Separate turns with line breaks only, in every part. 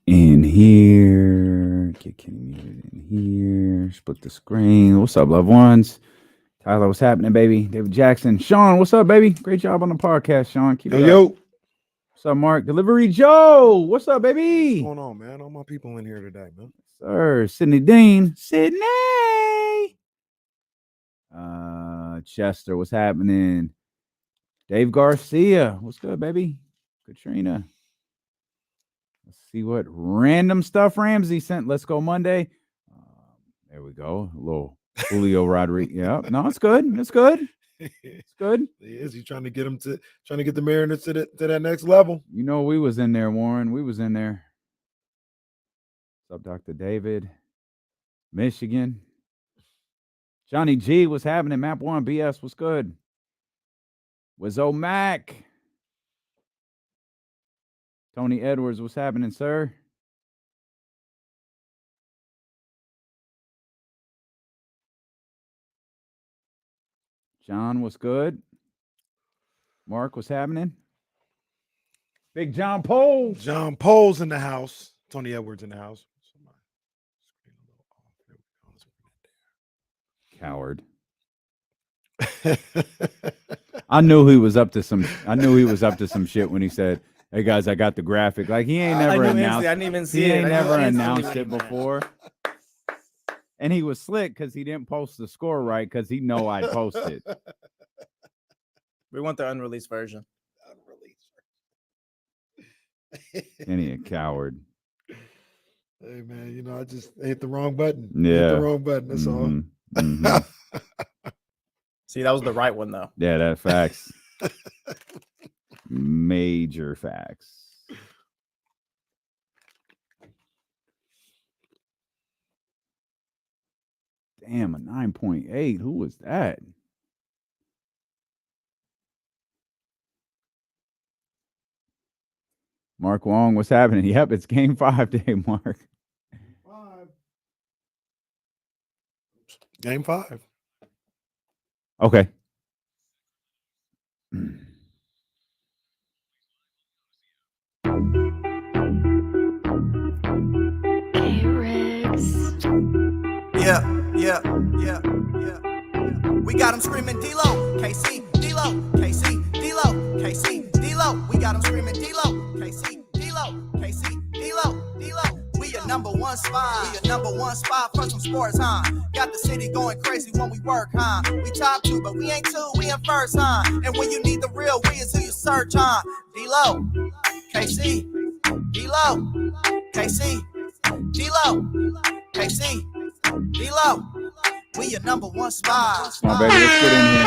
in here. Get Kenny muted in here. Split the screen. What's up, loved ones? Tyler, what's happening, baby? David Jackson. Sean, what's up, baby? Great job on the podcast, Sean. Keep it up. What's up, Mark? Delivery Joe. What's up, baby?
What's going on, man? All my people in here today, man.
Sir, Sydney Dean. Sydney. Chester, what's happening? Dave Garcia. What's good, baby? Katrina. Let's see what random stuff Ramsey sent. Let's go Monday. There we go. A little Julio Rodriguez. Yeah, no, it's good. It's good. It's good.
He is. He's trying to get the Mariners to that next level.
You know, we was in there, Warren. We was in there. What's up, Dr. David? Michigan. Johnny G, what's happening? Map 1 BS, what's good? Wizzo Mac. Tony Edwards, what's happening, sir? John, what's good? Mark, what's happening? Big John Pole.
John Pole's in the house. Tony Edwards in the house.
Coward. I knew he was up to some shit when he said, "Hey guys, I got the graphic." Like he ain't never announced.
I didn't even see
he
it.
ain't never announced it before. And he was slick because he didn't post the score right because he know I'd post it.
We want the unreleased version.
Any a coward.
Hey man, you know I just hit the wrong button.
Yeah,
hit the wrong button. That's all.
Mm-hmm.
See, that was the right one though.
Yeah, that facts. Major facts. Damn, a 9.8. Who was that? Mark Wong, what's happening? Yep, it's game 5 day, Mark.
Game 5.
Okay.
Yeah. We got him screaming D-Lo, KC, D-Lo, KC, D-Lo, KC, D-Lo. We got him screaming D-Lo, KC, D-Lo, KC, D-Lo, D-Lo. We your number one spot. We your number one spot for some sports, huh? Got the city going crazy when we work, huh? We top 2, but we ain't 2, we in first, huh? And when you need the real, we is who you search, huh? D-Lo, KC, D-Lo, KC, D-Lo, KC, D-Lo. We your number one spot.
Come on, baby, let's get in here.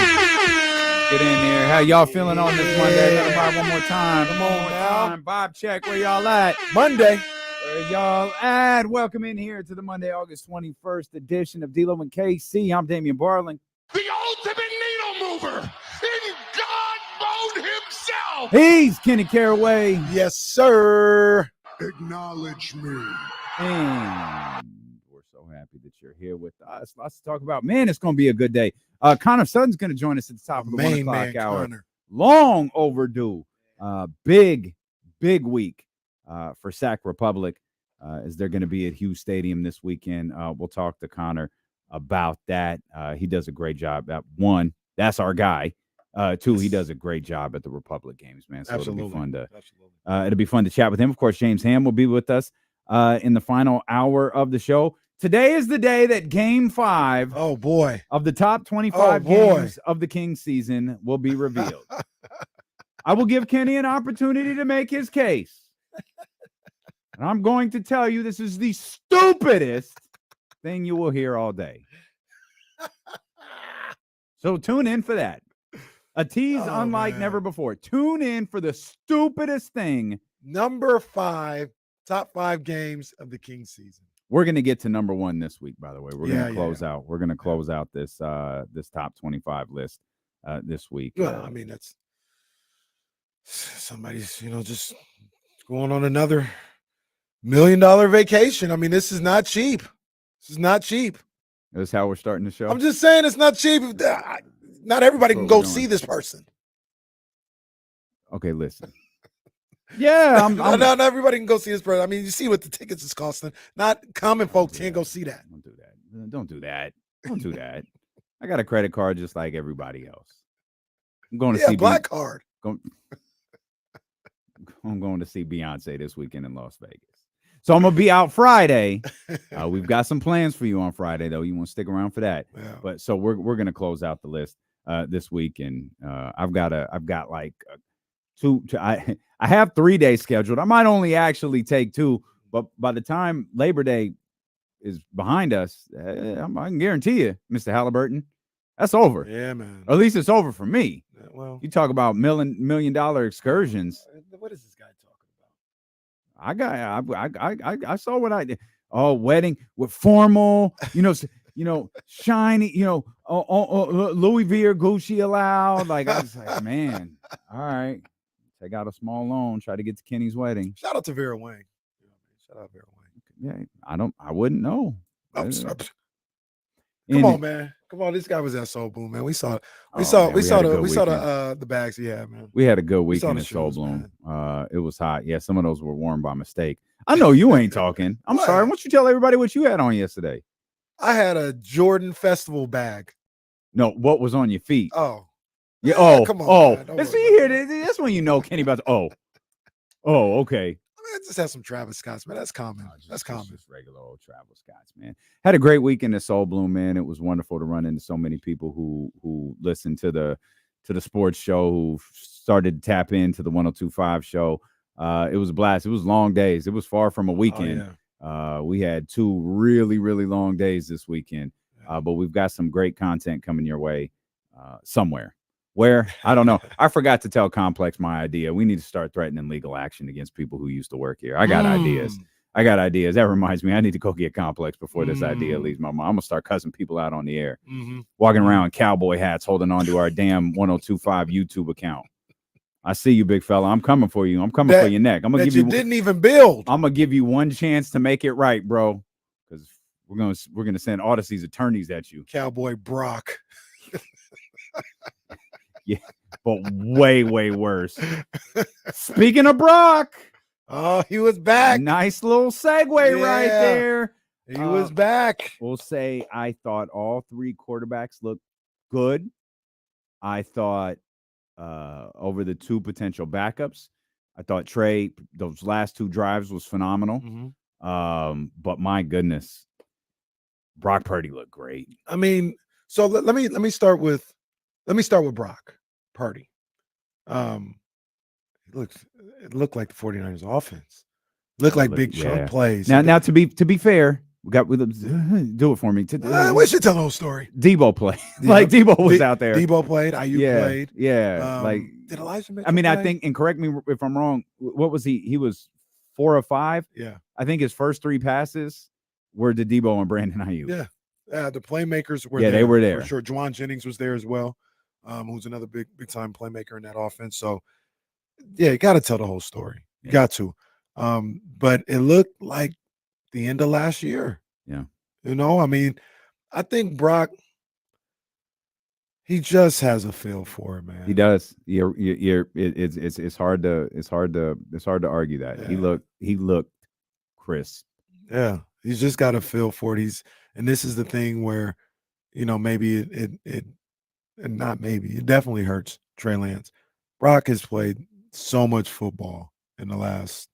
Get in here. How y'all feeling on this Monday? Let Bob one more time.
Come on now.
Bob, check where y'all at.
Monday.
Where y'all at? Welcome in here to the Monday, August 21st edition of D-Lo and KC. I'm Damian Barling.
The ultimate needle mover in God mode himself.
He's Kenny Caraway.
Yes, sir.
Acknowledge me.
And we're so happy that you're here with us. Lots to talk about. Man, it's going to be a good day. Connor Sutton's going to join us at the top of the 1 o'clock hour.
Connor.
Long overdue. Big week for Sac Republic as they're going to be at Hughes Stadium this weekend. We'll talk to Connor about that. He does a great job. One, that's our guy. 2, he does a great job at the Republic games, man. So
Absolutely.
It'll be fun to chat with him. Of course, James Ham will be with us in the final hour of the show. Today is the day that Game 5 of the top 25 games of the Kings season will be revealed. I will give Kenny an opportunity to make his case. And I'm going to tell you this is the stupidest thing you will hear all day. So tune in for that. A tease unlike never before. Tune in for the stupidest thing.
Number 5, top 5 games of the Kings season.
We're going to get to number 1 this week, by the way. We're going to close out. We're going to close out this this top 25 list this week.
Well, I mean, that's somebody's, just going on another $1 million vacation. I mean, this is not cheap. This is not cheap.
That's how we're starting the show.
I'm just saying it's not cheap. Not everybody can go see this person.
Okay, listen. Yeah,
not everybody can go see his brother. I mean, you see what the tickets is costing. Not common folks can't go see that.
Don't do that. Don't do that. Don't do that. I got a credit card just like everybody else. I'm going to see
black card.
I'm going to see Beyonce this weekend in Las Vegas. So I'm gonna be out Friday. We've got some plans for you on Friday, though. You want to stick around for that?
Yeah.
But so we're gonna close out the list this week, and I've got like two. I have 3 days scheduled. I might only actually take 2, but by the time Labor Day is behind us, I can guarantee you, Mr. Halliburton, that's over.
Yeah, man.
Or at least it's over for me.
Yeah, well,
You talk about million dollar excursions.
What is this guy talking
I saw what I did. Oh, wedding with formal, shiny, Louis V or Gucci allowed. Like I was like, man, all right. Take out a small loan, try to get to Kenny's wedding.
Shout out to Vera Wang. Shout out Vera
Yeah,
Wang.
I wouldn't know.
Come on, man. Come on. This guy was at Soul Bloom, man. We saw the bags he had, man.
We had a good weekend at Soul Bloom. It was hot. Yeah, some of those were worn by mistake. I know you ain't talking. I'm sorry. Why don't you tell everybody what you had on yesterday?
I had a Jordan Festival bag.
No, what was on your feet?
Oh.
Yeah. Oh,
come on.
Oh, see here. That's when you know Kenny about to. Oh, okay.
I just had some Travis Scotts, man. That's common. That's common.
Just regular old Travis Scotts, man. Had a great weekend at Soul Bloom, man. It was wonderful to run into so many people who listened to the sports show, who started to tap into the 102.5 show. It was a blast. It was long days. It was far from a weekend.
Oh, yeah.
We had 2 really, really long days this weekend. But we've got some great content coming your way somewhere. Where? I don't know. I forgot to tell Complex my idea. We need to start threatening legal action against people who used to work here. I got ideas. That reminds me. I need to go get Complex before this idea leaves my mind. I'm going to start cussing people out on the air. Walking around in cowboy hats, holding on to our damn 102.5 YouTube account. I see you, big fella. I'm coming for you. I'm coming for your neck. I'm going to give you
didn't even build.
I'm going to give you one chance to make it right, bro. Because we're going to send Odyssey's attorneys at you.
Cowboy Brock.
Yeah, but way, way worse. Speaking of Brock.
Oh, he was back.
Nice little segue right there.
He was back.
We'll say I thought all 3 quarterbacks looked good. I thought over the 2 potential backups, I thought Trey, those last 2 drives was phenomenal. But my goodness, Brock Purdy looked great.
I mean, so let me start with Brock Purdy. It looked like the 49ers offense. It looked like big chunk plays.
Now to be fair, do it for me.
We should tell the whole story.
Debo played. Debo was out there.
Debo played. IU played.
Yeah.
Did Elijah Mitchell
play?
I
think, and correct me if I'm wrong, what was he? He was 4 or 5.
Yeah.
I think his first 3 passes were to Debo and Brandon Ayuk.
Yeah. The playmakers were there.
They were there.
For sure. Juwan Jennings was there as well, who's another big time playmaker in that offense. So, yeah, you got to tell the whole story. You got to. But it looked like the end of last year.
Yeah.
I mean, I think Brock, he just has a feel for it, man.
He does. It's hard to argue that.
Yeah.
He looked crisp.
Yeah. He's just got a feel for it. And this is the thing where, maybe it definitely hurts Trey Lance. Brock has played so much football in the last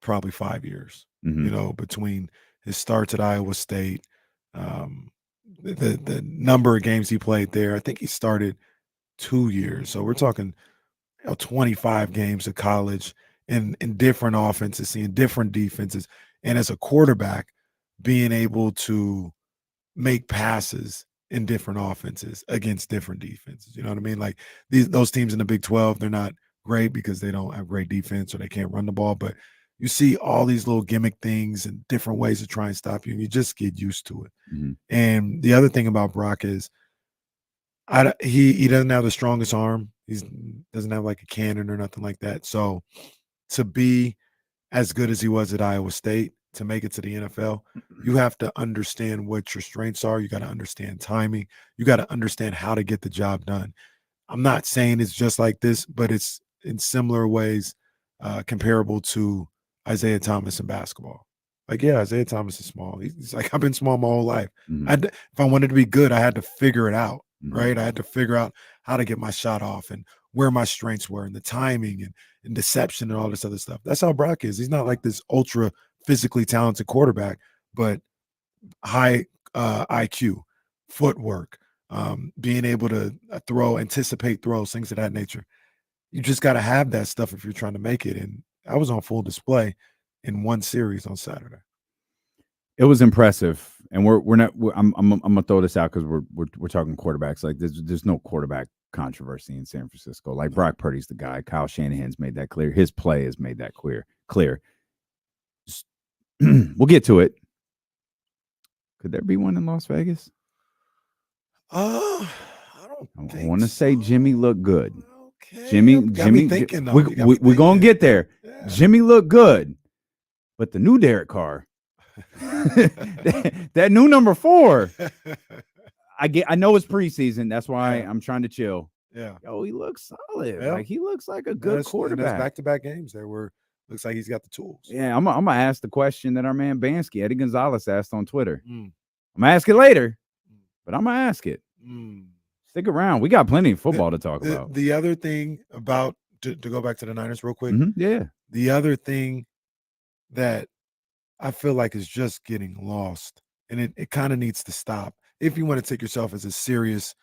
probably 5 years, between his starts at Iowa State, the number of games he played there. I think he started 2 years. So we're talking 25 games of college in different offenses, seeing different defenses. And as a quarterback, being able to make passes in different offenses against different defenses. You know what I mean? Like those teams in the Big 12, they're not great because they don't have great defense or they can't run the ball. But you see all these little gimmick things and different ways to try and stop you, and you just get used to it.
Mm-hmm.
And the other thing about Brock is he doesn't have the strongest arm. He doesn't have like a cannon or nothing like that. So to be as good as he was at Iowa State, to make it to the NFL, you have to understand what your strengths are. You got to understand timing. You got to understand how to get the job done. I'm not saying it's just like this, but it's in similar ways comparable to Isaiah Thomas in basketball. Like, yeah, Isaiah Thomas is small. He's like, I've been small my whole life.
Mhm.
If I wanted to be good, I had to figure it out,
Mhm.
right? I had to figure out how to get my shot off and where my strengths were and the timing and deception and all this other stuff. That's how Brock is. He's not like this ultra physically talented quarterback, but high IQ, footwork, being able to anticipate throws, things of that nature. You just got to have that stuff if you're trying to make it. And I was on full display in one series on Saturday.
It was impressive, and I'm gonna throw this out because we're talking quarterbacks. Like there's no quarterback controversy in San Francisco. Like Brock Purdy's the guy. Kyle Shanahan's made that clear. His play has made that clear. We'll get to it. Could there be one in Las Vegas?
I
want to say Jimmy looked good.
Okay.
Jimmy
thinking, though.
We're gonna get there. Yeah. Jimmy looked good, but the new Derek Carr, that new number 4. I know it's preseason. That's why I'm trying to chill.
Yeah.
Yo, he looks solid.
Yeah.
Like he looks like a good quarterback.
That's back-to-back games there where looks like he's got the tools.
Yeah, I'm gonna ask the question that our man Bansky, Eddie Gonzalez, asked on Twitter. I'm gonna ask it later, but I'm gonna ask it. Stick around. We got plenty of football to talk about.
The other thing about to go back to the Niners real quick.
Yeah.
The other thing that I feel like is just getting lost, and it kind of needs to stop if you want to take yourself as a serious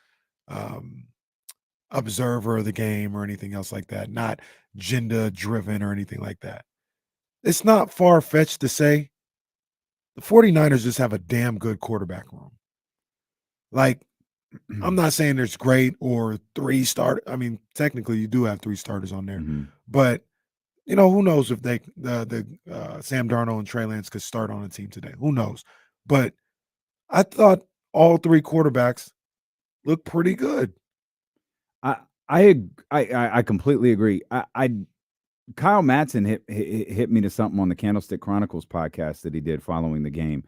observer of the game or anything else like that, not agenda driven or anything like that. It's not far-fetched to say the 49ers just have a damn good quarterback room. Like, I'm not saying there's great or 3 starters. I mean, technically you do have 3 starters on there, but who knows if the Sam Darnold and Trey Lance could start on a team today? Who knows? But I thought all 3 quarterbacks looked pretty good.
I completely agree. Kyle Madsen hit me to something on the Candlestick Chronicles podcast that he did following the game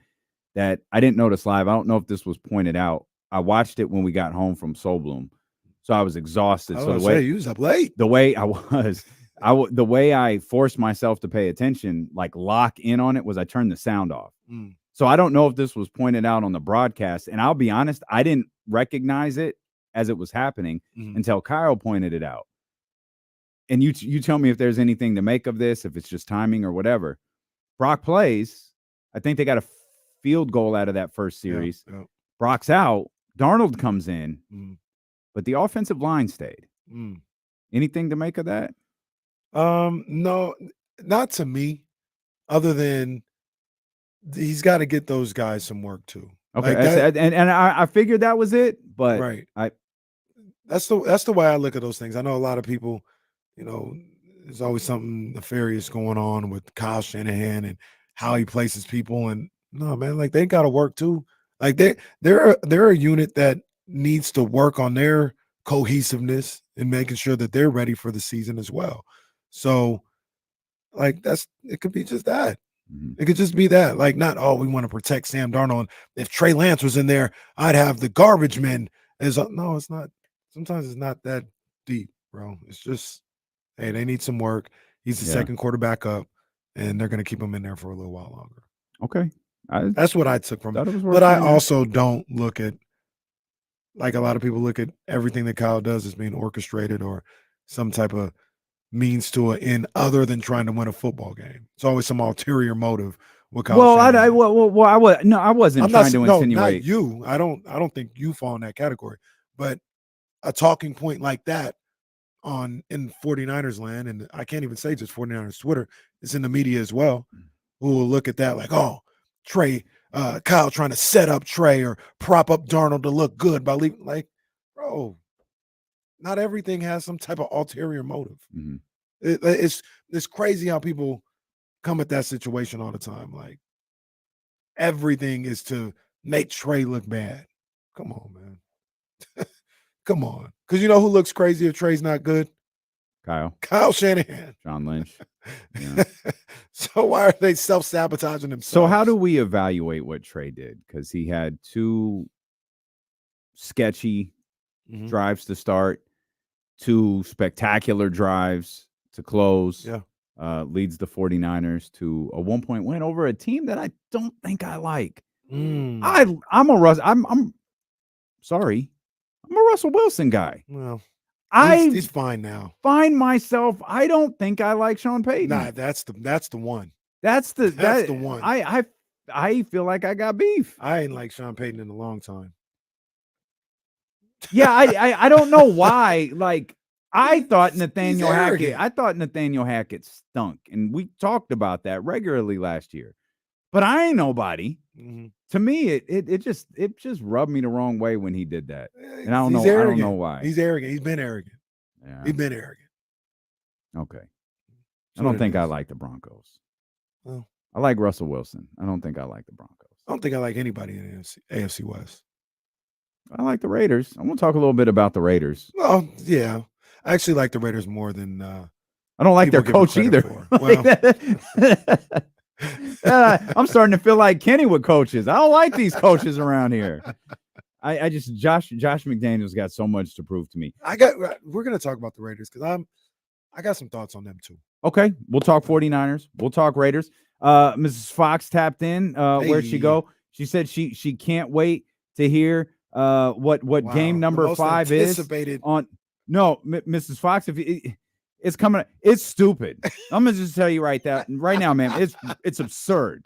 that I didn't notice live. I don't know if this was pointed out. I watched it when we got home from Soul Bloom, so I was exhausted. So the way
you was up late,
the way the way I forced myself to pay attention, like lock in on it, was I turned the sound off. So I don't know if this was pointed out on the broadcast, and I'll be honest, I didn't recognize it as it was happening until Kyle pointed it out. And you tell me if there's anything to make of this, if it's just timing or whatever. Brock plays. I think they got a field goal out of that first series.
Yeah.
Brock's out. Darnold comes in, but the offensive line stayed. Anything to make of that?
No, not to me, other than he's got to get those guys some work too.
Okay,
like
and I figured that was it, but
right. That's the way I look at those things. I know a lot of people, there's always something nefarious going on with Kyle Shanahan and how he places people. And no, man, like they got to work too. Like they're a unit that needs to work on their cohesiveness and making sure that they're ready for the season as well. So, like it could be just that. It could just be that. Like not, we want to protect Sam Darnold. If Trey Lance was in there, I'd have the garbage men. No, it's not. Sometimes it's not that deep, bro. It's just, hey, they need some work. He's the second quarterback up, and they're going to keep him in there for a little while longer.
Okay.
That's what I took from it. But I also don't look at, like a lot of people look at everything that Kyle does as being orchestrated or some type of means to an end other than trying to win a football game. It's always some ulterior motive with Kyle.
I wasn't trying to insinuate.
Not you. I don't think you fall in that category. But a talking point like that in 49ers land, and I can't even say just 49ers Twitter, it's in the media as well, who will look at that like, Kyle trying to set up Trey or prop up Darnold to look good by leaving. Like, bro, not everything has some type of ulterior motive. It's crazy how people come at that situation all the time. Like, everything is to make Trey look bad. Come on, man. Come on. Because you know who looks crazy if Trey's not good? Kyle Shanahan.
John Lynch. Yeah.
So why are they self-sabotaging themselves?
So how do we evaluate what Trey did? Because he had 2 sketchy drives to start, 2 spectacular drives to close.
Yeah.
leads the 49ers to a 1-point win over a team that I don't think I like. I'm sorry. I'm a Russell Wilson guy.
Well,
I
he's fine now.
find myself, I don't think I like Sean Payton.
Nah, that's the one.
That's the
one.
I feel like I got beef.
I ain't like Sean Payton in a long time.
Yeah, I don't know why. Like, I thought Nathaniel Hackett stunk, and we talked about that regularly last year. But I ain't nobody.
Mm-hmm.
To me, it just rubbed me the wrong way when he did that, and I don't know why.
He's arrogant. He's been arrogant.
Yeah.
He's been arrogant.
Okay. I don't think I like the Broncos.
Well,
I like Russell Wilson. I don't think I like the Broncos.
I don't think I like anybody in the AFC West.
I like the Raiders. I'm going to talk a little bit about the Raiders.
Well, yeah. I actually like the Raiders more than
I don't like their coach either. I'm starting to feel like Kenny with coaches. I don't like these coaches around here. I just Josh McDaniels got so much to prove to me.
We're going to talk about the Raiders because I got some thoughts on them too.
Okay, we'll talk 49ers. We'll talk Raiders. Mrs. Fox tapped in. Where'd she go? She said she can't wait to hear what game number 5 is on. No, Mrs. Fox, it's coming. It's stupid. I'm gonna just tell you right now, man. It's absurd.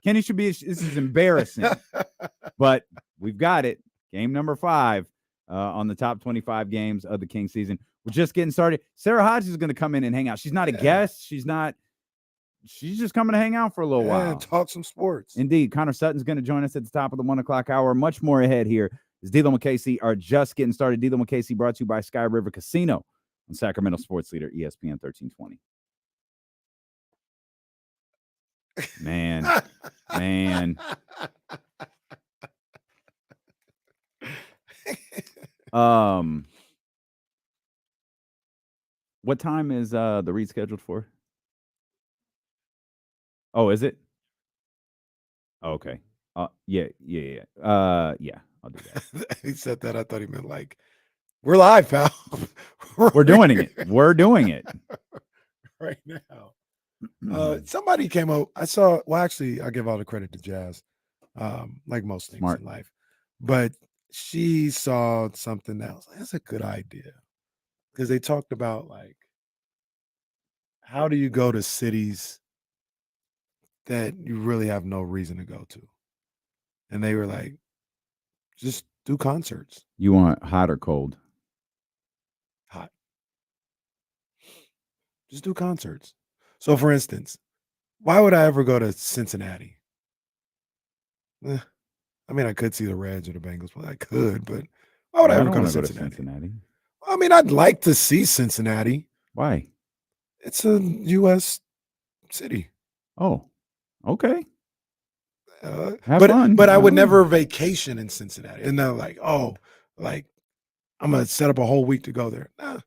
Kenny should be. This is embarrassing. But we've got it. Game number 5 on the top 25 games of the King season. We're just getting started. Sarah Hodges is going to come in and hang out. She's not a guest. She's just coming to hang out for a little while.
And talk some sports.
Indeed. Connor Sutton's going to join us at the top of the 1 o'clock hour. Much more ahead here as D'Lo and Casey are just getting started. D'Lo and Casey brought to you by Sky River Casino on Sacramento Sports Leader ESPN 1320. Man. What time is the read scheduled for? Oh, is it? Oh, okay. Yeah. I'll do that.
He said that. I thought he meant like, we're live, pal.
We're doing it. We're doing it
right now. Somebody came up. I saw. Well, actually, I give all the credit to Jazz, like most things in life. But she saw something that was like, that's a good idea. Because they talked about like, how do you go to cities that you really have no reason to go to? And they were like, just do concerts.
You want hot or cold?
Hot. Just do concerts. So for instance, why would I ever go to Cincinnati? I mean, I could see the Reds or the Bengals. Well, I could, but why would I ever go to Cincinnati? I mean, I'd like to see Cincinnati.
Why?
It's a U.S. city.
Oh, okay.
But I would never vacation in Cincinnati. And they're like, I'm going to set up a whole week to go there. Nah,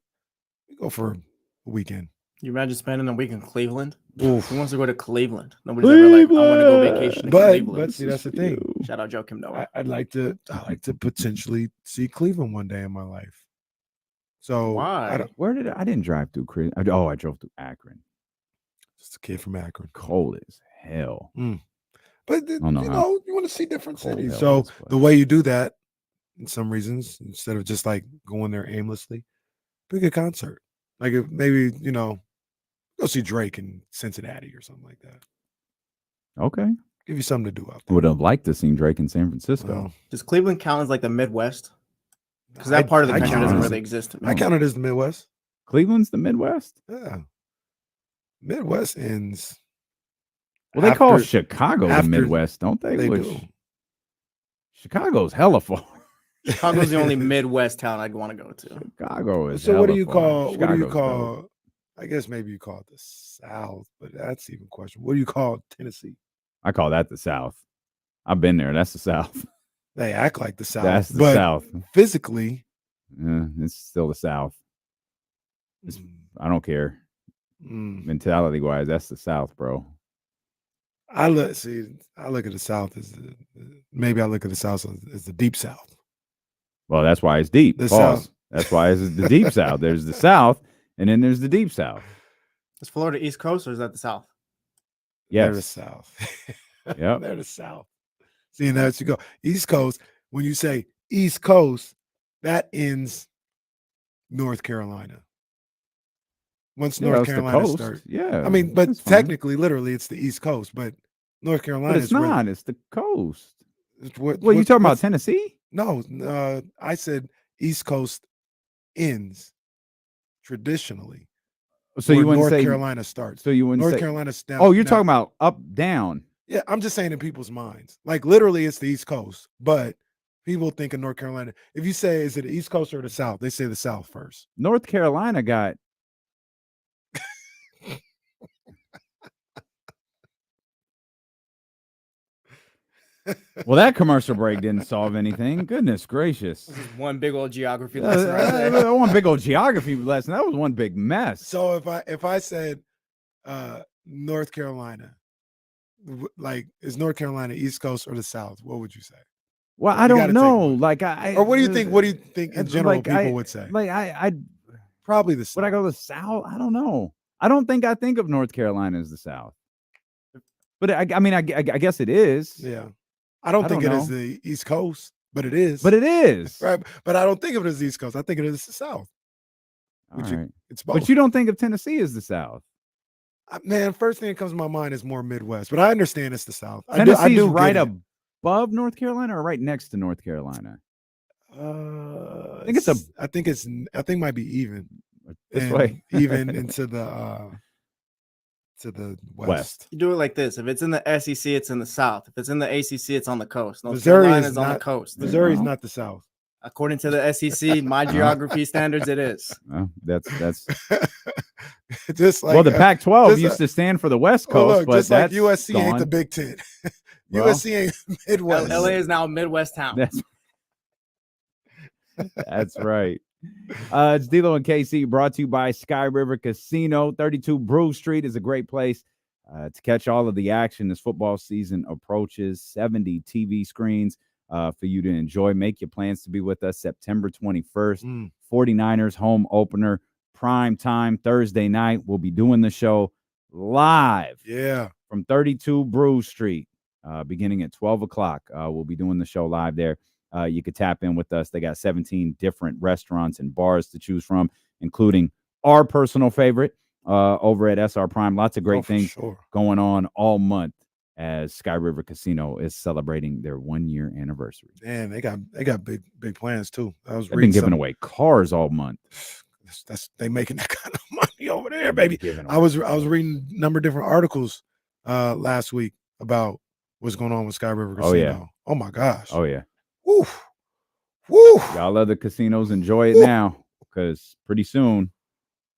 we go for a weekend.
You imagine spending a week in Cleveland?
Oof.
Who wants to go to Cleveland? Nobody's ever like, I want to go vacation in Cleveland.
But see, that's the thing.
Shout out Joakim Noah.
I'd like to potentially see Cleveland one day in my life. So
why?
I didn't drive through Cleveland. I drove through Akron.
Just a kid from Akron.
Cold as hell.
But you want to see different cities. So the way you do that, in some reasons, instead of just like going there aimlessly, pick a concert. Like maybe go see Drake in Cincinnati or something like that.
Okay.
Give you something to do out there.
Would have liked to see Drake in San Francisco.
Well,
does Cleveland count as like the Midwest? Because that part of the country doesn't really exist.
I count it as the Midwest.
Cleveland's the Midwest?
Yeah. Midwest ends.
Well, they call Chicago the Midwest, don't they?
They do.
Chicago's hella far.
Chicago's the only Midwest town I'd want to go to.
Chicago is.
So
what do
you call? What do you call?
Dope.
I guess maybe you call it the South, but that's even questionable. What do you call Tennessee?
I call that the South. I've been there. That's the South.
They act like the South.
That's the South.
Physically,
it's still the South. I don't care. Mentality wise, that's the South, bro.
I look at the South as I look at the South as the Deep South.
Well, that's why it's deep.
The South.
That's why it's the Deep South. There's the South, and then there's the Deep South.
Is Florida East Coast or is that the South?
They're the
Yes.
South.
Yep.
They're the South. See, and there you go. East Coast, when you say East Coast, that ends North Carolina. Once
Yeah,
North
it's the
Carolina
coast.
starts.
Yeah.
I mean, but
that's fine.
technically, literally, it's the East Coast, but North Carolina
But it's
is where-
not. It's the coast.
it's
What you talking about?
what's-
Tennessee?
No, I said East Coast ends traditionally.
So you
where
wouldn't
North
say
Carolina starts.
So you wouldn't
North
say.
Carolina's down.
Oh, you're
now-
talking about up down.
Yeah, I'm just saying in people's minds. Like literally, it's the East Coast, but people think of North Carolina. If you say, is it the East Coast or the South? They say the South first.
North Carolina got. Well, that commercial break didn't solve anything. Goodness gracious.
This is one big old geography lesson right there.
That one big old geography lesson. That was one big mess.
So if I said North Carolina, like is North Carolina East Coast or the South? What would you say?
Well, I
You
don't
gotta take
know.
one.
Like I
Or what do you think? What do you think in general
like,
people would say?
Like I
Probably the South.
would I go to the South? I don't know. I don't think I think of North Carolina as the South. But I mean, I guess it is.
Yeah. I don't think
don't
it is
know.
the East Coast, but it is.
But it is.
right. But I don't think of it as the East Coast. I think it is the South.
All
Which
right.
It's both.
But you don't think of Tennessee as the South.
Man, first thing that comes to my mind is more Midwest, but I understand it's the South.
Tennessee's
I do
right
get it.
above North Carolina or right next to North Carolina?
I
think it's a-
I think it might be even.
This
and
way.
even into the to the west.
You do it like this. If it's in the SEC, it's in the South. If it's in the ACC, it's on the coast. North
Missouri
Carolina
is
is on the
not-
coast.
Missouri's
know.
not the South.
According to the SEC, my geography standards, it is.
Well, that's
Just like
well, the Pac-12
just,
used to stand for the West
well,
Coast,
look,
but
just like
that's
USC ain't the
gone.
Big Ten.
Well,
USC ain't Midwest.
LA is now a Midwest town.
That's right. It's D'Lo and KC, brought to you by Sky River Casino. 32 Brew Street is a great place to catch all of the action as football season approaches. 70 TV screens for you to enjoy. Make your plans to be with us September 21st. 49ers home opener, prime time Thursday night. We'll be doing the show live
Yeah.
from 32 Brew Street, beginning at 12 o'clock. We'll be doing the show live there. You could tap in with us. They got 17 different restaurants and bars to choose from, including our personal favorite over at SR Prime. Lots of great things going on all month as Sky River Casino is celebrating their 1-year anniversary.
Man, they got big plans too. I was
They've been
reading
giving
some-
away cars all month.
That's they making that kind of money over there, baby.
Giving
I was reading a number of different articles last week about what's going on with Sky River Casino.
Oh, yeah.
Oh my gosh.
Oh, yeah.
Woo. Woo.
Y'all other casinos enjoy it now because pretty soon.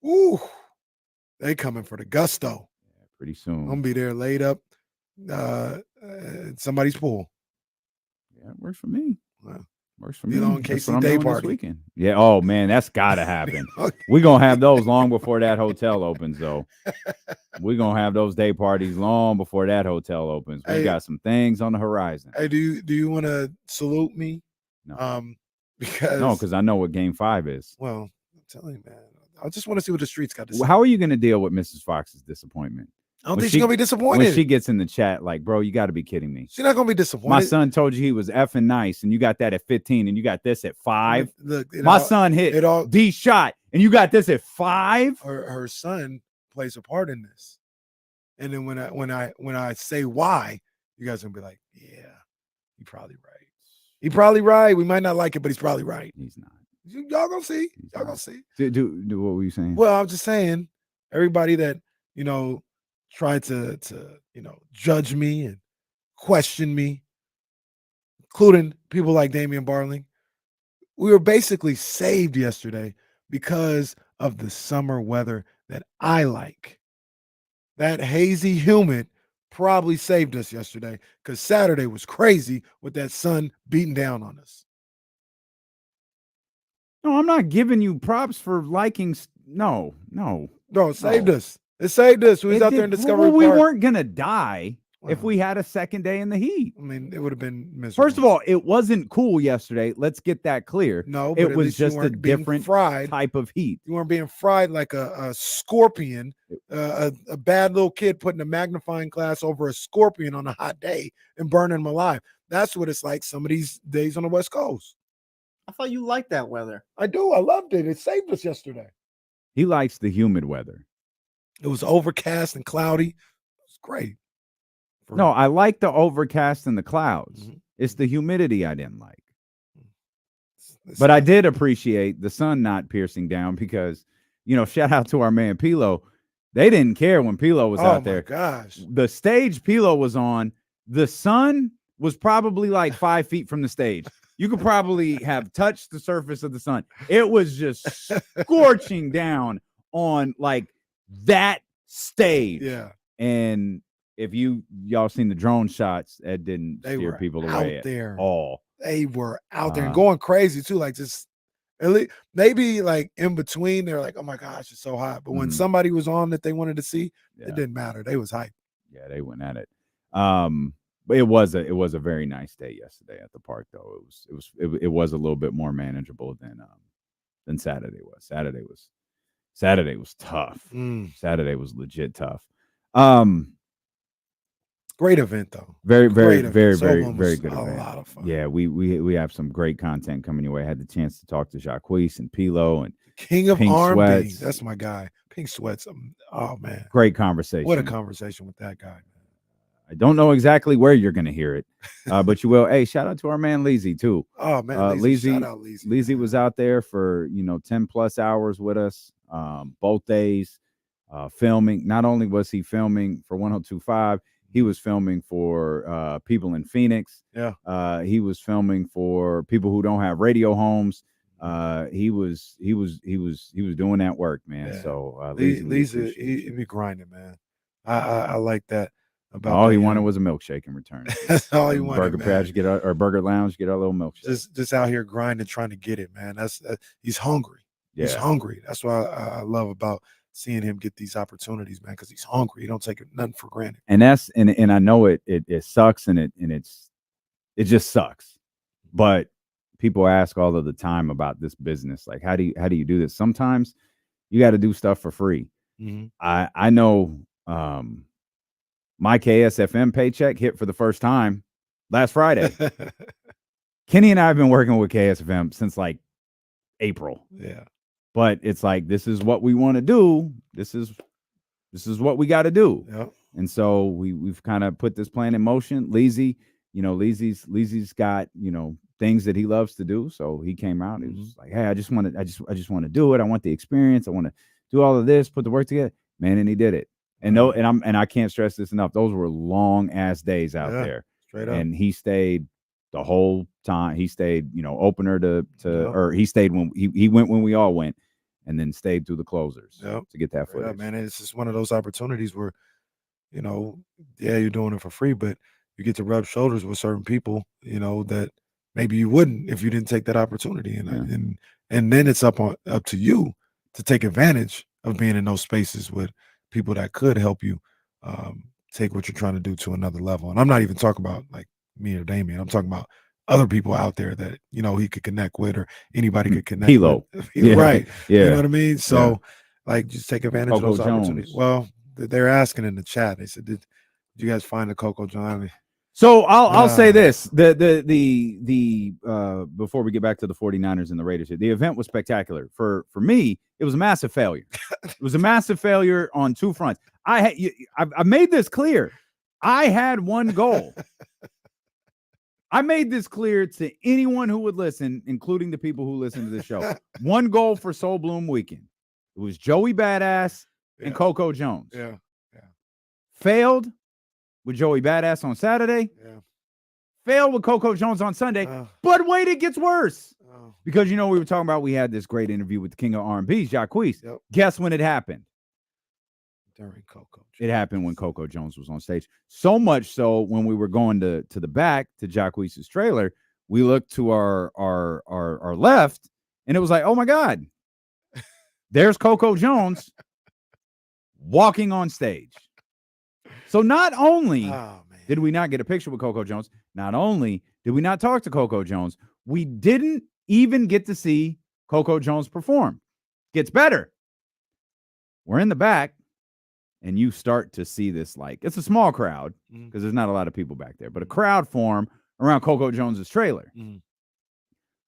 Woo. They coming for the gusto.
Pretty
I'm
soon.
gonna be there laid up at somebody's pool.
Yeah, it works for me.
Wow.
Works for me.
D'Lo and
That's
KC
what I'm
day
doing this
party.
weekend. Yeah. Oh man, that's gotta happen. We're gonna have those long before that hotel opens, though. We're gonna have those day parties long before that hotel opens. We
Hey.
got some things on the horizon.
Hey, do you want to salute me?
No.
Because
No, because I know what game 5 is.
well, I'm telling you, man. I just want to see what the streets got to say.
How are you gonna deal with Mrs. Fox's disappointment?
I don't
when
think
she-
she's gonna be disappointed.
When she gets in the chat, like, bro, you gotta be kidding me.
She's not gonna be disappointed.
My son told you he was effing nice, and you got that at 15, and you got this at 5.
Look,
My son hit
it all.
D shot, and you got this at 5.
Her son plays a part in this, and then when I say why, you guys are gonna be like, yeah, he's probably right. He's probably right. We might not like it, but he's probably right.
He's not.
Y'all gonna see.
He's
Y'all
not.
gonna see.
Do what were you saying?
Well, I'm just saying, everybody that tried to judge me and question me, including people like Damian Barling, we were basically saved yesterday because of the summer weather that I like. That hazy, humid probably saved us yesterday because Saturday was crazy with that sun beating down on us.
No, I'm not giving you props for liking. No.
No, it saved us. It saved us. We was out there in Discovery
We
Park.
weren't gonna die. if we had a second day in the heat.
I mean, it would have been miserable.
First of all, it wasn't cool yesterday. Let's get that clear.
No, but
it
at
was
least you
just a
weren't being
different
fried.
type of heat.
You weren't being fried like a scorpion, a bad little kid putting a magnifying glass over a scorpion on a hot day and burning him alive. That's what it's like some of these days on the West Coast.
I thought you liked that weather.
I do. I loved it. It saved us yesterday.
He likes the humid weather.
It was overcast and cloudy. It was great.
No, I like the overcast and the clouds.
Mhm.
It's the humidity I didn't like. But I did appreciate the sun not piercing down because, shout out to our man Pilo. They didn't care when Pilo was out there.
Oh, my gosh.
The stage Pilo was on, the sun was probably like 5 feet from the stage. You could probably have touched the surface of the sun. It was just scorching down on like that stage.
Yeah.
And if y'all seen the drone shots, that didn't
They
steer
were
people
out
away
there.
at all.
They were out there and going crazy too. Like just maybe like in between, they're like, oh my gosh, it's so hot. But when somebody was on that they wanted to see, it didn't matter. They was hyped.
Yeah, they went at it. But it was a very nice day yesterday at the park, though. It was a little bit more manageable than Saturday was. Saturday was tough. Saturday was legit tough.
Great event though.
Very
Great
good event.
A lot of fun.
Yeah, we have some great content coming your way. I had the chance to talk to Jacques and Pilo and
King of
Pink
R&B.
Sweats.
That's my guy. Pink Sweats. Oh man.
Great conversation.
What a conversation with that guy.
I don't know exactly where you're going to hear it, but you will. Hey, shout out to our man Leezy too.
Oh man,
Leezy,
shout out Leezy.
Leezy was out there for 10 plus hours with us, both days, filming. Not only was he filming for 102.5, he was filming for people in Phoenix.
Yeah,
he was filming for people who don't have radio homes. He was doing that work, man.
Yeah.
So
Leezy, he be grinding, man. I like that.
All he wanted was a milkshake in return.
That's all he wanted.
Burger Patch, or Burger Lounge, get our little milkshake.
Just out here grinding, trying to get it, man. He's hungry.
Yeah.
He's hungry. That's what I love about seeing him get these opportunities, man. Because he's hungry. He don't take nothing for granted.
And I know it sucks, and it just sucks. But people ask all of the time about this business, like how do you do this? Sometimes you got to do stuff for free.
Mm-hmm.
I know. My KSFM paycheck hit for the first time last Friday. Kenny and I have been working with KSFM since like April.
Yeah.
But it's like, this is what we want to do. This is what we got to do.
Yep.
And so we've kind of put this plan in motion. Leezy's got, things that he loves to do. So he came out and was like, hey, I just want to do it. I want the experience. I want to do all of this, put the work together, man. And he did it. And I can't stress this enough. Those were long ass days out there.
Straight up.
And he stayed the whole time. He stayed, opener or he stayed when he went when we all went, and then stayed through the closers to get that footage.
Up, man. It's just one of those opportunities where, you're doing it for free, but you get to rub shoulders with certain people, that maybe you wouldn't if you didn't take that opportunity. And then it's up to you to take advantage of being in those spaces with people that could help you take what you're trying to do to another level. And I'm not even talking about like me or Damien. I'm talking about other people out there that, he could connect with, or anybody could connect with.
Yeah.
Right.
Yeah.
You know what I mean? So like, just take advantage of those opportunities. Well, they're asking in the chat. They said, did you guys find the Coco John?
So I'll say this, the before we get back to the 49ers and the Raiders here, the event was spectacular. For me, it was a massive failure. It was a massive failure on two fronts. I made this clear. I had one goal. I made this clear to anyone who would listen, including the people who listen to the show. One goal for Soul Blume weekend. It was Joey Badass and Coco Jones.
Yeah.
Failed with Joey Badass on Saturday.
Yeah.
Failed with Coco Jones on Sunday. But wait, it gets worse. Because, we were talking about, we had this great interview with the king of R&B, Jacques.
Yep.
Guess when it happened?
During Coco.
It happened when Coco Jones was on stage. So much so, when we were going to the back to Jacques' trailer, we looked to our left, and it was like, oh my God, there's Coco Jones walking on stage. So not only did we not get a picture with Coco Jones? Not only did we not talk to Coco Jones, we didn't even get to see Coco Jones perform. Gets better. We're in the back, and you start to see this, like, it's a small crowd because there's not a lot of people back there, but a crowd form around Coco Jones's trailer.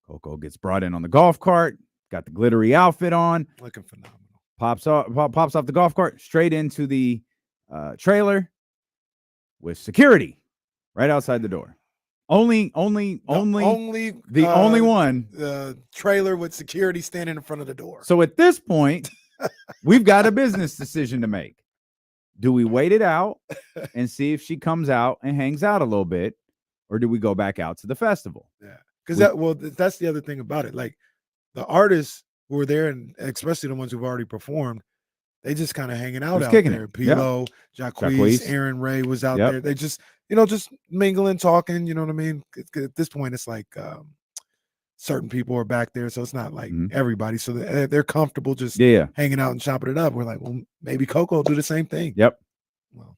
Coco gets brought in on the golf cart, got the glittery outfit on,
looking phenomenal.
Pops off the golf cart straight into the trailer with security right outside the door. Only one.
The trailer with security standing in front of the door.
So at this point, we've got a business decision to make. Do we wait it out and see if she comes out and hangs out a little bit, or do we go back out to the festival?
Yeah, because that's the other thing about it. Like the artists who are there, and especially the ones who've already performed, they just kind of hanging out
kicking
there.
it.
Pilo, Jacquees, Aaron Ray was out there. They just, just mingling, talking. You know what I mean? At this point, it's like certain people are back there, so it's not like everybody. So they're comfortable just hanging out and chopping it up. We're like, well, maybe Coco will do the same thing.
Yep.
Well,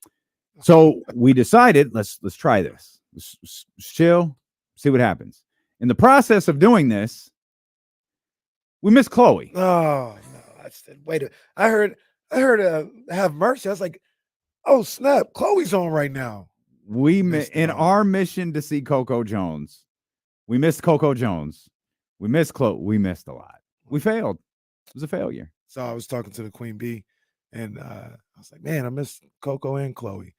so we decided let's try this. Let's chill, see what happens. In the process of doing this, we missed Chloe.
Oh no! I said, wait. I heard have mercy. I was like, oh snap! Chloe's on right now.
We in our mission to see Coco Jones. We missed Coco Jones. We missed Chloe. We missed a lot. We failed. It was a failure.
So I was talking to the Queen Bee, and I was like, man, I missed Coco and Chloe.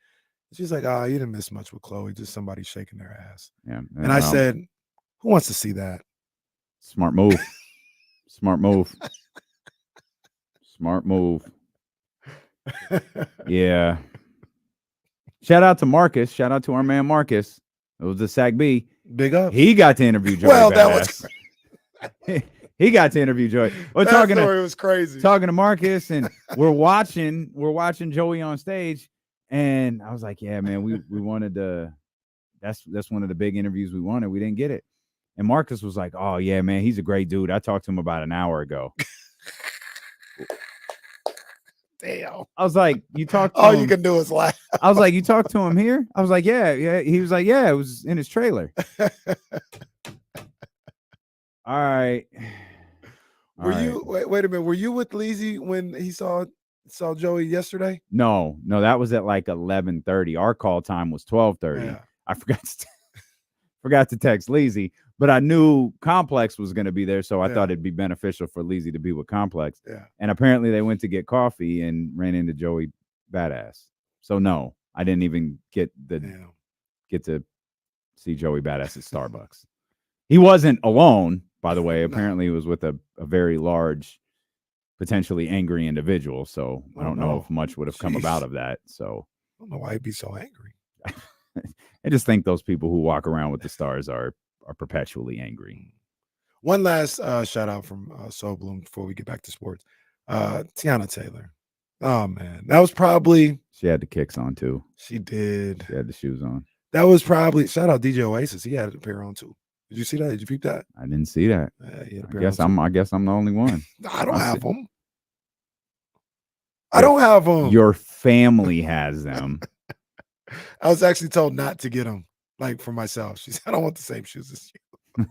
She's like, you didn't miss much with Chloe, just somebody shaking their ass.
Yeah.
And I said, who wants to see that?
Smart move. Smart move. Smart move. Yeah. Shout out to Marcus. Shout out to our man Marcus. It was the Sac B.
Big up.
He got to interview Joey.
Well, that was
he got to interview Joey.
That story was crazy.
Talking to Marcus, and we're watching Joey on stage, and I was like, yeah, man, we wanted to. That's one of the big interviews we wanted. We didn't get it. And Marcus was like, oh yeah, man, he's a great dude. I talked to him about an hour ago.
Damn.
I was like, you talked to
all
him.
You can do is laugh.
I was like, you talked to him here? I was like, yeah. He was like, yeah, it was in his trailer. All right.
Wait a minute. Were you with Leezy when he saw Joey yesterday?
No, that was at like 11:30. Our call time was 12:30.
Yeah.
I forgot to text Leezy, but I knew Complex was going to be there, so I thought it'd be beneficial for Leezy to be with Complex.
Yeah.
And apparently they went to get coffee and ran into Joey Badass. So no, I didn't even get to see Joey Badass at Starbucks. He wasn't alone, by the way. Apparently he was with a very large, potentially angry individual. So I don't know if much would have come about of that. So
I don't know why he'd be so angry.
I just think those people who walk around with the stars are perpetually angry.
One last shout out from Soul Blume before we get back to sports. Tiana Taylor. Oh man, that was probably.
She had the kicks on too.
She did.
She had the shoes on.
That was probably. Shout out DJ Oasis. He had a pair on too. Did you see that? Did you peep that?
I didn't see that. I guess I'm the only one.
I don't have them. I don't have them.
Your family has them.
I was actually told not to get them, like for myself. She said, I don't want the same shoes as
you.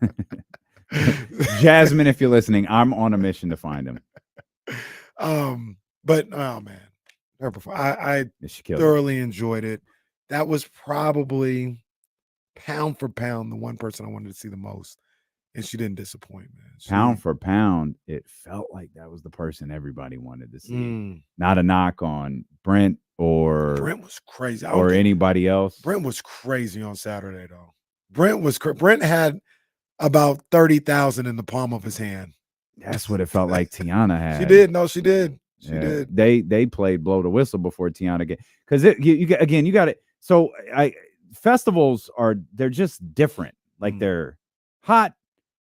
Jasmine, if you're listening, I'm on a mission to find them.
But oh man, I thoroughly enjoyed it. That was probably pound for pound the one person I wanted to see the most, and she didn't disappoint, man.
Pound for pound, it felt like that was the person everybody wanted to see. Not a knock on Brent
Brent was crazy,
or anybody else.
Brent was crazy on Saturday though. Brent had about 30,000 in the palm of his hand.
That's what it felt like Tiana had.
She did. No, she did. She did.
They played blow the whistle before Tiana get, because you got it. So festivals they're just different. Like they're hot,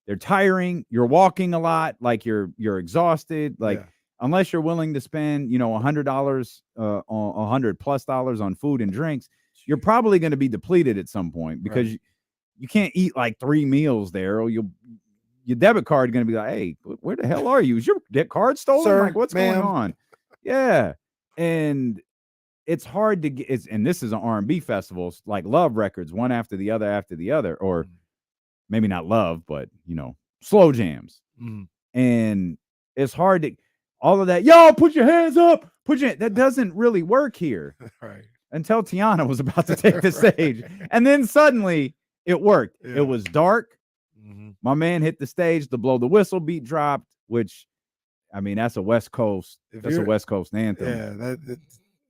they're tiring. You're walking a lot. Like you're exhausted. Like unless you're willing to spend $100, $100+ on food and drinks, you're probably going to be depleted at some point because you can't eat like 3 meals there, or your debit card going to be like, hey, where the hell are you? Is your card stolen?
Sir,
like, what's going on? Yeah. And it's hard to get. And this is an R&B festival, like Love records, one after the other, or maybe not Love, but slow jams. And it's hard to all of that. Yo, put your hands up. That doesn't really work here.
Right.
Until Tiana was about to take the stage. And then suddenly it worked.
Yeah.
It was dark. My man hit the stage. The blow the whistle beat dropped, which, I mean, that's a West Coast. That's a West Coast anthem.
Yeah.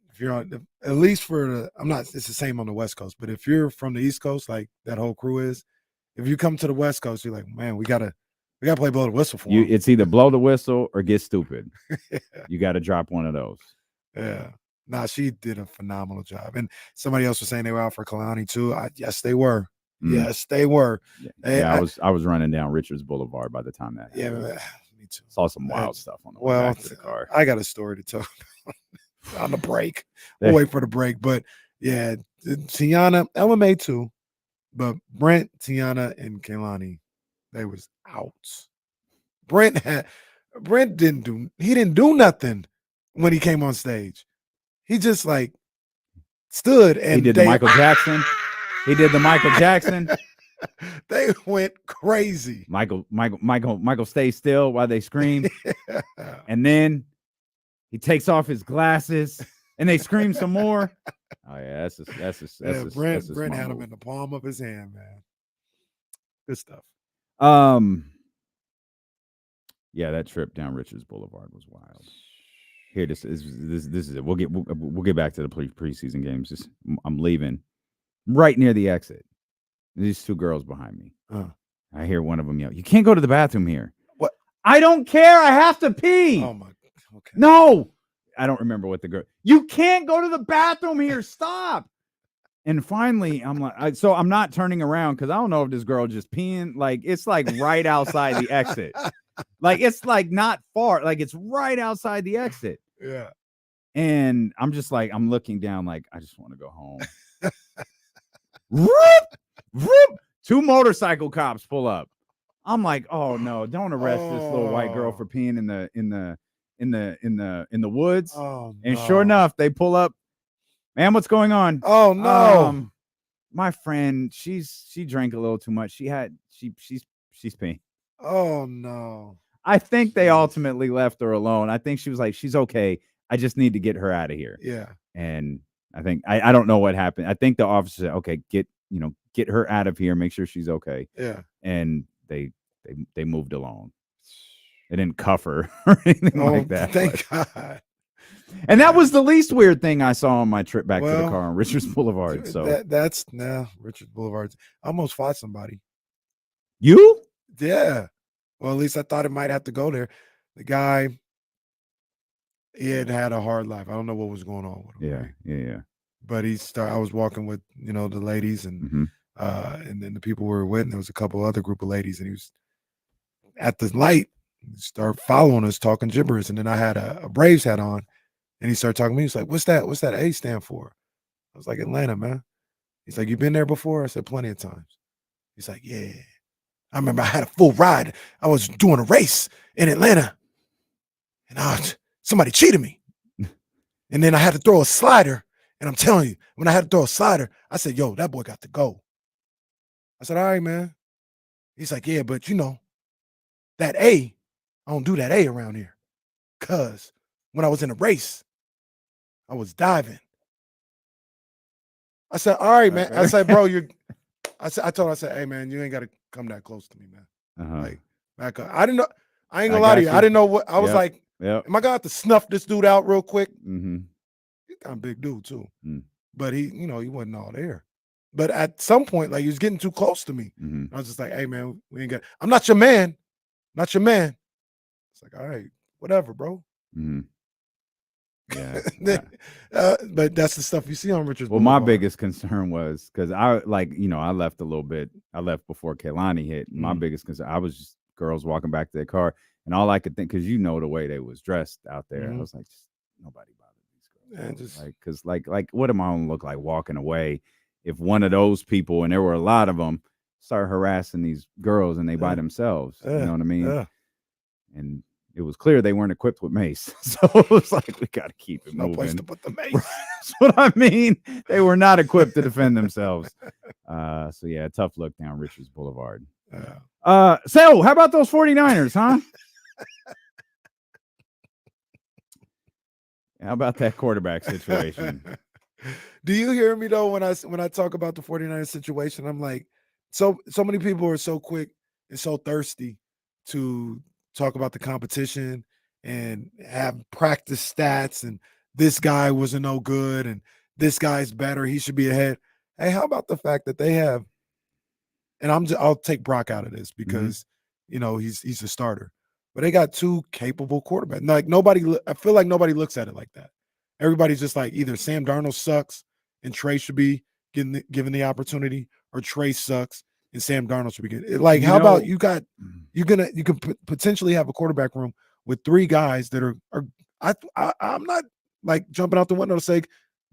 If you're on, at least for it's the same on the West Coast, but if you're from the East Coast, like that whole crew is, if you come to the West Coast, you're like, man, we gotta play blow the whistle for you.
It's either blow the whistle or get stupid.
Yeah.
You got to drop one of those.
Yeah. Nah, she did a phenomenal job. And somebody else was saying they were out for Kalani too. Yes, they were. Yes, they were.
Yeah, I was running down Richards Boulevard by the time that happened.
Yeah, me too.
Saw some wild stuff on the way back to the car.
I got a story to tell on the break. We'll wait for the break. But yeah, Tiana, LMA too. But Brent, Tiana, and Kehlani, they was out. Brent didn't do nothing when he came on stage. He just like stood and
he did the Michael Jackson. He did the Michael Jackson.
They went crazy.
Michael stays still while they scream.
Yeah.
And then he takes off his glasses and they scream some more. Oh yeah,
Brent had him in the palm of his hand, man. Good stuff.
Yeah, that trip down Richards Boulevard was wild. Here, this is it. We'll get back to the preseason games. I'm leaving right near the exit. These two girls behind me. I hear one of them yell, "You can't go to the bathroom here."
What?
I don't care. I have to pee.
Oh my. Okay.
No, I don't remember what the girl. You can't go to the bathroom here. Stop. And finally, I'm like, so I'm not turning around because I don't know if this girl just peeing. Like it's like right outside the exit. Like it's like not far. Like it's right outside the exit.
Yeah.
And I'm just like, I'm looking down like, I just want to go home. Whoop, whoop. Two motorcycle cops pull up. I'm like, oh no, don't arrest this little white girl for peeing in the woods.
Oh, no.
And sure enough, they pull up. Man, what's going on?
Oh no.
My friend, she drank a little too much. She's peeing.
Oh no.
I think they ultimately left her alone. I think she was like, she's okay. I just need to get her out of here.
Yeah.
And I think I don't know what happened. I think the officer said, okay, get her out of here, make sure she's okay.
Yeah.
And they moved along. They didn't cuff her or anything like that.
Thank God.
And that was the least weird thing I saw on my trip back to the car on Richards Boulevard. So
that's Richards Boulevard. I almost fought somebody.
You?
Yeah. Well, at least I thought it might have to go there. The guy, he had a hard life. I don't know what was going on with him.
Yeah,
right?
yeah.
But I was walking with, the ladies and and then the people we were with, and there was a couple other group of ladies, and he was at the light, he started following us, talking gibberish. And then I had a Braves hat on, and he started talking to me. He's like, what's that? What's that A stand for? I was like, Atlanta, man. He's like, you been there before? I said, plenty of times. He's like, yeah. I remember I had a full ride. I was doing a race in Atlanta, and somebody cheated me. And then I had to throw a slider. And I'm telling you, when I had to throw a slider, I said, yo, that boy got to go. I said, all right, man. He's like, yeah, but that A, I don't do that A around here. Because when I was in a race, I was diving. I said, all right, man. I said, bro, I told him, I said, hey, man, you ain't got to come that close to me, man. Like, back up. I didn't know. I ain't gonna lie to you. I didn't know what. I was like, am I gonna have to snuff this dude out real quick?
Mm-hmm.
He's kind of big dude too. But he wasn't all there. But at some point, like, he was getting too close to me. I was just like, hey, man, we ain't got. I'm not your man. Not your man. It's like, all right, whatever, bro.
Yeah.
But that's the stuff you see on Richards.
Well, my biggest concern was because I left a little bit. I left before Kehlani hit. My biggest concern, I was just girls walking back to their car, and all I could think, because the way they was dressed out there, I was like, just nobody bothered these girls. Because what am I gonna look like walking away if one of those people, and there were a lot of them, start harassing these girls and they by themselves? You know what I mean?
Yeah.
And it was clear they weren't equipped with mace. So it was like, we got to keep it moving.
No place to put the mace.
That's what I mean. They were not equipped to defend themselves. So, yeah, tough look down Richards Boulevard. So, how about those 49ers, huh? How about that quarterback situation?
Do you hear me, though, when I talk about the 49ers situation? I'm like, so many people are so quick and so thirsty to talk about the competition and have practice stats and this guy wasn't no good and this guy's better, he should be ahead. Hey, how about the fact that they have, and I'll take Brock out of this because he's a starter, but they got two capable quarterbacks. Like I feel like nobody looks at it like that. Everybody's just like either Sam Darnold sucks and Trey should be given the opportunity, or Trey sucks and Sam Darnold should be good. Like, how about you can potentially have a quarterback room with three guys that are I'm not like jumping out the window to say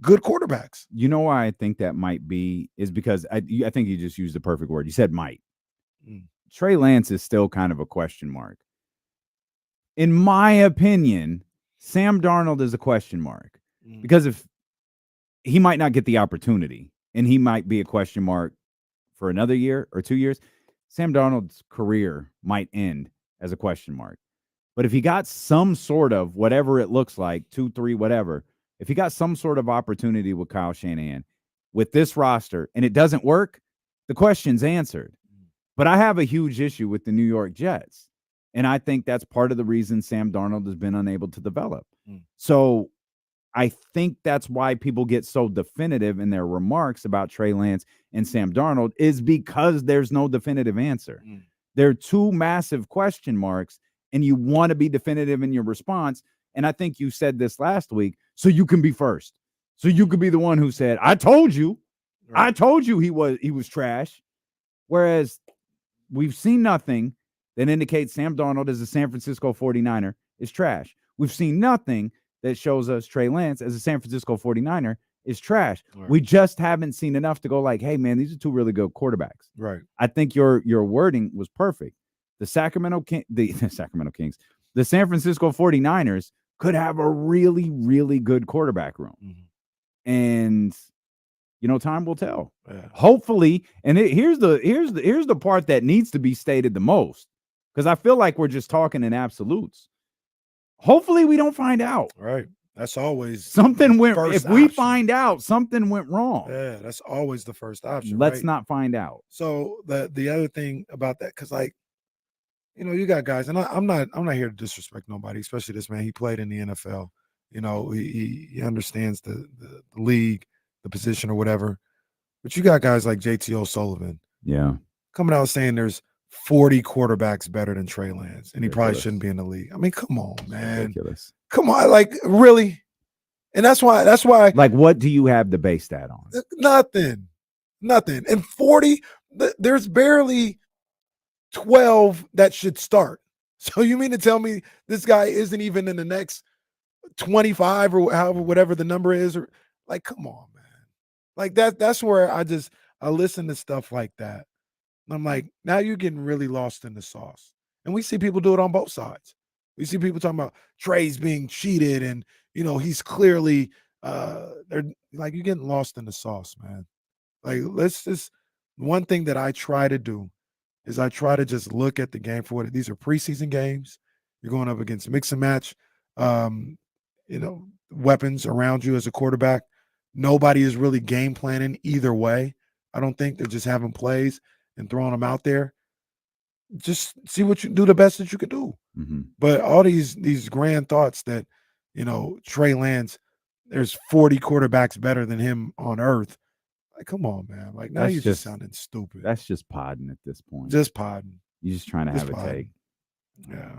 good quarterbacks.
You know why I think that might be is because I think you just used the perfect word. You said might. Trey Lance is still kind of a question mark. In my opinion, Sam Darnold is a question mark because if he might not get the opportunity and he might be a question mark for another year or 2 years, Sam Darnold's career might end as a question mark. But if he got some sort of whatever it looks like, 2, 3, whatever, if he got some sort of opportunity with Kyle Shanahan with this roster and it doesn't work, the question's answered. But I have a huge issue with the New York Jets. And I think that's part of the reason Sam Darnold has been unable to develop. So I think that's why people get so definitive in their remarks about Trey Lance and Sam Darnold is because there's no definitive answer. They're two massive question marks, and you want to be definitive in your response. And I think you said this last week, so you can be first. So you could be the one who said, I told you. Right. I told you he was trash. Whereas we've seen nothing that indicates Sam Darnold as a San Francisco 49er is trash. We've seen nothing that shows us Trey Lance as a San Francisco 49er is trash. Right. We just haven't seen enough to go like, hey, man, these are two really good quarterbacks.
Right.
I think your wording was perfect. The San Francisco 49ers could have a really, really good quarterback room. And time will tell. Yeah. Hopefully, and here's the part that needs to be stated the most, because I feel like we're just talking in absolutes. Hopefully, we don't find out.
Right. That's always
something went. If we find out, something went wrong.
Yeah, that's always the first option.
Let's not find out.
So the other thing about that, because you got guys, and I'm not here to disrespect nobody, especially this man. He played in the NFL. He understands the league, the position or whatever. But you got guys like JT O'Sullivan.
Yeah.
Coming out saying there's 40 quarterbacks better than Trey Lance, and he probably shouldn't be in the league. I mean, come on, man.
Ridiculous.
Come on, like, really? And that's why.
Like, what do you have to base that on?
Nothing. And 40, there's barely 12 that should start. So you mean to tell me this guy isn't even in the next 25 or however, whatever the number is? Or like, come on, man. Like that's where I listen to stuff like that. And I'm like, now you're getting really lost in the sauce. And we see people do it on both sides. We see people talking about Trey's being cheated and, he's clearly they're like, you're getting lost in the sauce, man. Like, one thing that I try to do is I try to just look at the game for what these are preseason games. You're going up against mix and match, weapons around you as a quarterback. Nobody is really game planning either way. I don't think they're just having plays and throwing them out there. Just see what you do the best that you can do. But all these grand thoughts that, Trey Lance, there's 40 quarterbacks better than him on earth. Like, come on, man. Like, now you're just sounding stupid.
That's just podding at this point.
Just podding.
You're just trying to have a take.
Yeah.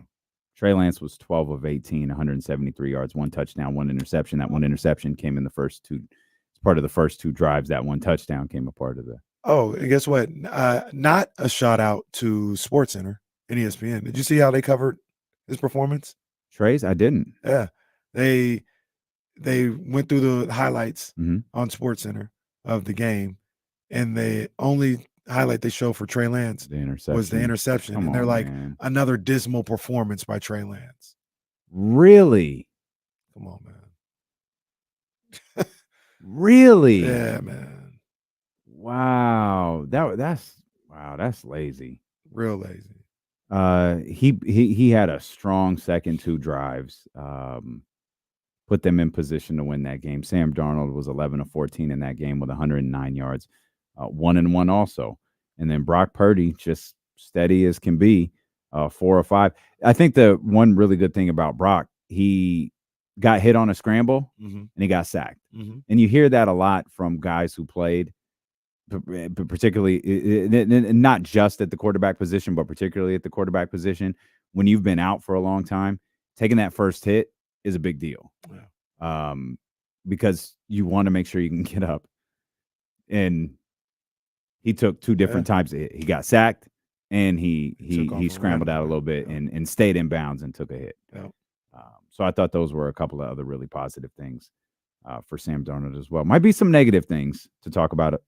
Trey Lance was 12 of 18, 173 yards, 1 touchdown, 1 interception. That 1 interception came in the first two. It's part of the first 2 drives. That 1 touchdown came a part of the.
Oh, and guess what? Not a shout out to SportsCenter and ESPN. Did you see how they covered his performance?
Trey's? I didn't.
Yeah. They went through the highlights on SportsCenter of the game, and they only highlight they show for Trey Lance
The interception.
was the interception.
Come
and they're
on,
like,
man.
another dismal performance by Trey Lance.
Really?
Come on, man.
Really?
Yeah, man.
Wow. That's lazy.
Real lazy.
He had a strong second 2 drives. Put them in position to win that game. Sam Darnold was 11 of 14 in that game with 109 yards, 1-1 also. And then Brock Purdy, just steady as can be, 4 or 5. I think the one really good thing about Brock, he got hit on a scramble and he got sacked. And you hear that a lot from guys who played, particularly not just at the quarterback position, but particularly at the quarterback position. When you've been out for a long time, taking that first hit is a big deal.
Yeah.
Because you want to make sure you can get up. And he took 2 different times. He got sacked and he scrambled out a little bit and stayed in bounds and took a hit.
Yeah.
So I thought those were a couple of other really positive things for Sam Darnold as well. Might be some negative things to talk about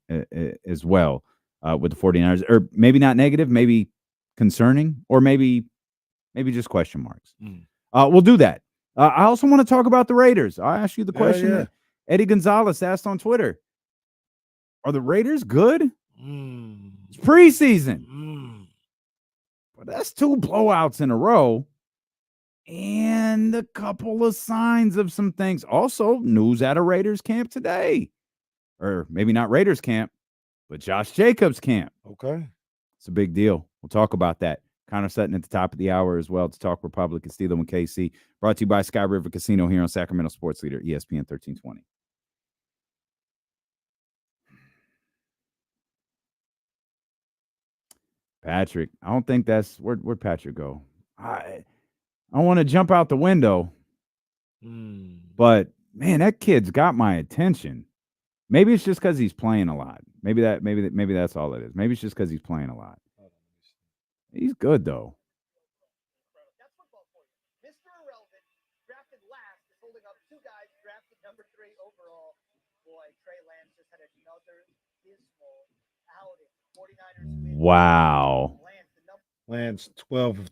as well with the 49ers, or maybe not negative, maybe concerning, or maybe just question marks. We'll do that. I also want to talk about the Raiders. I'll ask you the question that Eddie Gonzalez asked on Twitter. Are the Raiders good? It's preseason. But that's 2 blowouts in a row. And a couple of signs of some things. Also, news out of Raiders camp today. Or maybe not Raiders camp, but Josh Jacobs camp.
Okay.
It's a big deal. We'll talk about that. Connor Sutton at the top of the hour as well to talk Republic and Steeler and KC. Brought to you by Sky River Casino here on Sacramento Sports Leader, ESPN 1320. Patrick, I don't think that's where'd Patrick go? I want to jump out the window, but man, that kid's got my attention. Maybe it's just because he's playing a lot. Maybe that's all it is. Maybe it's just because he's playing a lot. He's good though.
That's football for you. Mr. Irrelevant, drafted last, is holding up 2 guys drafted number 3 overall. Boy, Trey Lance just had another dismal outing. 49ers win.
Wow.
Lance 12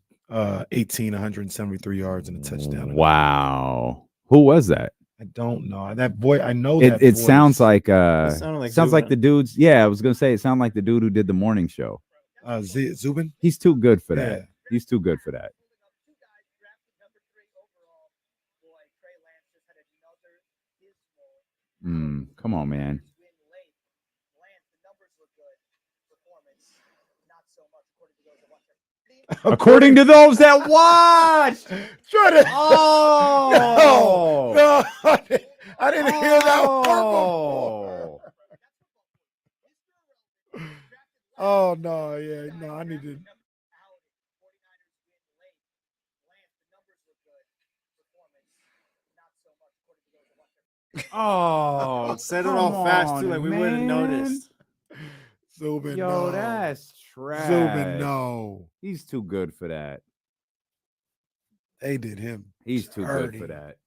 18, 173 yards and a touchdown.
Wow. Who was that?
I don't know. That boy, I know that
it
voice.
sounds like
sounds
like the dudes. Yeah, I was gonna say it sounded like the dude who did the morning show.
Zubin?
He's too good for that.
Yeah.
He's too good for that. Come on, man. According to those that watch.
Shut it.
Oh.
No. I didn't hear that one. Oh, no. Yeah. No, I need to.
Oh,
said it all fast too, like we wouldn't noticed.
Zubin,
Yo,
no.
that's trash.
Zubin, no.
He's too good for that.
They did him.
He's too
dirty.
good for that.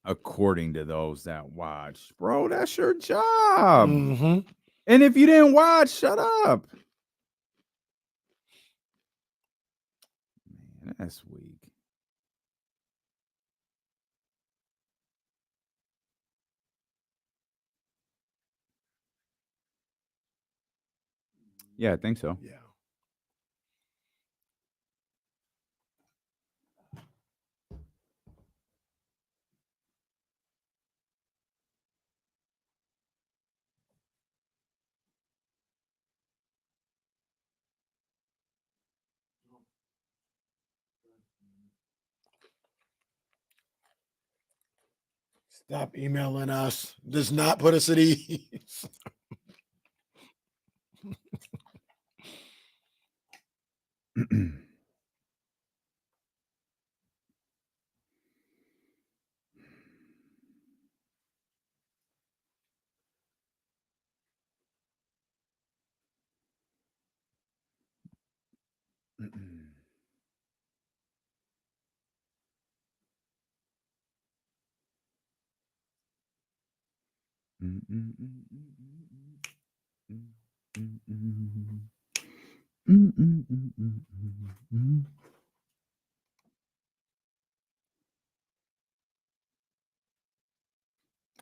According to those that watch, bro, that's your job. And if you didn't watch, shut up. Man, that's weak. Yeah, I think so.
Yeah. Stop emailing us. Does not put us at ease.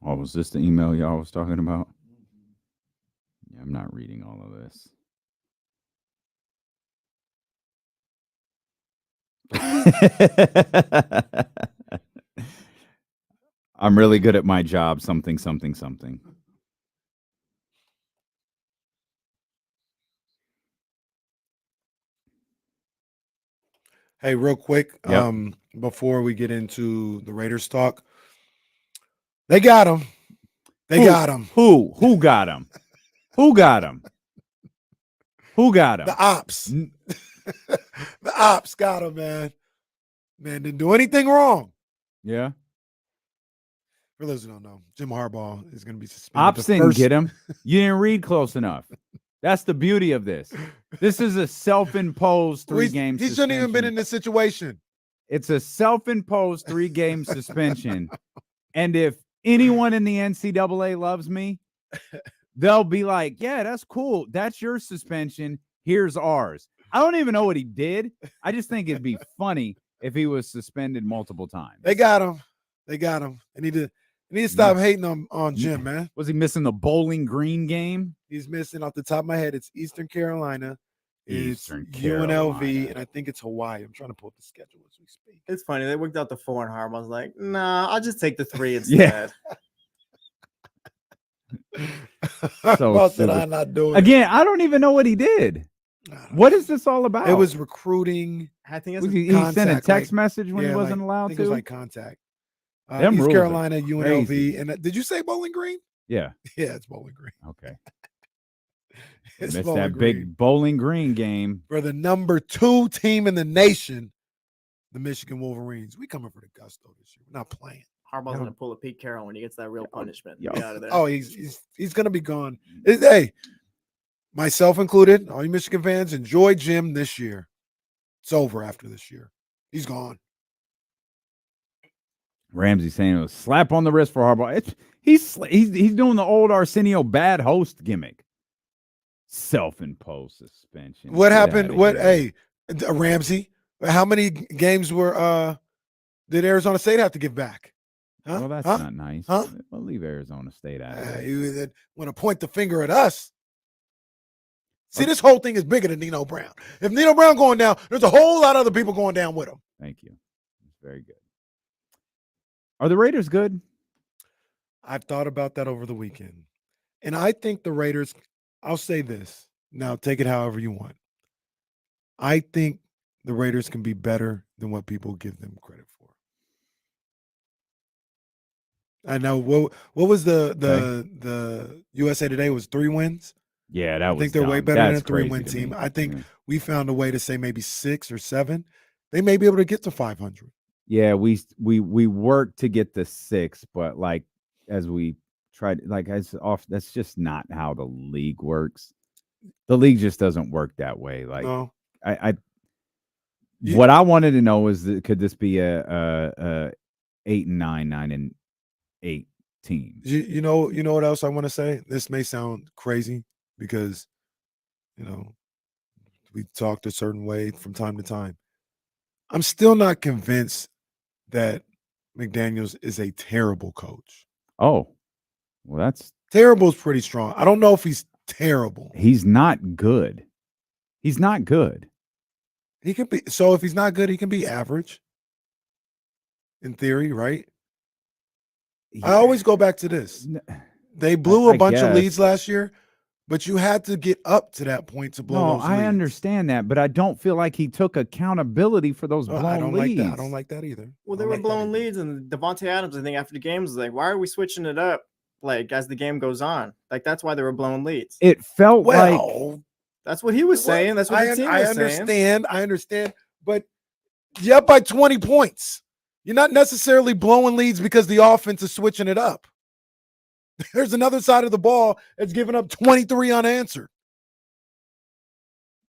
Oh, was this the email y'all was talking about? Yeah, I'm not reading all of this. I'm really good at my job. Something.
Hey, real quick,
Yep.
before we get into the Raiders talk, they got him.
Who got him? Who got him? Who got him?
The ops. The ops got him, man. Man, didn't do anything wrong.
Yeah.
For those who don't know, Jim Harbaugh is going to be suspended.
Ops didn't get him. You didn't read close enough. That's the beauty of this. This is a self-imposed 3-game suspension.
He shouldn't even been in this situation.
It's a self-imposed 3-game suspension. And if anyone in the NCAA loves me, they'll be like, yeah, that's cool. That's your suspension. Here's ours. I don't even know what he did. I just think it'd be funny if he was suspended multiple times.
They got him. They need to stop hating on Jim, man.
Was he missing the Bowling Green game?
He's missing, off the top of my head, it's Eastern Carolina. It's UNLV, and I think it's Hawaii. I'm trying to pull up the schedule as we speak.
It's funny. They worked out the 4 and Harbaugh was like, nah, I'll just take the 3 instead.
So
did I not do it?
Again, I don't even know what he did. What is this all about?
It was recruiting.
I think
he sent a text message when he wasn't allowed
I think
to?
it was like contact.
East
Carolina, UNLV. And did you say Bowling Green?
Yeah.
Yeah, it's Bowling Green.
Okay.
It's
missed
Bowling
that
Green.
big Bowling Green game.
For the number 2 team in the nation, the Michigan Wolverines. We coming for the gusto this year. We're not playing.
Harbaugh's going to pull a Pete Carroll when he gets that real punishment.
Yo.
Get out of there.
Oh, he's going to be gone. Hey, myself included, all you Michigan fans, enjoy Jim this year. It's over after this year. He's gone.
Ramsey saying it was slap on the wrist for Harbaugh. He's doing the old Arsenio bad host gimmick. Self-imposed suspension.
What happened? Hey, Ramsey, how many games did Arizona State have to give back? Huh?
Well, that's not nice.
Huh?
We'll leave Arizona State out of it.
You want to point the finger at us. See, this whole thing is bigger than Nino Brown. If Nino Brown going down, there's a whole lot of other people going down with him.
Thank you. It's very good. Are the Raiders good?
I've thought about that over the weekend. And I think the Raiders, I'll say this. Now, take it however you want. I think the Raiders can be better than what people give them credit for. I know what was the USA Today was 3 wins.
Yeah, that was.
I think they're
dumb.
way better
That's
than a 3-win team. I think we found a way to say maybe 6 or 7. They may be able to get to 500.
Yeah, we worked to get to 6, but like as we tried, like that's just not how the league works. The league just doesn't work that way. Like
No.
What I wanted to know is could this be a 8 and 9, 9 and 8 team?
You know what else I want to say? This may sound crazy because we talked a certain way from time to time. I'm still not convinced that McDaniels is a terrible coach.
Oh, well, that's
terrible is pretty strong. I don't know if he's terrible.
He's not good. He's not good.
He can be. So if he's not good, he can be average. In theory, right? Yeah. I always go back to this. They blew a bunch of leads last year, but you had to get up to that point to blow those leads.
I understand that, but I don't feel like he took accountability for those blown leads.
Like that. I don't like that either.
Well, they were blowing leads, and Devontae Adams, I think, after the game was like, why are we switching it up, like, as the game goes on? Like, that's why they were blowing leads.
It felt like...
That's what he was saying. That's what the team was saying.
I understand, but you're up by 20 points. You're not necessarily blowing leads because the offense is switching it up. There's another side of the ball that's giving up 23 unanswered.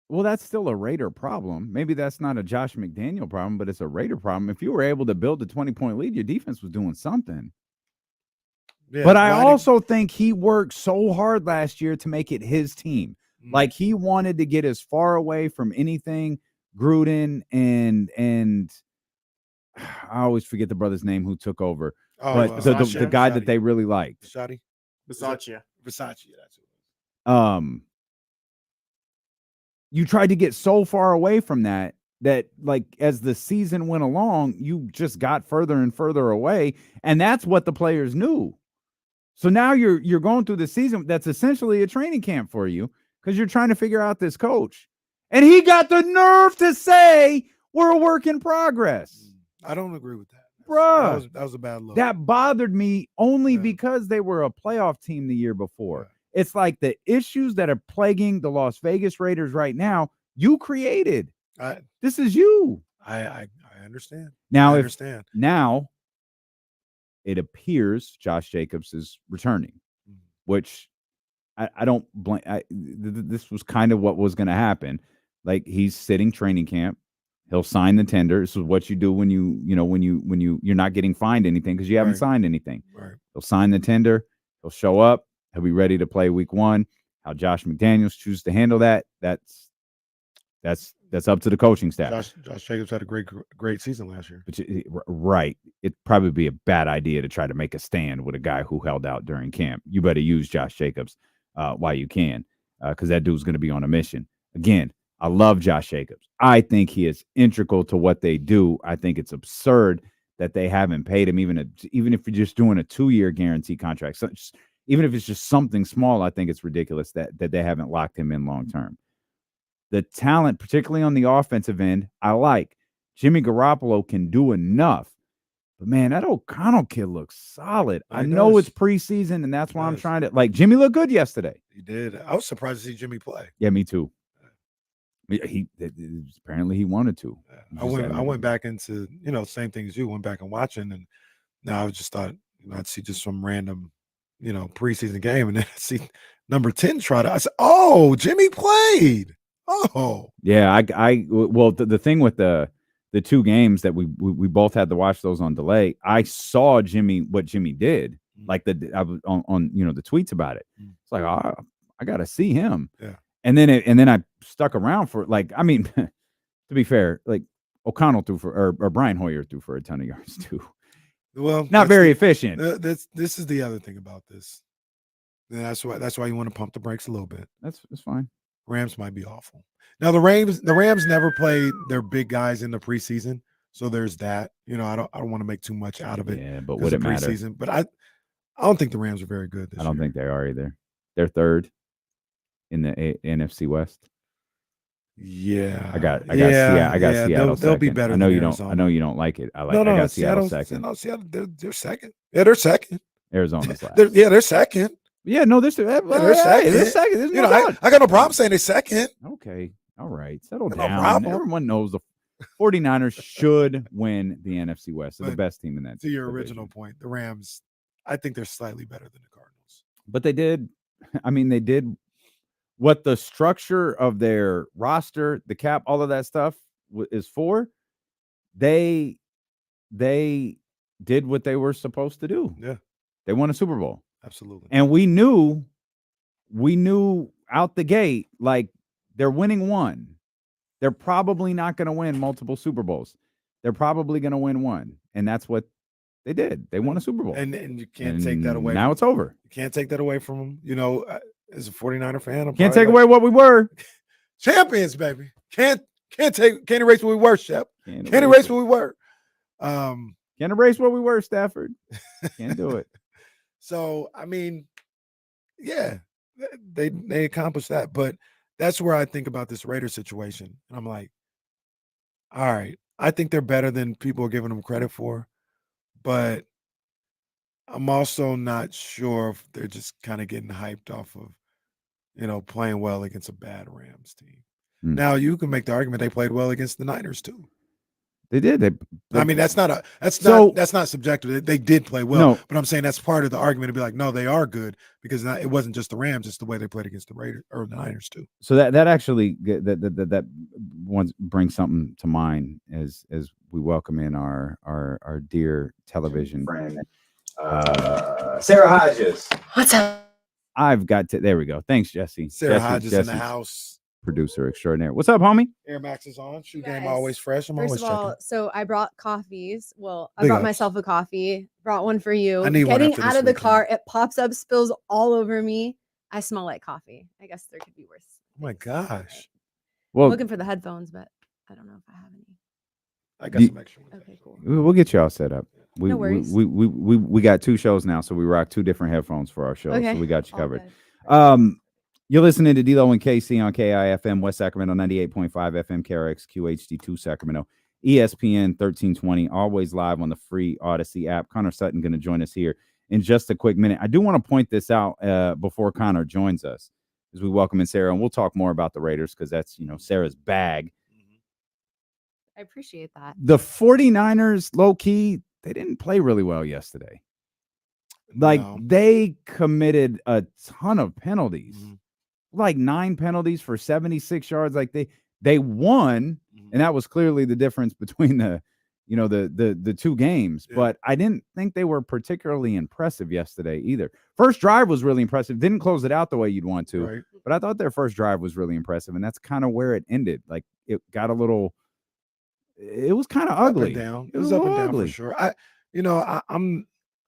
Well, that's still a Raider problem. Maybe that's not a Josh McDaniel problem, but it's a Raider problem. If you were able to build a 20-point lead, your defense was doing something. but I also think he worked so hard last year to make it his team. Like he wanted to get as far away from anything Gruden and I always forget the brother's name who took over, but the guy that they really liked,
Versace.
Versace. That's it.
You tried to get so far away from that like as the season went along, you just got further and further away, and that's what the players knew. So now you're going through the season that's essentially a training camp for you because you're trying to figure out this coach, and he got the nerve to say we're a work in progress.
I don't agree with that,
bruh.
That was a bad look.
That bothered me only because they were a playoff team the year before. It's like the issues that are plaguing the Las Vegas Raiders right now, you created. This is you.
I understand.
Now, now it appears Josh Jacobs is returning, which I don't blame. This was kind of what was going to happen. Like he's sitting training camp. He'll sign the tender. This is what you do when you're not getting fined anything because you haven't signed anything.
Right.
He'll sign the tender. He'll show up. He'll be ready to play week 1. How Josh McDaniels chooses to handle that's up to the coaching staff.
Josh Jacobs had a great season last year.
But right. It'd probably be a bad idea to try to make a stand with a guy who held out during camp. You better use Josh Jacobs while you can because that dude's going to be on a mission. Again, I love Josh Jacobs. I think he is integral to what they do. I think it's absurd that they haven't paid him, even if you're just doing a 2-year guarantee contract. So even if it's just something small, I think it's ridiculous that they haven't locked him in long term. The talent, particularly on the offensive end, I like. Jimmy Garoppolo can do enough. But, man, that O'Connell kid looks solid. I know it's preseason, and that's why I'm trying to – like, Jimmy looked good yesterday.
He did. I was surprised to see Jimmy play.
Yeah, me too. Apparently he wanted to.
I went back into, same thing as you, went back and watching, and now I just thought, I'd see just some random, preseason game, and then I see number 10 try to – I said, oh, Jimmy played. Oh.
Yeah, well, the thing with the 2 games that we both had to watch those on delay, I saw what Jimmy did, like I was on the tweets about it. It's like, oh, I got to see him.
Yeah.
And then I stuck around for to be fair, like O'Connell threw or Brian Hoyer threw for a ton of yards too.
Well,
not very efficient.
This is the other thing about this. And that's why you want to pump the brakes a little bit.
That's fine.
Rams might be awful. Now the Rams never played their big guys in the preseason, so there's that. I don't want to make too much out of it.
Yeah, but would it matter?
But I don't think the Rams are very good this year.
I don't think they are either. They're 3rd in the NFC West.
Yeah,
I got Seattle.
They'll be better.
I know you don't like it. I got Seattle second.
No, Seattle, they're second. Yeah, they're second.
Arizona's last.
They're second.
Yeah, no, they're second. They're second.
I got no problem saying they're second.
Okay, all right, settle
No
down.
problem.
Everyone knows the 49ers should win the NFC West. They're the best team in that.
To your original point, the Rams, I think they're slightly better than the Cardinals.
But they did. They did what the structure of their roster, the cap, all of that stuff is for. They did what they were supposed to do.
Yeah,
they won a Super Bowl.
Absolutely.
And we knew out the gate, like they're winning one. They're probably not going to win multiple Super Bowls. They're probably going to win one. And that's what they did. They won a Super Bowl.
And you can't take that away.
Now it's over.
You can't take that away from them. As a 49er fan,
can't take away what we were.
Champions, baby. Can't erase what we were, Shep. Can't erase what we were.
Can't erase what we were, Stafford. Can't do it.
So, yeah, they accomplished that. But that's where I think about this Raider situation. And I'm like, all right, I think they're better than people are giving them credit for. But I'm also not sure if they're just kind of getting hyped off of, playing well against a bad Rams team. Now, you can make the argument they played well against the Niners, too.
They did.
That's not subjective. They did play well,
no,
but I'm saying that's part of the argument to be like, no, they are good because it wasn't just the Rams; it's the way they played against the Raiders or the Niners too.
So that actually that brings something to mind as we welcome in our dear television friend, Sarah Hodges.
What's up?
I've got to. There we go. Thanks, Jesse.
Sarah Hodges in the
Jesse's
house.
Producer extraordinaire. What's up, homie?
Air Max is on. Shoe
Guys,
game always fresh. I'm
First
always
of all,
checking.
so I brought coffees. Well, I
Big
brought
ups.
myself a coffee. Brought one for you.
I need one
Getting
after
out
this
of the
weekend.
car, it pops up, spills all over me. I smell like coffee. I guess there could be worse.
Oh my gosh.
I'm
Well,
looking for the headphones, but I don't know if I have any.
I got
You-
some extra ones.
Okay, cool.
we'll get you all set up.
No worries.
We got 2 shows now, so we rock 2 different headphones for our show.
Okay.
So we got you
All
covered.
good.
You're listening to D-Lo and KC on KIFM West Sacramento 98.5 FM KRX QHD2 Sacramento ESPN 1320, always live on the free Odyssey app. Connor Sutton going to join us here in just a quick minute. I do want to point this out before Connor joins us as we welcome in Sarah, and we'll talk more about the Raiders because that's Sarah's bag.
I appreciate that.
The 49ers, low key, they didn't play really well yesterday. Like
No.
they committed a ton of penalties.
Mhm.
Like 9 penalties for 76 yards. Like they won, and that was clearly the difference between the 2 games.
Yeah.
But I didn't think they were particularly impressive yesterday either. First drive was really impressive. Didn't close it out the way you'd want to,
Right.
but I thought their first drive was really impressive, and that's kind of where it ended. Like it got a little. It was kind of ugly.
Up and down.
It
It
was
was
a
up and
little
down
ugly.
for sure.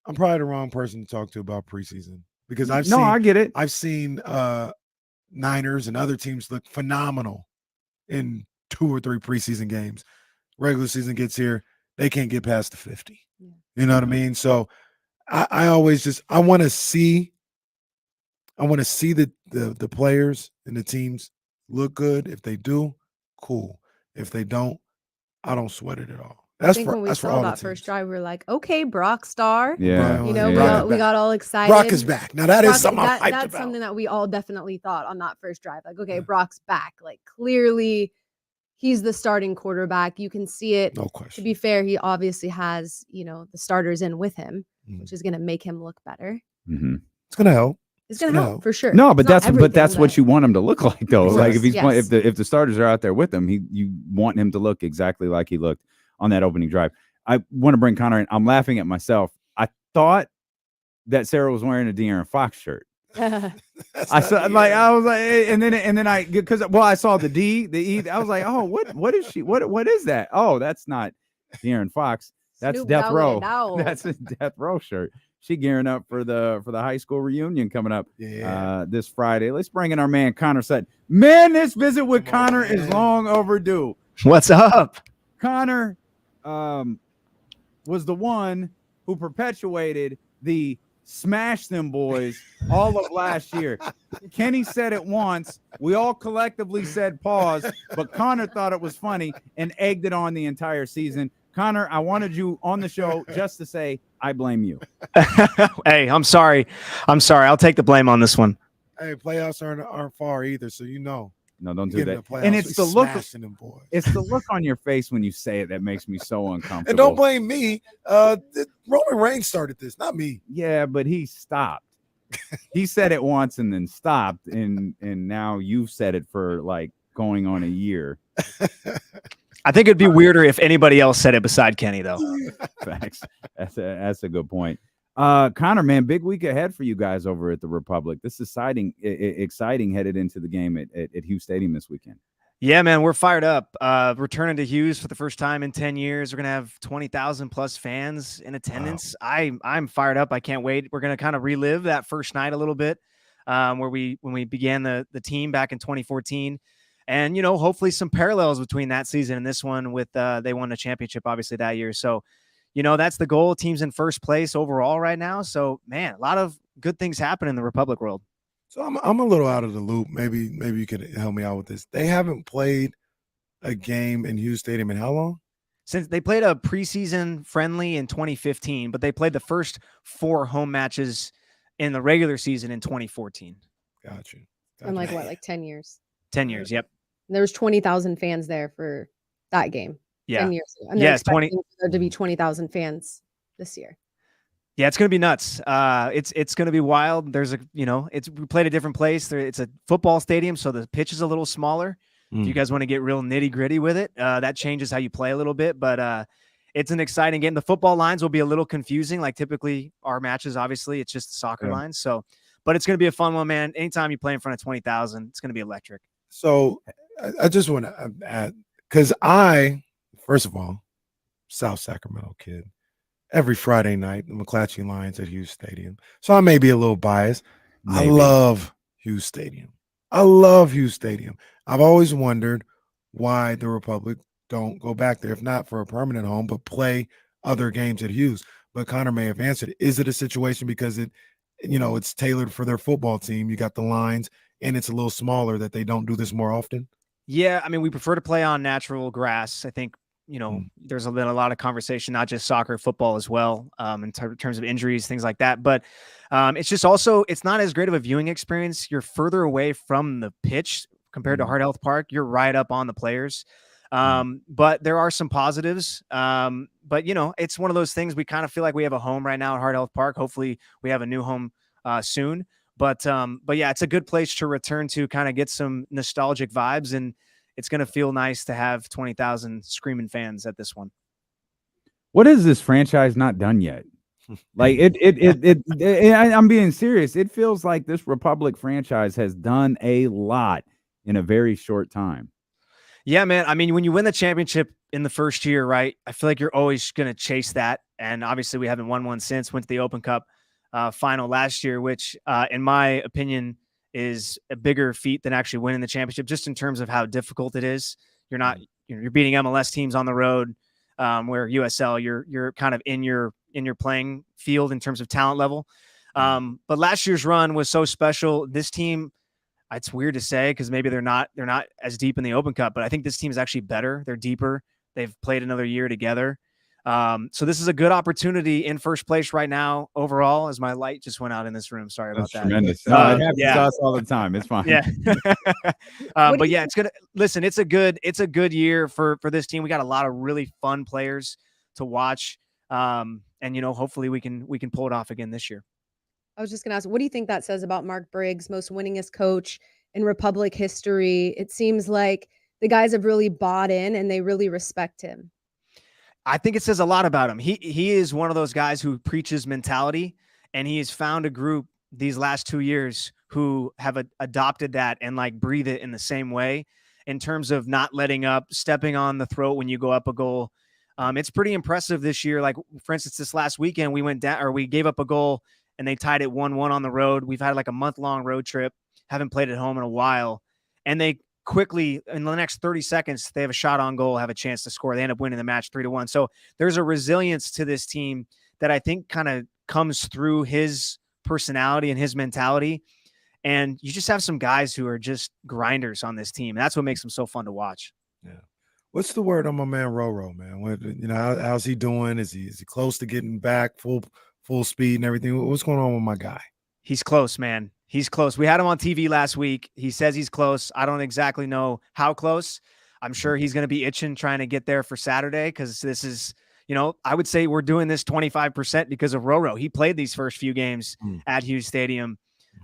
I'm probably the wrong person to talk to about preseason because
I get it.
I've seen Niners and other teams look phenomenal in 2 or 3 preseason games. Regular season gets here, they can't get past the 50.
Yeah.
You know what I mean? So I always I want to see the players and the teams look good. If they do, cool. If they don't, I don't sweat it at all.
I think when we
that's for
saw
all
that
the
first
teams.
drive, we were like, okay, Brock Star.
Yeah.
Brian,
You know,
yeah.
we got all excited.
Brock is back. Now that is
Brock-
something I'm hyped
that's
about.
something that we all definitely thought on that first drive. Like, okay,
Yeah.
Brock's back. Like, clearly, he's the starting quarterback. You can see it.
No
To
question.
be fair, he obviously has, the starters in with him,
Mhm.
which is going to make him look better.
Mhm.
It's gonna help.
It's going to help
No.
for sure.
No,
It's
but
not
that's
everything,
what you want him to look like, though.
Of
Like if
course,
he's playing,
yes.
if the starters are out there with him, you want him to look exactly like he looked on that opening drive. I want to bring Connor in. I'm laughing at myself. I thought that Sarah was wearing a De'Aaron Fox shirt.
That's
I
not
saw
the
like
end.
I was like, and then I I saw the E. I was like, oh, what is she? What is that? Oh, that's not De'Aaron Fox. That's
Snoop
Death
Dogg
Row.
and Dogg.
That's a Death Row shirt. She gearing up for the high school reunion coming up
Yeah.
this Friday. Let's bring in our man Connor Sutton. Man, this visit with
Come on,
Connor is
man.
long overdue.
What's up?
Connor was the one who perpetuated the smash them boys all of last year. Kenny said it once. We all collectively said pause, but Connor thought it was funny and egged it on the entire season. Connor, I wanted you on the show just to say, I blame you.
Hey, I'm sorry. I'll take the blame on this one.
Hey, playoffs aren't far either, so you know.
No, don't
You
do
get in
that.
the playoffs,
And it's
we
the look.
smashing them boys.
It's the look on your face when you say it that makes me so uncomfortable.
And don't blame me. Roman Reigns started this, not me.
Yeah, but he stopped. He said it once and then stopped, and now you've said it for like going on a year.
I think it'd be weirder if anybody else said it beside Kenny, though.
Facts. That's a good point. Connor, man, big week ahead for you guys over at the Republic. This is exciting headed into the game at Hughes Stadium this weekend.
Yeah, man, we're fired up. Returning to Hughes for the first time in 10 years. We're gonna have 20,000 plus fans in attendance. Wow. I'm fired up. I can't wait. We're gonna kind of relive that first night a little bit, when we began the team back in 2014. And, hopefully some parallels between that season and this one with they won a championship, obviously, that year. So, that's the goal. Team's in first place overall right now. So, man, a lot of good things happen in the Republic world.
So I'm a little out of the loop. Maybe you could help me out with this. They haven't played a game in Hughes Stadium in how long?
Since they played a preseason friendly in 2015, but they played the first 4 home matches in the regular season in 2014.
Got you.
And like 10 years.
10 years. Yep.
And there was 20,000 fans there for that game.
Yeah.
10 years ago. And they're
Yes, 20
expecting there to be 20,000 fans this year.
Yeah, it's going to be nuts. It's going to be wild. There's we played a different place. It's a football stadium, so the pitch is a little smaller. If you guys want to get real nitty gritty with it, that changes how you play a little bit, but it's an exciting game. The football lines will be a little confusing. Like typically our matches, obviously it's just the soccer lines. So, but it's going to be a fun one, man. Anytime you play in front of 20,000, it's going to be electric.
So I just want to add, because first of all, South Sacramento kid. Every Friday night, the McClatchy Lions at Hughes Stadium. So I may be a little biased.
Maybe.
I love Hughes Stadium. I've always wondered why the Republic don't go back there, if not for a permanent home, but play other games at Hughes. But Connor may have answered. Is it a situation because it's tailored for their football team? You got the lines, and it's a little smaller that they don't do this more often?
Yeah, I mean, we prefer to play on natural grass. I think, there's been a lot of conversation, not just soccer, football as well, in terms of injuries, things like that. But it's just also, it's not as great of a viewing experience. You're further away from the pitch compared to Hard Health Park. You're right up on the players. But there are some positives. But it's one of those things, we kind of feel like we have a home right now at Hard Health Park. Hopefully we have a new home soon. But yeah, it's a good place to return to, kind of get some nostalgic vibes, and it's going to feel nice to have 20,000 screaming fans at this one.
What is this franchise not done yet? Like I'm being serious. It feels like this Republic franchise has done a lot in a very short time.
Yeah, man. I mean, when you win the championship in the first year, right, I feel like you're always going to chase that. And obviously we haven't won one since. Went to the Open Cup final last year, which in my opinion is a bigger feat than actually winning the championship, just in terms of how difficult it is. You're beating MLS teams on the road, where USL, you're kind of in your playing field in terms of talent level. But last year's run was so special. This team, it's weird to say because maybe they're not as deep in the Open Cup, but I think this team is actually better. They're deeper. They've played another year together. So this is a good opportunity in first place right now overall, as my light just went out in this room. Sorry about that.
Tremendous. No, it happens to us all the time. It's fine.
Yeah. But yeah, it's a good year for this team. We got a lot of really fun players to watch. And hopefully we can pull it off again this year.
I was just going to ask, what do you think that says about Mark Briggs, most winningest coach in Republic history? It seems like the guys have really bought in and they really respect him.
I think it says a lot about him. He is one of those guys who preaches mentality, and he has found a group these last 2 years who have adopted that and like breathe it in the same way in terms of not letting up, stepping on the throat when you go up a goal. It's pretty impressive this year. Like, for instance, this last weekend we gave up a goal and they tied it 1-1 on the road. We've had like a month-long road trip, haven't played at home in a while, and they quickly, in the next 30 seconds, they have a shot on goal, have a chance to score. They end up winning the match 3-1. So there's a resilience to this team that I think kind of comes through his personality and his mentality. And you just have some guys who are just grinders on this team. And that's what makes them so fun to watch.
Yeah. What's the word on my man Roro, man? How's he doing? Is he close to getting back full speed and everything? What's going on with my guy?
He's close, man. He's close. We had him on TV last week. He says he's close. I don't exactly know how close. I'm sure he's going to be itching trying to get there for Saturday, because this is, I would say we're doing this 25% because of Roro. He played these first few games at Hughes Stadium.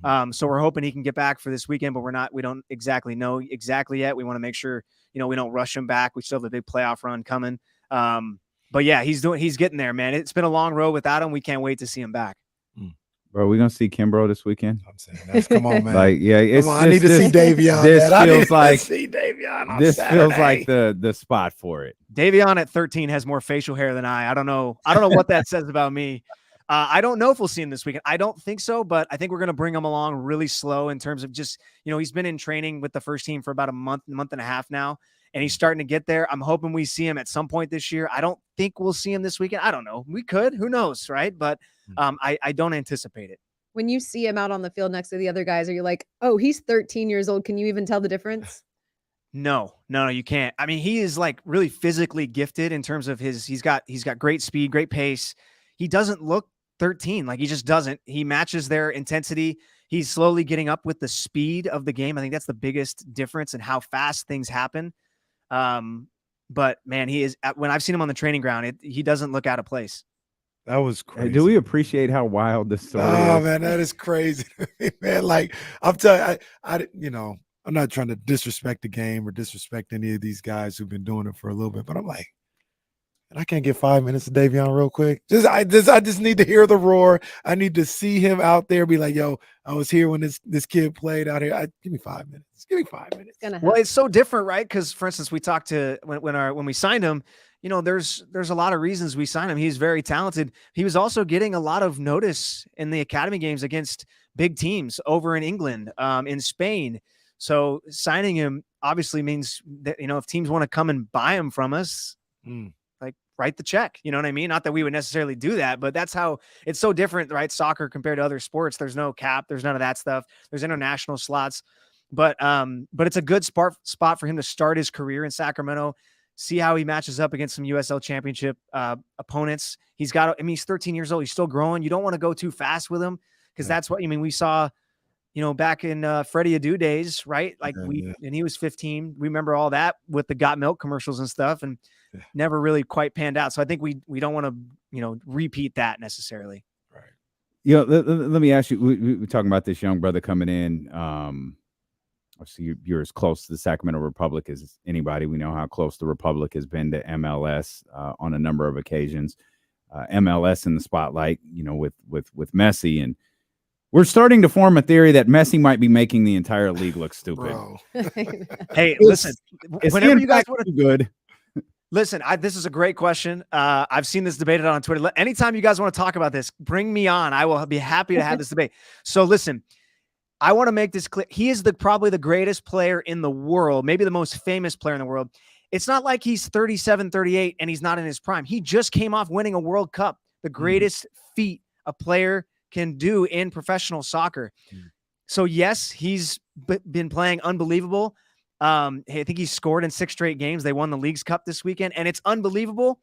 So we're hoping he can get back for this weekend, but we don't exactly know yet. We want to make sure, we don't rush him back. We still have a big playoff run coming. But yeah, he's getting there, man. It's been a long road without him. We can't wait to see him back.
Bro, we gonna see Kimbrough this weekend?
I'm saying, come on, man.
Like, yeah,
I need to see Davion.
This feels like
see Davion on
this
Saturday.
feels like the spot for it.
Davion at 13 has more facial hair than I don't know what that says about me. I don't know if we'll see him this weekend. I don't think so, but I think we're going to bring him along really slow in terms of just, he's been in training with the first team for about a month and a half now, and he's starting to get there. I'm hoping we see him at some point this year. I don't think we'll see him this weekend. I don't know. We could. Who knows, right? But I don't anticipate it.
When you see him out on the field next to the other guys, are you like, oh, he's 13 years old? Can you even tell the difference?
No, you can't. I mean, he is like really physically gifted in terms of he's got great speed, great pace. He doesn't look 13. Like, he just doesn't. He matches their intensity. He's slowly getting up with the speed of the game. I think that's the biggest difference in how fast things happen. But man, he is, when I've seen him on the training ground, he doesn't look out of place.
That was crazy.
Do we appreciate how wild this story is?
Oh, man, that is crazy. Man, like, I'm telling you, I'm not trying to disrespect the game or disrespect any of these guys who've been doing it for a little bit, but I'm like, and I can't get 5 minutes of Davion real quick. I just need to hear the roar. I need to see him out there. Be like, yo, I was here when this kid played out here. Give me 5 minutes. Give me 5 minutes.
Well, it's so different, right? Because, for instance, we talked to when we signed him. You know, there's a lot of reasons we signed him. He's very talented. He was also getting a lot of notice in the academy games against big teams over in England, in Spain. So signing him obviously means that, you know, if teams want to come and buy him from us, like write the check. You know what I mean? Not that we would necessarily do that, but that's how it's so different, right? Soccer compared to other sports. There's no cap. There's none of that stuff. There's international slots. But it's a good spot for him to start his career in Sacramento. See how he matches up against some USL championship opponents. He's 13 years old. He's still growing. You don't want to go too fast with him because that's what, we saw, you know, back in Freddie Adu days, right? Like and he was 15. We remember all that with the Got Milk commercials and stuff, and never really quite panned out. So I think we don't want to, you know, repeat that necessarily.
Right.
You know, let me ask you, we're talking about this young brother coming in. Obviously, you're as close to the Sacramento Republic as anybody. We know how close the Republic has been to MLS on a number of occasions. MLS in the spotlight, you know, with Messi, and we're starting to form a theory that Messi might be making the entire league look stupid.
Hey, listen, whenever you guys want to
good.
Listen, this is a great question. I've seen this debated on Twitter. Anytime you guys want to talk about this, bring me on. I will be happy to have this debate. So listen. I want to make this clear. He is probably the greatest player in the world, maybe the most famous player in the world. It's not like he's 37, 38, and he's not in his prime. He just came off winning a World Cup, the greatest feat a player can do in professional soccer. So, yes, he's been playing unbelievable. I think he scored in 6 straight games. They won the Leagues Cup this weekend, and it's unbelievable.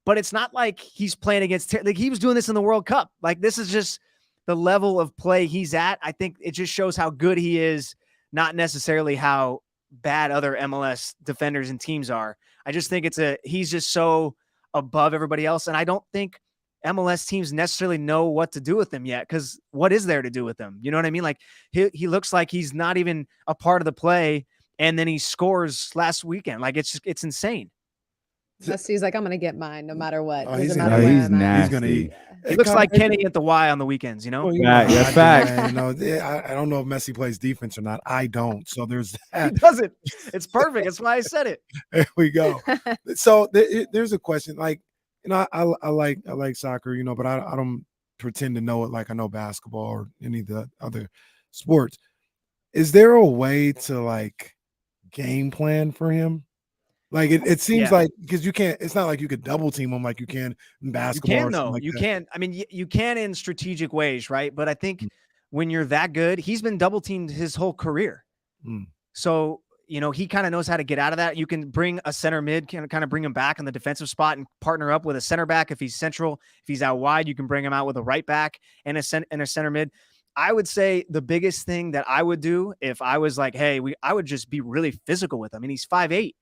But it's not like he's playing against – like he was doing this in the World Cup. Like, this is just – the level of play he's at. I think it just shows how good he is, not necessarily how bad other MLS defenders and teams are. I just think he's just so above everybody else. And I don't think MLS teams necessarily know what to do with him yet. Cause what is there to do with him? You know what I mean? Like he looks like he's not even a part of the play. And then he scores last weekend. Like it's insane.
Messi's like, I'm going to get mine no matter what.
Oh,
He's
nasty.
He's going to eat.
He looks like Kenny at the Y on the weekends, you know?
That's fact.
I don't know if Messi plays defense or not. I don't. So there's that.
He doesn't. It's perfect. That's why I said it.
There we go. So there's a question. Like, you know, I like soccer, you know, but I don't pretend to know it like I know basketball or any of the other sports. Is there a way to like game plan for him? Like it seems like because you can't. It's not like you could double team him like you can in basketball.
You can though. You can. I mean, you can in strategic ways, right? But I think when you're that good, he's been double teamed his whole career. So you know he kind of knows how to get out of that. You can bring a center mid, kind of bring him back in the defensive spot and partner up with a center back if he's central. If he's out wide, you can bring him out with a right back and a center mid. I would say the biggest thing that I would do if I was like, hey, I would just be really physical with him. I mean, he's 5'8".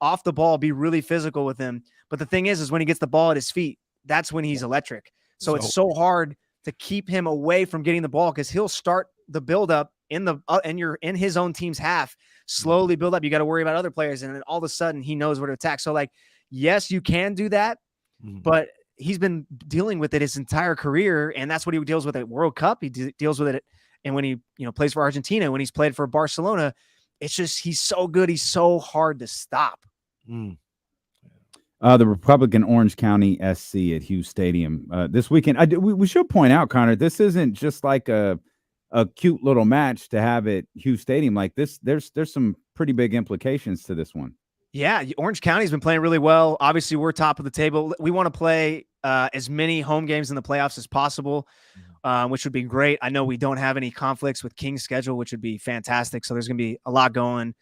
Off the ball, be really physical with him. But the thing is when he gets the ball at his feet, that's when he's electric. So it's so hard to keep him away from getting the ball because he'll start the buildup and you're in his own team's half, slowly build up. You got to worry about other players. And then all of a sudden he knows where to attack. So like, yes, you can do that, but he's been dealing with it his entire career. And that's what he deals with at World Cup. He deals with it. And when he, plays for Argentina, when he's played for Barcelona, it's just, he's so good. He's so hard to stop.
The Republican Orange County SC at Hughes Stadium this weekend. We should point out, Connor, this isn't just like a cute little match to have at Hughes Stadium. Like this, there's some pretty big implications to this one.
Yeah, Orange County's been playing really well. Obviously, we're top of the table. We want to play as many home games in the playoffs as possible, which would be great. I know we don't have any conflicts with King's schedule, which would be fantastic. So there's going to be a lot going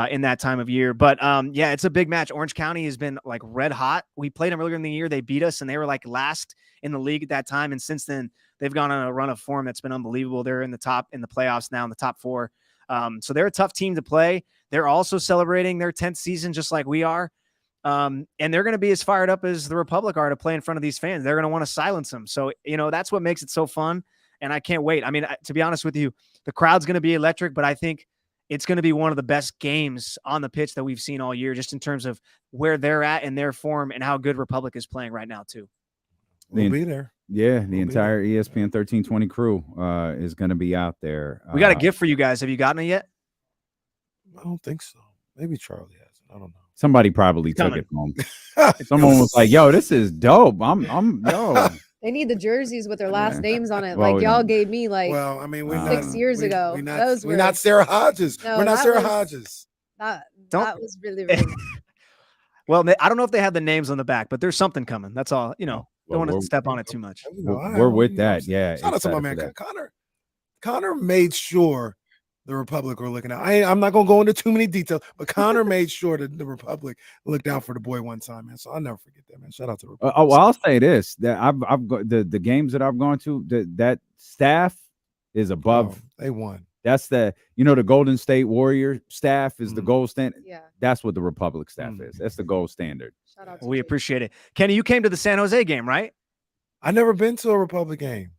in that time of year. But yeah, it's a big match. Orange County has been like red hot. We played them earlier in the year. They beat us and they were like last in the league at that time. And since then they've gone on a run of form that's been unbelievable. They're in the playoffs now in the top 4. So they're a tough team to play. They're also celebrating their 10th season, just like we are. And they're going to be as fired up as the Republic are to play in front of these fans. They're going to want to silence them. So, that's what makes it so fun. And I can't wait. I mean, to be honest with you, the crowd's going to be electric, but I think it's going to be one of the best games on the pitch that we've seen all year, just in terms of where they're at in their form and how good Republic is playing right now too.
We'll be there.
Yeah, the entire ESPN 1320 crew is going to be out there.
We got a gift for you guys. Have you gotten it yet?
I don't think so. Maybe Charlie has it. I don't know.
Somebody probably took it home. Someone was like, "Yo, this is dope. Yo."
They need the jerseys with their last names on it,
Well,
like y'all gave me like
Well, I mean, we're
6 years ago.
We're not Sarah Hodges.
No,
we're not
that
Sarah
was-
Hodges.
that
Don't-
was really, really
Well, I don't know if they have the names on the back, but there's something coming. That's all. You know,
Well,
don't want
we're-
to step on it too much.
We're with that. Yeah.
Shout out to my
excited
man
for that.
Connor made sure the Republic were looking out. I'm not gonna go into too many details, but Connor made sure that the Republic looked out for the boy one time, man. So I'll never forget that, man. Shout out to the Republic.
Well, I'll say this: that I've got the games that I've gone to. That staff is above.
They won.
That's the Golden State Warrior staff is the gold standard.
yeah.
That's what the Republic staff is. That's the gold standard.
Shout out to
We
Jake.
appreciate it. Kenny, you came to the San Jose game, right?
I never been to a Republic game.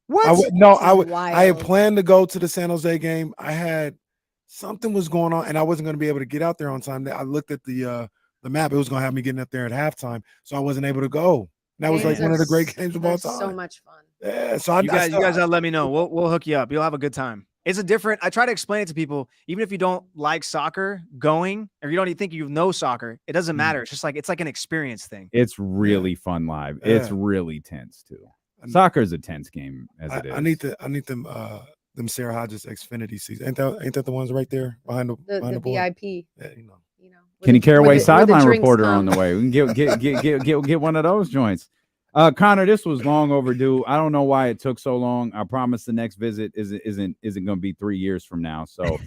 What?
I had
Wild.
planned to go to the San Jose game. I had something was going on, and I wasn't going to be able to get out there on time. I looked at the map; it was going to have me getting up there at halftime, so I wasn't able to go. And that was like
Games
one
are
of the great
s-
games of
they're
all time.
So much fun.
Yeah, so
You guys gotta let me know. We'll hook you up. You'll have a good time. It's a different. I try to explain it to people, even if you don't like soccer, going or you don't even think you know soccer, it doesn't matter. It's like an experience thing.
It's really fun live. It's
Yeah.
really tense too. Soccer is a tense game as it is.
I need them Sarah Hodges Xfinity seats. Ain't that the ones right there behind the
The
board?
VIP.
Yeah,
Kenny Caraway sideline
drinks
reporter
come.
on the way. We can get one of those joints. Connor, this was long overdue. I don't know why it took so long. I promise the next visit isn't going to be 3 years from now. So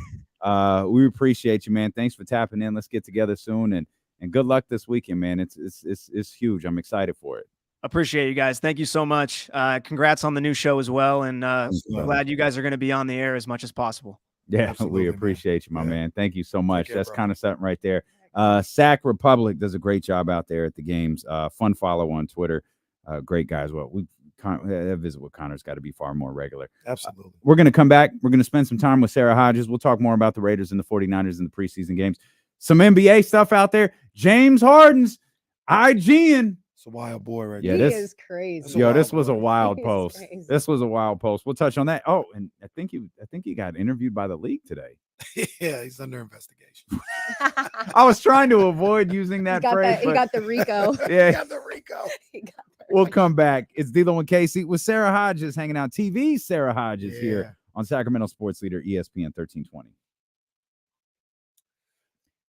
we appreciate you, man. Thanks for tapping in. Let's get together soon and good luck this weekend, man. It's huge. I'm excited for it.
Appreciate you guys. Thank you so much. Congrats on the new show as well. And glad you guys are going to be on the air as much as possible.
Yeah,
Absolutely,
we
man.
appreciate you, my man. Thank you so much.
care,
That's
bro.
kind of something right there. Sac Republic does a great job out there at the games. Fun follow on Twitter. Great guys. Well, that visit with Connor's got to be far more regular.
Absolutely.
We're going to come back. We're going to spend some time with Sarah Hodges. We'll talk more about the Raiders and the 49ers in the preseason games. Some NBA stuff out there. James Harden's IGN.
It's a wild boy right
Yeah,
He
there.
this-
is crazy.
That's a
Yo,
wild
this was a
boy.
wild
He's
post.
crazy.
This was a wild post. We'll touch on that. Oh, and I think he got interviewed by the league today.
Yeah, he's under investigation.
I was trying to avoid using that phrase.
He
but-
got the Rico.
yeah,
Got the Rico.
He got the
we'll
Rico.
come back. It's D'Lo and Casey with Sarah Hodges hanging out. TV Sarah Hodges
Yeah.
here on Sacramento Sports Leader ESPN 1320.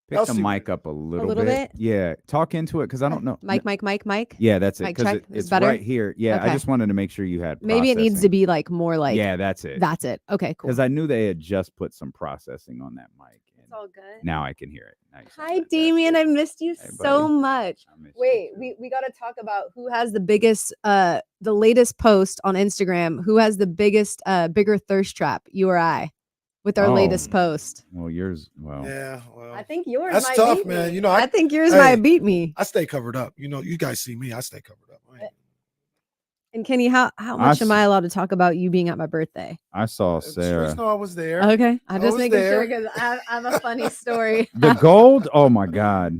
Pick the
Kelsey,
mic up a little
little bit?
Yeah, talk into it because I don't know.
Mike.
Yeah, that's it.
Mic
Because
check. Is
it's
better?
right here. Yeah, I
Okay.
just wanted to make sure you had.
Maybe it needs to
processing.
be like more like.
Yeah, that's it.
That's it. Okay, cool.
Because I knew they had just put some processing on that mic. And
It's all good.
now I can hear it. Now you sound
Hi,
fantastic.
Damien. I missed you
Hey,
so
buddy.
much.
I miss you
Wait,
too.
we got to talk about who has the biggest, the latest post on Instagram. Who has the biggest, bigger thirst trap? You or I, with our
Oh.
latest post.
Well, yours. Well,
Yeah, well,
I think yours.
that's
might
tough,
beat
man.
me.
You know,
I think yours
hey.
might beat me.
I stay covered up. You know, you guys see me. I stay covered up.
And Kenny, how much am
s-
I allowed to talk about you being at my birthday?
I saw Sarah.
Just know I was there.
Okay, I'm
I
just
was
making
there.
sure because I have a funny story.
The gold. Oh my God.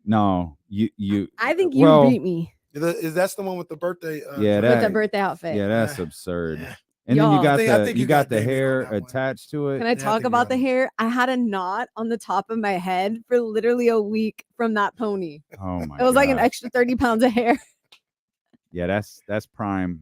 No, you.
I think you
well,
beat me
Is that's the one with the birthday?
Yeah,
with
that-
the birthday outfit.
Yeah, that's
Yeah.
absurd.
Yeah.
And then you
Y'all.
got
I think
you
you
got
got
the
Davis on
hair
that one.
attached to it.
Can I
I
talk
think
about
you
the
got
hair? I had a knot on the top of my head for literally a week from that pony.
Oh my.
It was like an
gosh.
extra 30 pounds of hair.
Yeah, that's prime.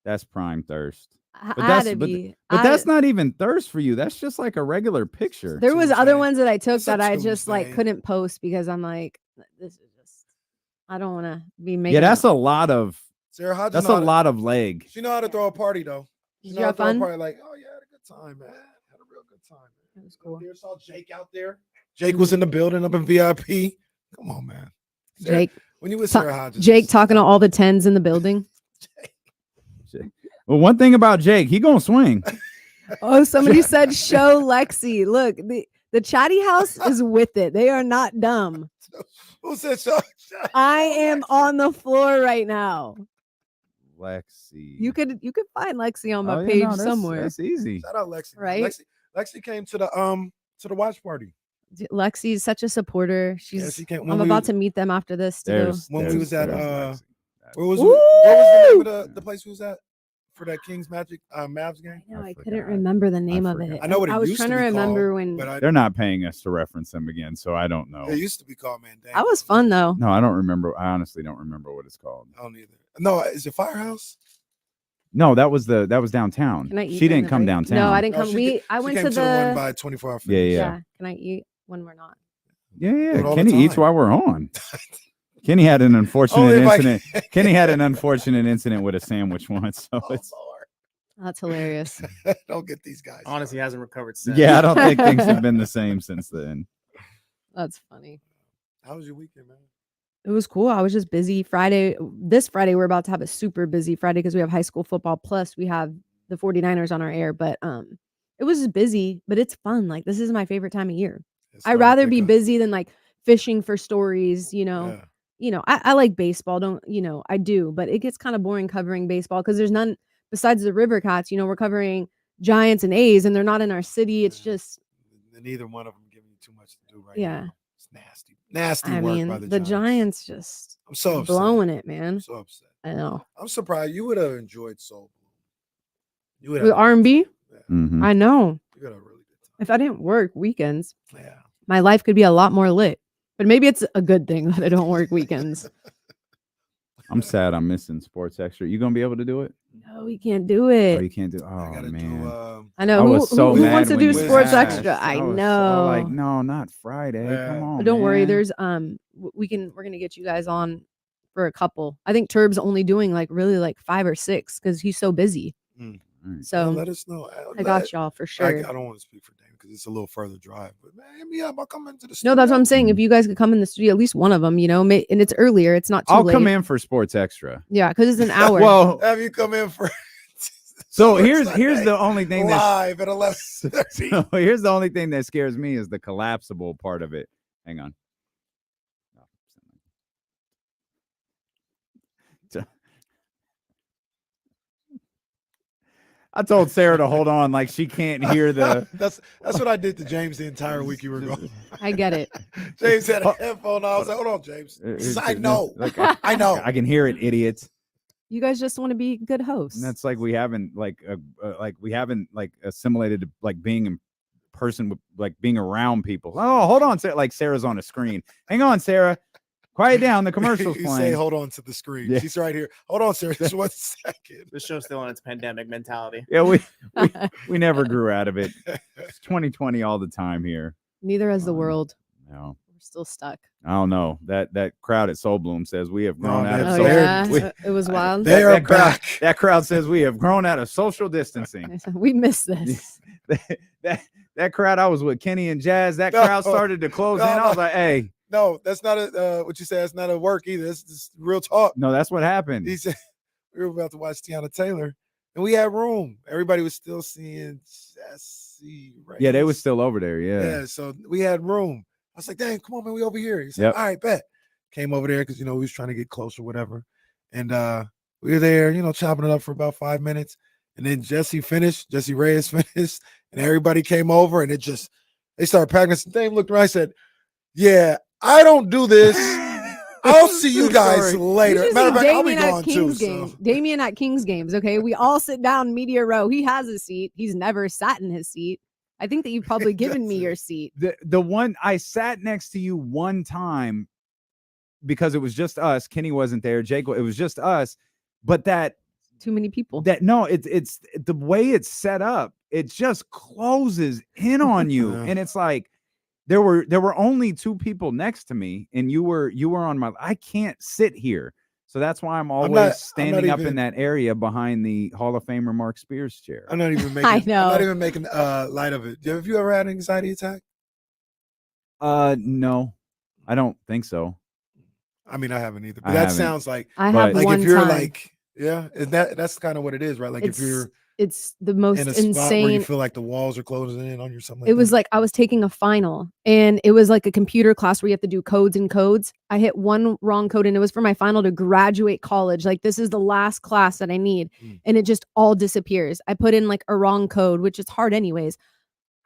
That's prime thirst.
I
But
had
that's
to
but,
be.
but
I-
that's not even thirst for you. That's just like a regular picture.
There was other
Tuesday.
ones that I took
It's a
that I just like
Tuesday.
couldn't post because I'm like, this is just. I don't want to be making.
Yeah, that's a lot of.
Sarah Hodges.
That's
know
a
how to-
lot of leg.
She know how to throw a party though. She
Did
know
you
how
have
to throw a
fun?
party like, oh yeah, I had a good time, man. Had a real good time. Man.
That was cool.
There, saw Jake out there. Jake was in the building up in VIP. Come on, man. Sarah,
Jake.
when you with
Ta-
Sarah Hodges,
Jake talking to all the 10s in the building.
Well, one thing about Jake, he gonna swing.
Oh, somebody said show Lexi. Look, the chatty house is with it. They are not dumb.
Who said so?
I am on the floor right now.
Lexi.
You could find Lexi on my
Oh, yeah,
page
no, that's-
somewhere.
That's easy.
Shout out Lexi. man.
Right?
Lexi, Lexi came to the watch party.
Lexi's such a supporter.
Yes, he came.
I'm about to meet them after this too.
When we was at
Lexi.
what was the name of the place we was at for that Kings Magic Mavs game?
No, I couldn't remember the name of it.
I know what it
I was
used
trying
to
to
be
remember
called,
when
but
They're not paying us to reference them again, so I don't know.
it used to be called Mandingo.
that was fun though.
No, I don't remember. I honestly don't remember what it's called.
I don't either. No, is it Firehouse?
No, that was downtown.
Can I eat
She
during
Oh,
didn't
the
come
break?
downtown.
No, I didn't
No,
come.
she
I went
came
to
the one
the.
by 24 Hour
Yeah,
Fitness.
yeah.
Can I eat when we're not?
Yeah,
Do it all the
Kenny eats
time.
while we're on. Kenny had an unfortunate
Only if I
incident. Kenny had an unfortunate incident with a sandwich once. So
Oh,
it's
Lord.
That's hilarious.
Don't get these guys.
Honestly, he hasn't recovered since.
yeah, I don't think things have been the same since then.
That's funny.
How was your weekend, man?
It was cool. I was just busy. This Friday, we're about to have a super busy Friday because we have high school football. Plus, we have the 49ers on our air. But it was just busy, but it's fun. Like, this is my favorite time of year.
It's
I'd
fun to
rather
pick
be
up.
busy than like fishing for stories,
Yeah.
I like baseball. I do, but it gets kind of boring covering baseball because there's none besides the River Cats. We're covering Giants and A's and they're not in our city. It's
Yeah.
just,
Neither one of them giving you too much to do right
Yeah.
now. It's nasty. Nasty
I
work
mean,
by the
the
Giants.
Giants just
I'm so upset.
blowing it,
I'm
man.
so upset.
I know.
I'm surprised you would have enjoyed Soul Blume. You would
With R&B,
Mhm.
I know.
You got a really good time.
If I didn't work weekends,
Yeah.
my life could be a lot more lit. But maybe it's a good thing that I don't work weekends.
I'm sad I'm missing Sports Extra. You gonna be able to do it?
No, we can't do
Oh,
it.
you can't do.
I
Oh
gotta
man.
do.
I know.
I
Who,
was so
who
mad
wants to
when
do
you
Sports
asked.
Extra? I
was
know.
so like, no, not Friday.
Yeah.
Come on.
But don't worry,
man.
there's we're gonna get you guys on for a couple. I think Turb's only doing really 5 or 6 because he's so busy.
Alright.
So
let us know.
I got y'all for
I
sure.
don't want to speak for Dame because it's a little further drive. But man, hit me up. I'll come into the
No,
studio.
that's what I'm saying. If you guys could come in the studio, at least one of them, and it's earlier. It's not too
I'll
late.
come in for Sports Extra.
Yeah, because it's an hour.
Well,
Have you come in for?
so
Sports
here's
Sunday
the only thing that's
live at 11:30.
so here's the only thing that scares me is the collapsible part of it. Hang on. I told Sarah to hold on, like she can't hear the.
That's what I did to James the entire week you were gone.
I get it.
James had a headphone on. I was like, hold on, James. He says, I know.
Like,
I know.
I can hear it, idiots.
You guys just want to be good hosts.
And that's like we haven't assimilated to being in person with being around people. Oh, hold on, Sarah. Like Sarah's on a screen. Hang on, Sarah. Quiet down. The commercial's
You
playing.
say, hold on to the screen.
Yeah.
She's right here. Hold on, Sarah. Just 1 second.
This show's still in its pandemic mentality.
Yeah, we never grew out of it. It's 2020 all the time here.
Neither has the world.
No,
We're still stuck.
I don't know. That crowd at Soul Bloom says we have grown out of
Oh
social.
yeah,
we-
it was wild.
They are
that crowd,
back.
that crowd says we have grown out of social distancing.
We missed this.
that crowd, I was with Kenny and Jazz. That
No.
crowd started to close
No,
in. I was
no.
like, hey,
No, that's not a what you say. That's not a work either. It's just real talk.
no, that's what happened.
He said we were about to watch Tiana Taylor, and we had room. Everybody was still seeing Jesse.
Yeah, they
Reyes.
was still over there. Yeah.
So we had room. I was like, dang, come on, man, we over here. He said,
Yep.
all right, bet. Came over there because we was trying to get close or whatever. And we were there, chopping it up for about 5 minutes. And then Jesse Reyes finished, and everybody came over, and they started practicing. Dame looked around and said, yeah, I don't do this. I'll see you guys later.
You
Matter of
should
fact,
see
I'll be
Damien
gone
at
too.
Kings games.
So.
Damien at Kings games. Okay, we all sit down media row. He has a seat. He's never sat in his seat. I think that you've probably given me
That's
your
it.
seat.
The one I sat next to you one time because it was just us. Kenny wasn't there. Jake, it was just us. But
Too many people.
it's the way it's set up. It just closes in on you,
Yeah.
and it's like there were only 2 people next to me, and you were on my. I can't sit here, so that's why I'm always standing up in
even-
that area behind the Hall of Famer Mark Spears chair.
I'm not even making.
I know.
I'm not even making light of it. Have you ever had an anxiety attack?
No, I don't think so.
I mean, I haven't either. But
I
that
haven't.
sounds like
I
But-
have
like
one
if you're
time.
like, yeah, that's kind of what it is, right? Like if you're
It's the most
in a spot where you
insane.
feel like the walls are closing in on you or something like
It was
that.
like I was taking a final and it was like a computer class where you have to do codes and codes. I hit one wrong code and it was for my final to graduate college. Like this is the last class that I need.
Mm.
And it just all disappears. I put in like a wrong code, which is hard anyways.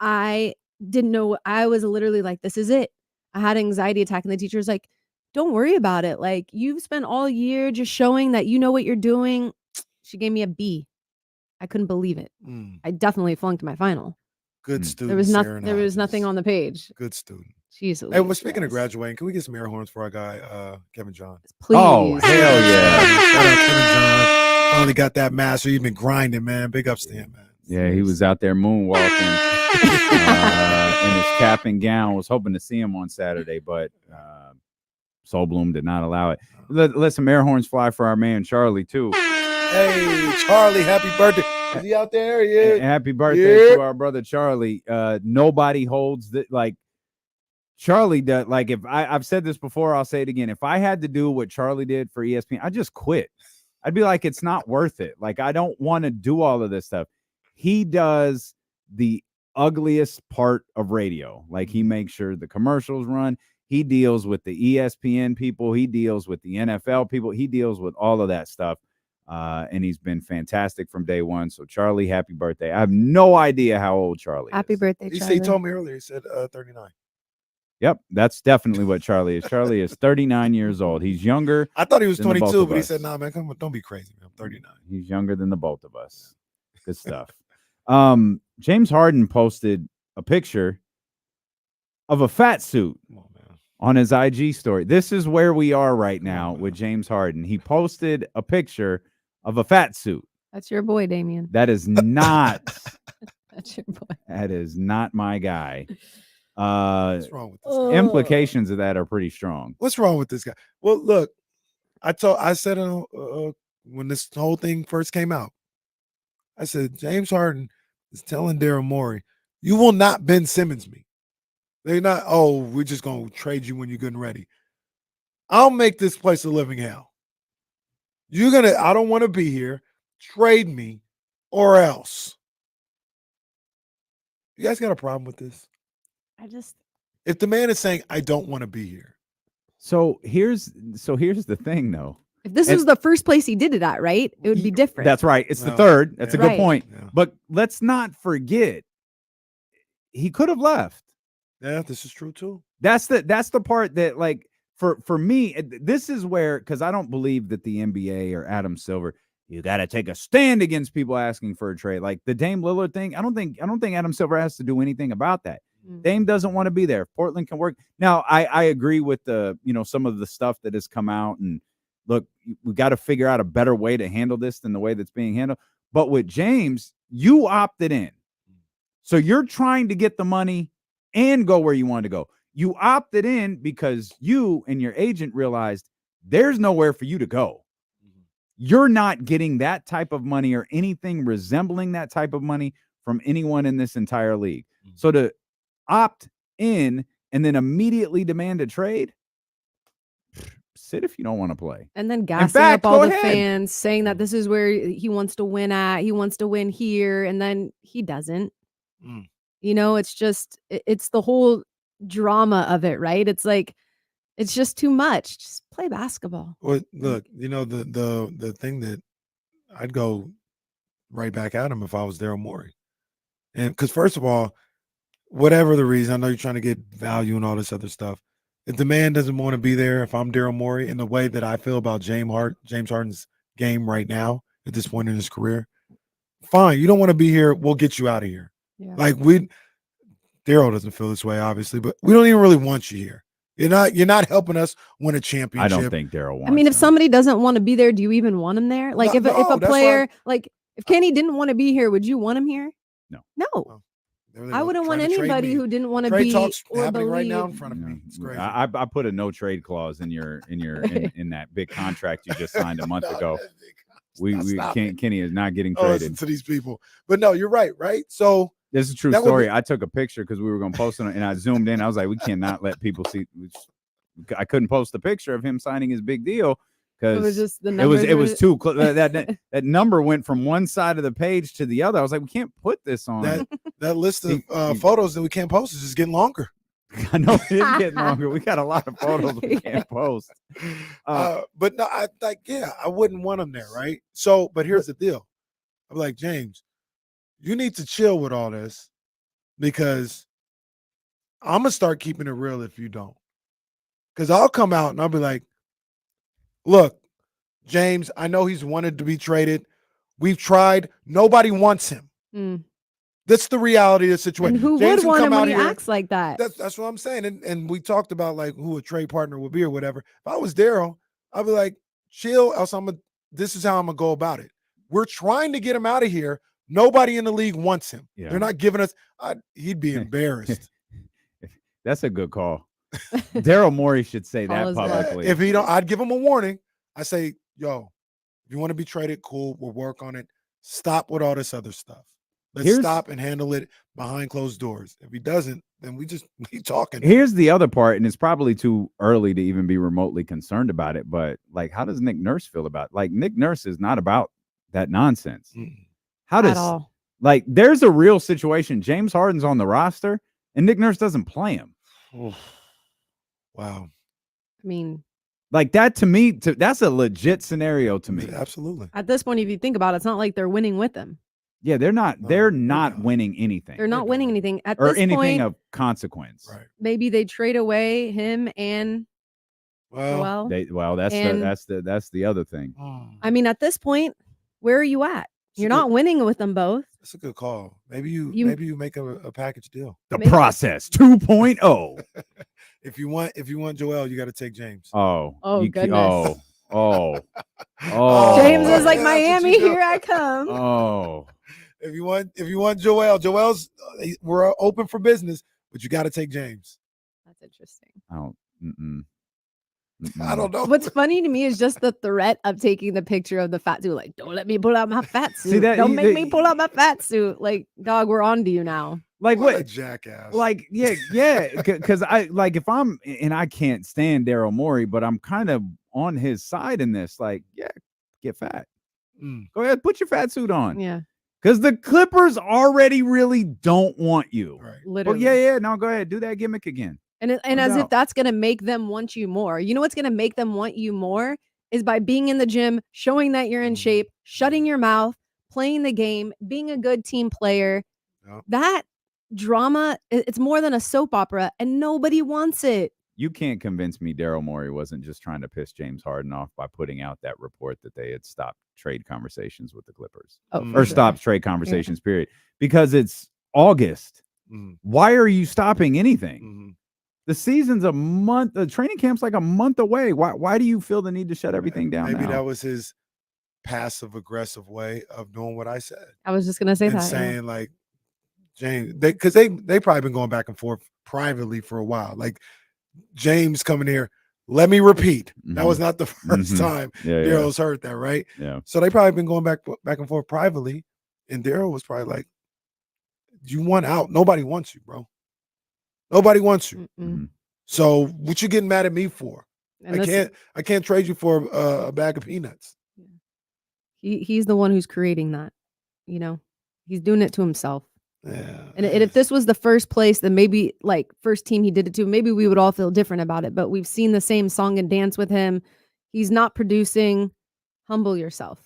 I didn't know. I was literally like, this is it. I had an anxiety attack, and the teacher's like, don't worry about it. Like, you've spent all year just showing that you know what you're doing. She gave me a B. I couldn't believe it. I definitely flunked my final.
Good student.
There was nothing. There was nothing on the page.
Good student.
Jeez,
Hey, well,
Louise,
speaking of
yes.
graduating, can we get some air horns for our guy, Kevin John?
Please.
Oh, hell yeah.
Shout out Kevin John. Finally got that master. He's been grinding, man. Big ups to him, man.
Yeah, he was out there moonwalking in his cap and gown. Was hoping to see him on Saturday, but Soul Blume did not allow it. Let some air horns fly for our man Charlie too.
Hey, Charlie, happy birthday. Is he out there? Yeah.
Happy birthday to our brother Charlie. Nobody holds that like Charlie does. Like, if I've said this before, I'll say it again. If I had to do what Charlie did for ESPN, I'd just quit. I'd be like, it's not worth it. Like, I don't want to do all of this stuff. He does the ugliest part of radio. Like, he makes sure the commercials run. He deals with the ESPN people. He deals with the NFL people. He deals with all of that stuff. And he's been fantastic from day one. So, Charlie, happy birthday. I have no idea how old Charlie
Happy
is.
birthday, Charlie.
He told me earlier. He said 39.
Yep, that's definitely what Charlie is. Charlie is 39 years old. He's younger.
I thought he was
than the both
22,
of
but he
us.
said, "Nah, man, come on, don't be crazy, man. I'm 39."
He's younger than the both of us. Good stuff. James Harden posted a picture of a fat suit on his IG story. This is where we are right now with James Harden. He posted a picture of a fat suit.
That's your boy, Damien.
That is not.
That's your boy.
That is not my guy.
What's wrong with this guy?
Implications of that are pretty strong.
What's wrong with this guy? Well, look, I said when this whole thing first came out, I said James Harden is telling Daryl Morey, "You will not Ben Simmons me. They're not. Oh, we're just gonna trade you when you're good and ready. I'll make this place a living hell. You're gonna. I don't want to be here. Trade me, or else." You guys got a problem with this? If the man is saying, "I don't want to be here,"
So here's the thing, though.
If this was the first place he did it at, right? It would be different.
That's right. It's the
Well,
third. That's a good
Right.
point.
Yeah.
But let's not forget, he could have left.
yeah, this is true too.
That's the part that, like, for me, this is where, because I don't believe that the NBA or Adam Silver, you got to take a stand against people asking for a trade. Like the Dame Lillard thing, I don't think Adam Silver has to do anything about that. Dame doesn't want to be there. Portland can work. Now, I agree with some of the stuff that has come out, and look, we got to figure out a better way to handle this than the way that's being handled. But with James, you opted in. So you're trying to get the money and go where you want to go. You opted in because you and your agent realized there's nowhere for you to go. You're not getting that type of money or anything resembling that type of money from anyone in this entire league. So to opt in and then immediately demand a trade, sit if you don't want to play.
And then gassing
fact,
up all
go
the
ahead.
fans, saying that this is where he wants to win at. He wants to win here, and then he doesn't.
Mm.
You know, it's just it's the whole drama of it, right? It's like it's just too much. Just play basketball.
Well, look, the thing that I'd go right back at him if I was Daryl Morey, and because first of all, whatever the reason, I know you're trying to get value and all this other stuff. If the man doesn't want to be there, if I'm Daryl Morey, in the way that I feel about James Harden's game right now at this point in his career, fine. You don't want to be here. We'll get you out of here.
Yeah.
Like Daryl doesn't feel this way, obviously, but we don't even really want you here. You're not helping us win a championship.
I don't think Daryl wants
I mean, if
him.
somebody doesn't want to be there, do you even want him there? Like, if a
that's
player,
why-
like, if Kenny didn't want to be here, would you want him here?
No.
No.
There they
I
go,
wouldn't want
trying to trade
anybody
me.
who didn't want to
Trade
be
talks
or
happening right now in
believe.
front of me. It's crazy.
I put a no trade clause in in that big contract you just signed a month ago. Kenny is not getting
Listen
traded.
to these people. But no, you're right? So
This is a true
that would
story.
be-
I took a picture because we were going to post it, and I zoomed in. I was like, we cannot let people see. I couldn't post the picture of him signing his big deal
It was
because
just the
it
numbers.
was too close. That number went from one side of the page to the other. I was like, we can't put this on.
that list of
He-
photos that we can't post is just getting longer.
I know it is getting longer. We got a lot of photos we can't post.
But no, I wouldn't want him there, right? So, but here's the deal. I'm like, James, you need to chill with all this because I'm gonna start keeping it real if you don't. Because I'll come out and I'll be like, look, James, I know he's wanted to be traded. We've tried. Nobody wants him.
Mm.
That's the reality of the situation.
And who
James
would
can
want
come
him
out
when he
here.
acts like that?
That's what I'm saying. And we talked about like who a trade partner would be or whatever. If I was Daryl, I'd be like, chill, else this is how I'm gonna go about it. We're trying to get him out of here. Nobody in the league wants him.
Yeah.
They're not giving us. He'd be embarrassed.
That's a good call. Daryl Morey should say that
Call his bluff.
publicly.
If he don't, I'd give him a warning. I say, yo, if you want to be traded, cool. We'll work on it. Stop with all this other stuff. Let's stop and handle it behind closed doors. If he doesn't, then we just keep talking.
Here's the other part, and it's probably too early to even be remotely concerned about it. But like, how does Nick Nurse feel about it? Like, Nick Nurse is not about that nonsense. How
At
does
all.
like? There's a real situation. James Harden's on the roster, and Nick Nurse doesn't play him.
Wow.
I mean,
Like that to me, that's a legit scenario to me.
Absolutely.
at this point, if you think about it, it's not like they're winning with him.
Yeah, they're not.
No,
They're
they're
not
not.
winning anything.
They're not winning anything. At
or
this
anything
point,
of consequence.
Right.
maybe they trade away him and
Well,
Joel.
That's
and-
that's the other thing.
I mean, at this point, where are you at? You're not winning with them both.
That's a good call. Maybe you make a package deal.
The process 2.0.
If you want Joel, you got to take James.
Oh,
you
goodness.
Oh.
James is like,
Yeah, that's what
Miami,
you do.
here I come.
Oh.
If you want Joel's we're open for business, but you got to take James.
That's interesting.
I don't know.
What's funny to me is just the threat of taking the picture of the fat suit. Like, don't let me pull out my fat suit.
See that-
don't make me pull out my fat suit. Like, dog, we're on to you now.
Like
What a
what?
jackass.
Like yeah, because I like if I'm and I can't stand Daryl Morey, but I'm kind of on his side in this. Like, yeah, get fat. Go ahead, put your fat suit on.
Yeah,
Because the Clippers already really don't want you.
Right.
literally.
Well, yeah. No, go ahead, do that gimmick again.
And
No
as if
doubt.
that's gonna make them want you more. You know what's gonna make them want you more is by being in the gym, showing that you're in shape, shutting your mouth, playing the game, being a good team player.
Yep.
That drama, it's more than a soap opera, and nobody wants it.
You can't convince me Daryl Morey wasn't just trying to piss James Harden off by putting out that report that they had stopped trade conversations with the Clippers.
Oh,
Mm.
for
Or
sure.
stopped trade conversations, period. Because it's August. Why are you stopping anything? The season's a month. The training camp's like a month away. Why do you feel the need to shut everything down
Maybe
now?
that was his passive aggressive way of doing what I said.
I was just gonna say
And
that. yeah.
saying like James, because they probably been going back and forth privately for a while. Like James coming here, let me repeat, that was not the first time
Yeah,
Daryl's heard that, right?
Yeah.
So they probably been going back and forth privately, and Daryl was probably like, "You want out? Nobody wants you, bro. Nobody wants you.
Mm-mm.
So what you getting mad at me for?
And
I can't trade you for a bag of peanuts."
he's the one who's creating that. You know, he's doing it to himself.
Yeah.
And if this was the first place, then maybe like first team he did it to, maybe we would all feel different about it. But we've seen the same song and dance with him. He's not producing. Humble yourself.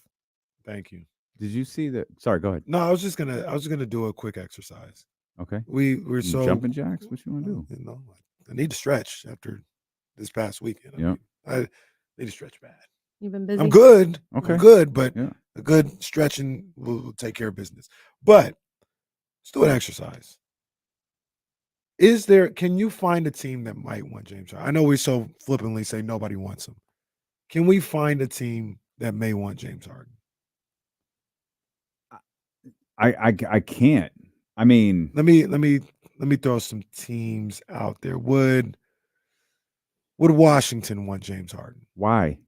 Thank you.
Did you see that? Sorry, go ahead.
No, I was just gonna do a quick exercise.
Okay.
We're so
jumping jacks. What you want to do?
You know, I need to stretch after this past weekend.
Yeah.
I need to stretch bad.
You've been busy.
I'm good.
Okay.
I'm good, but
Yeah.
a good stretching will take care of business. But let's do an exercise. Can you find a team that might want James Harden? I know we so flippantly say nobody wants him. Can we find a team that may want James Harden?
I can't. I mean,
Let me throw some teams out there. Would Washington want James Harden?
why?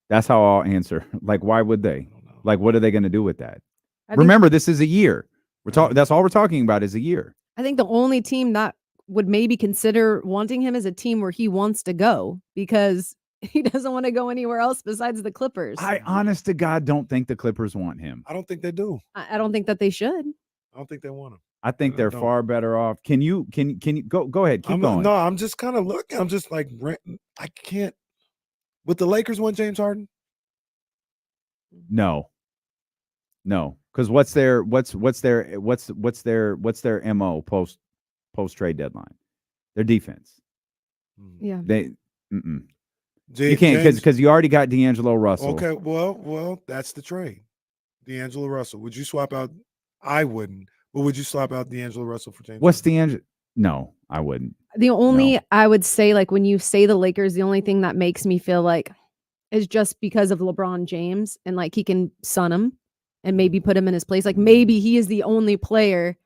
That's how I'll answer. Like, why would they?
I don't know.
Like, what are they going to do with that?
I think-
Remember, this is a year. We're talking. That's all we're talking about is a year.
I think the only team that would maybe consider wanting him is a team where he wants to go because he doesn't want to go anywhere else besides the Clippers.
I, honest to God, don't think the Clippers want him.
I don't think they do.
I don't think that they should.
I don't think they want him.
I think
I
they're
don't.
far better off. Can you go ahead? Keep going.
No, I'm just kind of looking. I'm just like, I can't. Would the Lakers want James Harden?
No. Because what's their MO post trade deadline? Their defense.
Yeah.
They you can't because you already got D'Angelo Russell.
Okay, well, that's the trade. D'Angelo Russell. Would you swap out? I wouldn't. But would you swap out D'Angelo Russell for James?
What's D'Angelo? No, I wouldn't.
The only I would say, like, when you say the Lakers, the only thing that makes me feel like is just because of LeBron James and like he can sun him and maybe put him in his place. Like maybe he is the only player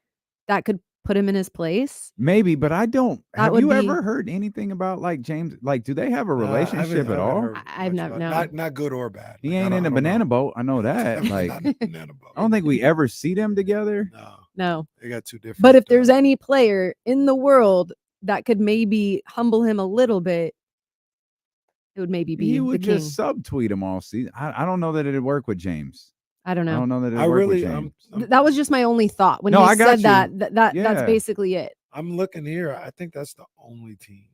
that could put him in his place.
Maybe, but I don't.
That
Have you
would be-
ever heard anything about like James? Like, do they have a relationship at all?
I've never known.
Not good or bad.
He ain't in a banana boat. I know that. Like,
Not in a banana boat.
I don't think we ever see them together.
No.
They got two different.
But if there's any player in the world that could maybe humble him a little bit, it would maybe be
He
the
would
king.
just subtweet him all season. I don't know that it'd work with James.
I don't
I
know.
don't know that it'd
I
work
really,
with James.
That was just my only thought when
No,
he
I got
said
you.
that's
Yeah.
basically it.
I'm looking here. I think that's the only team.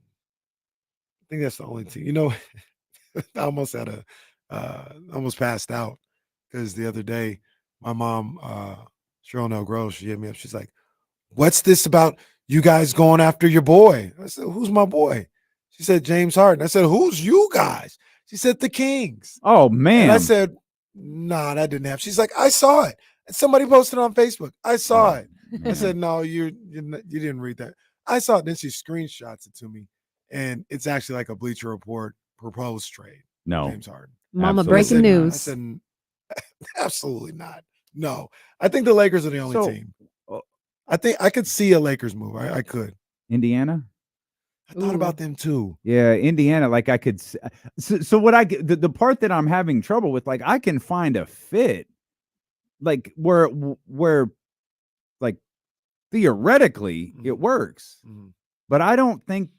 I think that's the only team. You know, I almost had almost passed out because the other day my mom, Cheryl Nell Gross, she hit me up. She's like, "What's this about you guys going after your boy?" I said, "Who's my boy?" She said, "James Harden." I said, "Who's you guys?" She said, "The Kings."
Oh man!
And I said, "Nah, that didn't happen." She's like, "I saw it. And somebody posted it on Facebook. I saw it." I said, "No, you didn't read that." I saw it. Then she screenshots it to me, and it's actually like a Bleacher Report proposed trade.
No.
James Harden.
Mama,
Absolutely.
breaking
I
news.
said, absolutely not. No, I think the Lakers are the only
So-
team. I think I could see a Lakers move. I could.
Indiana.
I thought about them too.
Yeah, Indiana. Like I could. So what I get the part that I'm having trouble with, like I can find a fit, like where like theoretically it works, but I don't think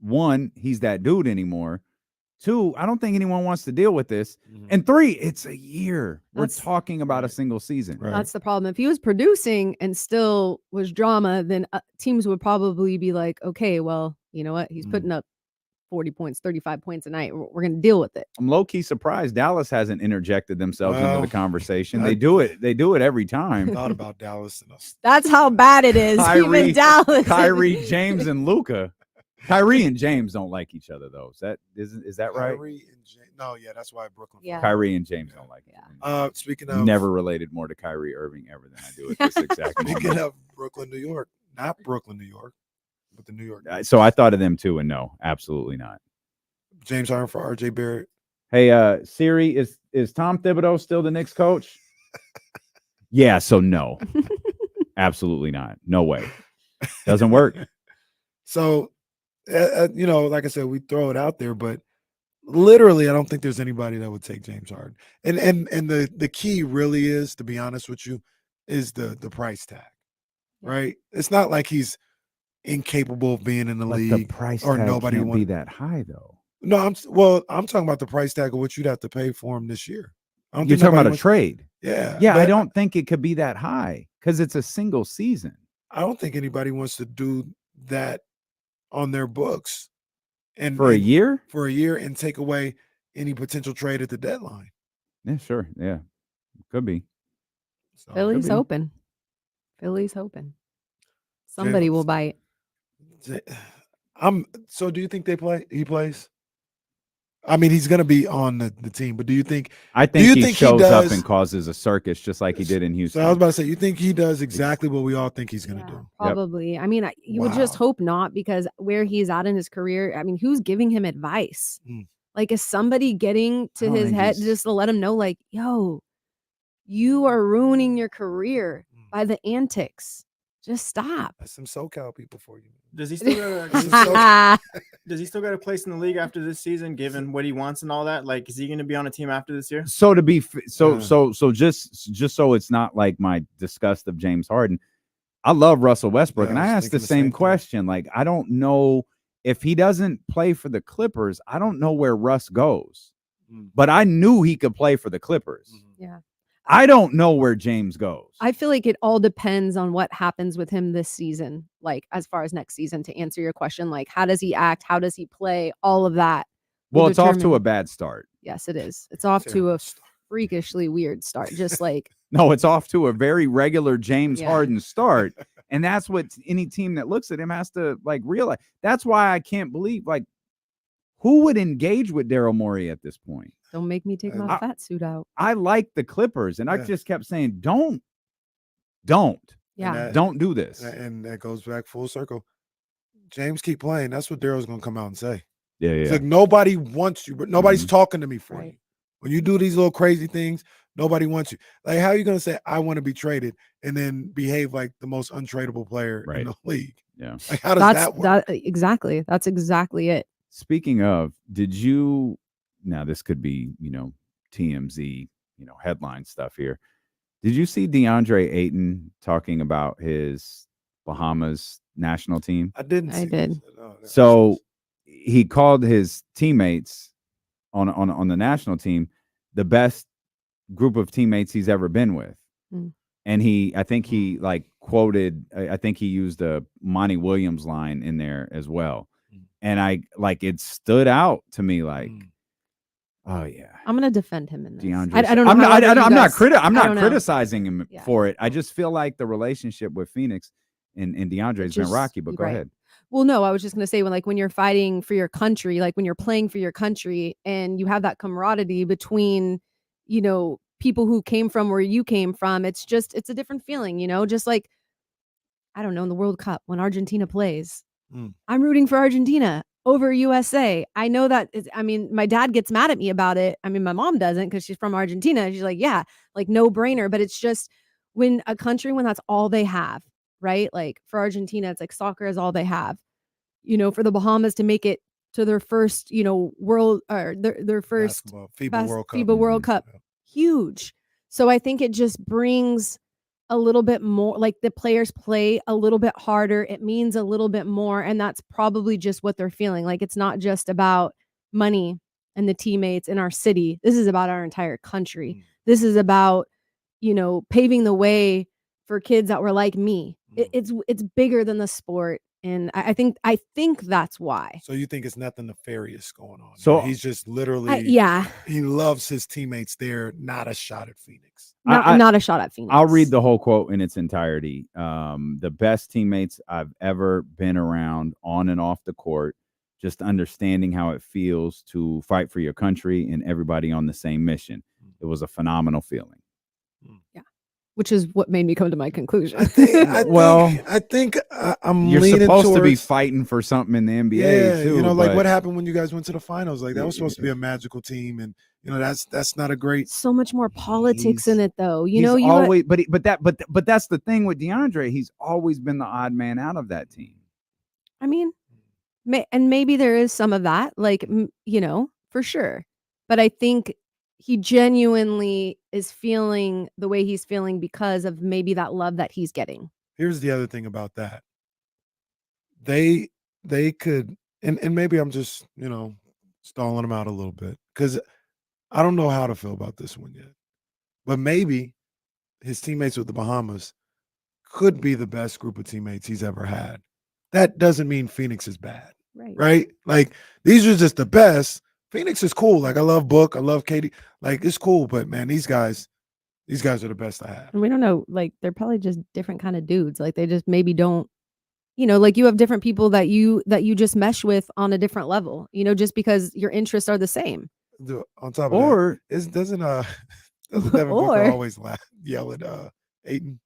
one, he's that dude anymore. Two, I don't think anyone wants to deal with this. And three, it's a year. We're talking about a single season.
That's the problem. If he was producing and still was drama, then teams would probably be like, okay, well, you know what? He's putting up 40 points, 35 points a night. We're going to deal with it.
I'm low-key surprised Dallas hasn't interjected themselves into
Well,
the conversation. They do it every
I
time.
thought about Dallas. And
That's how bad it is. Even Dallas.
Kyrie, James, and Luka. Kyrie and James don't like each other, though. Is that right?
Kyrie and James. No, yeah, that's why Brooklyn.
Yeah.
Kyrie and James don't like each other.
Speaking of
Never related more to Kyrie Irving ever than I do at this exact
Speaking
moment.
of Brooklyn, New York, not Brooklyn, New York, but the New York.
So I thought of them too, and no, absolutely not.
James Harden for RJ Barrett.
Hey, Siri, is Tom Thibodeau still the Knicks coach? Yeah, so no. Absolutely not. No way. Doesn't work.
So, you know, like I said, we throw it out there, but literally, I don't think there's anybody that would take James Harden. And the key really is, to be honest with you, is the price tag, right? It's not like he's incapable of being in the
But
league,
the price
or
tag
nobody
can't be
wants.
that high, though.
No, I'm talking about the price tag of what you'd have to pay for him this year. I don't
You're
think
talking
nobody
about a
wants-
trade.
Yeah,
Yeah, I
but
don't think it could be that high because it's a single season.
I don't think anybody wants to do that on their books and
For a year?
For a year and take away any potential trade at the deadline.
Yeah, sure. Yeah, could be.
So,
Philly's
Could be.
hoping. Philly's hoping. Somebody will bite.
So do you think he plays? I mean, he's going to be on the team, but do you think?
I
do you
think he
think
shows up
does-
and causes a circus just like he did in Houston.
So I was about to say, you think he does exactly what we all think he's going to do?
Probably. I mean, you would just hope not, because where he's at in his career, I mean, who's giving him advice? Like, is somebody getting to
don't
his
think
head
he's-
just to let him know, like, yo, you are ruining your career by the antics. Just stop.
That's some SoCal people for you.
Does he still got does he still got a place in the league after this season, given what he wants and all that? Like, is he going to be on a team after this year?
So to be so just so it's not like my disgust of James Harden, I love Russell Westbrook,
Yeah,
and
I
I
was
asked the
thinking the
same
same thing.
question. Like, I don't know if he doesn't play for the Clippers, I don't know where Russ goes, but I knew he could play for the Clippers.
Yeah.
I don't know where James goes.
I feel like it all depends on what happens with him this season, like as far as next season, to answer your question. Like, how does he act? How does he play? All of that.
Well,
will
it's off to
determine-
a bad start.
Yes, it is. It's off to a freakishly weird start. Just like
No, it's off to a very regular James
Yeah.
Harden start. And that's what any team that looks at him has to like realize. That's why I can't believe like who would engage with Daryl Morey at this point?
don't make me take my fat suit out.
I like the Clippers, and I
Yeah.
just kept saying, don't
Yeah.
that-
don't do this.
And that goes back full circle. James, keep playing. That's what Daryl's going to come out and say.
Yeah,
It's
yeah.
like nobody wants you, but nobody's talking to me for
Right.
you. When you do these little crazy things, nobody wants you. Like, how are you going to say, I want to be traded and then behave like the most untradeable player
Right.
in the league?
Yeah.
Like, how does
That's
that work?
exactly. That's exactly it.
Speaking of, did you now this could be, TMZ, headline stuff here. Did you see DeAndre Ayton talking about his Bahamas national team?
I didn't.
I
see
did.
this. Oh, that-
So he called his teammates on the national team the best group of teammates he's ever been with.
Mm.
And I think he like quoted, I think he used a Monty Williams line in there as well. And it stood out to me like, oh yeah.
I'm gonna defend him in this.
DeAndre.
I don't know.
I'm not,
however you
I'm not,
guys-
I'm
I
not
don't know.
criticizing him
Yeah.
for it. I just feel like the relationship with Phoenix and DeAndre has been
just-
rocky, but go
right.
ahead.
Well, no, I was just gonna say when you're fighting for your country, like when you're playing for your country, and you have that camaraderie between, people who came from where you came from. It's a different feeling, Just like I don't know, in the World Cup when Argentina plays, I'm rooting for Argentina over USA. I know that. My dad gets mad at me about it. My mom doesn't because she's from Argentina. She's like, yeah, like no brainer. But it's just when that's all they have. Right? Like for Argentina, it's like soccer is all they have. For the Bahamas to make it to their first, world or their first
Basketball, FIBA World Cup.
FIBA World Cup, huge. So I think it just brings a little bit more, like the players play a little bit harder. It means a little bit more, and that's probably just what they're feeling. Like it's not just about money and the teammates in our city. This is about our entire country. This is about, paving the way for kids that were like me. It's bigger than the sport, and I think that's why.
So you think it's nothing nefarious going on?
So-
he's just literally,
Yeah,
he loves his teammates there, not a shot at Phoenix.
not a shot at Phoenix.
I'll read the whole quote in its entirety. The best teammates I've ever been around on and off the court, just understanding how it feels to fight for your country and everybody on the same mission. It was a phenomenal feeling.
which is what made me come to my conclusion.
I think I'm
You're
leaning
supposed to be
towards-
fighting for something in the NBA
Yeah,
too.
like
but
what happened when you guys went to the finals? Like that was supposed to be a magical team, and that's not a great.
So much more politics in it, though.
he's
You
always, but that's the thing with DeAndre. He's always been the odd man out of that team.
And maybe there is some of that, like for sure. But I think he genuinely is feeling the way he's feeling because of maybe that love that he's getting.
Here's the other thing about that. They could, and maybe I'm just stalling them out a little bit because I don't know how to feel about this one yet. But maybe his teammates with the Bahamas could be the best group of teammates he's ever had. That doesn't mean Phoenix is bad, right? Like these are just the best. Phoenix is cool. Like I love Book, I love Katie. Like it's cool, but man, these guys are the best I have.
And we don't know, like they're probably just different kind of dudes. Like they just maybe don't, like you have different people that you just mesh with on a different level, just because your interests are the same.
On top of
Or
that, doesn't Devin Booker always yell at Ayton?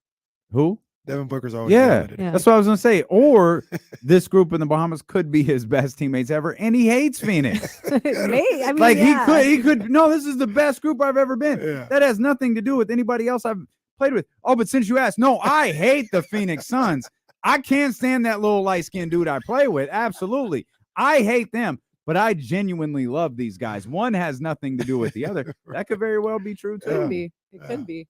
who?
Devin Booker's always
Yeah,
yelling at him.
that's what I was gonna say. Or this group in the Bahamas could be his best teammates ever, and he hates Phoenix. He could. No, this is the best group I've ever been.
Yeah.
That has nothing to do with anybody else I've played with. Oh, but since you asked, no, I hate the Phoenix Suns. I can't stand that little light-skinned dude I play with. Absolutely, I hate them. But I genuinely love these guys. One has nothing to do with the other. That could very well be true too.
Could be. It could be.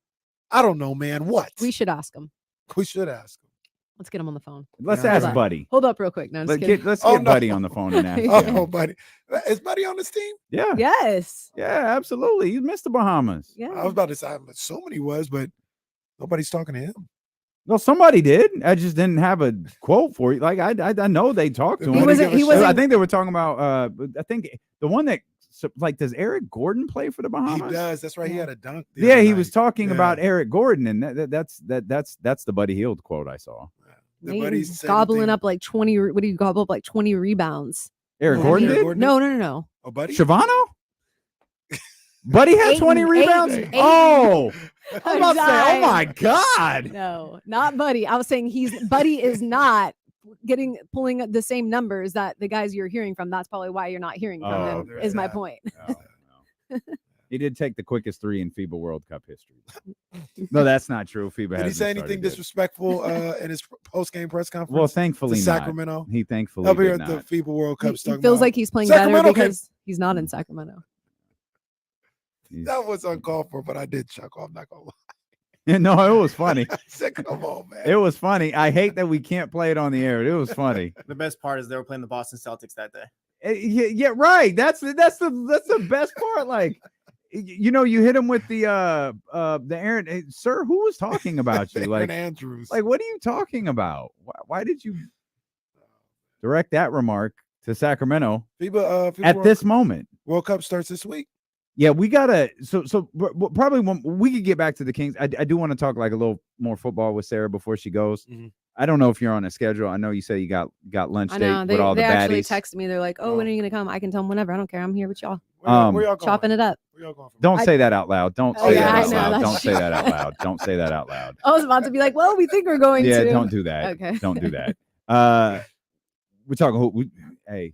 I don't know, man. What?
We should ask him.
We should ask him.
Let's get him on the phone.
Let's
Yeah,
ask
hold on.
Buddy.
Hold up real quick. No, I'm just kidding.
Let's
Oh,
get
no.
Buddy on the phone and ask him.
Oh, Buddy. Is Buddy on this team?
Yeah.
Yes.
Yeah, absolutely. He's missed the Bahamas.
Yeah.
I was about to say, I'm assuming he was, but nobody's talking to him.
Well, somebody did. I just didn't have a quote for you. Like I know they talked to him.
He wasn't-
he wasn't-
I think they were talking about. I think the one that So, like, does Eric Gordon play for the Bahamas?
He does. That's right. He had a dunk.
Yeah, he was talking about Eric Gordon, and that's the Buddy Hield quote I saw.
The buddies
gobbling up like 20. What do you gobble up like 20 rebounds?
Eric Gordon did?
No.
Oh, Buddy?
Shavano? Buddy had 20 rebounds?
Ayton.
Oh, I was about to say, oh my God.
No, not Buddy. I was saying Buddy is not pulling the same numbers that the guys you're hearing from. That's probably why you're not hearing from him, is my point.
No. He did take the quickest 3 in FIBA World Cup history. No, that's not true. FIBA
Did he say anything disrespectful in his post-game press conference?
Well, thankfully
to Sacramento.
Not. He thankfully
up here
did
at
not.
the FIBA World Cup.
He feels like he's playing better because he's not in Sacramento.
That was uncalled for, but I did chuckle. I'm not gonna lie.
Yeah, no, it was funny.
I said, come on, man.
It was funny. I hate that we can't play it on the air. It was funny.
The best part is they were playing the Boston Celtics that day.
Yeah, right. That's the best part. Like, you hit him with the Aaron. Sir, who was talking about you? Like
Andrews.
Like, what are you talking about? Why did you direct that remark to Sacramento
FIBA
at this moment?
World Cup starts this week.
Yeah, we gotta. So probably we could get back to the Kings. I do want to talk like a little more football with Sarah before she goes.
Mm-hmm.
I don't know if you're on a schedule. I know you say you got lunch date with all the baddies.
They actually texted me. They're like, "Oh, when are you gonna come?" I can tell them whenever. I don't care. I'm here with y'all.
Where y'all going?
Chopping it up.
Where y'all going from?
Don't say that out loud. Don't say that out loud.
that's
Don't say that out loud. Don't say that out loud.
I was about to be like, "Well, we think we're going to."
Yeah, don't do that.
Okay.
Don't do that. We're talking. Hey,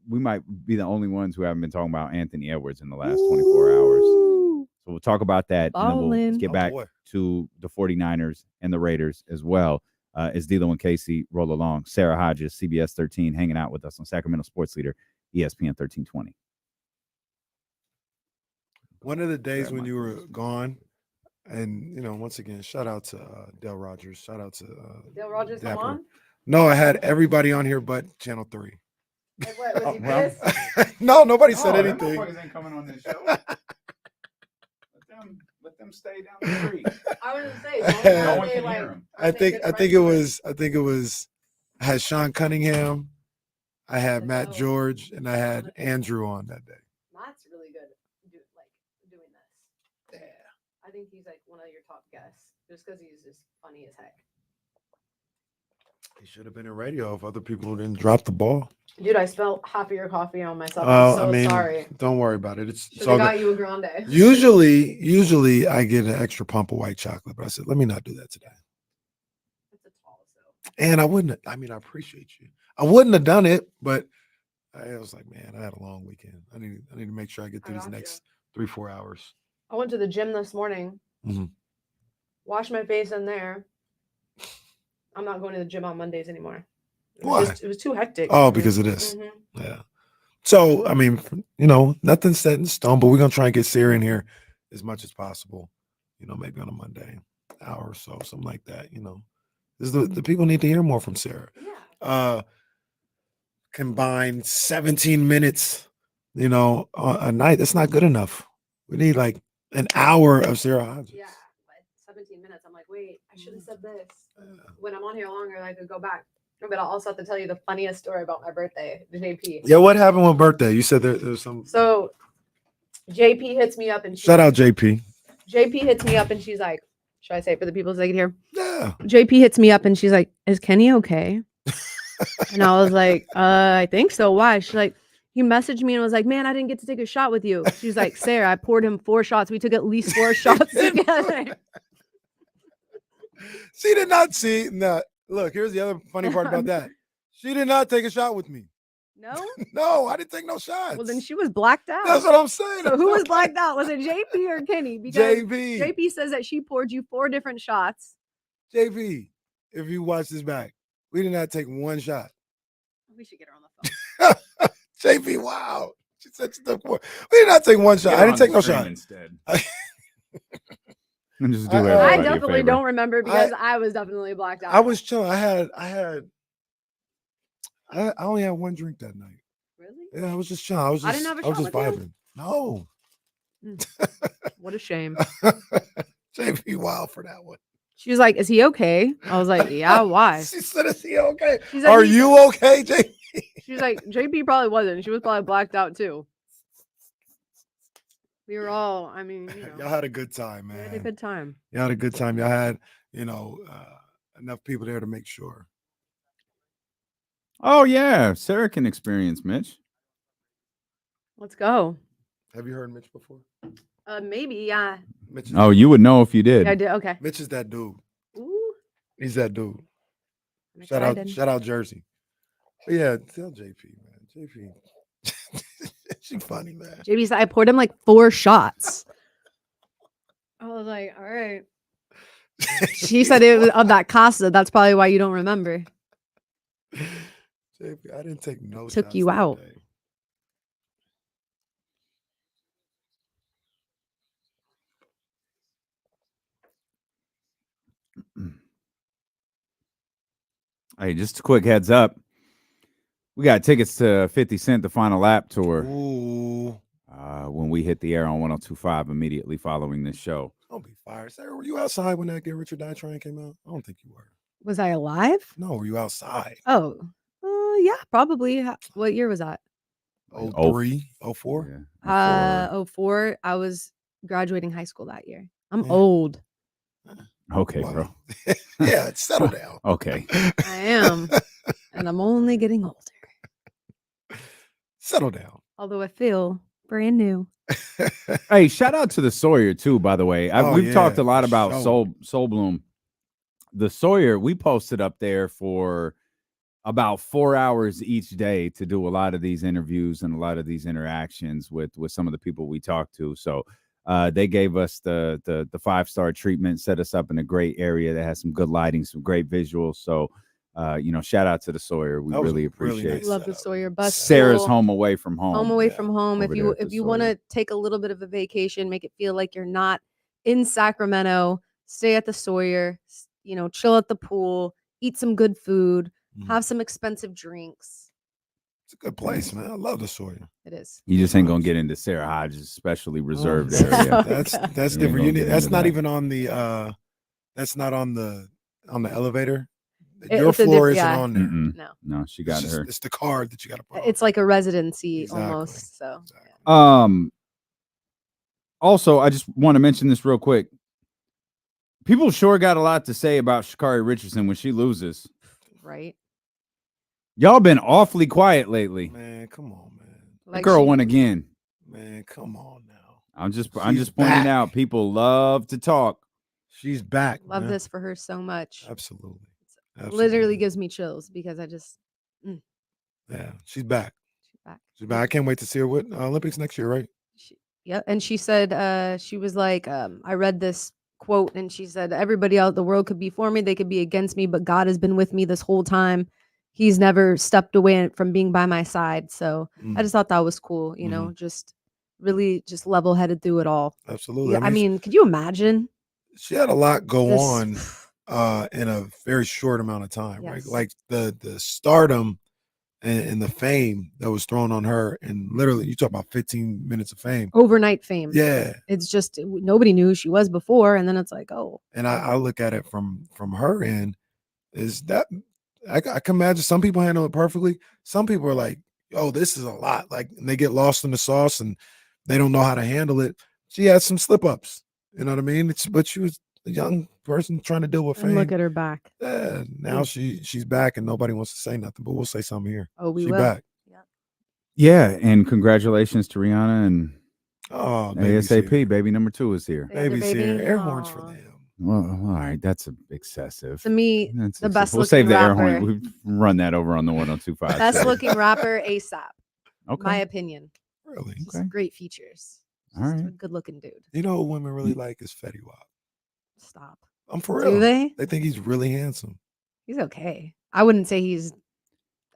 we might be the only ones who haven't been talking about Anthony Edwards in the last 24 hours. So we'll talk about that. And then we'll get back to the 49ers and the Raiders as well. As D'Lo and Casey roll along. Sarah Hodges, CBS 13, hanging out with us on Sacramento Sports Leader, ESPN 1320.
One of the days when you were gone, and once again, shout out to Dale Rogers. Shout out to
Dale Rogers come on?
No, I had everybody on here but Channel 3.
Like what, was he pissed?
No, nobody said anything.
Ain't coming on this show. Let them stay down the street.
I was gonna say,
I think it was. I had Sean Cunningham, I had Matt George, and I had Andrew on that day.
Matt's really good doing this. Yeah, I think he's like one of your top guests, just because he's just funny as heck.
He should have been in radio if other people didn't drop the ball.
Dude, I spilled half of your coffee on myself. I'm so sorry.
Don't worry about it.
Should have got you a grande.
Usually I get an extra pump of white chocolate, but I said, let me not do that today.
It's a tall so.
And I appreciate you. I wouldn't have done it, but I was like, man, I had a long weekend. I need to make sure I get through these next 3-4 hours.
I went to the gym this morning.
Mm-hmm.
Washed my face in there. I'm not going to the gym on Mondays anymore.
Why?
It was too hectic.
Oh, because of this.
Mm-hmm.
Yeah. So, nothing's set in stone, but we're going to try and get Sarah in here as much as possible, maybe on a Monday, hour or so, something like that, This is the people need to hear more from Sarah.
Yeah.
Combined 17 minutes, a night. That's not good enough. We need like an hour of Sarah Hodges.
Yeah. 17 minutes. I'm like, wait, I should have said this. When I'm on here longer, I could go back. But I'll also have to tell you the funniest story about my birthday, the JP.
Yeah, what happened with birthday? You said there's some.
So JP hits me up and
shout out JP.
JP hits me up and she's like, should I say it for the people so they can hear?
Yeah.
JP hits me up and she's like, is Kenny okay? And I was like, I think so. Why? She's like, he messaged me and was like, man, I didn't get to take a shot with you. She's like, Sarah, I poured him 4 shots. We took at least 4 shots together.
She did not see. No, look, here's the other funny part about that. She did not take a shot with me.
No?
No, I didn't take no shots.
Well, then she was blacked out.
That's what I'm saying.
So who was blacked out? Was it JP or Kenny? Because
JP.
JP says that she poured you 4 different shots.
JP, if you watch this back, we did not take 1 shot.
We should get her on the phone.
JP, wow. She said she took 4. We did not take 1 shot. I didn't take no shot.
Instead. And just do
I definitely don't remember because I was definitely blacked out.
I was chilling. I only had 1 drink that night.
Really?
Yeah, I was just chilling. I didn't have a shot with vibing. You? No.
What a shame.
JP wild for that one.
She was like, is he okay? I was like, yeah, why?
She said, is he okay?
Like,
are you okay, JP?
She's like, JP probably wasn't. She was probably blacked out too. We were all, I mean,
Y'all had a good time,
we
man.
had a good time.
Y'all had a good time. Y'all had, enough people there to make sure.
Oh yeah, Sarah can experience Mitch.
Let's go.
Have you heard Mitch before?
Maybe, yeah.
Mitch is
Oh, you would know if you did.
Yeah, I did. Okay.
Mitch is that dude.
Ooh,
He's that dude.
I'm
Shout
excited.
out Jersey. But yeah, tell JP, man. JP. She's funny, man.
JB said I poured him like 4 shots. I was like, all right. She said it was of that Casa. That's probably why you don't remember.
JP, I didn't take no
Took
shots
you
that
out.
day.
Hey, just a quick heads up. We got tickets to 50 Cent, the Final Lap tour.
Ooh.
When we hit the air on 102.5 immediately following this show.
Don't be fired. Sarah, were you outside when that Get Rich or Die Trying came out? I don't think you were.
Was I alive?
No, were you outside?
Oh, yeah, probably. What year was that?
03, 04?
Yeah.
04. I was graduating high school that year. I'm
Yeah.
old.
Okay,
Well,
bro.
yeah, settle down.
Okay.
I am, and I'm only getting older.
Settle down.
Although I feel brand new.
Hey, shout out to the Sawyer too, by the way. We've talked a lot about Soul Bloom. The Sawyer, we posted up there for about 4 hours each day to do a lot of these interviews and a lot of these interactions with some of the people we talked to. So they gave us the 5-star treatment, set us up in a great area that has some good lighting, some great visuals. So shout out to the Sawyer. We really appreciate it.
nice
Love the Sawyer bus.
Sarah's
tour.
home away from home.
Home away from home.
Over
If
there at the
you want to take a little bit of a vacation, make it feel like you're not in Sacramento, stay at the Sawyer, chill at the pool, eat some good food, have some expensive drinks.
It's a good place, man. I love the Sawyer.
It is.
You just ain't gonna get into Sarah Hodges' specially reserved
Oh,
area.
That's
You
different.
ain't gonna get
That's
into
not
that.
even on the that's not on the elevator.
It's
Your
a
floor
diff-
isn't
yeah.
on there.
No.
No, she got her.
It's the card that you got to put on.
It's like a residency
Exactly.
almost. So
Exactly.
Also, I just want to mention this real quick. People sure got a lot to say about Sha'Carri Richardson when she loses.
right.
Y'all been awfully quiet lately.
Man, come on, man.
The girl won again.
Man, come on now.
I'm just
She's
pointing
back.
out. People love to talk.
She's back.
Love
man.
this for her so much.
Absolutely.
Literally gives me chills because I just
Yeah, she's back.
she's back.
She's back. I can't wait to see her with Olympics next year, right?
Yep. And she said, she was like, I read this quote and she said, everybody out the world could be for me, they could be against me, but God has been with me this whole time. He's never stepped away from being by my side. So I just thought that was cool, just really just level headed through it all.
Absolutely.
Yeah, I mean, could you imagine?
She had a lot go
This-
on in a very short amount of time, right?
Yes.
Like the stardom and the fame that was thrown on her, and literally, you talk about 15 minutes of fame.
Overnight fame.
Yeah.
It's just nobody knew who she was before. And then it's like, oh.
And I look at it from her end, is that I can imagine some people handle it perfectly. Some people are like, oh, this is a lot. Like, and they get lost in the sauce and they don't know how to handle it. She had some slip ups. You know what I mean? But she was a young person trying to deal with fame.
And look at her back.
Yeah, now she's back and nobody wants to say nothing, but we'll say something here.
Oh, we
She
will.
back.
Yeah, and congratulations to Rihanna and
Oh, baby's
ASAP.
here.
Baby number 2 is here.
Baby's
baby.
here. Air horns for
Aw.
them.
Well, all right, that's excessive.
To me,
That's
the
excessive.
best
We'll
looking
save the air
rapper.
horn. We've run that over on the 102.5.
Best
show.
looking rapper ASAP.
Okay.
My opinion.
Really?
Just
Okay.
great features.
All
Just a
right.
good looking dude.
You know what women really like is Fetty Wap.
Stop.
I'm for real.
Do they?
They think he's really handsome.
He's okay. I wouldn't say he's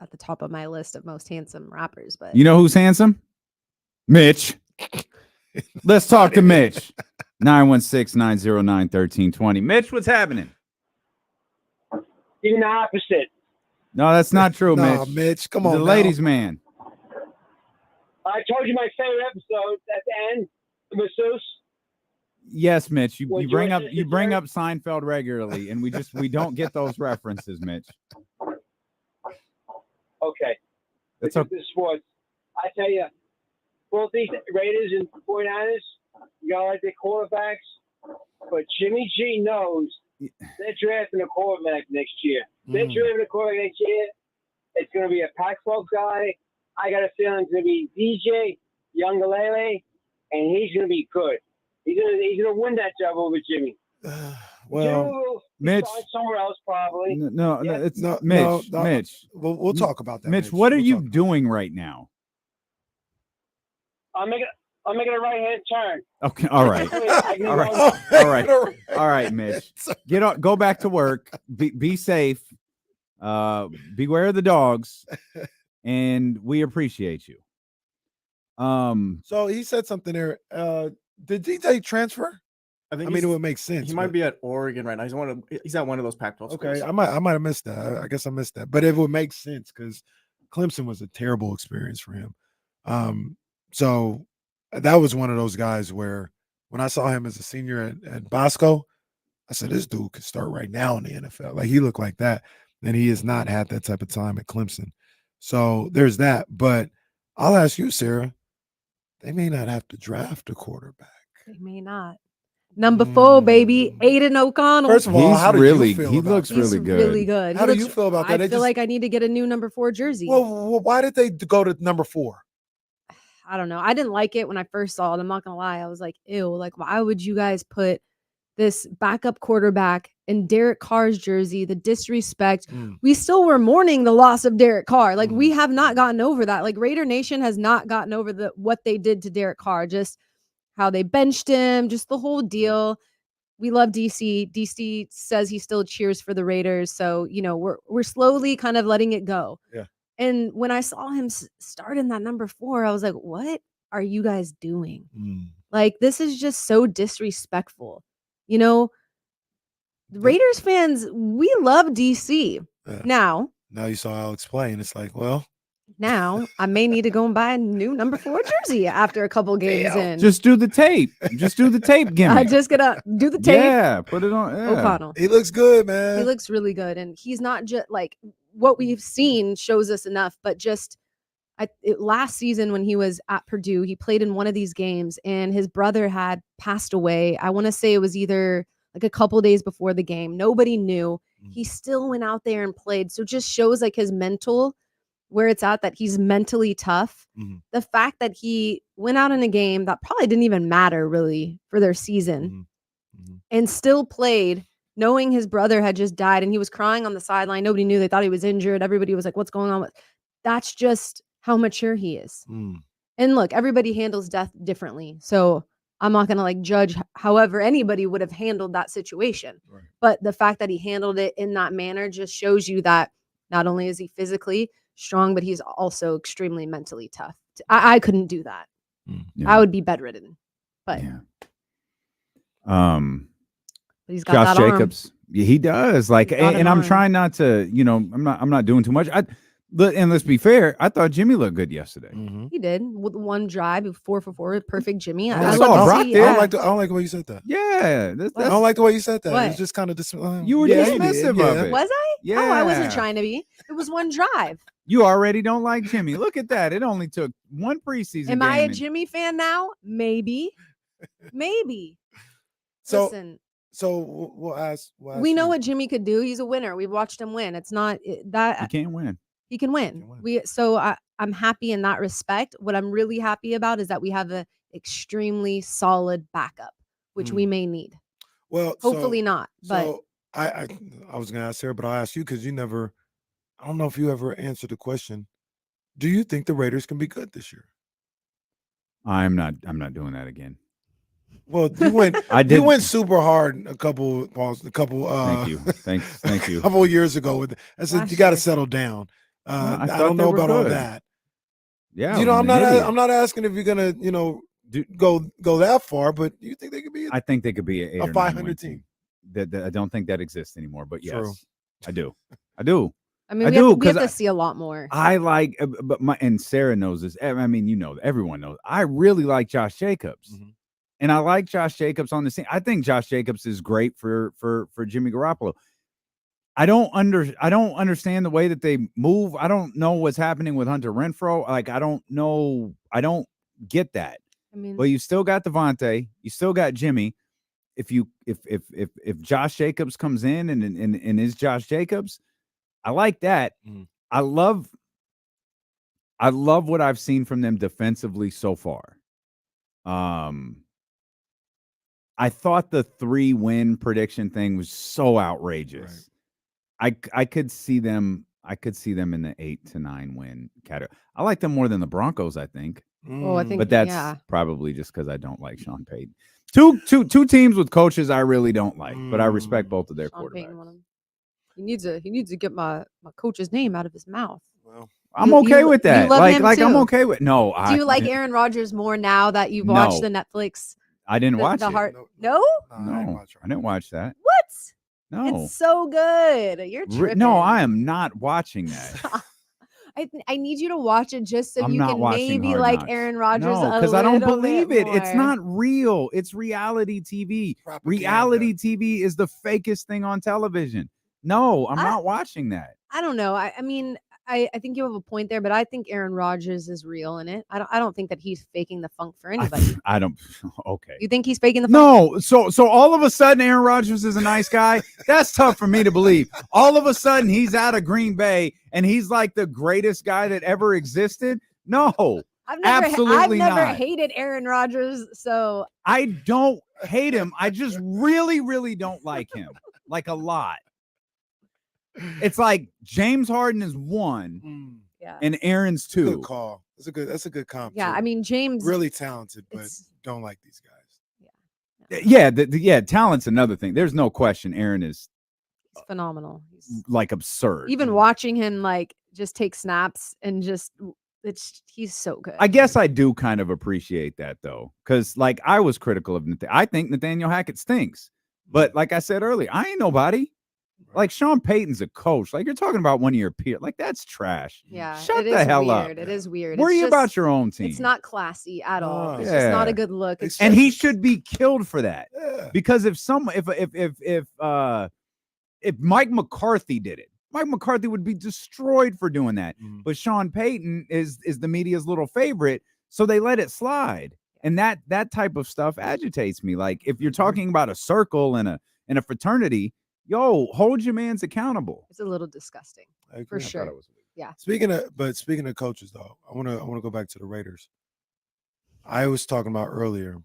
at the top of my list of most handsome rappers, but
You know who's handsome? Mitch. Let's talk to Mitch. 916-909-1320. Mitch, what's happening?
Even the opposite.
No, that's not true,
Nah,
Mitch.
Mitch, come
He's
on
a
now.
ladies' man.
I told you my favorite episode at the end, the masseuse.
Yes, Mitch. You
Would
bring
you
up
assist
bring
her?
up Seinfeld regularly, and we don't get those references, Mitch.
Okay.
It's
Look at the sports. I tell you, both these Raiders and 49ers, gotta like their quarterbacks, but Jimmy G knows they're drafting a quarterback next year. They're drafting a quarterback next year. It's gonna be a Pac-12 guy. I got a feeling it's gonna be DJ Youngalele, and he's gonna be good. He's gonna win that job over Jimmy.
Well,
Mitch,
somewhere else probably.
no,
Yeah.
it's
no,
Mitch.
no,
Mitch,
we'll talk about that.
Mitch, what are
We'll
you
talk about
doing right now?
I'm making a right-hand turn.
Okay, all right. All right. All right. All right, Mitch. Go back to work. Be safe. Beware of the dogs. And we appreciate you.
So he said something there. Did DJ transfer?
I
mean, it would make sense.
He might be at Oregon right now. He's at one of those Pac-12
Okay,
schools.
I might have missed that. I guess I missed that. But it would make sense because Clemson was a terrible experience for him. So that was one of those guys where when I saw him as a senior at Bosco, I said, this dude could start right now in the NFL. Like, he looked like that. And he has not had that type of time at Clemson. So there's that. But I'll ask you, Sarah, they may not have to draft a quarterback.
They may not. Number 4, baby, Aiden O'Connell.
First of all, how do you feel
he
about
looks
that?
really
He's
good.
really good.
How do you feel about that?
I feel like I need to get a new number 4 jersey.
Well, why did they go to number 4?
I don't know. I didn't like it when I first saw it. I'm not gonna lie. I was like, ew, like, why would you guys put this backup quarterback in Derek Carr's jersey? The disrespect. We still were mourning the loss of Derek Carr. Like, we have not gotten over that. Like, Raider Nation has not gotten over what they did to Derek Carr, just how they benched him, just the whole deal. We love DC. DC says he still cheers for the Raiders. So, we're slowly kind of letting it go.
Yeah.
And when I saw him start in that number 4, I was like, what are you guys doing? Like, this is just so disrespectful. The Raiders fans, we love DC.
Yeah.
Now
you saw Alex play, and it's like, well,
now I may need to go and buy a new number 4 jersey after a couple games in.
Just do the tape. Just do the tape gimmick.
I'm just gonna do the tape.
Yeah, put it on. Yeah.
O'Connell.
he looks good, man.
He looks really good, and he's not just like what we've seen shows us enough, but just last season when he was at Purdue, he played in one of these games, and his brother had passed away. I want to say it was either like a couple days before the game. Nobody knew. He still went out there and played. So just shows like his mental, where it's at, that he's mentally tough. The fact that he went out in a game that probably didn't even matter really for their season and still played, knowing his brother had just died, and he was crying on the sideline. Nobody knew. They thought he was injured. Everybody was like, what's going on? That's just how mature he is. And look, everybody handles death differently. So I'm not going to like judge however anybody would have handled that situation.
Right.
But the fact that he handled it in that manner just shows you that not only is he physically strong, but he's also extremely mentally tough. I couldn't do that.
Yeah.
I would be bedridden. But
but
he's got
Josh
that arm.
Jacobs, he does. Like, and I'm trying not to, I'm not doing too much. And let's be fair, I thought Jimmy looked good yesterday.
He did with one drive, 4 for 4, perfect Jimmy.
I don't like the way you said that.
Yeah,
I don't like the way you said that.
What?
It was just kind of
you were dismissive of it.
Was I?
Yeah.
Oh, I wasn't trying to be. It was one drive.
You already don't like Jimmy. Look at that. It only took one preseason.
Am I a
game
Jimmy fan now? Maybe.
So,
Listen,
so we'll ask.
we know what Jimmy could do. He's a winner. We've watched him win. It's not that
He can't win.
he can win. I'm happy in that respect. What I'm really happy about is that we have an extremely solid backup, which we may need.
Well,
hopefully not. But
so I was going to ask Sarah, but I'll ask you because I don't know if you ever answered the question. Do you think the Raiders can be good this year?
I'm not doing that again.
Well, you went. You went super hard a couple.
Thank you. Thank you.
A couple of years ago with. I said you got to settle down. I don't know about all that.
Yeah,
I'm not asking if you're gonna go that far, but do you think they could be?
I think they could be a
500 team.
That I don't think that exists anymore. But yes,
True.
I do. I do.
I mean, we have to see a lot more.
I like, and Sarah knows this. I mean, everyone knows. I really like Josh Jacobs, and I like Josh Jacobs on the scene. I think Josh Jacobs is great for Jimmy Garoppolo. I don't understand the way that they move. I don't know what's happening with Hunter Renfrow. Like, I don't know. I don't get that.
I mean,
But you still got Devontae. You still got Jimmy. If Josh Jacobs comes in and is Josh Jacobs, I like that. I love what I've seen from them defensively so far. I thought the 3-win prediction thing was so outrageous. Right. I could see them in the 8 to 9 win category. I like them more than the Broncos, I think.
Oh, I think,
but that's probably just because I don't like Sean Payton. Two teams with coaches I really don't like, but I respect both of their quarterbacks.
He needs to get my coach's name out of his mouth.
Well,
I'm okay with that.
You love him
like
too.
I'm okay with no.
Do you like Aaron Rodgers more now that you've watched the Netflix?
I didn't watch it.
No?
I didn't watch that.
What?
No.
It's so good. You're tripping.
No, I am not watching that.
I need you to watch it just so
I'm
you
not
can
watching
maybe
Hard
like
Knocks.
Aaron Rodgers.
No,
because
I don't believe it.
More.
It's not real. It's reality TV.
Propaganda.
Reality TV is the fakest thing on television. No, I'm not watching that.
I don't know. I mean, I think you have a point there, but I think Aaron Rodgers is real in it. I don't think that he's faking the funk for anybody.
I don't. Okay.
You think he's faking the funk?
No. So all of a sudden Aaron Rodgers is a nice guy. That's tough for me to believe. All of a sudden he's out of Green Bay and he's like the greatest guy that ever existed. No.
I've never hated Aaron Rodgers, so
I don't hate him. I just really, really don't like him. Like a lot. It's like James Harden is 1, and Aaron's 2.
Good call. That's a good comp.
Yeah,
too.
I mean James
really talented, but don't like these guys.
Yeah, talent's another thing. There's no question. Aaron is
phenomenal. He's
like absurd.
Even watching him like just take snaps and he's so good.
I guess I do kind of appreciate that though, because like I was critical of I think Nathaniel Hackett stinks, but like I said earlier, I ain't nobody. Like Sean Payton's a coach. Like you're talking about one of your peers. Like that's trash.
Yeah.
Shut the hell up.
It is weird.
Worry about your own team.
It's not classy at all. It's just not a good look.
And he should be killed for that.
Yeah.
Because if Mike McCarthy did it, Mike McCarthy would be destroyed for doing that. But Sean Payton is the media's little favorite, so they let it slide. And that type of stuff agitates me. Like if you're talking about a circle and a fraternity, yo, hold your mans accountable.
It's a little disgusting. For sure. Yeah.
Speaking of coaches, though, I want to go back to the Raiders. I was talking about earlier.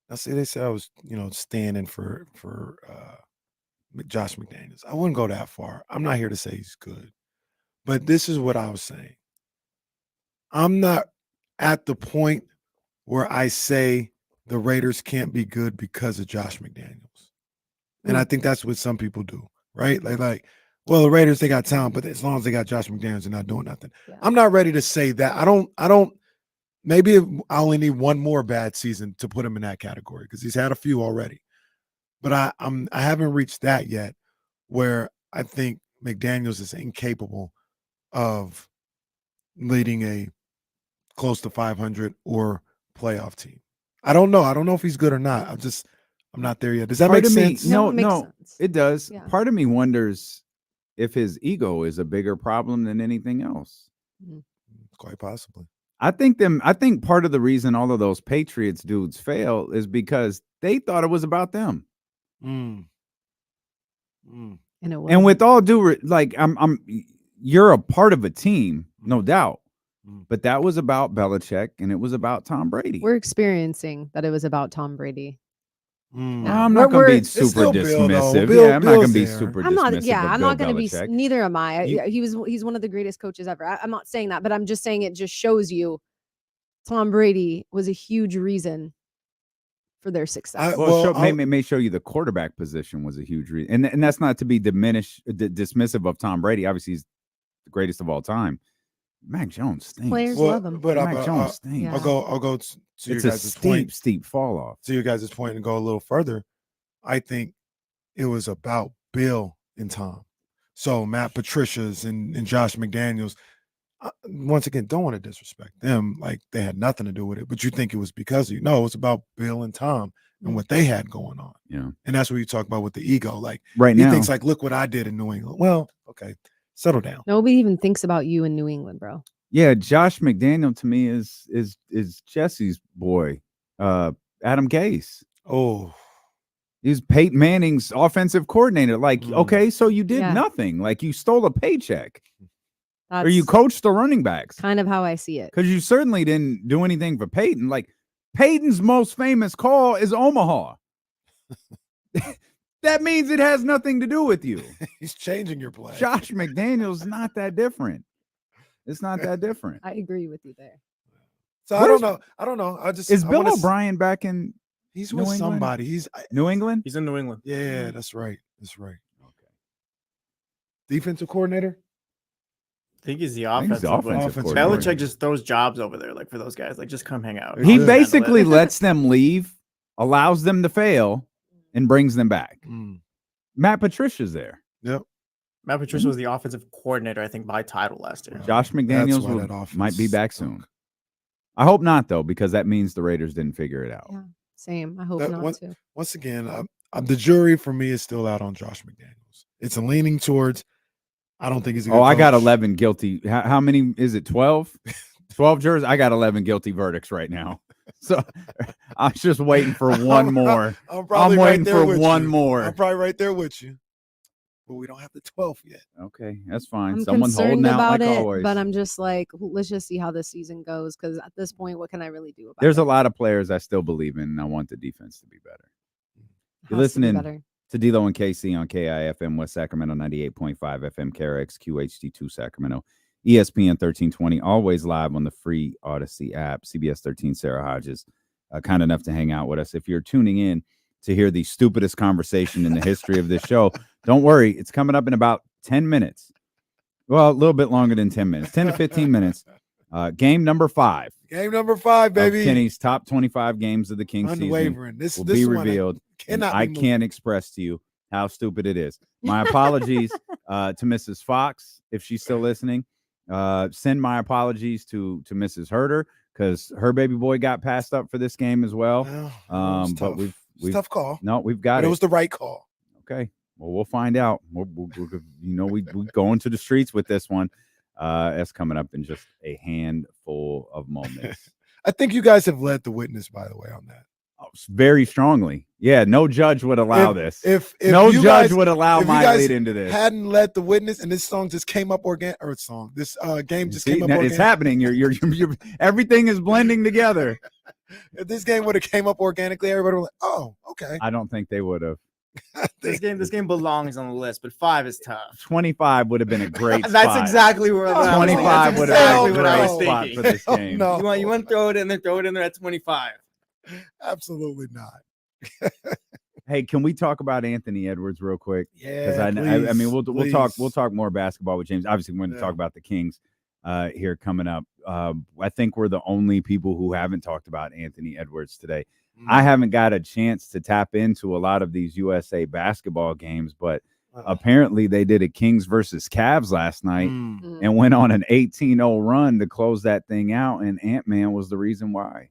They said I was, standing for Josh McDaniels. I wouldn't go that far. I'm not here to say he's good, but this is what I was saying. I'm not at the point where I say the Raiders can't be good because of Josh McDaniels. And I think that's what some people do, right? Well, the Raiders, they got talent, but as long as they got Josh McDaniels, they're not doing nothing. Yeah. I'm not ready to say that. I don't, maybe I only need one more bad season to put him in that category because he's had a few already. But I haven't reached that yet where I think McDaniels is incapable of leading a close to 500 or playoff team. I don't know. I don't know if he's good or not. I'm not there yet. Does that make sense?
No,
sense.
It does.
Yeah.
Part of me wonders if his ego is a bigger problem than anything else.
Quite possibly.
I think part of the reason all of those Patriots dudes fail is because they thought it was about them.
And
with all due, you're a part of a team, no doubt. But that was about Belichick and it was about Tom Brady.
We're experiencing that it was about Tom Brady.
I'm not going to be super dismissive. I'm not going to be super dismissive.
I'm not going to be. Neither am I. He's one of the greatest coaches ever. I'm not saying that, but I'm just saying it just shows you Tom Brady was a huge reason for their success.
May show you the quarterback position was a huge reason, and that's not to be dismissive of Tom Brady. Obviously, he's the greatest of all time. Mac Jones stinks.
Players love him,
but
Mac Jones stinks.
Yeah. I'll go to your guys' point.
Steep fall off.
To your guys' point and go a little further. I think it was about Bill and Tom. So Matt Patricia's and Josh McDaniels. Once again, don't want to disrespect them. Like they had nothing to do with it, but you think it was because of you. No, it's about Bill and Tom and what they had going on.
Yeah,
and that's what you talk about with the ego. Like
right
he
now,
thinks like, look what I did in New England. Well, okay. Settle down.
Nobody even thinks about you in New England, bro.
Yeah, Josh McDaniel to me is Jesse's boy, Adam Gase.
Oh,
He's Peyton Manning's offensive coordinator. Like, okay, so you did
Yeah.
nothing. Like, you stole a paycheck,
That's
or you coached the running backs.
kind of how I see it.
Because you certainly didn't do anything for Peyton. Like, Peyton's most famous call is Omaha. That means it has nothing to do with you.
he's changing your play.
Josh McDaniel's not that different. It's not that different.
I agree with you there.
So
What
I don't
is-
know. I don't know.
Is
I
Bill
wanna
O'Brien back in
He's
New
with
England?
somebody. He's
New England?
He's in New England.
yeah. That's right. That's right. Okay. Defensive coordinator.
I think he's the
I think he's
offensive.
the
one.
offensive
Offensive
coordinator.
Belichick just throws jobs over there, like for those guys. Like, just come hang out.
He
I'll just handle
basically
it.
lets them leave, allows them to fail, and brings them back. Matt Patricia's there.
Yep.
Matt Patricia was the offensive coordinator, I think, by title last year.
Josh
That's
McDaniels
why that offense
might be back
stunk.
soon. I hope not, though, because that means the Raiders didn't figure it out.
Yeah, same. I hope
That
not
one-
to.
Once again, the jury for me is still out on Josh McDaniels. It's a leaning towards. I don't think he's a good
Oh, I got
coach.
11 guilty. How many is it? 12? 12 jurors? I got 11 guilty verdicts right now. So I'm just waiting for one more.
I'm probably
I'm waiting
right there
for
with
one
you.
more.
I'm probably right there with you. But we don't have the 12th yet.
Okay, that's fine.
I'm
Someone's
concerned
holding out
about
like
it,
always.
but I'm just like, let's just see how this season goes. Because at this point, what can I really do about
There's
it?
a lot of players I still believe in, and I want the defense to be better. You're
Has to be
listening
better.
to D-Lo and KC on KIFM West Sacramento 98.5 FM, KRX QHD2 Sacramento, ESPN 1320, always live on the free Odyssey app. CBS 13 Sarah Hodges, kind enough to hang out with us. If you're tuning in to hear the stupidest conversation in the history of this show, don't worry. It's coming up in about 10 minutes. Well, a little bit longer than 10 minutes, 10 to 15 minutes. Game number 5.
Game number 5, baby.
Of Kenny's top 25 games of the Kings season
Unwavering. This
will
this
be
one
revealed. And
cannot
I
be moved.
can't express to you how stupid it is. My apologies to Mrs. Fox if she's still listening. Send my apologies to Mrs. Herder because her baby boy got passed up for this game as well.
Well, it was
But
tough.
we've
It was a tough call.
no, we've got
But
it.
it was the right call.
Okay. Well, we'll find out. We're we go into the streets with this one. That's coming up in just a handful of moments.
I think you guys have led the witness, by the way, on that.
Very strongly. Yeah, no judge would allow this.
If
no
you
judge
guys,
would allow
if you
my
guys
lead into this.
hadn't led the witness, and this song just came up this game just
See,
came up
now
organic.
it's happening. You're everything is blending together.
If this game would have came up organically, everybody would like, oh, okay.
I don't think they would have.
This game belongs on the list, but 5 is tough.
25 would have been a great
That's
spot.
exactly where I was
25
thinking.
would
That's
have been
exactly
a
what I
great
was
spot
thinking.
for this
Hell
game.
no.
You want to throw it in there at 25.
Absolutely not.
Hey, can we talk about Anthony Edwards real quick?
Yeah,
I mean, we'll talk
please.
more basketball with James. Obviously, we're going to talk about the Kings here coming up. I think we're the only people who haven't talked about Anthony Edwards today. I haven't got a chance to tap into a lot of these USA basketball games, but apparently they did a Kings versus Cavs last night and went on an 18-0 run to close that thing out, and Ant-Man was the reason why.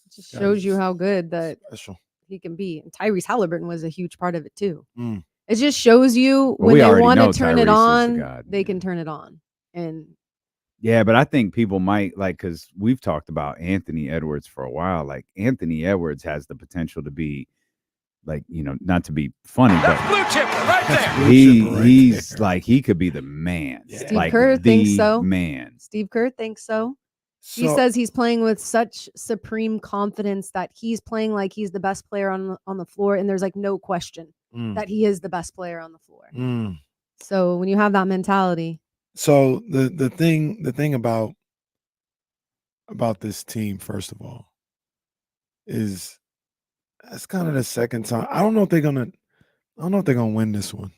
It just shows you how good that
Special.
he can be. And Tyrese Halliburton was a huge part of it too.
Mm.
It just shows you
Well,
when
we
they
already
want
know
to turn it
Tyrese is the
on,
god,
they
man.
can turn it on. And
Yeah, but I think people might because we've talked about Anthony Edwards for a while. Like Anthony Edwards has the potential to be not to be funny, but
Blue chip right there.
he's like he could be the man.
Steve
like
Kerr thinks
the
so.
Man.
Steve Kerr thinks so. He
So-
says he's playing with such supreme confidence that he's playing like he's the best player on the floor, and there's like no question that he is the best player on the floor. So when you have that mentality,
So the thing about this team, first of all, is that's kind of the second time. I don't know if they're gonna win this one.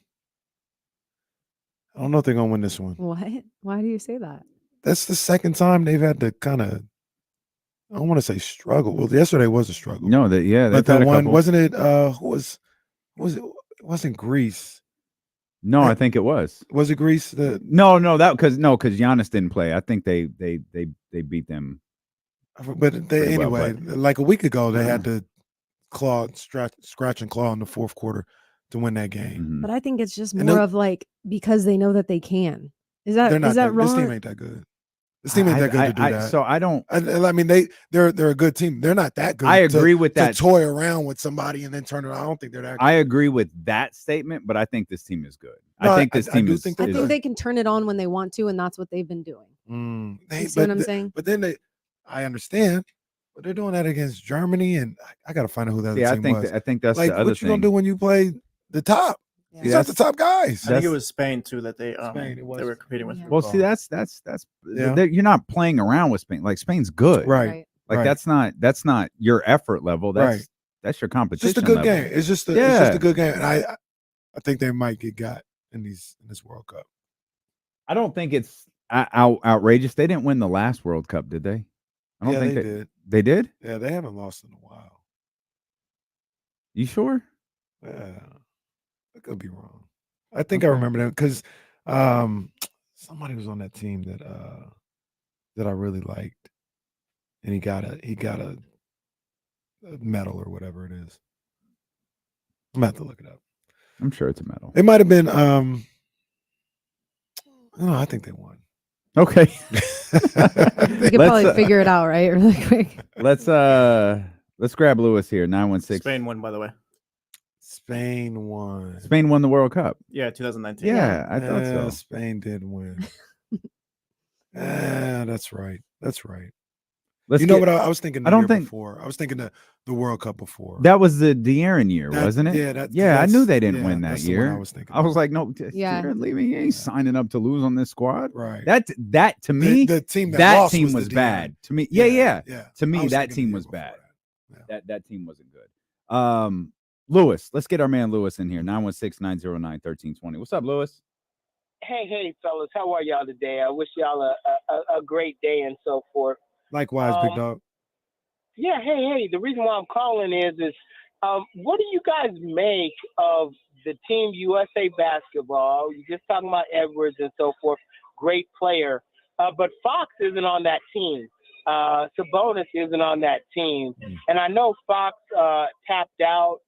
I don't know if they're gonna win this one.
what? Why do you say that?
That's the second time they've had to kind of, I don't want to say struggle. Well, yesterday was a struggle.
No,
but the one wasn't it? Who was it? It wasn't Greece.
No, I think it was.
Was it Greece?
No, because Giannis didn't play. I think they beat them.
But
Pretty well
anyway,
played.
like a week ago, they had to scratch and claw in the fourth quarter to win that game.
Mhm.
But I think it's just
And
more
they'll-
of like because they know that they can. Is that
They're not
is that
This team
wrong?
ain't that good. This team ain't that good to do that.
So I don't.
I mean, they're a good team. They're not that good.
I agree with that.
To toy around with somebody and then turn it. I don't think they're that good.
I agree with that statement, but I think this team is good.
No,
I think this team is.
I think they can turn it on when they want to, and that's what they've been doing. You see what I'm saying?
But then I understand, but they're doing that against Germany, and I got to find out who that team was.
I think that's
like
the other
what you
thing.
gonna do when you play the top?
Yeah.
These are the top guys.
I think it was Spain too that they
Spain, it was.
they were competing with.
Yeah.
Well, see, that's you're not playing around with Spain. Like Spain's good,
Right.
Like that's not your effort level. That's your competition.
It's just a good
level.
game. It's just a good game, and I think they might get got in this World Cup.
I don't think it's outrageous. They didn't win the last World Cup, did they? I don't think
they did.
They did?
Yeah, they haven't lost in a while.
You sure?
Yeah, I could be wrong. I think I remember that because somebody was on that team that I really liked, and he got a medal or whatever it is. I'm gonna have to look it up.
I'm sure it's a medal.
It might have been. No, I think they won.
Okay.
We could probably figure it out, right? Really quick.
Let's grab Lewis here. 916.
Spain won, by the way.
Spain won.
Spain won the World Cup.
Yeah, 2019.
Yeah, I thought so.
Spain did win. That's right. That's right.
Let's
you know what I was thinking?
I don't think
before. I was thinking the World Cup before.
That was the De'Aaron year, wasn't it?
Yeah,
I knew they didn't win that year.
I was thinking.
I was like, no,
Yeah.
De'Aaron leaving. He ain't signing up to lose on this squad.
Right.
That to me,
the team that
team was
the
bad. To me,
yeah.
To me, that team was bad. That team wasn't good. Lewis, let's get our man Lewis in here. 916-909-1320. What's up, Lewis?
Hey, fellas, how are y'all today? I wish y'all a great day and so forth.
Likewise, big dog.
Yeah, hey. The reason why I'm calling is what do you guys make of the Team USA basketball? You're just talking about Edwards and so forth, great player, but Fox isn't on that team. Sabonis isn't on that team, and I know Fox tapped out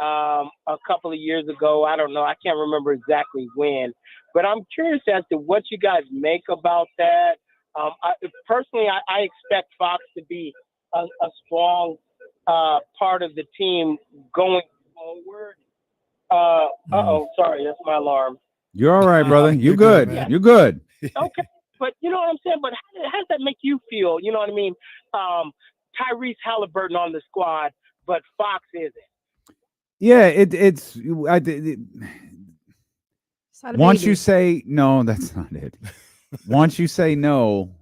a couple of years ago. I don't know. I can't remember exactly when, but I'm curious as to what you guys make about that. Personally, I expect Fox to be a strong part of the team going forward. Sorry, that's my alarm.
You're all right, brother. You're good.
Yeah.
You're good.
Okay, but you know what I'm saying? But how does that make you feel? You know what I mean? Tyrese Halliburton on the squad, but Fox isn't.
Yeah, it's once you say no, that's not it. Once you say no,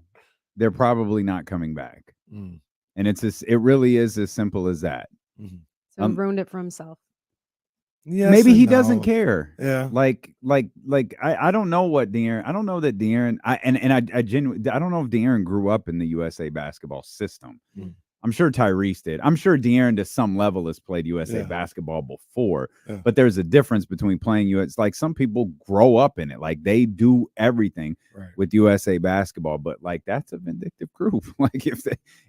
they're probably not coming back. And it really is as simple as that.
So he ruined it for himself.
Yes,
maybe he doesn't care.
Yeah.
Like I don't know what De'Aaron. I don't know that De'Aaron. I genuinely I don't know if De'Aaron grew up in the USA basketball system. I'm sure Tyrese did. I'm sure De'Aaron to some level has played USA basketball before, but there's a difference between playing US. Like some people grow up in it, like they do everything with USA basketball. But like that's a vindictive group. Like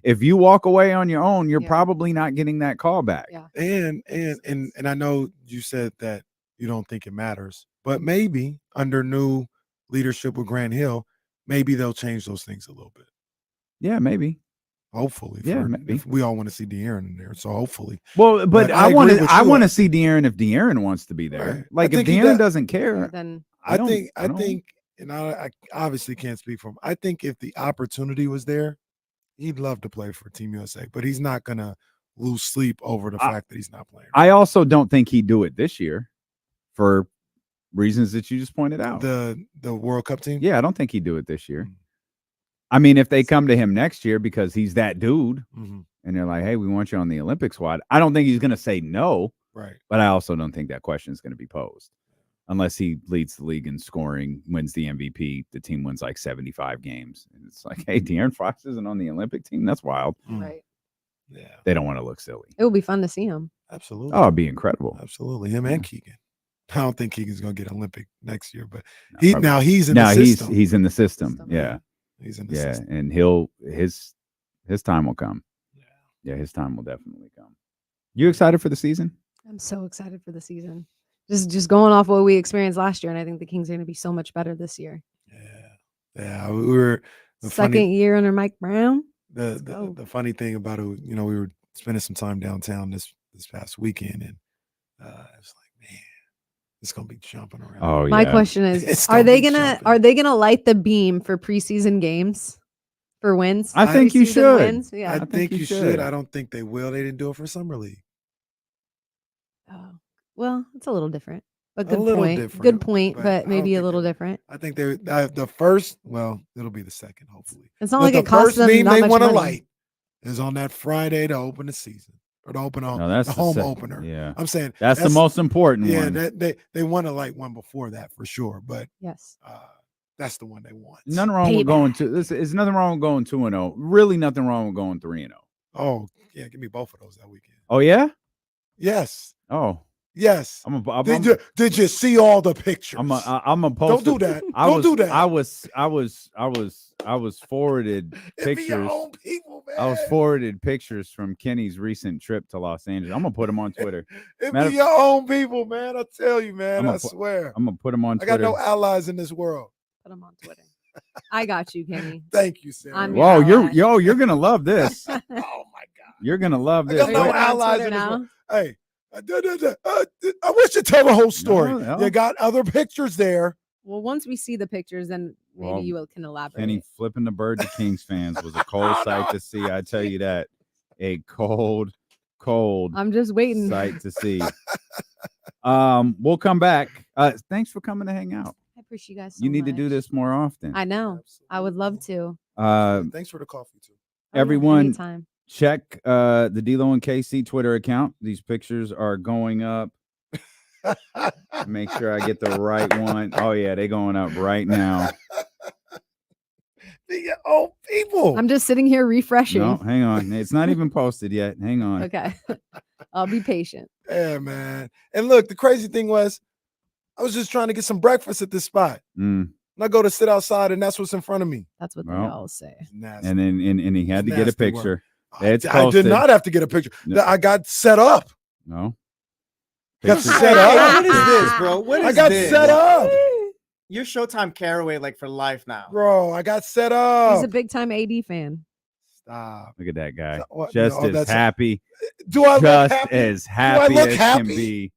if you walk away on your own, you're probably not getting that call back.
Yeah.
And I know you said that you don't think it matters, but maybe under new leadership with Grant Hill, maybe they'll change those things a little bit.
Yeah, maybe.
Hopefully,
maybe.
If we all want to see De'Aaron in there, so hopefully.
Well, but I want to see De'Aaron if De'Aaron wants to be there.
Right.
Like if De'Aaron doesn't care,
then
I think, and I obviously can't speak for him. I think if the opportunity was there, he'd love to play for Team USA, but he's not gonna lose sleep over the fact that he's not playing.
I also don't think he'd do it this year, for reasons that you just pointed out.
The World Cup team.
Yeah, I don't think he'd do it this year. I mean, if they come to him next year because he's that dude and they're like, hey, we want you on the Olympic squad, I don't think he's going to say no.
Right.
But I also don't think that question is going to be posed unless he leads the league in scoring, wins the MVP. The team wins like 75 games. And it's like, hey, De'Aaron Fox isn't on the Olympic team. That's wild.
Right.
Yeah.
They don't want to look silly.
It will be fun to see him.
Absolutely.
Oh, it'd be incredible.
Absolutely. Him and Keegan. I don't think Keegan's going to get Olympic next year, but
he's
in the system.
He's in the system. Yeah.
He's in the system.
And his time will come. Yeah, his time will definitely come. You excited for the season?
I'm so excited for the season. Just going off what we experienced last year, and I think the Kings are going to be so much better this year.
Yeah, we were
Second year under Mike Brown.
The funny thing about it, we were spending some time downtown this past weekend, and it's like, man, it's gonna be jumping around.
Oh,
My question is,
It's
are they
gonna be
gonna light the beam for preseason games for wins?
I think you
Preseason
should.
wins? Yeah.
I think you should. I don't think they will. They didn't do it for Summer League.
Oh, well, it's a little different. But
A
good
little
point.
different,
Good point,
but
but
I don't
maybe a
think
little
they-
different.
I think they're the first. Well, it'll be the second, hopefully.
It's not
But
like
the
it costs
first
them
beam
that
they
much
want to
money.
light is on that Friday to open the season or to open
No, that's
the
the
home
second.
opener.
Yeah.
I'm saying
That's the most important
Yeah,
one.
they want to light one before that for sure, but
Yes.
that's the one they want.
Nothing wrong with going to this. Is nothing wrong with going 2-0. Really, nothing wrong with going 3-0.
Oh yeah, give me both of those that weekend.
Oh yeah.
Yes.
Oh
yes. Did you see all the pictures?
I'm a post.
Don't do that.
Don't
do that.
I was forwarded
It be your
pictures.
own people, man.
I was forwarded pictures from Kenny's recent trip to Los Angeles. I'm gonna put them on Twitter.
It
Matter-
be your own people, man. I tell you, man. I swear.
I'm gonna put them on
I
Twitter.
got no allies in this world.
Put them on Twitter. I got you, Kenny.
Thank you, Sarah.
I'm
Whoa,
your
you're gonna love this.
Oh my God.
You're gonna love
I
this.
got no
Are you on
allies
Twitter
in this
now?
world. Hey, I wish you tell the whole story.
No.
You got other pictures there.
Well, once we see the pictures, then maybe
Well,
you can elaborate.
Kenny flipping the bird to Kings fans was a cold sight to see. I tell you that. A cold
I'm just waiting.
sight to see. We'll come back. Thanks for coming to hang out.
I appreciate you guys so
You need to do
much.
this more often.
I know. I would love to.
Thanks for the coffee too.
Oh, yeah,
Everyone,
anytime.
check the D-Lo and KC Twitter account. These pictures are going up. Make sure I get the right one. Oh yeah, they're going up right now.
Be your own people.
I'm just sitting here refreshing.
No, hang on. It's not even posted yet. Hang on.
Okay. I'll be patient.
Yeah, man. And look, the crazy thing was, I was just trying to get some breakfast at this spot.
Mm.
And I go to sit outside, and that's what's in front of me.
That's what they
Well,
all say.
It's nasty.
And then and he had to get a
Nasty work.
picture.
I
It's
did
posted.
not have to get a picture.
No.
I got set up.
No.
Got
Picture-
set up.
What is this, bro? What is
I got
this?
set up,
You're Showtime Caraway like for life now.
bro. I got set up.
He's a big time AD fan.
Stop.
Look at that guy.
What?
Just
No,
as
that's-
happy.
Do I look
Just
happy?
as happy
look
as
happy?
can be.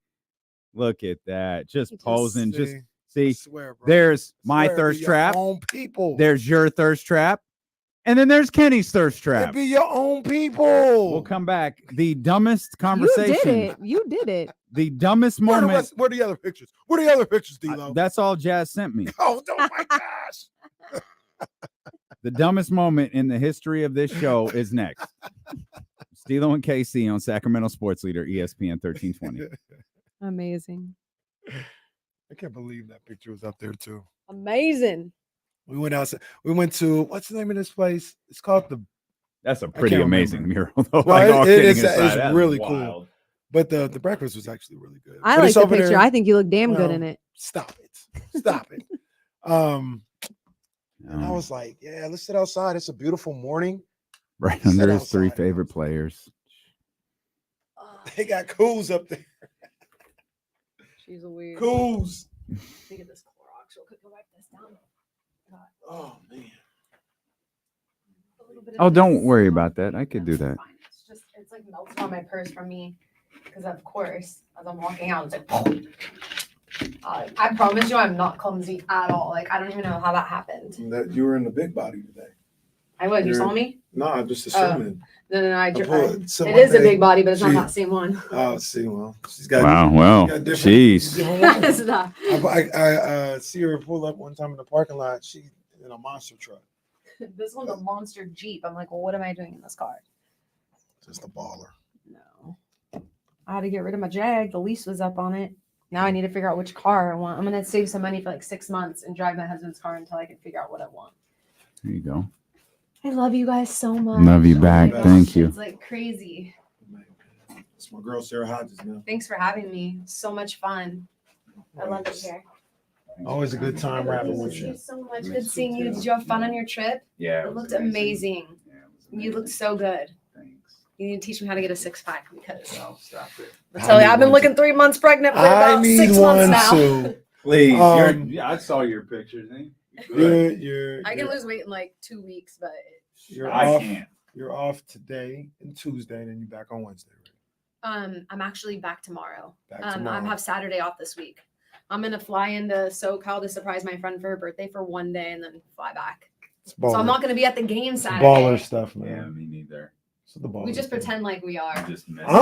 Look at that. Just
Just
posing. Just
I
see.
swear, bro.
There's my
Swear,
thirst
be your
trap.
own people.
There's your thirst trap. And then there's Kenny's thirst
It
trap.
be your own people.
We'll come back. The dumbest
You
conversation.
did it. You did it.
The dumbest
Where
moment.
where are the other pictures? Where are the other pictures, D-Lo?
That's all Jazz sent me.
Oh my gosh.
The dumbest moment in the history of this show is next. Stilo and KC on Sacramento Sports Leader, ESPN 1320.
Amazing.
I can't believe that picture was up there too.
Amazing.
We went outside. We went to, what's the name of this place? It's called the.
That's a pretty
can't
amazing
remember.
mural, though.
No,
Like, all kidding
it's
aside, that's
really
wild.
cool. But the breakfast was actually really good.
I
But
like
it's
the
over
picture.
there-
I think you look damn good in
well,
it.
Stop it. Stop it. And I
Um,
was like, yeah, let's sit outside. It's a beautiful morning.
right
sit
under his three
outside.
favorite players.
They got Coos up there.
She's a weird.
Coos.
Let me get this Clorox real quick. Go wipe this down.
Oh, man.
A little bit of
Oh, don't
this.
worry about that. I could do that.
Fine. It's like melting on my purse from me because of course as I'm walking out it's like I promise you I'm not clumsy at all. Like I don't even know how that happened.
That you were in the big body today.
I was. You
You're-
saw me?
No, I'm just
Oh.
assuming.
No.
So
It
one
is a
day-
big body, but it's not
she-
that same one.
Oh, see, well, she's got.
Wow. Well,
got different-
jeez.
It's not.
I see her pull up one time in the parking lot. She in a monster truck.
This one's a monster Jeep. I'm like, well, what am I doing in this car?
Just a baller.
No. I had to get rid of my Jag. The lease was up on it. Now I need to figure out which car I want. I'm gonna save some money for like 6 months and drive my husband's car until I can figure out what I want.
There you go.
I love you guys so much.
Love you
Oh my
back.
gosh,
Thank you.
It's like crazy.
It's my girl Sarah Hodges, man.
Thanks for having me. So much fun. I love it here.
Always a good time rapping with
Thank
you.
you so much. Good seeing you. Did you have fun on your trip?
Yeah.
It looked amazing. You looked so good.
Thanks.
You need to teach me how to get a 6-pack because
I'll stop it.
I tell you,
I
I've been
need
looking 3 months pregnant for
I
about
need
6
one
months now.
too.
Please.
Um,
I saw your pictures.
You're
I can lose weight in like 2 weeks, but
You're
I
off.
can't.
You're off today and Tuesday, and then you're back on Wednesday. Right?
I'm actually back tomorrow.
Back
I
tomorrow.
have Saturday off this week. I'm gonna fly into SoCal to surprise my friend for her birthday for 1 day and then fly back.
It's baller.
So I'm not gonna be at the game
It's
Saturday.
baller stuff, man.
Yeah, me neither.
It's the baller
We just
stuff.
pretend like we are.
I'm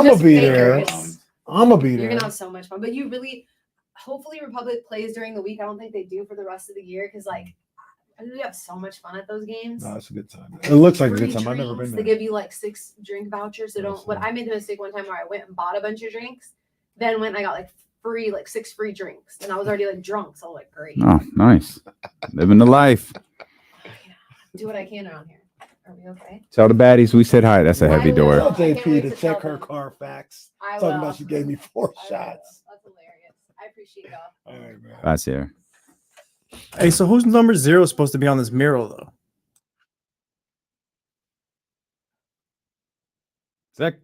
gonna be there.
It's-
I'm gonna be
You're
there.
gonna have so much fun. But you really, hopefully, Republic plays during the week. I don't think they do for the rest of the year because like we have so much fun at those games.
No, it's a good time. It looks like a
Free
good time. I've never
drinks.
been
They
there.
give you like 6 drink vouchers. So don't. What
Awesome.
I made the mistake one time where I went and bought a bunch of drinks, then went and I got like 6 free drinks, and I was already like drunk. So I was like, great.
Oh, nice. Living the life.
Do what I can around here. Are we okay?
Tell the baddies we said hi. That's a heavy
will.
door.
Tell
I can't
JP
wait
to
to
check
tell
her
them.
Carfax.
I
Talking
will.
about she gave me 4
I will.
shots.
That's hilarious. I appreciate y'all.
All right, man.
Bye, Sierra.
Hey, so who's number 0 supposed to be on this mural though?
Is that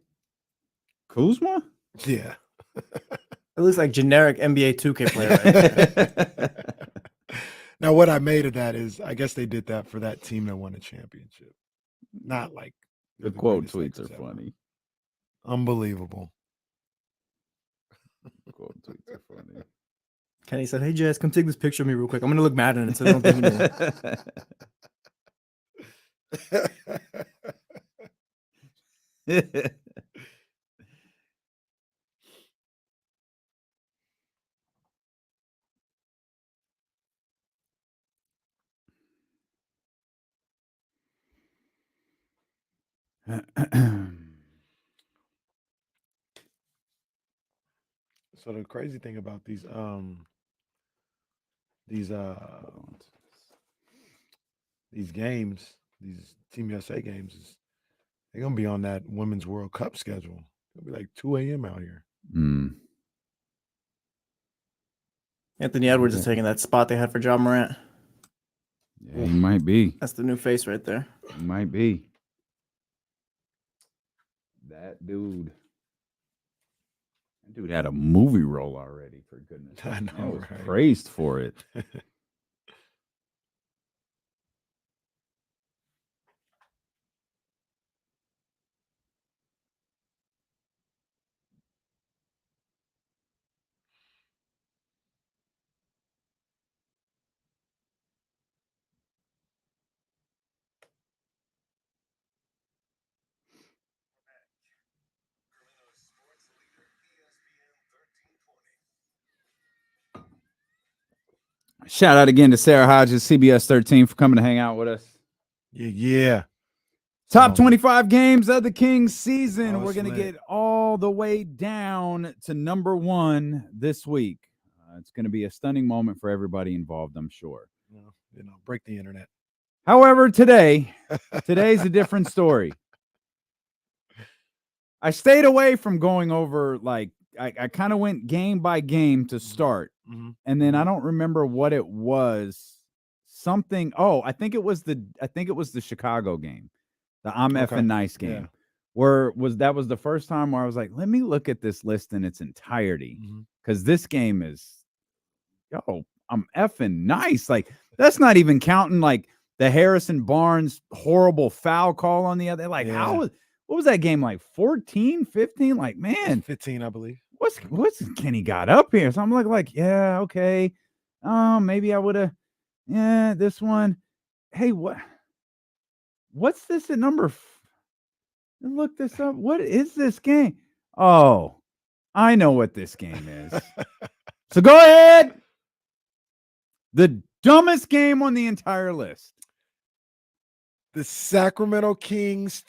Kuzma?
Yeah.
It looks like generic NBA 2K player. Right there.
Now, what I made of that is, I guess they did that for that team that won a championship. Not like
The quote
greatest
tweets are
things ever.
funny.
Unbelievable.
Quote tweets are funny.
Kenny said, "Hey Jazz, come take this picture of me real quick. I'm gonna look mad in it, so don't think me."
So the crazy thing about these games, these Team USA games, is they're gonna be on that Women's World Cup schedule. It'll be like 2 a.m. out here.
Mm.
Anthony Edwards is taking that spot they had for John Morant.
Yeah, he might be.
That's the new face right there.
He might be. That dude. That dude had a movie role already, for goodness sake.
I know,
Man was
right?
praised for it. Shout out again to Sarah Hodges, CBS 13, for coming to hang out with us.
Yeah.
Top
Oh.
25 games of the Kings season.
Oh,
We're
it's
going to
lit.
get all the way down to number 1 this week. It's going to be a stunning moment for everybody involved, I'm sure.
Break the internet.
However, today's a different story. I stayed away from going over, like, I kind of went game by game to start.
Mhm.
And then I don't remember what it was. Something. Oh, I think it was the Chicago game, the I'm
Okay.
effing nice game,
Yeah.
that was the first time where I was like, let me look at this list in its entirety,
Mhm.
because this game is, I'm effing nice. Like, that's not even counting like the Harrison Barnes horrible foul call on the other. Like,
Yeah.
what was that game like? 14, 15? Like, man,
15, I believe.
what's Kenny got up here? So I'm like, yeah, okay. Maybe I would have, this one. Hey, what's this at number? Look this up. What is this game? Oh, I know what this game is. So go ahead. The dumbest game on the entire list.
The Sacramento Kings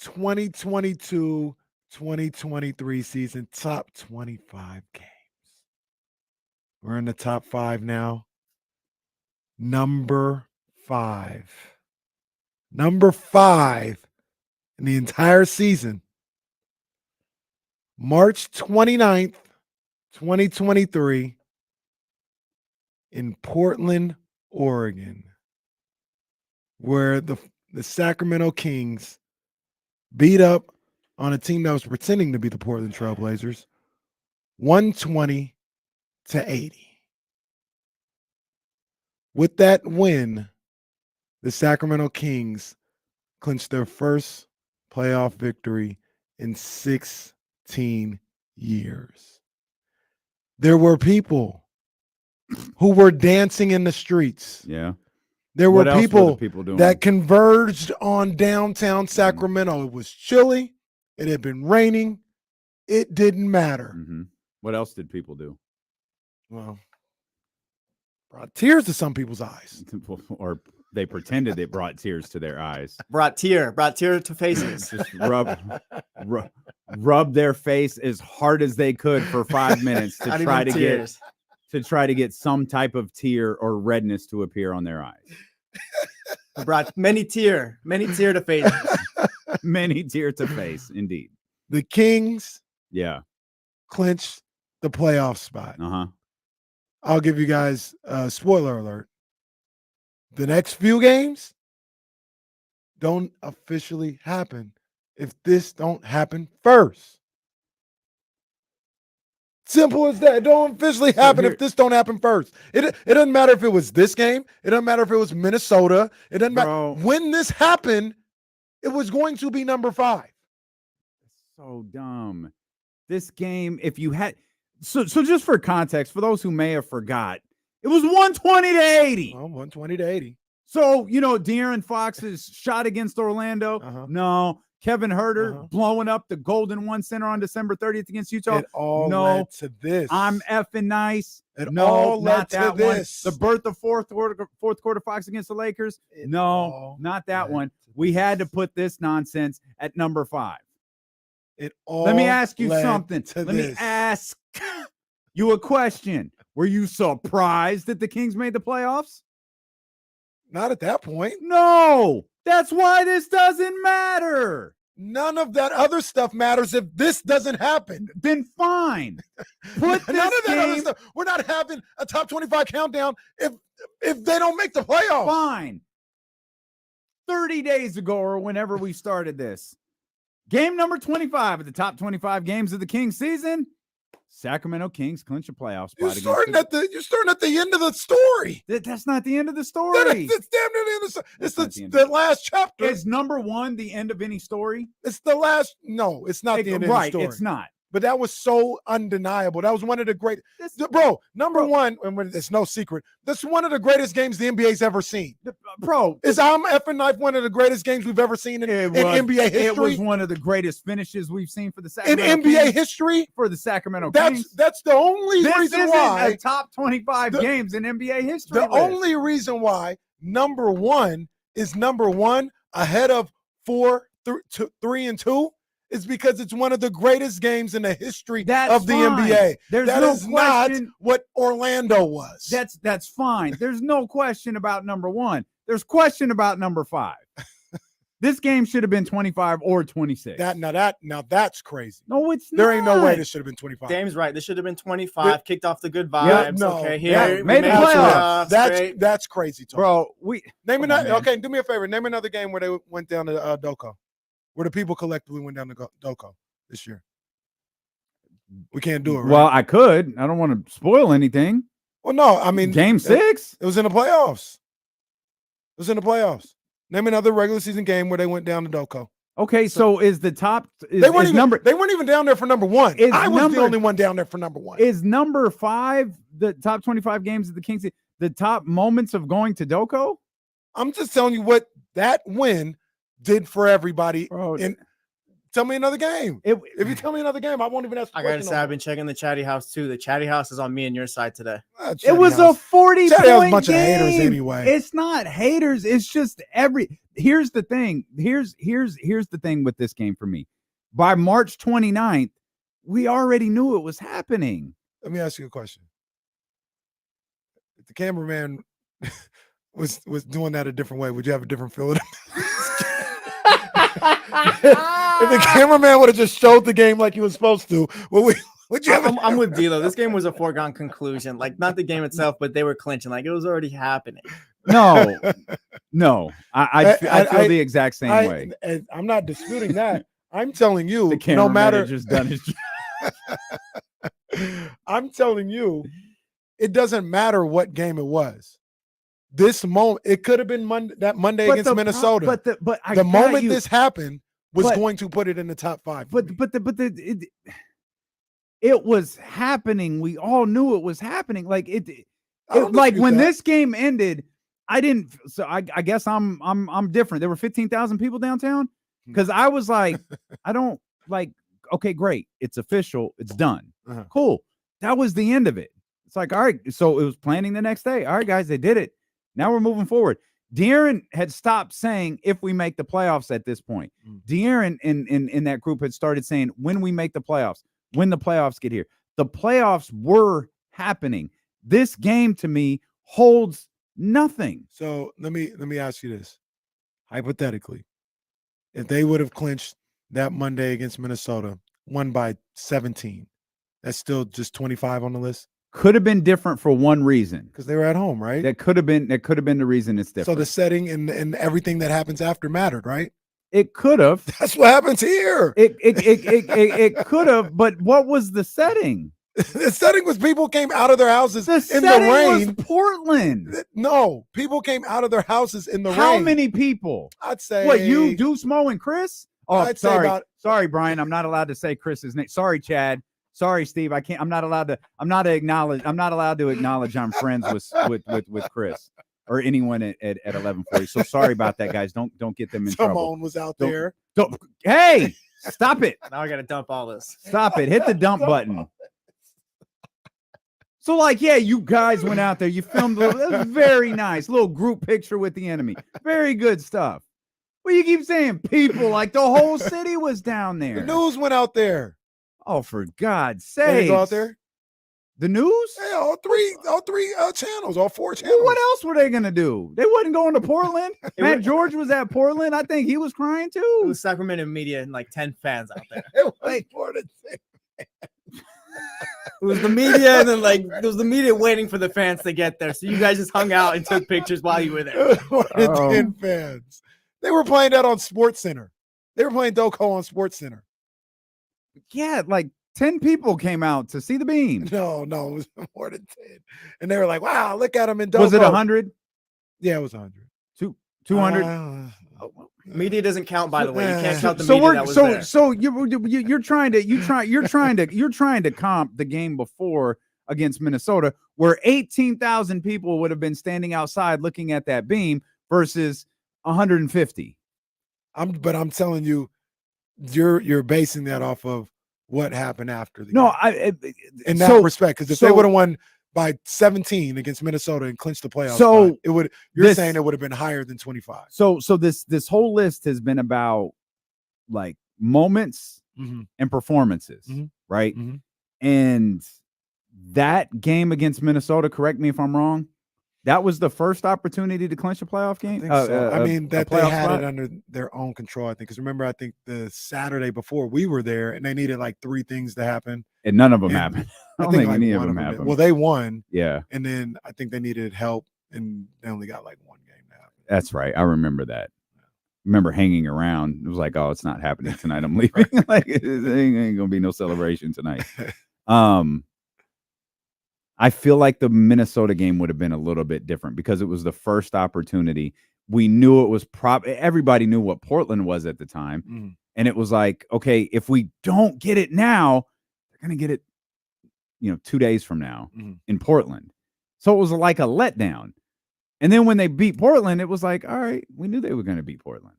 2022-2023 season, top 25 games. We're in the top 5 now. Number 5. Number 5 in the entire season. March 29th, 2023 in Portland, Oregon, where the Sacramento Kings beat up on a team that was pretending to be the Portland Trailblazers, 120-80. With that win, the Sacramento Kings clinched their first playoff victory in 16 years. There were people who were dancing in the streets.
Yeah.
There were
What else
people,
the people doing?
that converged on downtown Sacramento. It was chilly. It had been raining. It didn't matter.
Mm-hmm. What else did people do?
Well, brought tears to some people's eyes.
Or they pretended it brought tears to their eyes.
Brought tear to faces.
Just rub their face as hard as they could for 5 minutes to try to get some type of tear or redness to appear on their eyes.
Brought many tear to faces.
Many tear to face, indeed.
The Kings,
clinched
the playoff spot.
Uh-huh.
I'll give you guys a spoiler alert. The next few games don't officially happen if this don't happen first. Simple as that. It don't officially happen if this don't happen first. It doesn't matter if it was this game. It doesn't matter if it was Minnesota. It doesn't matter. When this happened, it was going to be number 5.
So dumb. This game, if you had so just for context, for those who may have forgot, it was 120 to 80.
Well, 120 to 80.
So, De'Aaron Fox's shot against Orlando. No. Kevin Herter blowing up the Golden One Center on December 30th against Utah.
It all led to this.
I'm effing nice.
It all led
not
to
that
this.
one. The birth of fourth quarter Fox against the Lakers. No, not that one. We had to put this nonsense at number 5.
It all
Let me ask you
led
something.
to
Let me ask you a question. Were you surprised that the Kings made the playoffs?
Not at that point.
No. That's why this doesn't matter.
None of that other stuff matters if this doesn't happen.
Then fine. Put
None of that other stuff. We're not having a top 25 countdown if they don't make the playoffs.
Fine. 30 days ago or whenever we started this, game number 25 of the top 25 games of the Kings season, Sacramento Kings clinch a playoff spot.
You're starting at the end of the story.
That's not the end of the story.
It's damn near the end of the story. It's the last chapter.
Is number 1 the end of any story?
It's the last. No, it's not the end of the story.
It's not.
But that was so undeniable. That was one of the great. Number one, and it's no secret. That's one of the greatest games the NBA's ever seen. Is I'm effing knife one of the greatest games we've ever seen in NBA history.
It was one of the greatest finishes we've seen for the Sacramento
in NBA
Kings,
history
for the Sacramento Kings.
That's the only reason why
a top 25 games in NBA history.
The only reason why number 1 is number 1 ahead of 4, 3, and 2. Is because it's one of the greatest games in the history of the NBA. That is not what Orlando was.
That's fine. There's no question about number 1. There's question about number 5. This game should have been 25 or 26.
Now that's crazy.
No, it's not.
There ain't no way this should have been 25.
Dame's right. This should have been 25. Kicked off the good vibes.
No,
okay, here
made the playoffs.
That's crazy talk.
Bro,
name another. Okay, do me a favor. Name another game where they went down to Doko. Where the people collectively went down to Doko this year. We can't do it, right?
Well, I could. I don't want to spoil anything.
Well, no, I mean
game 6.
It was in the playoffs. Name another regular season game where they went down to Doko.
Okay, so is the top?
They weren't even down there for number 1. I was the only one down there for number 1.
Is number 5 the top 25 games of the Kings? The top moments of going to Doko?
I'm just telling you what that win did for everybody. And tell me another game. If you tell me another game, I won't even ask.
I gotta say, I've been checking the chatty house too. The chatty house is on me and your side today.
It was a 40
Chatty
point
a bunch
game.
Of haters anyway.
It's not haters. It's just Here's the thing. Here's the thing with this game for me. By March 29th, we already knew it was happening.
Let me ask you a question. If the cameraman was doing that a different way, would you have a different feeling? If the cameraman would have just showed the game like he was supposed to, would you have?
I'm with D'Lo. This game was a foregone conclusion. Like, not the game itself, but they were clinching. Like, it was already happening.
No. I feel the exact same way.
And I'm not disputing that. I'm telling you,
the cameraman
no matter
just done his job.
I'm telling you, it doesn't matter what game it was. this moment, it could have been Monday against Minnesota. The moment this happened was going to put it in the top 5.
It was happening. We all knew it was happening. Like like when this game ended, I didn't. So I guess I'm different. There were 15,000 people downtown because I was like, I don't like. Okay, great. It's official. It's done. Cool. That was the end of it. It's like, all right. So it was planning the next day. All right, guys, they did it. Now we're moving forward. De'Aaron had stopped saying if we make the playoffs at this point. De'Aaron in that group had started saying when we make the playoffs, when the playoffs get here. The playoffs were happening. This game to me holds nothing.
So let me ask you this. Hypothetically, if they would have clinched that Monday against Minnesota, won by 17, that's still just 25 on the list?
Could have been different for one reason.
Because they were at home, right?
That could have been the reason it's different.
So the setting and everything that happens after mattered, right?
It could have.
That's what happens here.
It could have, but what was the setting?
The setting was people came out of their houses in the
setting
rain.
Was Portland.
No, people came out of their houses in the rain.
How many people?
I'd say
what, you, Deuce, Mo, and Chris? Oh,
I'd say
sorry, Brian. I'm not allowed to say Chris's name. Sorry, Chad. Sorry, Steve. I can't. I'm not allowed to acknowledge I'm friends with Chris or anyone at 1140. So sorry about that, guys. Don't get them in trouble.
Simone was out there.
Hey, stop it.
Now I got to dump all this.
Stop it. Hit the dump button. So, like, yeah, you guys went out there. You filmed a very nice little group picture with the enemy. Very good stuff. Well, you keep saying people, like the whole city was down there.
The news went out there.
Oh, for God's sake.
They go out there?
The news?
Yeah, all three channels, all 4 channels.
Well, what else were they going to do? They wasn't going to Portland. Matt George was at Portland. I think he was crying too.
It was Sacramento media and like 10 fans out there.
It was more than 10 fans.
It was the media, and then it was the media waiting for the fans to get there. So you guys just hung out and took pictures while you were there.
It was more than 10 fans. They were playing that on SportsCenter. They were playing Doko on SportsCenter.
Yeah, like 10 people came out to see the beam.
No, it was more than 10. And they were like, wow, look at him in Doko.
Was it 100?
Yeah, it was 100.
200?
Media doesn't count, by the way. You can't count the media that was there.
So you're trying to comp the game before against Minnesota, where 18,000 people would have been standing outside looking at that beam versus 150.
But I'm telling you, you're basing that off of what happened after the
game.
In that respect, because if they would have won by 17 against Minnesota and clinched the playoffs, spot, it would. You're saying it would have been higher than 25.
So this whole list has been about like moments and performances, right? And that game against Minnesota, correct me if I'm wrong, that was the first opportunity to clinch a playoff game.
I think so. I mean, that they had it under their own control, I think. Because remember, I think the Saturday before we were there, and they needed like 3 things to happen,
and none of them happened. I don't think any of them happened.
Well, they won,
yeah,
and then I think they needed help, and they only got like 1 game to happen.
That's right. I remember that. Remember hanging around. It was like, oh, it's not happening tonight. I'm leaving. Like, it ain't gonna be no celebration tonight. I feel like the Minnesota game would have been a little bit different because it was the first opportunity. We knew it was everybody knew what Portland was at the time. And it was like, okay, if we don't get it now, they're going to get it, 2 days from now in Portland. So it was like a letdown. And then when they beat Portland, it was like, all right, we knew they were going to beat Portland.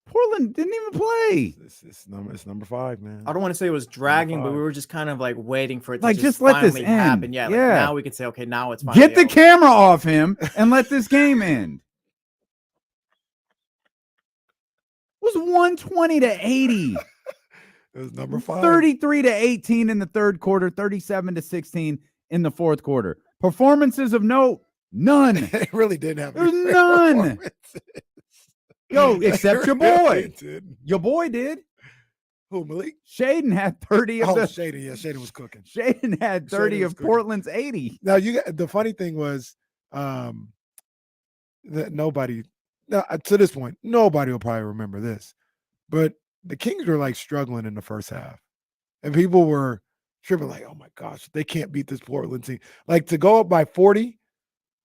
Portland didn't even play.
It's number 5, man.
I don't want to say it was dragging, but we were just kind of like waiting for it to
just let this
finally
end.
happen. Yeah, now we can say, okay, now it's finally
get the
over.
camera off him and let this game end. It was 120 to 80.
It was number 5.
33 to 18 in the third quarter, 37 to 16 in the fourth quarter. Performances of note, none.
It really did have.
There's none. Yo, except your boy. Your boy did.
Who, Malik?
Shaden had 30 of
Shaden. Yeah, Shaden was cooking.
Shaden had 30 of Portland's 80.
Now, the funny thing was that nobody, to this point, nobody will probably remember this, but the Kings were like struggling in the first half. And people were tripping like, oh my gosh, they can't beat this Portland team. Like to go up by 40,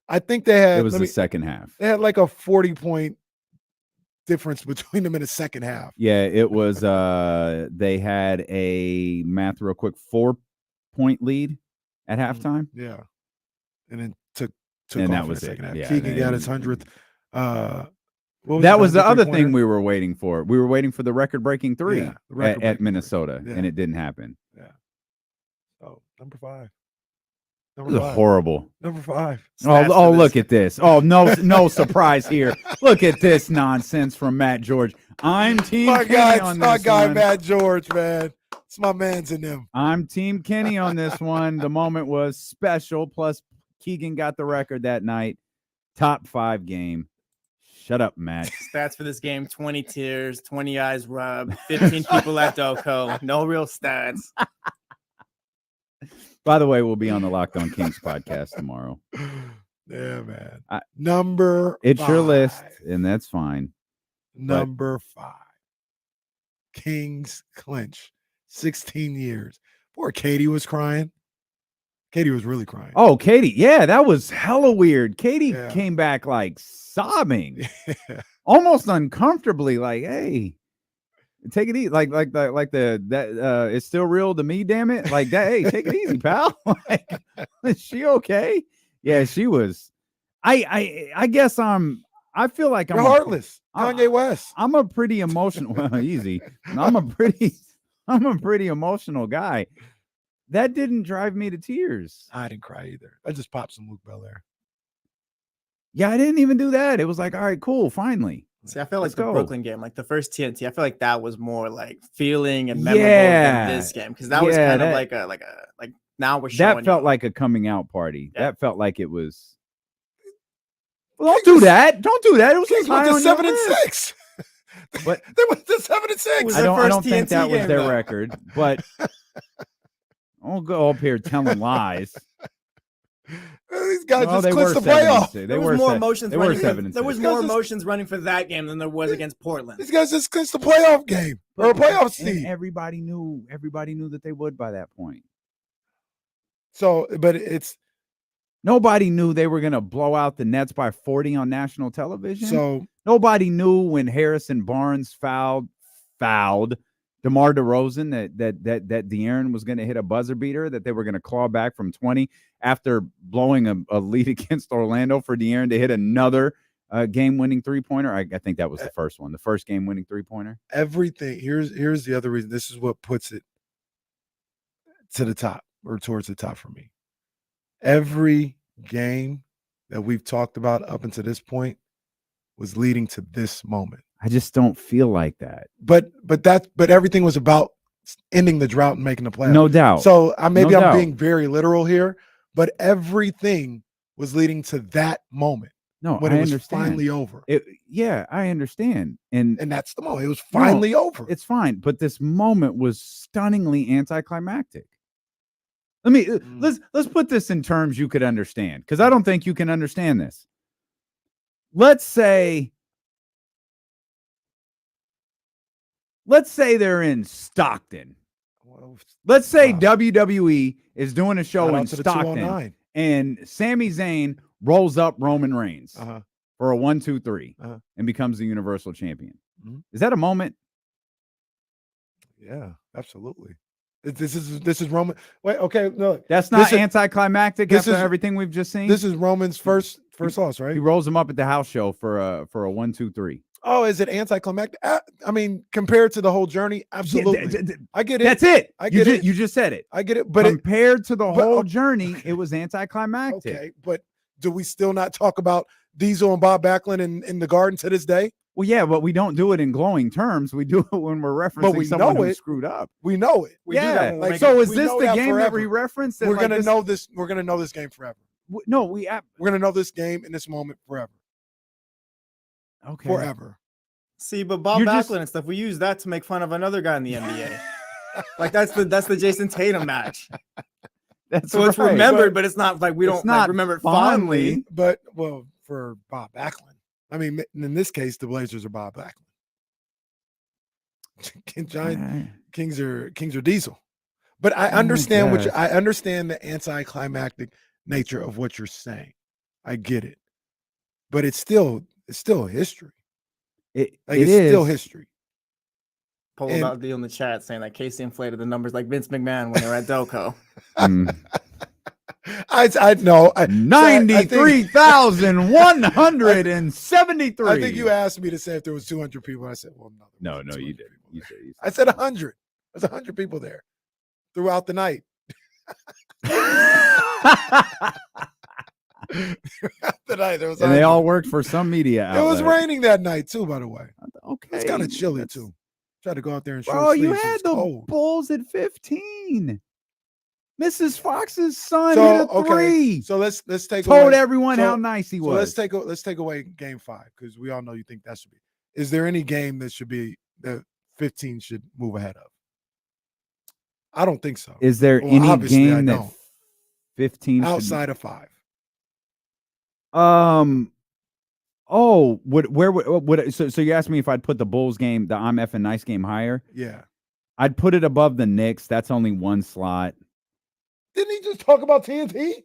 I think they had.
It was the second half.
They had like a 40-point difference between them in the second half.
Yeah, it was. They had a math real quick 4-point lead at halftime.
Yeah, and then took
and
off
that
in
was
the second
it.
half.
Yeah,
Keegan got his 100th.
That was the other thing we were waiting for. We were waiting for the record-breaking three at Minnesota, and it didn't happen.
Yeah. So number 5.
This is horrible.
Number 5.
Oh, look at this. Oh, no surprise here. Look at this nonsense from Matt George. I'm Team Kenny on this
my guy,
one.
Matt George, man. It's my man's in them.
I'm Team Kenny on this one. The moment was special. Plus, Keegan got the record that night. Top 5 game. Shut up, Matt.
Stats for this game: 20 tears, 20 eyes rubbed, 15 people at Doko. No real stats.
By the way, we'll be on the Locked On Kings podcast tomorrow.
Yeah, man. Number
It's
5.
your list, and that's fine.
Number 5. Kings clinch. 16 years. Poor Katie was crying. Katie was really crying.
Oh, Katie. Yeah, that was hella weird. Katie came back like sobbing, almost uncomfortably, like, hey, take it easy. Like it's still real to me, damn it. Like that, hey, take it easy, pal. Like, is she okay? Yeah, she was. I guess I feel like
You're heartless. Kanye West.
I'm a pretty emotional. Well, easy. I'm a pretty emotional guy. That didn't drive me to tears.
I didn't cry either. I just popped some Luke Belair.
Yeah, I didn't even do that. It was like, all right, cool, finally.
See, I feel like
Let's
the
go.
Brooklyn game, like the first TNT, I feel like that was more like feeling and memorable than this game, because that was kind of like now we're showing.
That felt like a coming out party. Yeah. That felt like it was. Well, don't do that. Don't do that. It was
Kings went to 7-6.
But
they went to 7-6.
I don't think that was their record, but I'll go up here telling lies.
These guys just clinched the playoff.
There was more emotions. There was more emotions running for that game than there was against Portland.
These guys just clinched the playoff game or a playoff seed.
And everybody knew that they would by that point.
So, but
nobody knew they were going to blow out the Nets by 40 on national television.
So
nobody knew when Harrison Barnes fouled DeMar DeRozan that De'Aaron was going to hit a buzzer beater, that they were going to claw back from 20 after blowing a lead against Orlando for De'Aaron to hit another game-winning three-pointer. I think that was the first one, the first game-winning three-pointer.
Everything. Here's the other reason. This is what puts it to the top or towards the top for me. Every game that we've talked about up until this point was leading to this moment.
I just don't feel like that.
But everything was about ending the drought and making the playoffs.
No doubt.
So I'm being very literal here, but everything was leading to that moment.
No,
when it was finally over.
I understand. And
that's the moment. It was finally over.
It's fine. But this moment was stunningly anticlimactic. Let's put this in terms you could understand, because I don't think you can understand this. Let's say they're in Stockton. Let's say WWE is doing a show in Stockton, and Sami Zayn rolls up Roman Reigns for a 1-2-3 and becomes the Universal Champion.
Mm-hmm.
Is that a moment?
Yeah, absolutely. This is Roman. Wait, okay, no,
that's not anticlimactic after everything we've just seen.
This is Roman's first loss, right?
He rolls him up at the house show for a 1-2-3.
Oh, is it anticlimactic? I mean, compared to the whole journey, absolutely. I get it.
That's it.
I get it.
You just said it.
I get it. But
compared to the whole journey, it was anticlimactic.
Okay, but do we still not talk about Diesel and Bob Backlund in the Garden to this day?
Well, yeah, but we don't do it in glowing terms. We do it when we're referencing someone who screwed up.
We know it.
So is this the game that we referenced?
We're gonna know this. We're gonna know this game forever.
No,
we're gonna know this game in this moment forever.
Okay,
forever.
See, but Bob Backlund and stuff, we use that to make fun of another guy in the NBA. Like that's the Jason Tatum match.
That's
so it's remembered, but it's not like we don't remember it fondly.
But for Bob Backlund. I mean, in this case, the Blazers are Bob Backlund. Kings are Diesel. But I understand I understand the anticlimactic nature of what you're saying. I get it. But it's still history.
It's
still history.
Pulled out the deal in the chat saying that Casey inflated the numbers like Vince McMahon when they were at Delco.
I know
93,173.
I think you asked me to say if there was 200 people. And I said, well,
no, you didn't. You said
I said 100. There's 100 people there throughout the night.
There was, and they all worked for some media outlet.
It was raining that night too, by the way.
Okay,
it's kind of chilly too. Tried to go out there and
bro, you had the Bulls at 15. Mrs. Fox's son hit a three.
So let's take
told everyone how nice he was.
So let's take away Game 5 because we all know you think that should be. Is there any game that 15 should move ahead of? I don't think so.
Is there any game that 15
outside of 5?
So you asked me if I'd put the Bulls game, the I'm effing nice game higher?
Yeah.
I'd put it above the Knicks. That's only one slot.
Didn't he just talk about TNT?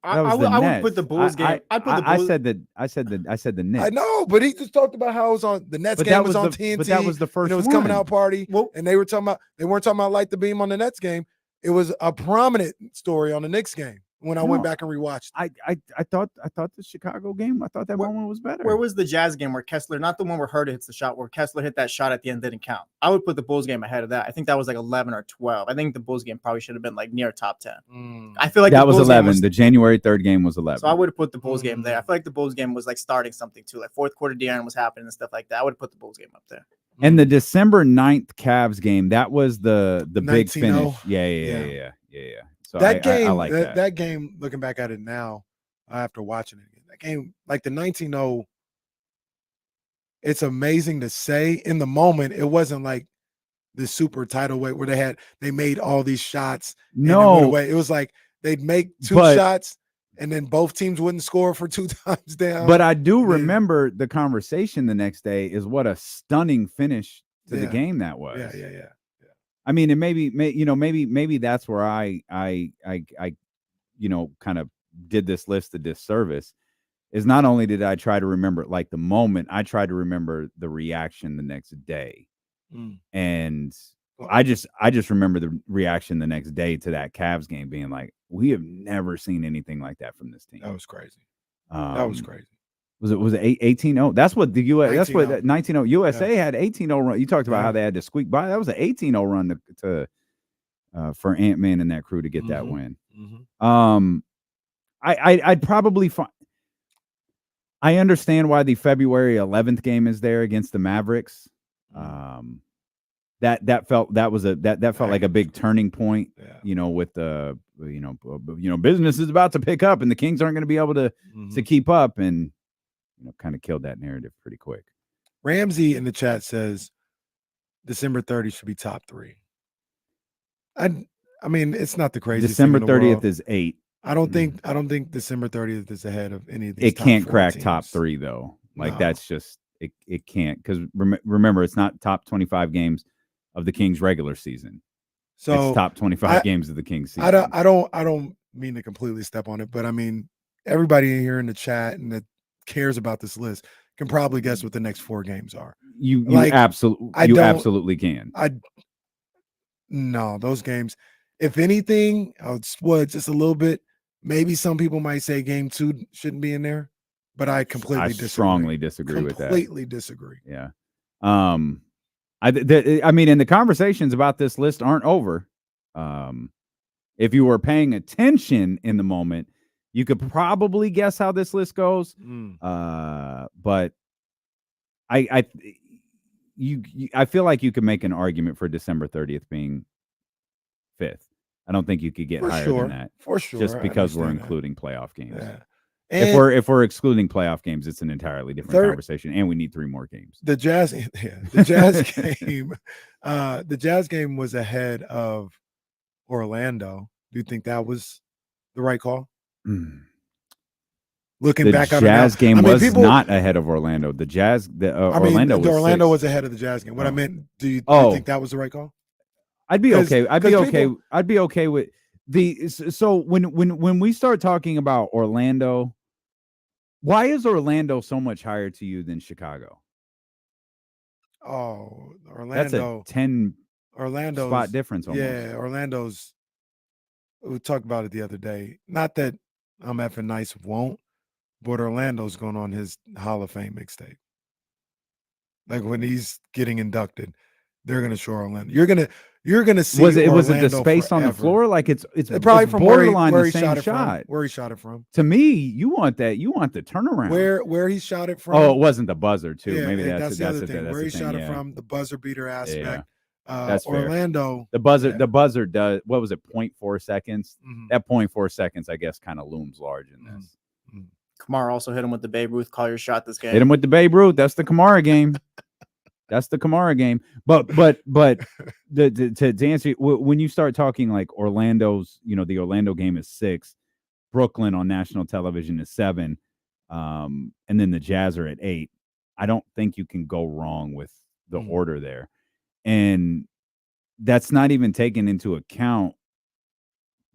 I would put the Bulls game.
I said the Knicks.
I know, but he just talked about how it was on the Nets game was on TNT.
But that was the first
and it was
one.
Coming out party. And they weren't talking about Light the Beam on the Nets game. It was a prominent story on the Knicks game. When I went back and rewatched,
I thought the Chicago game. I thought that one was better.
Where was the Jazz game where Kessler, not the one where Harden hits the shot, where Kessler hit that shot at the end didn't count? I would put the Bulls game ahead of that. I think that was like 11 or 12. I think the Bulls game probably should have been like near top 10. I feel like
that was 11. The January 3rd game was 11.
So I would have put the Bulls game there. I feel like the Bulls game was like starting something too, like fourth quarter De'Aaron was happening and stuff like that. I would have put the Bulls game up there.
And the December 9th Cavs game, that was the big finish. Yeah. So
that game,
I like
that game, looking back at it now, after watching it again, that game, like the 19-0, it's amazing to say. In the moment, it wasn't like the super title weight where they made all these shots.
No,
it was like they'd make two shots and then both teams wouldn't score for 2 times down.
But I do remember the conversation the next day is what a stunning finish to the game that was.
Yeah.
I mean, and maybe that's where I kind of did this list a disservice. Is not only did I try to remember like the moment, I tried to remember the reaction the next day, and I just remember the reaction the next day to that Cavs game being like, we have never seen anything like that from this team.
That was crazy.
Was it 18-0? That's what the US. That's what 19-0 USA had 18-0 run. You talked about how they had to squeak by. That was an 18-0 run to for Ant-Man and that crew to get that win. I'd probably find. I understand why the February 11th game is there against the Mavericks. That felt like a big turning point. With the business is about to pick up and the Kings aren't going to be able to keep up and. Kind of killed that narrative pretty quick.
Ramsey in the chat says December 30th should be top 3. I mean, it's not the craziest.
December 30th is 8.
I don't think December 30th is ahead of any of these.
It can't crack
teams.
top 3 though. Like that's just it can't because remember it's not top 25 games of the Kings regular season. So it's top 25 games of the Kings season.
I don't mean to completely step on it, but I mean everybody here in the chat and that cares about this list can probably guess what the next 4 games are.
You absolutely can.
No, those games. If anything, I would spoil just a little bit. Maybe some people might say game 2 shouldn't be in there, but I
strongly disagree with that.
Completely disagree.
Yeah. I mean, and the conversations about this list aren't over. If you were paying attention in the moment, you could probably guess how this list goes, but I feel like you could make an argument for December 30th being 5th. I don't think you could get higher than that
for sure,
just because we're including playoff games.
Yeah.
If we're excluding playoff games, it's an entirely different conversation, and we need 3 more games.
The Jazz game was ahead of Orlando. Do you think that was the right call? Looking back on
the Jazz game was not ahead of Orlando. The Jazz, Orlando was
Orlando
6.
was ahead of the Jazz game. What I meant, do you think that was the right call?
I'd be okay. I'd be
'cause
okay.
people-
I'd be okay with the. So when we start talking about Orlando, why is Orlando so much higher to you than Chicago?
Oh,
That's a
Orlando.
10
Orlando's
spot difference almost.
Yeah, Orlando's. We talked about it the other day. Not that I'm effing nice won't, but Orlando's going on his Hall of Fame mixtape. Like when he's getting inducted, they're gonna show Orlando. You're gonna see.
Was it the
Orlando
space on the
forever.
floor? Like it's
Probably
it's
from where
borderline
he
the same
shot it
shot.
from. Where he shot it from.
To me, you want that. You want the turnaround.
Where he shot it from.
Oh, it wasn't the buzzer too.
Yeah,
Maybe
that's the other thing.
that's
Where
the
he
thing,
shot
yeah.
it from, the buzzer beater aspect.
That's fair.
Orlando.
The buzzer does. What was it? 0.4 seconds.
Mhm.
That 0.4 seconds, I guess, kind of looms large in this.
Kamara also hit him with the Babe Ruth call your shot this game.
Hit him with the Babe Ruth. That's the Kamara game. That's the Kamara game. But to answer you, when you start talking like Orlando's, the Orlando game is 6, Brooklyn on national television is 7, and then the Jazz are at 8. I don't think you can go wrong with the order there, and that's not even taken into account.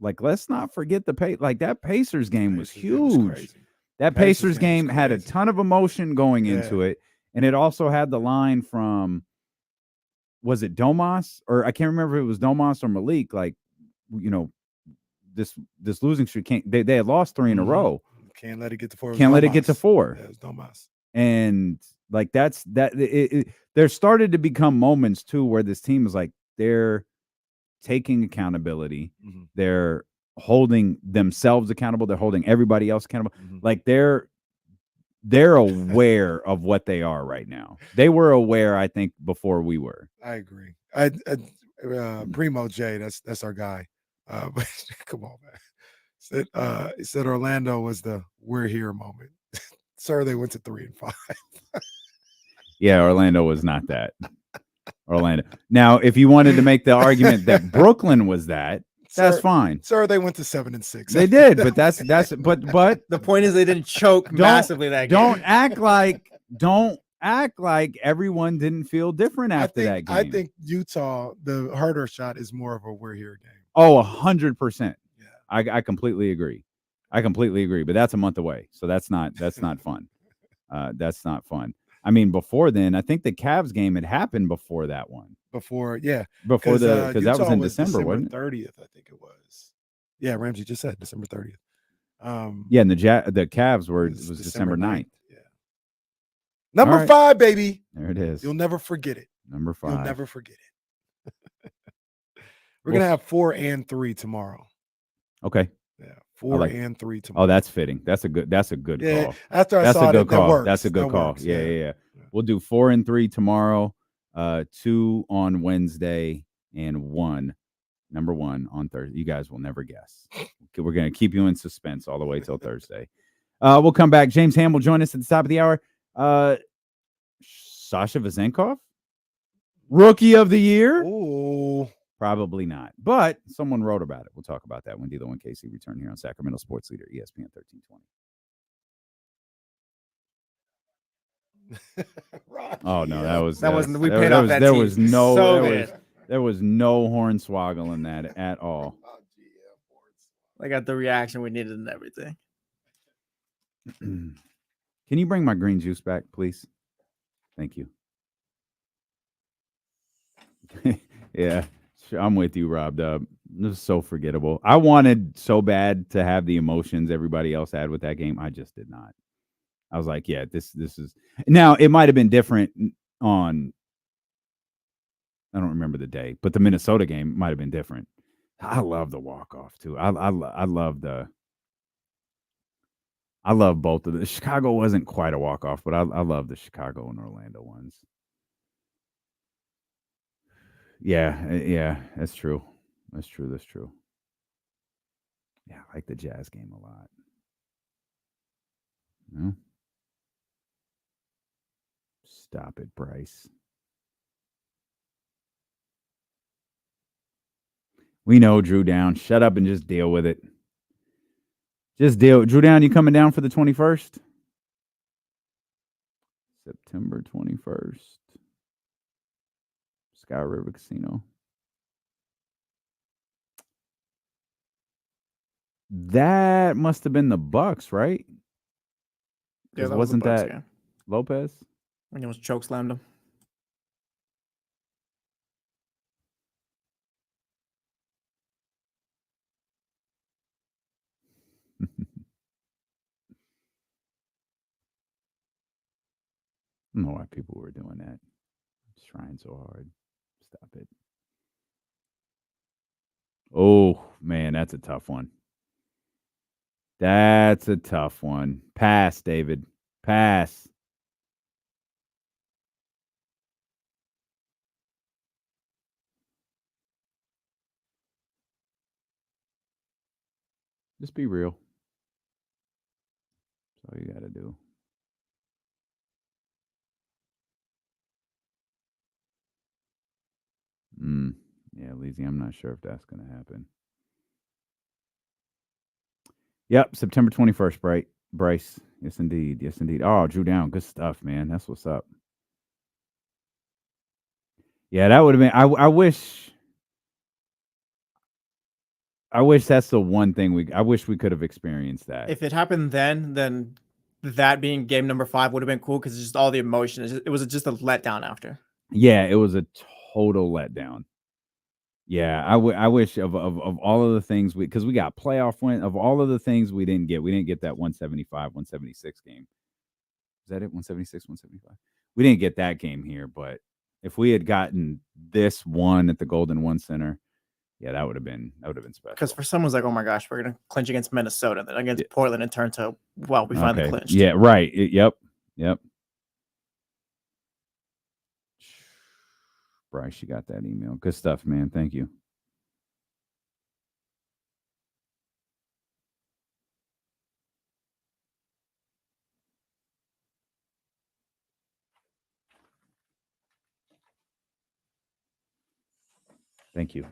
Like, let's not forget that Pacers game was huge. That Pacers game had a ton of emotion going into it. And it also had the line from, was it Domas? Or I can't remember if it was Domas or Malik. Like, this losing streak they had lost 3 in a row.
Can't let it get to 4.
Can't let it get to 4.
Yeah, it was Domas.
And like there started to become moments too where this team is like they're taking accountability.
Mm-hmm.
They're holding themselves accountable. They're holding everybody else accountable.
Mm-hmm.
Like they're aware of what they are right now. They were aware, I think, before we were.
I agree. Primo J, that's our guy. But come on, man. He said Orlando was the "we're here" moment. Sir, they went to 3 and 5.
Yeah, Orlando was not that. Orlando. Now, if you wanted to make the argument that Brooklyn was that, that's fine.
Sir, they went to 7 and 6.
They did, but that's but
the point is they didn't choke massively that game.
Don't act like everyone didn't feel different after that game.
I think Utah, the harder shot is more of a "we're here" game.
Oh, 100%.
Yeah.
I completely agree. But that's a month away, so that's not fun. That's not fun. I mean, before then, I think the Cavs game had happened before that one.
Before
that was in December, wasn't it?
30th, I think it was. Yeah, Ramsey just said December 30th.
Yeah, and the Cavs was December 9th.
Yeah. Number 5, baby.
There it is.
You'll never forget it.
Number 5.
You'll never forget it. We're gonna have 4 and 3 tomorrow.
Okay.
Yeah, 4 and 3 tomorrow.
Oh, that's fitting. That's a good call.
After I saw that
call.
works.
That's a good call.
Works.
Yeah. We'll do 4 and 3 tomorrow. 2 on Wednesday and 1, number 1 on Thursday. You guys will never guess. We're gonna keep you in suspense all the way till Thursday. We'll come back. James Ham will join us at the top of the hour. Sasha Vezenkov, Rookie of the Year.
Ooh.
Probably not, but someone wrote about it. We'll talk about that when D'Lo and Casey return here on Sacramento Sports Leader, ESPN 1320. Oh no, there was no hornswoggle in that at all.
I got the reaction we needed and everything.
Can you bring my green juice back, please? Thank you. Yeah. I'm with you, Rob Dub. This is so forgettable. I wanted so bad to have the emotions everybody else had with that game. I just did not. I was like, yeah, this is now it might have been different on I don't remember the day, but the Minnesota game might have been different. I love the walk-off too. I love both of them. Chicago wasn't quite a walk-off, but I love the Chicago and Orlando ones. Yeah, that's true. That's true. Yeah, I like the Jazz game a lot. No? Stop it, Bryce. We know Drew Down. Shut up and just deal with it. Drew Down, you coming down for the 21st? September 21st. Sky River Casino. That must have been the Bucks, right?
Yeah, that
wasn't
was the Bucks
that
game.
Lopez?
When he was choke slammed him.
I don't know why people were doing that. Just trying so hard. Stop it. Oh, man, that's a tough one. That's a tough one. Pass, David. Pass. Just be real. That's all you got to do. Yeah, Lizzie, I'm not sure if that's going to happen. Yep, September 21st, Bryce. Yes, indeed. Yes, indeed. Oh, Drew Down. Good stuff, man. That's what's up. Yeah, that would have been. I wish that's the one thing I wish we could have experienced that.
If it happened then that being game number 5 would have been cool because it's just all the emotion. It was just a letdown after.
Yeah, it was a total letdown. Yeah, I wish of all of the things because we got playoff win of all of the things we didn't get that 175, 176 game. Is that it? 176, 175. We didn't get that game here, but if we had gotten this one at the Golden One Center, yeah, that would have been special.
Because for someone's like, oh my gosh, we're gonna clinch against Minnesota, then against Portland, and turn to we finally clinched.
Yeah, right. Yep. Bryce, you got that email. Good stuff, man. Thank you. Thank you.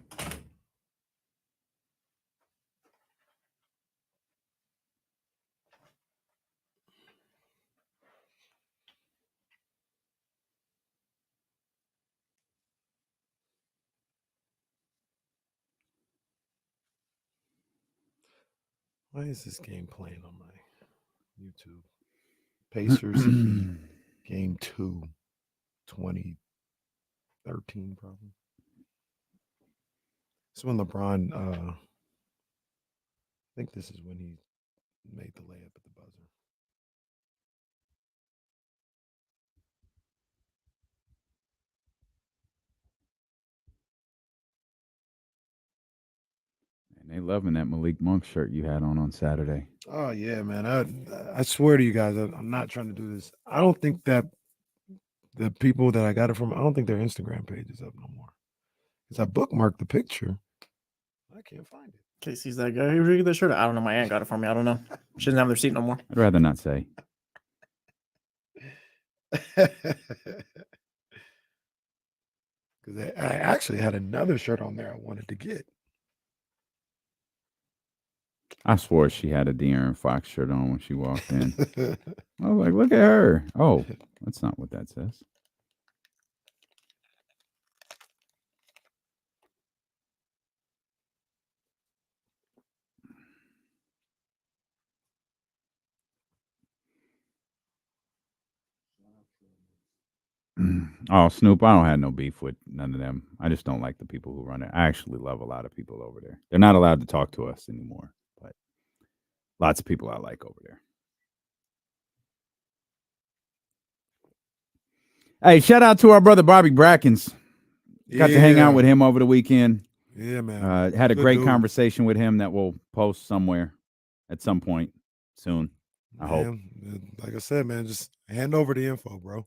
Why is this game playing on my YouTube? Pacers Heat, game 2, 2013 probably. It's when LeBron, I think this is when he made the layup at the buzzer.
And they loving that Malik Monk shirt you had on Saturday.
Oh yeah, man. I swear to you guys, I'm not trying to do this. I don't think that the people that I got it from, I don't think their Instagram page is up no more. Because I bookmarked the picture. I can't find it.
Casey's that guy. Who did that shirt? I don't know. My aunt got it for me. I don't know. She doesn't have their seat no more.
I'd rather not say.
Because I actually had another shirt on there I wanted to get.
I swore she had a De'Aaron Fox shirt on when she walked in. I was like, look at her. Oh, that's not what that says. Oh, Snoop, I don't have no beef with none of them. I just don't like the people who run it. I actually love a lot of people over there. They're not allowed to talk to us anymore, but lots of people I like over there. Hey, shout out to our brother Bobby Brackens. Got to hang out with him over the weekend.
Yeah, man.
Had a great conversation with him that we'll post somewhere at some point soon. I hope.
Like I said, man, just hand over the info, bro.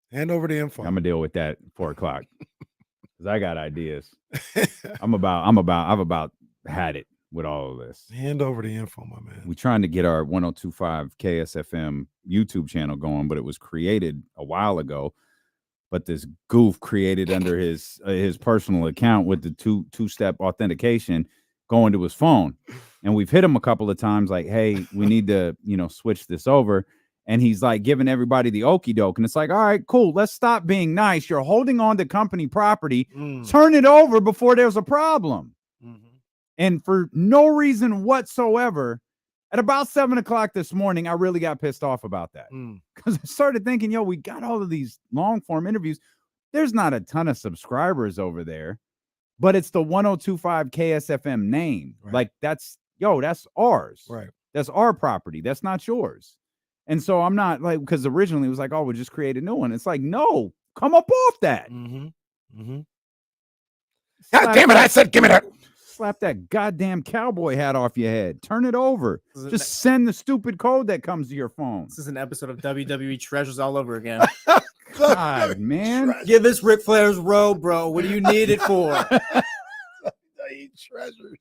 Hand over the info.
I'm gonna deal with that 4 o'clock because I got ideas. I've about had it with all of this.
Hand over the info, my man.
We're trying to get our 102.5 KSFM YouTube channel going, but it was created a while ago. But this goof created under his personal account with the two-step authentication going to his phone, and we've hit him a couple of times like, hey, we need to switch this over. And he's like giving everybody the okie doke. And it's like, all right, cool. Let's stop being nice. You're holding on to company property. Turn it over before there's a problem. And for no reason whatsoever, at about 7 o'clock this morning, I really got pissed off about that. Because I started thinking, yo, we got all of these long form interviews. There's not a ton of subscribers over there, but it's the 1025 KSFM name.
Right.
Like that's ours.
Right.
That's our property. That's not yours. And so I'm not like, because originally it was like, oh, we'll just create a new one. It's like, no, come up off that.
God
Slap
damn it!
that-
I said, give me that.
Slap that goddamn cowboy hat off your head. Turn it over. Just send the stupid code that comes to your phone.
This is an episode of WWE Treasures all over again.
God, man.
Give us Ric Flair's robe, bro. What do you need it for?
I eat treasures.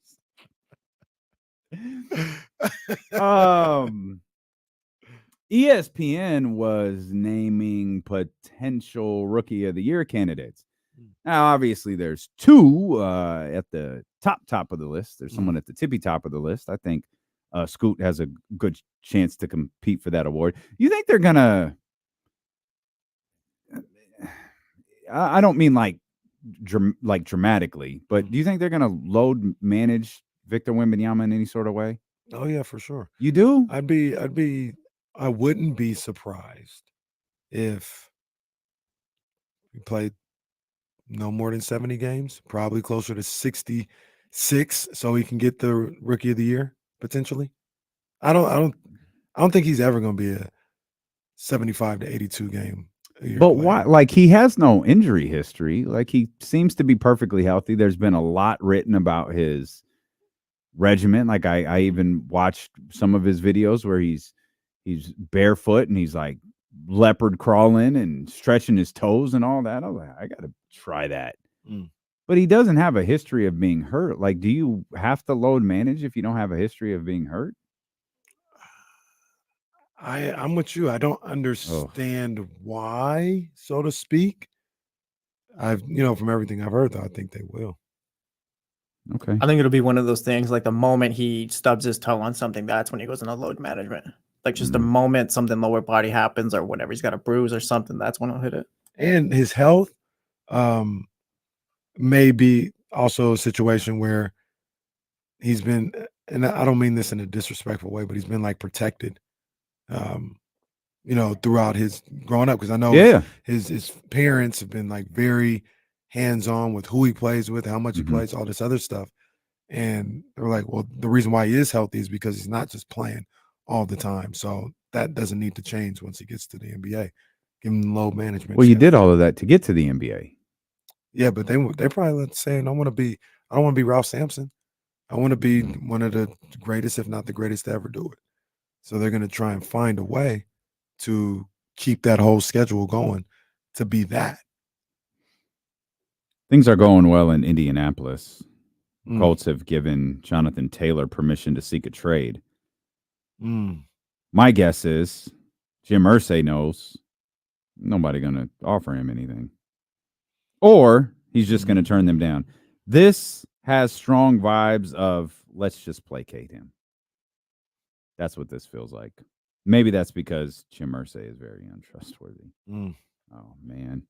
ESPN was naming potential Rookie of the Year candidates. Now, obviously, there's two at the top of the list. There's someone at the tippy top of the list. I think Scoot has a good chance to compete for that award. You think they're gonna? I don't mean like dramatically, but do you think they're gonna load manage Victor Wembanyama in any sort of way?
Oh yeah, for sure.
You do?
I wouldn't be surprised if we played no more than 70 games, probably closer to 66, so he can get the Rookie of the Year potentially. I don't think he's ever going to be a 75 to 82 game a year
But
player.
why? Like, he has no injury history. Like, he seems to be perfectly healthy. There's been a lot written about his regimen. Like, I even watched some of his videos where he's barefoot and he's like leopard crawling and stretching his toes and all that. I was like, I got to try that. But he doesn't have a history of being hurt. Like, do you have to load manage if you don't have a history of being hurt?
I'm with you. I don't understand why, so to speak. From everything I've heard, though, I think they will.
Okay.
I think it'll be one of those things like the moment he stubs his toe on something, that's when he goes into load management. Like just the moment something lower body happens or whatever, he's got a bruise or something, that's when he'll hit it.
And his health may be also a situation where he's been, and I don't mean this in a disrespectful way, but he's been like protected, throughout his growing up. Because I know his parents have been like very hands-on with who he plays with, how much he plays, all this other stuff. And they're like, well, the reason why he is healthy is because he's not just playing all the time. So that doesn't need to change once he gets to the NBA. Give him load management.
Well, you did all of that to get to the NBA.
Yeah, but they're probably saying, I don't want to be Ralph Sampson. I want to be one of the greatest, if not the greatest, to ever do it. So they're going to try and find a way to keep that whole schedule going to be that.
Things are going well in Indianapolis. Colts have given Jonathan Taylor permission to seek a trade. My guess is Jim Irsay knows nobody going to offer him anything. Or he's just going to turn them down. This has strong vibes of let's just placate him. That's what this feels like. Maybe that's because Jim Irsay is very untrustworthy. Oh, man.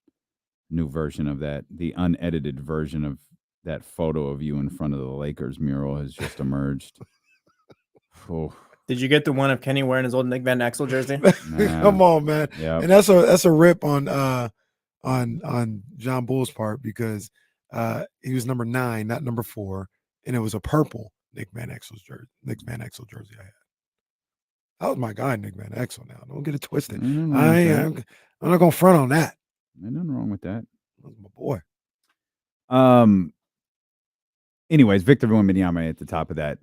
New version of that. The unedited version of that photo of you in front of the Lakers mural has just emerged.
Did you get the one of Kenny wearing his old Nick Van Exel jersey?
Come on, man.
Yep.
And that's a rip on John Bull's part because he was number 9, not number 4, and it was a purple Nick Van Exel jersey I had. That was my guy, Nick Van Exel. Now, don't get it twisted. I'm not gonna front on that.
There's nothing wrong with that.
That was my boy.
Anyways, Victor Wembanyama at the top of that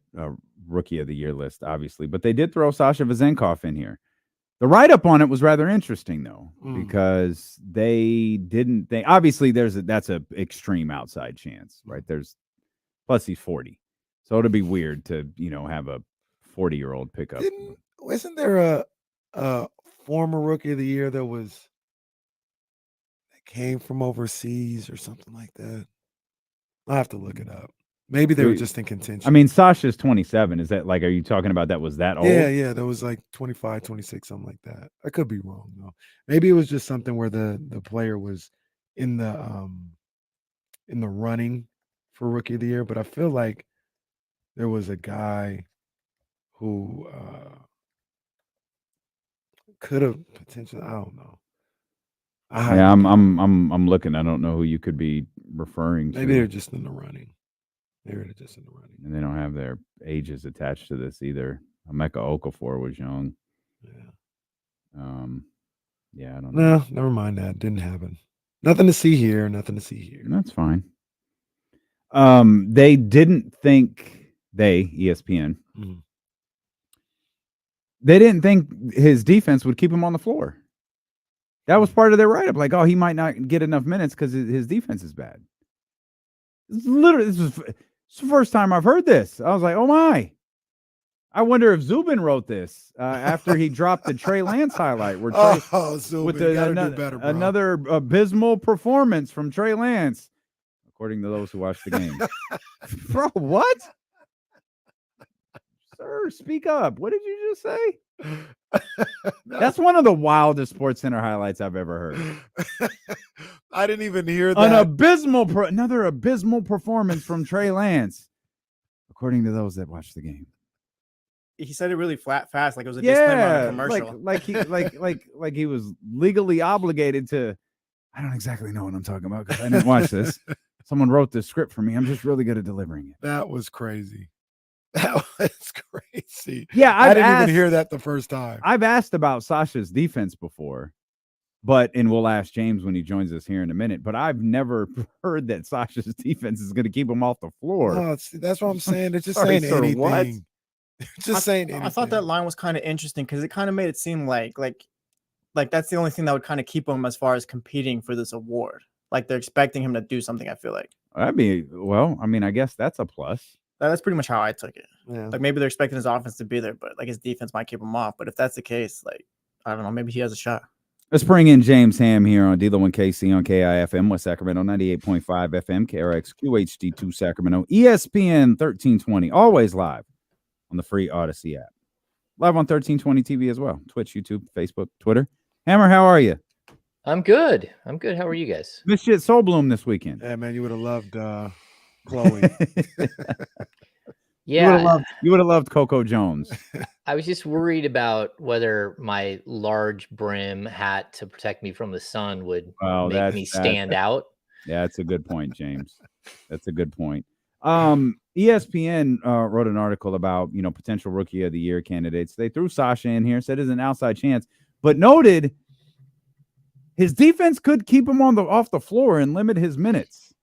Rookie of the Year list, obviously, but they did throw Sasha Vezenkov in here. The write-up on it was rather interesting, though, because they obviously that's a extreme outside chance, right? Plus he's 40, so it'd be weird to have a 40-year-old pick up.
Isn't there a former Rookie of the Year that came from overseas or something like that? I'll have to look it up. Maybe they were just in contention.
I mean, Sasha's 27. Is that are you talking about that was that old?
Yeah. That was like 25, 26, something like that. I could be wrong, though. Maybe it was just something where the player was in the running for Rookie of the Year. But I feel like there was a guy who could have potentially. I don't know.
Yeah, I'm looking. I don't know who you could be referring to.
Maybe they're just in the running. Maybe they're just in the running.
And they don't have their ages attached to this either. Emeka Okafor was young.
Yeah.
Yeah, I don't know.
No, never mind that. Didn't happen. Nothing to see here. Nothing to see here.
That's fine. They didn't think ESPN.
Mhm.
They didn't think his defense would keep him on the floor. That was part of their write-up. Like, oh, he might not get enough minutes because his defense is bad. This is the first time I've heard this. I was like, oh my. I wonder if Zubin wrote this after he dropped the Trey Lance highlight. Where Trey,
Zubin,
with
you gotta do better, bro.
another abysmal performance from Trey Lance, according to those who watched the game. Bro, what? Sir, speak up. What did you just say? That's one of the wildest SportsCenter highlights I've ever heard.
I didn't even hear that.
Another abysmal performance from Trey Lance, according to those that watched the game.
He said it really fast, like it was a disclaimer on a commercial.
Like he was legally obligated to. I don't exactly know what I'm talking about because I didn't watch this. Someone wrote this script for me. I'm just really good at delivering it.
That was crazy. That was crazy.
Yeah,
I didn't even hear that the first time.
I've asked about Sasha's defense before, and we'll ask James when he joins us here in a minute. But I've never heard that Sasha's defense is going to keep him off the floor.
No, that's what I'm saying. It's just saying anything.
What?
Saying anything.
I thought that line was kind of interesting because it kind of made it seem like that's the only thing that would kind of keep him as far as competing for this award. Like they're expecting him to do something. I feel like.
I guess that's a plus.
That's pretty much how I took it.
Yeah.
Like maybe they're expecting his offense to be there, but like his defense might keep him off. But if that's the case, like I don't know, maybe he has a shot.
Let's bring in James Ham here on D-Lo and KC on KIFM West Sacramento, 98.5 FM, KRX QHD2 Sacramento, ESPN 1320, always live on the free Odyssey app. Live on 1320 TV as well. Twitch, YouTube, Facebook, Twitter. Hammer, how are you?
I'm good. How are you guys?
Missed you at Soul Blume this weekend.
Yeah, man, you would have loved Chloe.
Yeah.
You would have loved Coco Jones.
I was just worried about whether my large brim hat to protect me from the sun would make me stand out.
Yeah, that's a good point, James. That's a good point. ESPN wrote an article about, potential rookie of the year candidates. They threw Sasha in here, said there's an outside chance, but noted his defense could keep him off the floor and limit his minutes.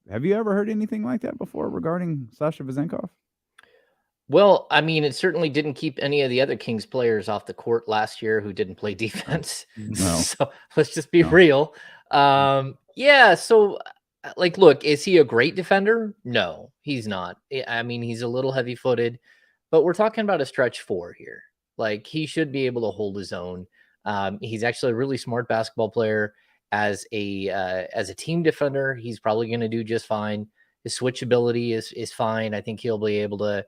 Have you ever heard anything like that before regarding Sasha Vezenkov?
Well, I mean, it certainly didn't keep any of the other Kings players off the court last year who didn't play defense.
No.
So let's just be real. Yeah. So, look, is he a great defender? No, he's not. I mean, he's a little heavy-footed, but we're talking about a stretch four here. Like, he should be able to hold his own. He's actually a really smart basketball player. As a team defender, he's probably going to do just fine. His switchability is fine. I think he'll be able to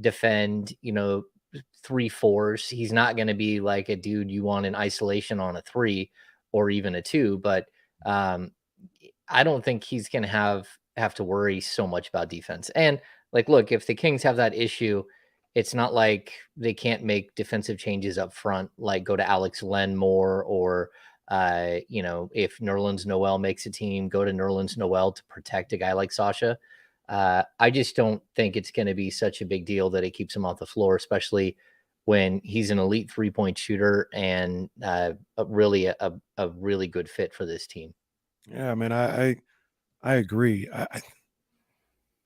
defend, 3-4s. He's not going to be like a dude you want in isolation on a 3 or even a 2, but I don't think he's going to have to worry so much about defense. And look, if the Kings have that issue, it's not like they can't make defensive changes up front, like go to Alex Len more, or if Nerlens Noel makes a team, go to Nerlens Noel to protect a guy like Sasha. I just don't think it's going to be such a big deal that it keeps him off the floor, especially when he's an elite 3-point shooter and a really good fit for this team.
Yeah, man, I agree.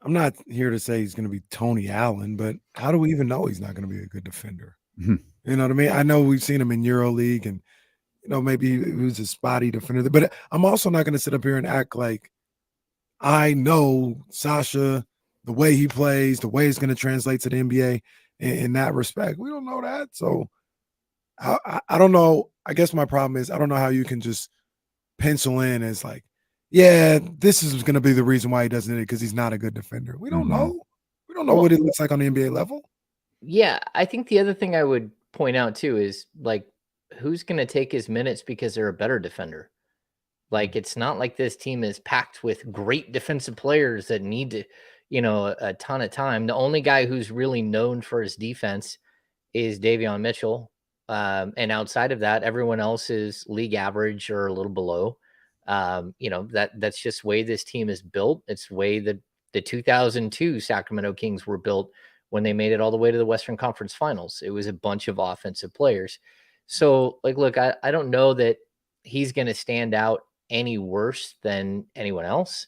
I'm not here to say he's going to be Tony Allen, but how do we even know he's not going to be a good defender? You know what I mean? I know we've seen him in EuroLeague and, maybe he was a spotty defender, but I'm also not going to sit up here and act like I know Sasha, the way he plays, the way it's going to translate to the NBA in that respect. We don't know that. So I don't know. I guess my problem is I don't know how you can just pencil in as like, yeah, this is going to be the reason why he doesn't hit it because he's not a good defender. We don't know. We don't know what he looks like on the NBA level.
Yeah, I think the other thing I would point out too is who's going to take his minutes because they're a better defender? It's not like this team is packed with great defensive players that need to, a ton of time. The only guy who's really known for his defense is Davion Mitchell. And outside of that, everyone else is league average or a little below. That's just the way this team is built. It's the way that the 2002 Sacramento Kings were built when they made it all the way to the Western Conference Finals. It was a bunch of offensive players. So, look, I don't know that he's going to stand out any worse than anyone else.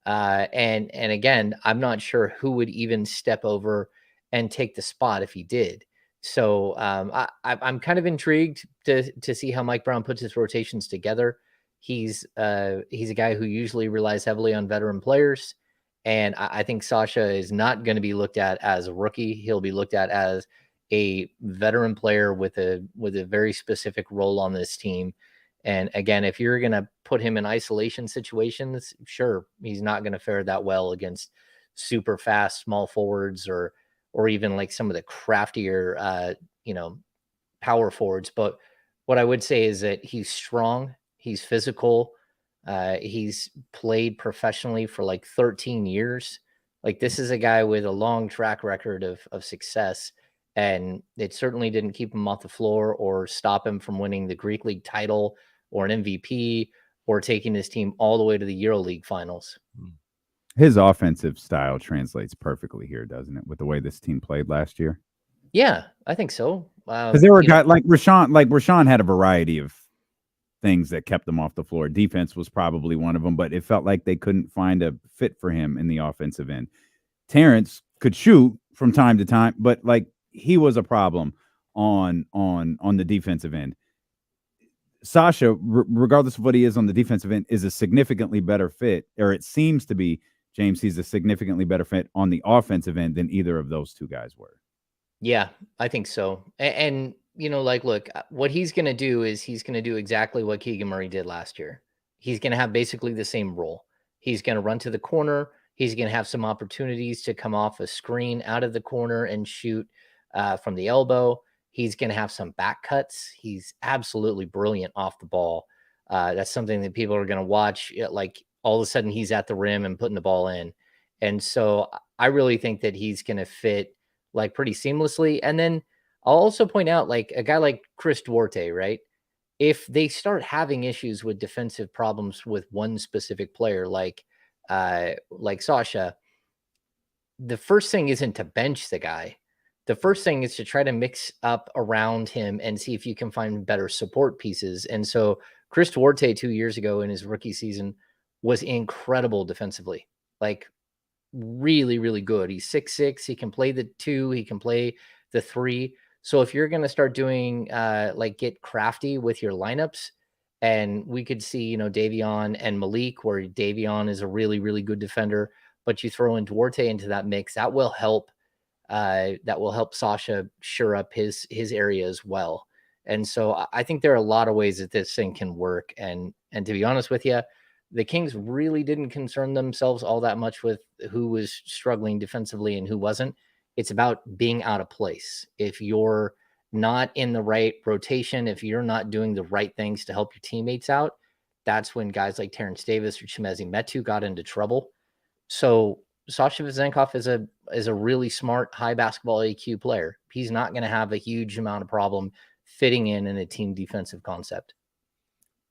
And again, I'm not sure who would even step over and take the spot if he did. So I'm kind of intrigued to see how Mike Brown puts his rotations together. He's a guy who usually relies heavily on veteran players. And I think Sasha is not going to be looked at as a rookie. He'll be looked at as a veteran player with a very specific role on this team. And again, if you're going to put him in isolation situations, sure, he's not going to fare that well against super fast small forwards or even like some of the craftier, power forwards. But what I would say is that he's strong, he's physical, he's played professionally for like 13 years. Like, this is a guy with a long track record of success, and it certainly didn't keep him off the floor or stop him from winning the Greek League title or an MVP or taking his team all the way to the EuroLeague finals.
His offensive style translates perfectly here, doesn't it, with the way this team played last year?
Yeah, I think so.
Because there were guys like Rashawn. Like, Rashawn had a variety of things that kept him off the floor. Defense was probably one of them, but it felt like they couldn't find a fit for him in the offensive end. Terrence could shoot from time to time, but like, he was a problem on the defensive end. Sasha, regardless of what he is on the defensive end, is a significantly better fit, or it seems to be, James, he's a significantly better fit on the offensive end than either of those two guys were.
Yeah, I think so. And look, what he's going to do is he's going to do exactly what Keegan Murray did last year. He's going to have basically the same role. He's going to run to the corner. He's going to have some opportunities to come off a screen out of the corner and shoot from the elbow. He's going to have some back cuts. He's absolutely brilliant off the ball. That's something that people are going to watch. Like, all of a sudden he's at the rim and putting the ball in. And so I really think that he's going to fit like pretty seamlessly. And then I'll also point out, like, a guy like Chris Duarte, right? If they start having issues with defensive problems with one specific player, like Sasha, the first thing isn't to bench the guy. The first thing is to try to mix up around him and see if you can find better support pieces. And so Chris Duarte 2 years ago in his rookie season was incredible defensively, like really, really good. He's 6'6". He can play the 2. He can play the 3. So if you're going to start doing get crafty with your lineups, and we could see, Davion and Malik, where Davion is a really, really good defender, but you throw in Duarte into that mix, that will help. That will help Sasha shore up his area as well. And so I think there are a lot of ways that this thing can work. And to be honest with you, the Kings really didn't concern themselves all that much with who was struggling defensively and who wasn't. It's about being out of place. If you're not in the right rotation, if you're not doing the right things to help your teammates out, that's when guys like Terrence Davis or Chimezie Metu got into trouble. So Sasha Vezenkov is a really smart, high basketball IQ player. He's not going to have a huge amount of problem fitting in a team defensive concept.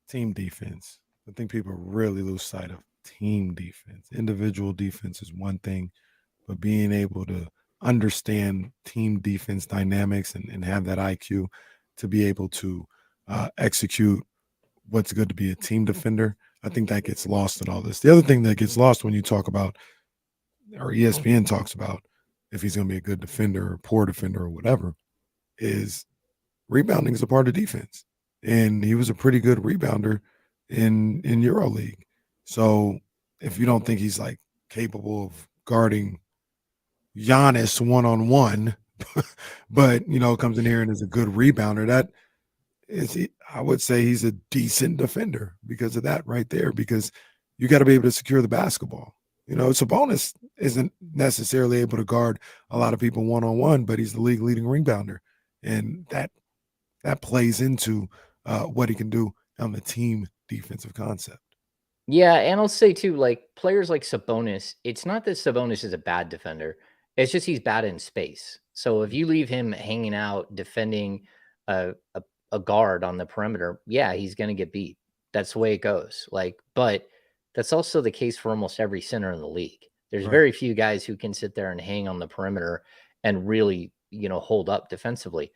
Team defense. I think people really lose sight of team defense. Individual defense is one thing, but being able to understand team defense dynamics and have that IQ to be able to execute what's good to be a team defender, I think that gets lost in all this. The other thing that gets lost when you talk about, or ESPN talks about, if he's going to be a good defender or poor defender or whatever, is rebounding is a part of defense. And he was a pretty good rebounder in EuroLeague. So if you don't think he's like capable of guarding Giannis one-on-one, but comes in here and is a good rebounder, that is, I would say he's a decent defender because of that right there, because you got to be able to secure the basketball. Sabonis isn't necessarily able to guard a lot of people one-on-one, but he's the league leading rebounder. And that plays into what he can do on the team defensive concept.
Yeah, and I'll say too, like players like Sabonis, it's not that Sabonis is a bad defender. It's just he's bad in space. So if you leave him hanging out defending a guard on the perimeter, yeah, he's going to get beat. That's the way it goes. Like, but that's also the case for almost every center in the league. There's
Right.
very few guys who can sit there and hang on the perimeter and really, hold up defensively.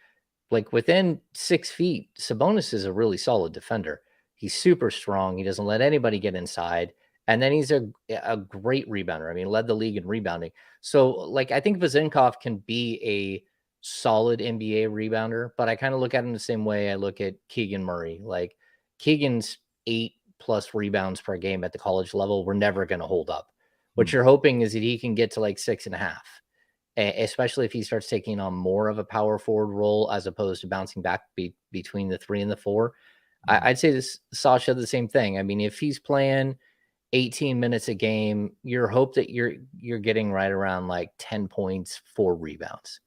Like within 6 feet, Sabonis is a really solid defender. He's super strong. He doesn't let anybody get inside. And then he's a great rebounder. I mean, led the league in rebounding. So, like, I think Vezenkov can be a solid NBA rebounder, but I kind of look at him the same way I look at Keegan Murray. Like, Keegan's 8+ rebounds per game at the college level were never going to hold up. What you're hoping is that he can get to like 6.5, especially if he starts taking on more of a power forward role as opposed to bouncing back between the 3 and the 4. I'd say this Sasha the same thing. I mean, if he's playing 18 minutes a game, your hope that you're getting right around like 10 points, 4 rebounds.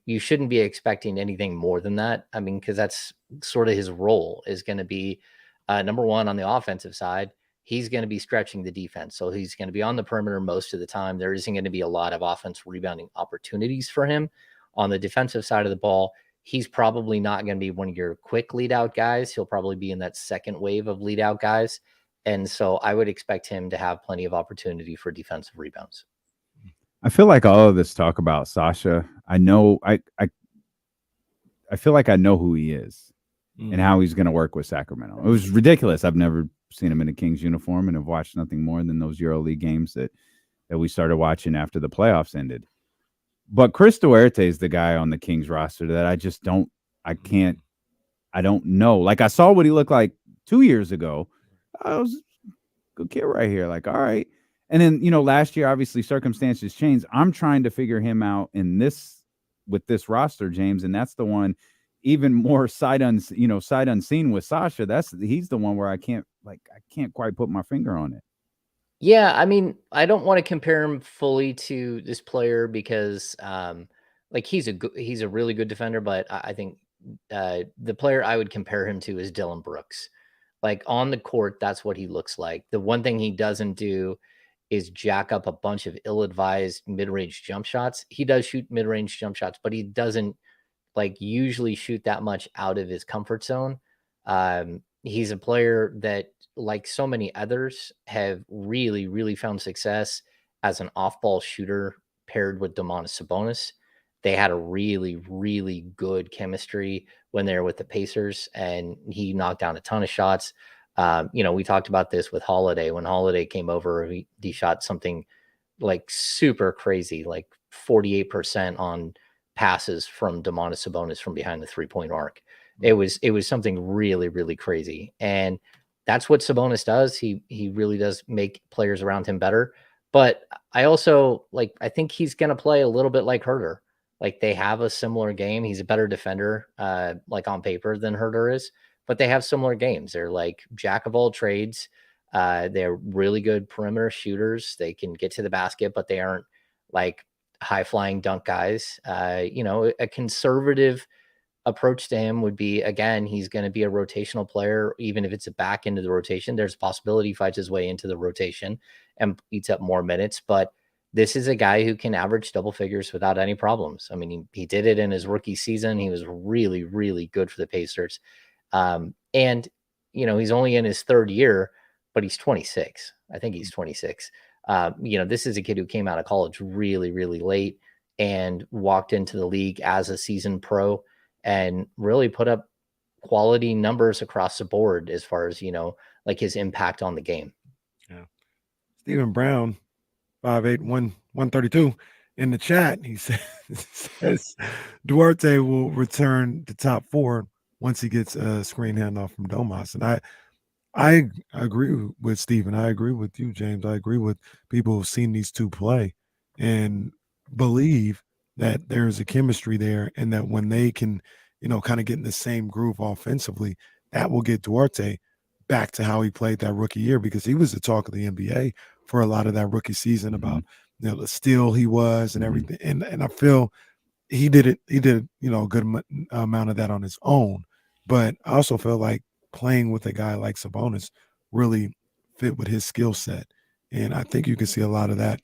You shouldn't be expecting anything more than that. I mean, because that's sort of his role is going to be number one on the offensive side. He's going to be stretching the defense. So he's going to be on the perimeter most of the time. There isn't going to be a lot of offense rebounding opportunities for him. On the defensive side of the ball, he's probably not going to be one of your quick lead out guys. He'll probably be in that second wave of lead out guys. And so I would expect him to have plenty of opportunity for defensive rebounds.
I feel like all of this talk about Sasha, I know I feel like I know who he is and how he's going to work with Sacramento. It was ridiculous. I've never seen him in a Kings uniform and have watched nothing more than those EuroLeague games that we started watching after the playoffs ended. But Chris Duarte is the guy on the Kings roster that I just don't know. Like, I saw what he looked like 2 years ago. I was a good kid right here. Like, all right. And then, last year, obviously circumstances changed. I'm trying to figure him out with this roster, James. And that's the one even more sight unseen with Sasha. He's the one where I can't quite put my finger on it.
Yeah, I mean, I don't want to compare him fully to this player because, he's a really good defender, but I think the player I would compare him to is Dylan Brooks. Like on the court, that's what he looks like. The one thing he doesn't do is jack up a bunch of ill-advised mid-range jump shots. He does shoot mid-range jump shots, but he doesn't usually shoot that much out of his comfort zone. He's a player that, like so many others, have really, really found success as an off-ball shooter paired with Domantas Sabonis. They had a really, really good chemistry when they were with the Pacers, and he knocked down a ton of shots. We talked about this with Holiday. When Holiday came over, he shot something like super crazy, like 48% on passes from Domantas Sabonis from behind the 3-point arc. It was something really, really crazy. And that's what Sabonis does. He really does make players around him better. But I also I think he's going to play a little bit like Herder. Like, they have a similar game. He's a better defender, on paper than Herder is, but they have similar games. They're like jack of all trades. They're really good perimeter shooters. They can get to the basket, but they aren't like high flying dunk guys. A conservative approach to him would be, again, he's going to be a rotational player. Even if it's a back into the rotation, there's a possibility he fights his way into the rotation and eats up more minutes. But this is a guy who can average double figures without any problems. I mean, he did it in his rookie season. He was really, really good for the Pacers. And he's only in his 3rd year, but he's 26. I think he's 26. This is a kid who came out of college really, really late and walked into the league as a seasoned pro and really put up quality numbers across the board as far as, his impact on the game.
Yeah. Stephen Brown, 5'8", 132 in the chat. He says Duarte will return to top 4 once he gets a screen handoff from Domas. And I agree with Stephen. I agree with you, James. I agree with people who've seen these two play and believe that there's a chemistry there, and that when they can, kind of get in the same groove offensively, that will get Duarte back to how he played that rookie year, because he was the talk of the NBA for a lot of that rookie season about, the steal he was and everything. And I feel he did a good amount of that on his own. But I also feel like playing with a guy like Sabonis really fit with his skill set. And I think you can see a lot of that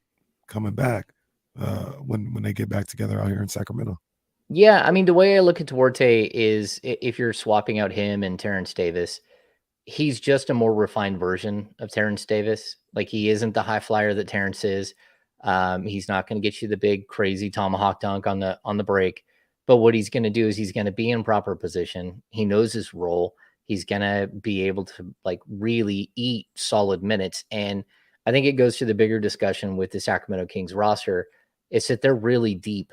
coming back when they get back together out here in Sacramento.
Yeah, I mean, the way I look at Duarte is if you're swapping out him and Terrence Davis, he's just a more refined version of Terrence Davis. Like, he isn't the high flyer that Terrence is. He's not going to get you the big crazy tomahawk dunk on the break. But what he's going to do is he's going to be in proper position. He knows his role. He's going to be able to like really eat solid minutes. And I think it goes to the bigger discussion with the Sacramento Kings roster. It's that they're really deep.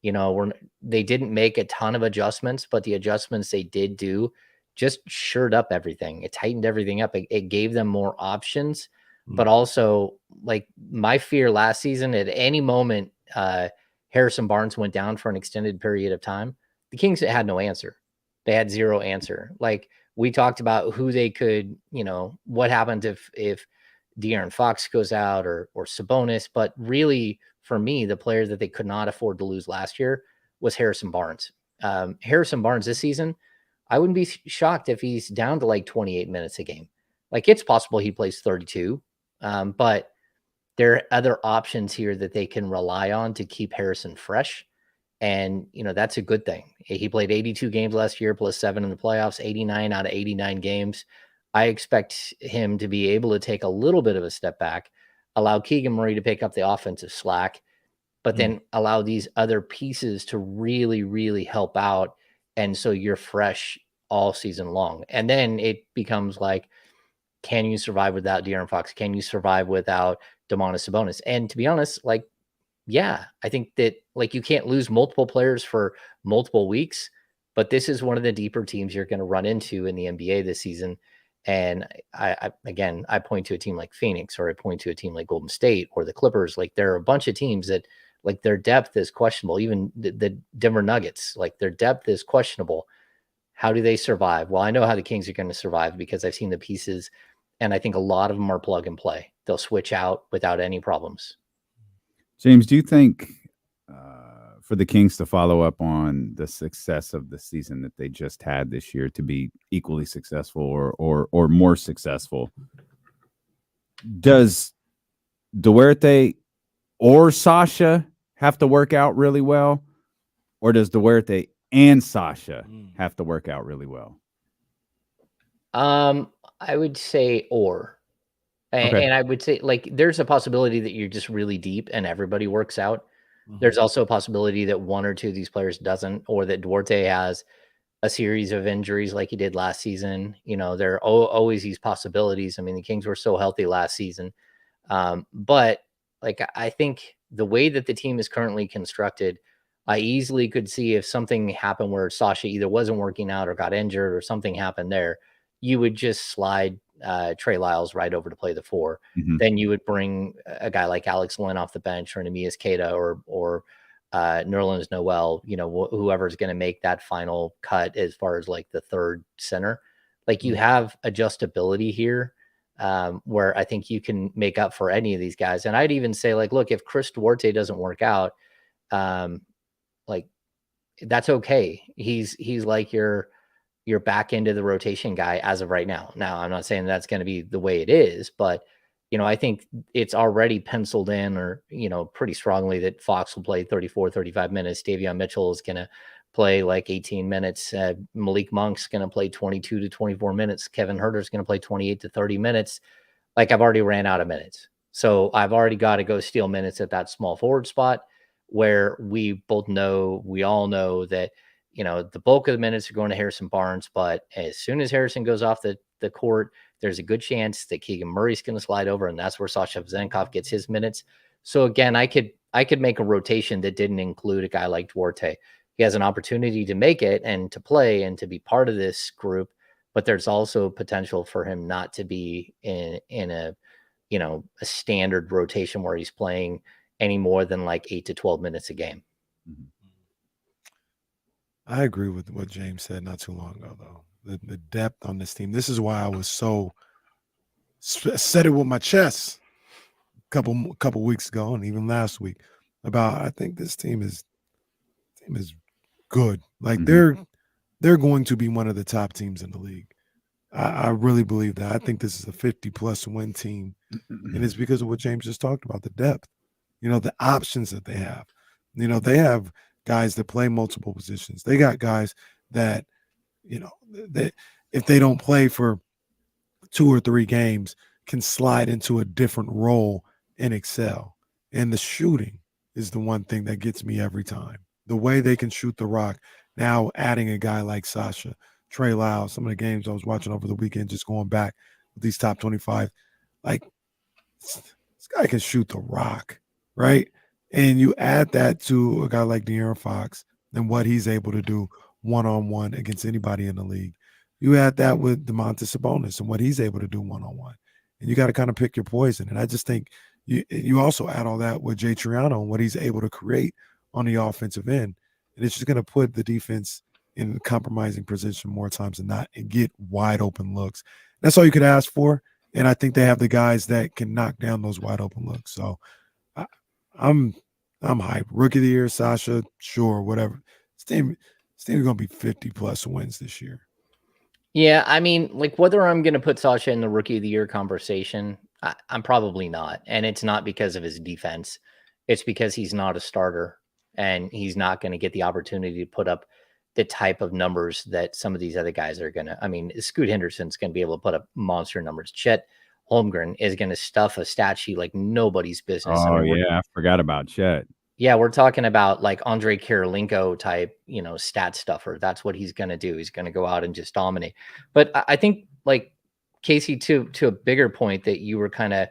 You know, they didn't make a ton of adjustments, but the adjustments they did do just shored up everything. It tightened everything up. It gave them more options, but also, like, my fear last season, at any moment Harrison Barnes went down for an extended period of time, the Kings had no answer. They had zero answer. Like, we talked about who they could, you know, what happened if De'Aaron Fox goes out or Sabonis, but really, for me, the player that they could not afford to lose last year was Harrison Barnes. Harrison Barnes this season, I wouldn't be shocked if he's down to like 28 minutes a game. Like, it's possible he plays 32, but there are other options here that they can rely on to keep Harrison fresh. And, you know, that's a good thing. He played 82 games last year, plus 7 in the playoffs, 89 out of 89 games. I expect him to be able to take a little bit of a step back, allow Keegan Murray to pick up the offensive slack, but then allow these other pieces to really, really help out. And so you're fresh all season long. And then it becomes like, can you survive without De'Aaron Fox? Can you survive without Domantas Sabonis? And to be honest, like, yeah, I think that, like, you can't lose multiple players for multiple weeks, but this is one of the deeper teams you're going to run into in the NBA this season. And I point to a team like Phoenix, or I point to a team like Golden State or the Clippers. Like, there are a bunch of teams that, like, their depth is questionable. Even the Denver Nuggets, like, their depth is questionable. How do they survive? Well, I know how the Kings are going to survive because I've seen the pieces, and I think a lot of them are plug and play. They'll switch out without any problems.
James, do you think for the Kings to follow up on the success of the season that they just had this year to be equally successful or more successful, does Duarte or Sasha have to work out really well, or does Duarte and Sasha have to work out really well?
I would say and I would say, like, there's a possibility that you're just really deep and everybody works out. There's also a possibility that one or two of these players doesn't, or that Duarte has a series of injuries like he did last season. You know, there are always these possibilities. I mean, the Kings were so healthy last season. But, like, I think the way that the team is currently constructed, I easily could see if something happened where Sasha either wasn't working out or got injured or something happened there, you would just slide Trey Lyles right over to play the 4. Then you would bring a guy like Alex Lynn off the bench, or Neemias Queta, or Nerlens Noel, you know, whoever's going to make that final cut as far as like the third center. Like, you have adjustability here, where I think you can make up for any of these guys. And I'd even say, like, look, if Chris Duarte doesn't work out, like, that's okay. He's like your back into the rotation guy as of right now. Now, I'm not saying that's going to be the way it is, but, you know, I think it's already penciled in, or, you know, pretty strongly, that Fox will play 34, 35 minutes. Davion Mitchell is going to play like 18 minutes. Malik Monk's going to play 22 to 24 minutes. Kevin Huerter's going to play 28 to 30 minutes. Like, I've already ran out of minutes. So I've already got to go steal minutes at that small forward spot, where we all know that, you know, the bulk of the minutes are going to Harrison Barnes. But as soon as Harrison goes off the court, there's a good chance that Keegan Murray's going to slide over, and that's where Sasha Vezenkov gets his minutes. So again, I could make a rotation that didn't include a guy like Duarte. He has an opportunity to make it and to play and to be part of this group, but there's also potential for him not to be in a, you know, a standard rotation where he's playing any more than like 8 to 12 minutes a game.
I agree with what James said not too long ago, though. The depth on this team. This is why I was so said it with my chest a couple weeks ago, and even last week, about, I think this team is good. Like, they're going to be one of the top teams in the league. I really believe that. I think this is a 50-plus win team, and it's because of what James just talked about, the depth, the options that they have. They have guys that play multiple positions. They got guys that, that if they don't play for 2 or 3 games, can slide into a different role and excel. And the shooting is the one thing that gets me every time. The way they can shoot the rock. Now adding a guy like Sasha, Trey Lyles, some of the games I was watching over the weekend, just going back with these top 25, like this guy can shoot the rock, right? And you add that to a guy like De'Aaron Fox and what he's able to do one-on-one against anybody in the league. You add that with Domantas Sabonis and what he's able to do one-on-one. And you got to kind of pick your poison. And I just think you also add all that with Jay Triano and what he's able to create on the offensive end. And it's just going to put the defense in a compromising position more times than not and get wide open looks. That's all you could ask for. And I think they have the guys that can knock down those wide open looks. So I'm hyped. Rookie of the year, Sasha, sure, whatever. This team is going to be 50-plus wins this year.
Yeah, I mean, like whether I'm going to put Sasha in the rookie of the year conversation, I'm probably not. And it's not because of his defense. It's because he's not a starter and he's not going to get the opportunity to put up the type of numbers that some of these other guys are going to. I mean, Scoot Henderson's going to be able to put up monster numbers. Chet Holmgren is going to stuff a stat sheet like nobody's business.
Oh, I forgot about Chet.
Yeah, we're talking about like Andre Kirilenko type, stat stuffer. That's what he's going to do. He's going to go out and just dominate. But I think, like, Casey, to a bigger point that you were kind of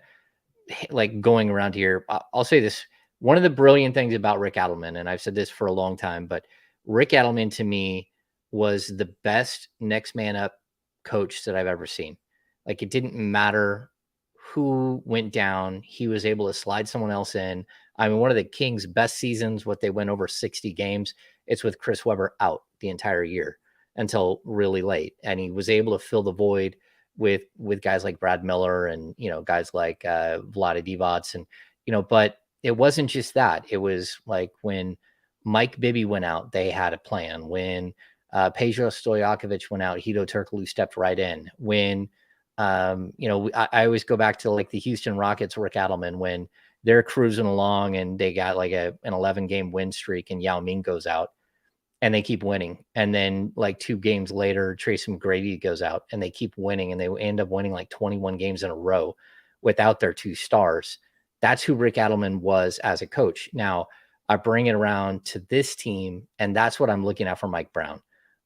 like going around here, I'll say this. One of the brilliant things about Rick Adelman, and I've said this for a long time, but Rick Adelman to me was the best next man up coach that I've ever seen. Like, it didn't matter who went down. He was able to slide someone else in. I mean, one of the Kings' best seasons, what they went over 60 games, it's with Chris Webber out the entire year until really late. And he was able to fill the void with guys like Brad Miller and, guys like Vlade Divac. And, but it wasn't just that. It was like when Mike Bibby went out, they had a plan. When Pedro Stojakovic went out, Hedo Turkoglu stepped right in. When, I always go back to like the Houston Rockets, Rick Adelman, when they're cruising along and they got like an 11-game win streak and Yao Ming goes out and they keep winning. And then like 2 games later, Tracy McGrady goes out and they keep winning and they end up winning like 21 games in a row without their 2 stars. That's who Rick Adelman was as a coach. Now I bring it around to this team, and that's what I'm looking at for Mike Brown.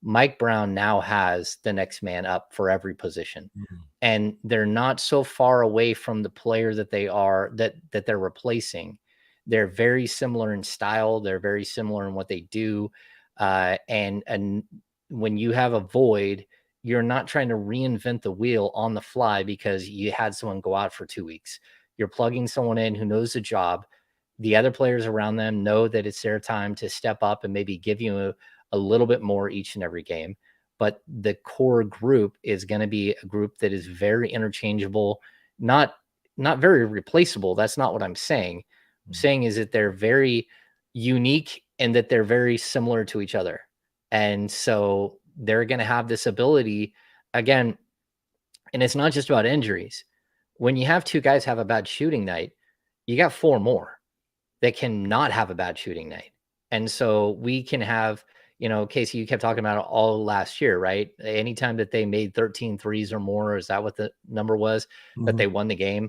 Mike Brown now has the next man up for every position. Mm-hmm. And they're not so far away from the player that they are, that they're replacing. They're very similar in style. They're very similar in what they do. And when you have a void, you're not trying to reinvent the wheel on the fly because you had someone go out for 2 weeks. You're plugging someone in who knows the job. The other players around them know that it's their time to step up and maybe give you a little bit more each and every game. But the core group is going to be a group that is very interchangeable, not very replaceable. That's not what I'm saying. Mm-hmm. I'm saying is that they're very unique and that they're very similar to each other. And so they're going to have this ability again. And it's not just about injuries. When you have 2 guys have a bad shooting night, you got 4 more that can not have a bad shooting night. And so we can have, Casey, you kept talking about it all last year, right? Anytime that they made 13 threes or more, is that what the number was, mm-hmm. that they won the game?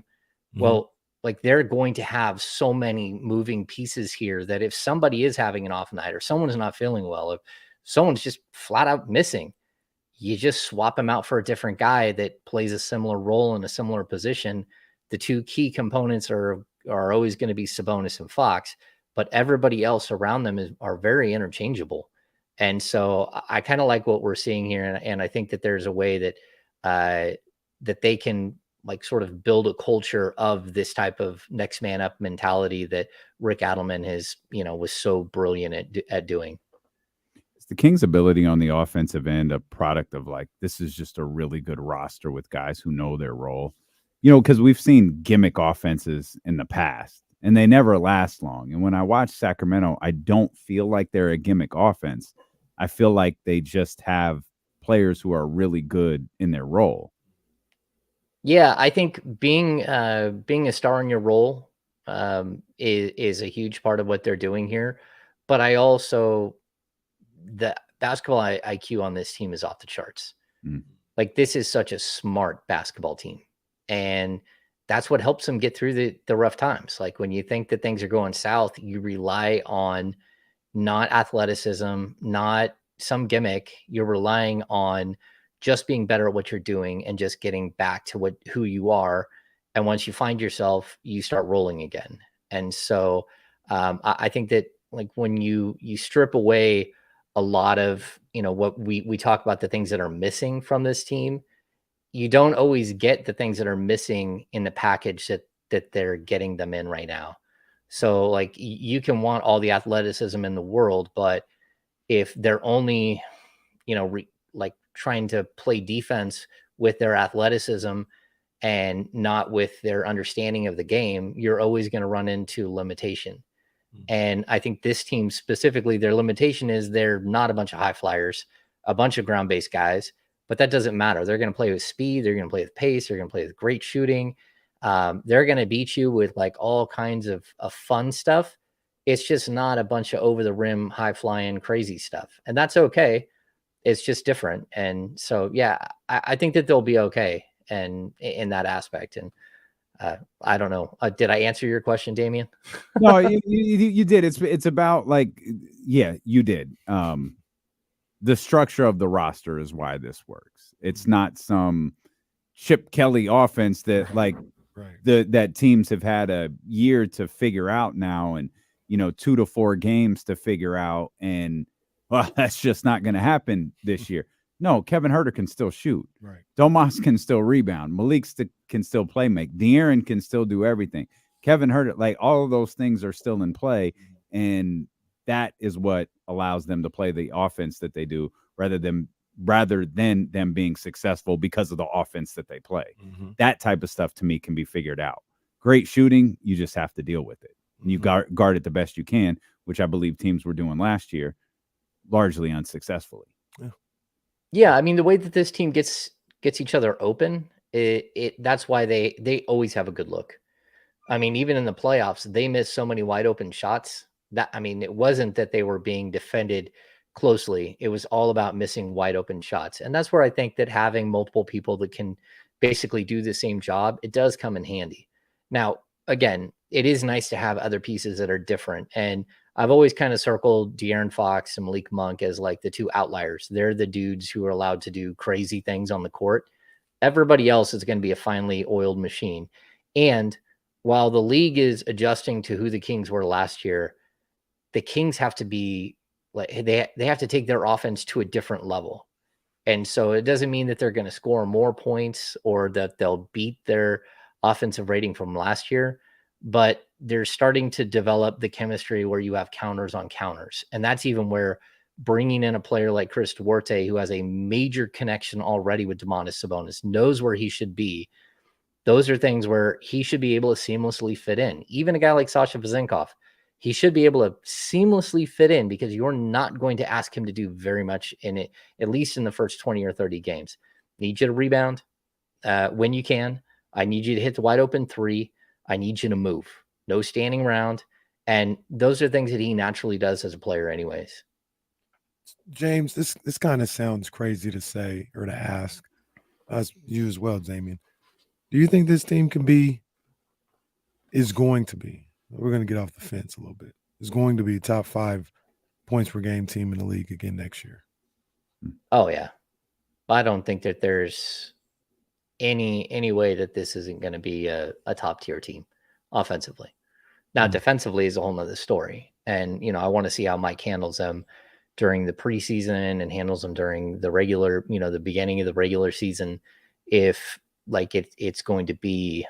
Mm-hmm. Well, like they're going to have so many moving pieces here that if somebody is having an off night or someone's not feeling well, if someone's just flat out missing, you just swap them out for a different guy that plays a similar role in a similar position. The 2 key components are always going to be Sabonis and Fox, but everybody else around them are very interchangeable. And so I kind of like what we're seeing here. And I think that there's a way that that they can like sort of build a culture of this type of next man up mentality that Rick Adelman has, was so brilliant at doing.
Is the Kings' ability on the offensive end a product of like, this is just a really good roster with guys who know their role? Because we've seen gimmick offenses in the past and they never last long. And when I watch Sacramento, I don't feel like they're a gimmick offense. I feel like they just have players who are really good in their role.
Yeah, I think being a star in your role is a huge part of what they're doing here. But I also, the basketball IQ on this team is off the charts.
Mm.
Like, this is such a smart basketball team, and that's what helps them get through the rough times. Like, when you think that things are going south, you rely on not athleticism, not some gimmick. You're relying on just being better at what you're doing and just getting back to who you are. And once you find yourself, you start rolling again. And so I think that, like, when you strip away a lot of, what we talk about, the things that are missing from this team, you don't always get the things that are missing in the package that they're getting them in right now. So, like, you can want all the athleticism in the world, but if they're only, like, trying to play defense with their athleticism and not with their understanding of the game, you're always going to run into limitation. And I think this team specifically, their limitation is they're not a bunch of high flyers, a bunch of ground-based guys, but that doesn't matter. They're going to play with speed. They're going to play with pace. They're going to play with great shooting. They're going to beat you with, like, all kinds of fun stuff. It's just not a bunch of over the rim, high flying, crazy stuff. And that's okay. It's just different. And so, yeah, I think that they'll be okay. And in that aspect. And I don't know. Did I answer your question, Damian?
No, you did. It's about, like, yeah, you did. The structure of the roster is why this works. It's not some Chip Kelly offense that that teams have had a year to figure out now, and 2 to 4 games to figure out, and well, that's just not going to happen this year. No, Kevin Huerter can still shoot.
Right.
Domas can still rebound. Malik can still play make. De'Aaron can still do everything. Kevin Huerter, like, all of those things are still in play, and that is what allows them to play the offense that they do, rather than them being successful because of the offense that they play.
Mm-hmm.
That type of stuff, to me, can be figured out. Great shooting, you just have to deal with it. And you guard it the best you can, which I believe teams were doing last year, largely unsuccessfully.
Yeah, I mean, the way that this team gets each other open, that's why they always have a good look. I mean, even in the playoffs, they missed so many wide open shots that, I mean, it wasn't that they were being defended closely. It was all about missing wide open shots. And that's where I think that having multiple people that can basically do the same job, it does come in handy. Now, again, it is nice to have other pieces that are different. And I've always kind of circled De'Aaron Fox and Malik Monk as, like, the two outliers. They're the dudes who are allowed to do crazy things on the court. Everybody else is going to be a finely oiled machine. And while the league is adjusting to who the Kings were last year, the Kings have to be, like, they have to take their offense to a different level. And so it doesn't mean that they're going to score more points or that they'll beat their offensive rating from last year, but they're starting to develop the chemistry where you have counters on counters. And that's even where bringing in a player like Chris Duarte, who has a major connection already with Domantas Sabonis, knows where he should be. Those are things where he should be able to seamlessly fit in. Even a guy like Sasha Vezenkov, he should be able to seamlessly fit in, because you're not going to ask him to do very much in it, at least in the first 20 or 30 games. Need you to rebound when you can. I need you to hit the wide open three. I need you to move. No standing around. And those are things that he naturally does as a player anyways.
James, this kind of sounds crazy to say or to ask. You as well, Damian. Do you think this team is going to be, we're going to get off the fence a little bit, is going to be top 5 points per game team in the league again next year?
Oh, yeah. I don't think that there's any way that this isn't going to be a top tier team offensively. Now, defensively is a whole nother story. And, I want to see how Mike handles them during the preseason and handles them during the regular, the beginning of the regular season. If, like, it's going to be,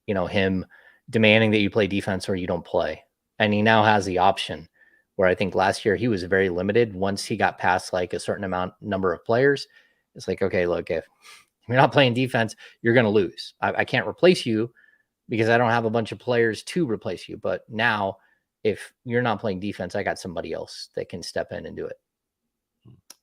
him demanding that you play defense or you don't play. And he now has the option, where I think last year he was very limited. Once he got past, like, a certain number of players, it's like, okay, look, if you're not playing defense, you're going to lose. I can't replace you because I don't have a bunch of players to replace you. But now, if you're not playing defense, I got somebody else that can step in and do it.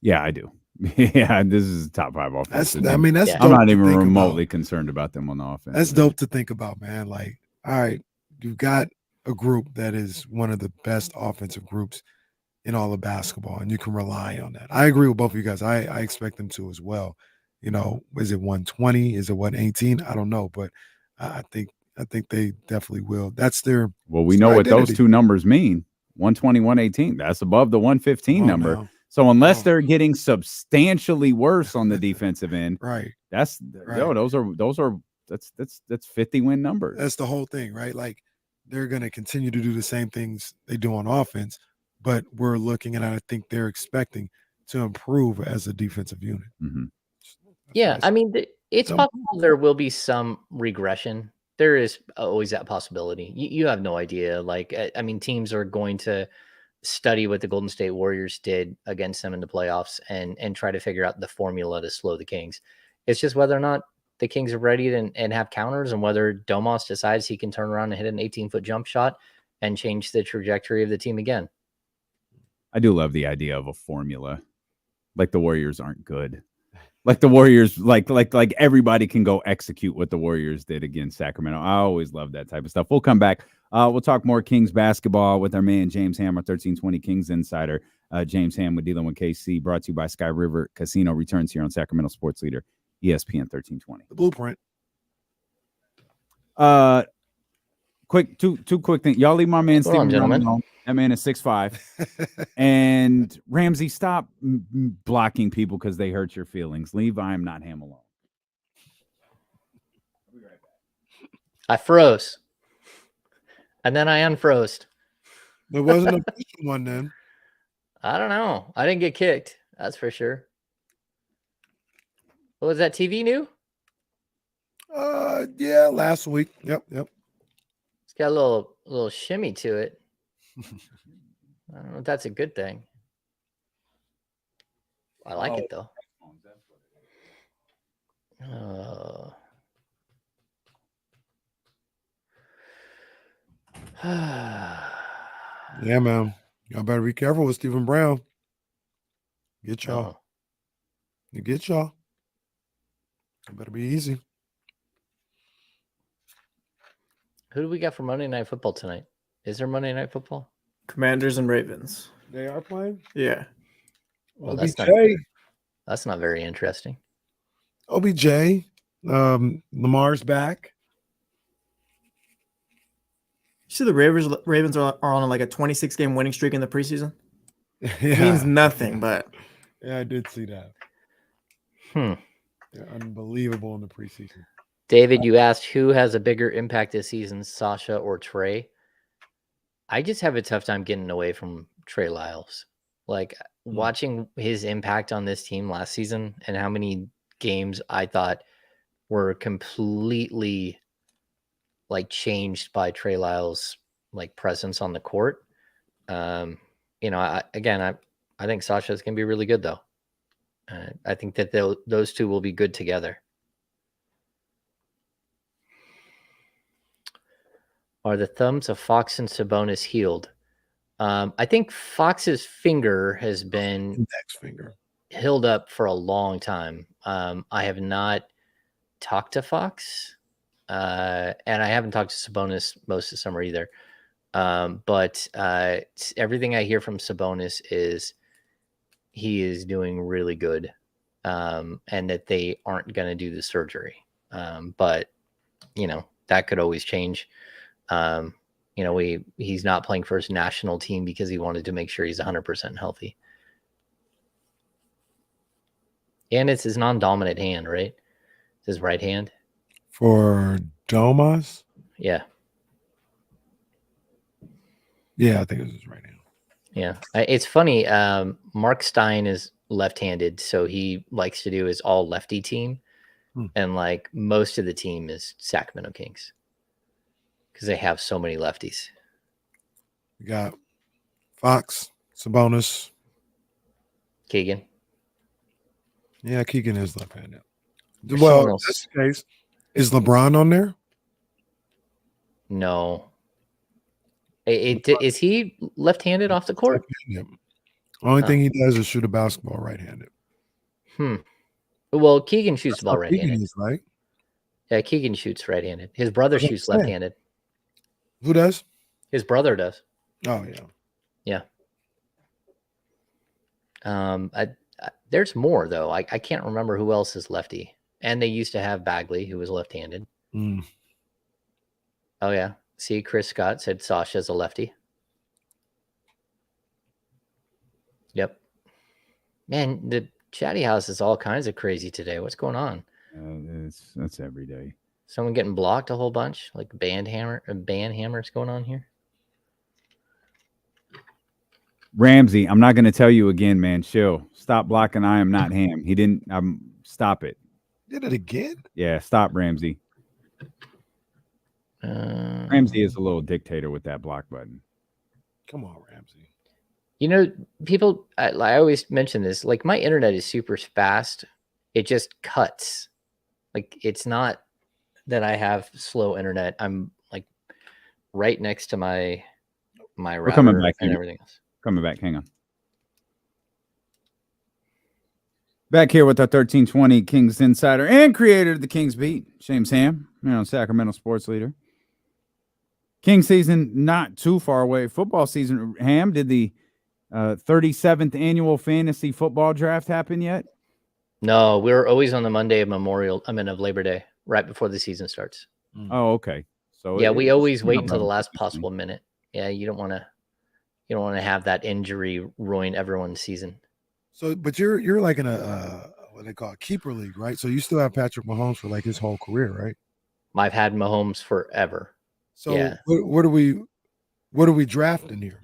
Yeah, I do. Yeah, this is top 5 offense.
That's dope
I'm not
to
even
think
remotely
about.
concerned about them on the offense.
That's dope to think about, man. Like, all right, you've got a group that is one of the best offensive groups in all of basketball, and you can rely on that. I agree with both of you guys. I expect them to as well. You know, is it 120? Is it 118? I don't know, but I think they definitely will. That's their
Well, we know what
identity.
those two numbers mean. 120, 118. That's above the 115 number.
Now.
So unless they're getting substantially worse on the defensive end,
right.
That's that's 50 win numbers.
That's the whole thing, right? Like they're going to continue to do the same things they do on offense, but we're looking at, I think they're expecting to improve as a defensive unit.
Mm-hmm.
Yeah, I mean, it's possible there will be some regression. There is always that possibility. You have no idea. Like, I mean, teams are going to study what the Golden State Warriors did against them in the playoffs and try to figure out the formula to slow the Kings. It's just whether or not the Kings are ready and have counters, and whether Domas decides he can turn around and hit an 18-foot jump shot and change the trajectory of the team again.
I do love the idea of a formula. Like the Warriors aren't good. Like the Warriors, like everybody can go execute what the Warriors did against Sacramento. I always love that type of stuff. We'll come back. We'll talk more Kings basketball with our man James Ham, our 1320 Kings insider. James Ham with Dealing with KC, brought to you by Sky River Casino. Returns here on Sacramento Sports Leader, ESPN 1320.
The blueprint.
Quick, two quick things. Y'all leave my man Steven
gentlemen.
alone. That man is 6'5". And Ramsey, stop blocking people because they hurt your feelings. Leave I am not Ham alone. I'll be right back.
I froze. And then I unfroze.
There wasn't a one then.
I don't know. I didn't get kicked. That's for sure. What was that, TV new?
Yeah, last week. Yep.
It's got a little shimmy to it. I don't know if that's a good thing. I like it though.
Yeah, man. Y'all better be careful with Stephen Brown. Get y'all. You get y'all. It better be easy.
Who do we got for Monday Night Football tonight? Is there Monday Night Football?
Commanders and Ravens.
They are playing?
Yeah.
Well,
OBJ.
That's not very interesting.
OBJ. Lamar's back.
You see the Ravens are on like a 26-game winning streak in the preseason?
Yeah.
It means nothing, but
yeah, I did see that. They're unbelievable in the preseason.
David, you asked who has a bigger impact this season, Sasha or Trey? I just have a tough time getting away from Trey Lyles. Like watching his impact on this team last season and how many games I thought were completely like changed by Trey Lyles' like presence on the court. I think Sasha's going to be really good though. I think that those two will be good together. Are the thumbs of Fox and Sabonis healed? I think Fox's finger has been
index finger
healed up for a long time. I have not talked to Fox, and I haven't talked to Sabonis most of the summer either. But everything I hear from Sabonis is he is doing really good, and that they aren't going to do the surgery. But that could always change. He's not playing for his national team because he wanted to make sure he's 100% healthy. And it's his non-dominant hand, right? It's his right hand.
For Domas?
Yeah.
Yeah, I think it was his right hand.
Yeah. It's funny. Mark Stein is left-handed, so he likes to do his all lefty team. And like most of the team is Sacramento Kings. Because they have so many lefties.
We got Fox, Sabonis,
Keegan.
Yeah, Keegan is left-handed.
There's
Well,
someone
in
else.
this case, is LeBron on there?
No. Is he left-handed off the court?
Only thing he does is shoot a basketball right-handed.
Well, Keegan shoots the ball
Keegan
right-handed.
is, right?
Yeah, Keegan shoots right-handed. His brother
That's what
shoots
I'm saying.
left-handed.
Who does?
His brother does.
Oh, yeah.
There's more though. I can't remember who else is lefty. And they used to have Bagley, who was left-handed.
Mm.
Oh yeah. See, Chris Scott said Sasha's a lefty. Yep. Man, the chatty house is all kinds of crazy today. What's going on?
That's every day.
Someone getting blocked a whole bunch, like band hammers going on here.
Ramsey, I'm not going to tell you again, man. Chill. Stop blocking. I am not Ham. He didn't. Stop it.
Did it again?
Yeah, stop, Ramsey. Ramsey is a little dictator with that block button.
Come on, Ramsey.
You know, people, I always mention this, like my internet is super fast. It just cuts. Like it's not that I have slow internet. I'm like right next to my router.
We're coming back
and
in.
everything else.
Coming back. Hang on. Back here with our 1320 Kings insider and creator of the Kings Beat, James Ham, Sacramento sports leader. King season not too far away. Football season. Ham, did the 37th annual fantasy football draft happen yet?
No, we're always on the Monday of of Labor Day, right before the season starts.
Oh, okay. So
yeah, we always wait until the last possible minute. Yeah, you don't want to have that injury ruin everyone's season.
So, but you're like in a what they call a keeper league, right? So you still have Patrick Mahomes for like his whole career, right?
I've had Mahomes forever.
So
yeah.
What are we drafting here?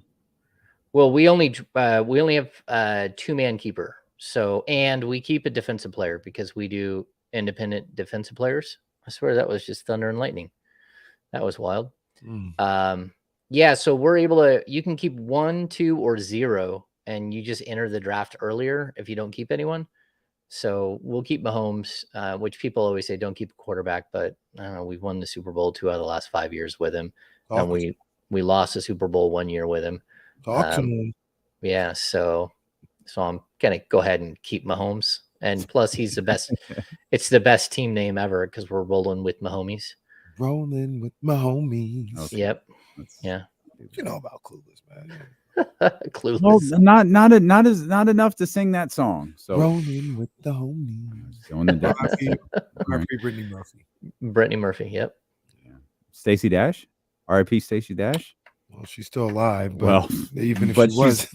Well, we only have 2-man keeper. So, and we keep a defensive player because we do independent defensive players. I swear that was just thunder and lightning. That was wild. Yeah. So we're able to, you can keep 1, 2, or 0, and you just enter the draft earlier if you don't keep anyone. So we'll keep Mahomes, which people always say don't keep a quarterback, but I don't know, we've won the Super Bowl 2 out of the last 5 years with him. And we lost the Super Bowl 1 year with him. Yeah. So I'm going to go ahead and keep Mahomes. And plus he's the best. It's the best team name ever because we're rolling with Mahomies.
Rolling with my homies.
Okay. Yep. Yeah.
You know about Clueless, man.
Clueless.
Well, not enough to sing that song. So
rolling with the homies.
Brittany Murphy. Yep.
Yeah. Stacey Dash. R.I.P. Stacey Dash.
Well, she's still alive. But
well,
even if she was,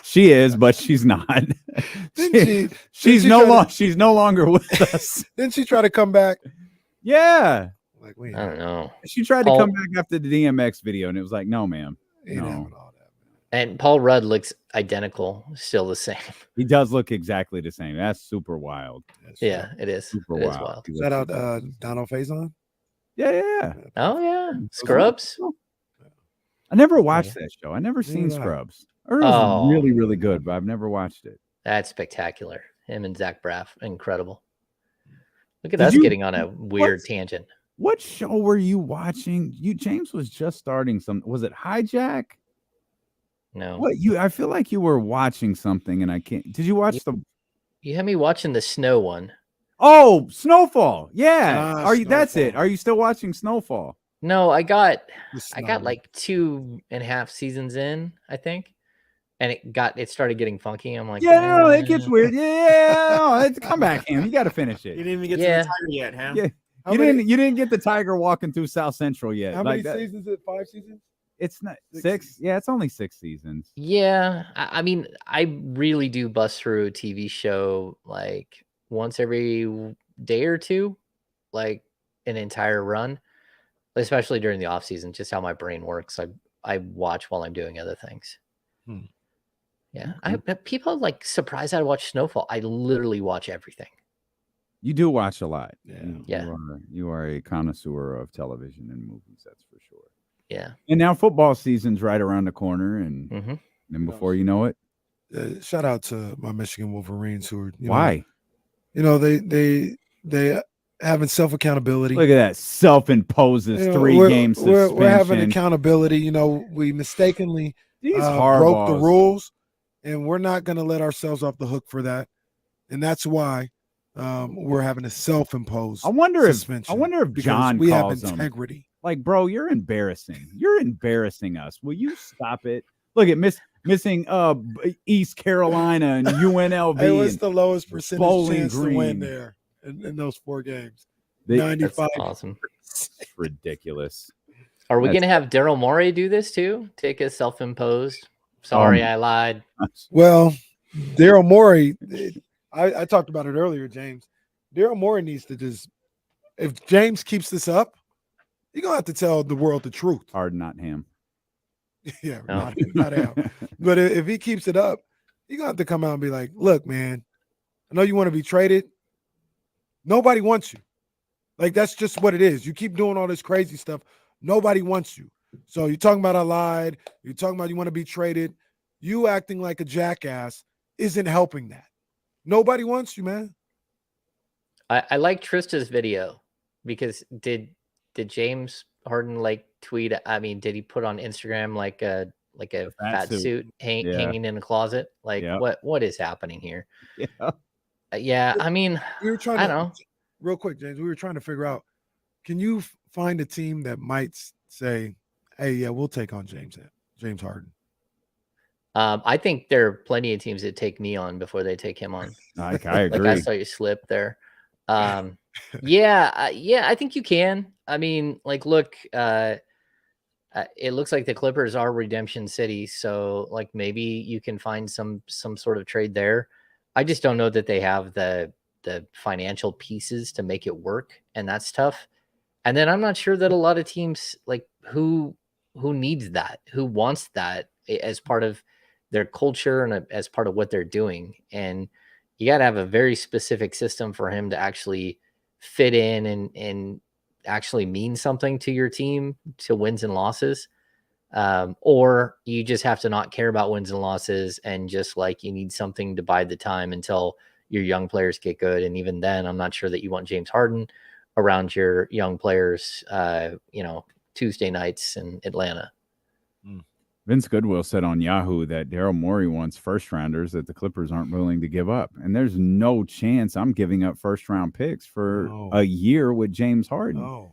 she is, but she's not. She's no longer with us.
Didn't she try to come back?
Yeah.
Like, wait,
I don't know.
She tried to come back after the DMX video, and it was like, no, ma'am. No.
And Paul Rudd looks identical, still the same.
He does look exactly the same. That's super wild.
Yeah, it is.
Super
it
wild.
Is wild.
Shout out Donald Faison.
Yeah.
Oh yeah, Scrubs.
I never watched that show. I never seen Scrubs. I heard it was really, really good, but I've never watched it.
That's spectacular. Him and Zach Braff, incredible. Look at us getting on a weird tangent.
What show were you watching? James was just starting some. Was it Hijack?
No.
I feel like you were watching something, and I can't. Did you watch
You had me watching the snow one.
Oh, Snowfall. Yeah. Are you? Snowfall. That's it. Are you still watching Snowfall?
No, I got like 2.5 seasons in, I think, and it started getting funky. I'm like,
yeah, it gets weird. Yeah, come back, Ham. You got to finish it.
You didn't even get to the tiger yet, Ham.
Yeah. You didn't get the tiger walking through South Central yet.
How many seasons is it? 5 seasons?
It's not 6. Yeah, it's only 6 seasons.
Yeah. I mean, I really do bust through a TV show like once every day or two, like an entire run, especially during the off season, just how my brain works. I watch while I'm doing other things. Yeah. People like surprised I watch Snowfall. I literally watch everything.
You do watch a lot.
Yeah.
You are a connoisseur of television and movies, that's for sure.
Yeah.
And now football season's right around the corner, and then before you know it,
shout out to my Michigan Wolverines who are
why?
They having self accountability.
Look at that, self-imposes 3-game suspension.
We're having accountability. We mistakenly broke the rules. and we're not going to let ourselves off the hook for that. And that's why we're having a self-imposed suspension.
I wonder if John
we have
calls
integrity.
Him. Like, bro, you're embarrassing. You're embarrassing us. Will you stop it? Look at missing East Carolina and UNLV.
Hey, what's the lowest percentage
Bowling
chance
Green.
to win there in those 4 games?
That's
95.
awesome.
It's ridiculous.
Are we going to have Daryl Morey do this too? Take a self-imposed. Sorry, I lied.
Well, Daryl Morey, I talked about it earlier, James. Daryl Morey needs to just, if James keeps this up, you're going to have to tell the world the truth.
Hard, not him.
Yeah,
No.
not him. But if he keeps it up, you're going to have to come out and be like, look, man, I know you want to be traded. Nobody wants you. Like, that's just what it is. You keep doing all this crazy stuff. Nobody wants you. So you're talking about I lied. You're talking about you want to be traded. You acting like a jackass isn't helping that. Nobody wants you, man.
I like Trista's video because did James Harden like tweet? I mean, did he put on Instagram like a fat suit hanging in a closet? Like what is happening here? Yeah. I mean,
we were trying
I don't know.
Real quick, James, we were trying to figure out, can you find a team that might say, hey, yeah, we'll take on James Harden?
I think there are plenty of teams that take me on before they take him on.
I agree.
Like I saw you slip there. Yeah, I think you can. I mean, like, look, it looks like the Clippers are redemption city, so like maybe you can find some sort of trade there. I just don't know that they have the financial pieces to make it work, and that's tough. And then I'm not sure that a lot of teams like who needs that, who wants that as part of their culture and as part of what they're doing. And you got to have a very specific system for him to actually fit in and actually mean something to your team, to wins and losses. Or you just have to not care about wins and losses and just like you need something to bide the time until your young players get good. And even then, I'm not sure that you want James Harden around your young players, Tuesday nights in Atlanta.
Vince Goodwill said on Yahoo that Daryl Morey wants first rounders that the Clippers aren't willing to give up. And there's no chance I'm giving up first round picks for a year with James Harden.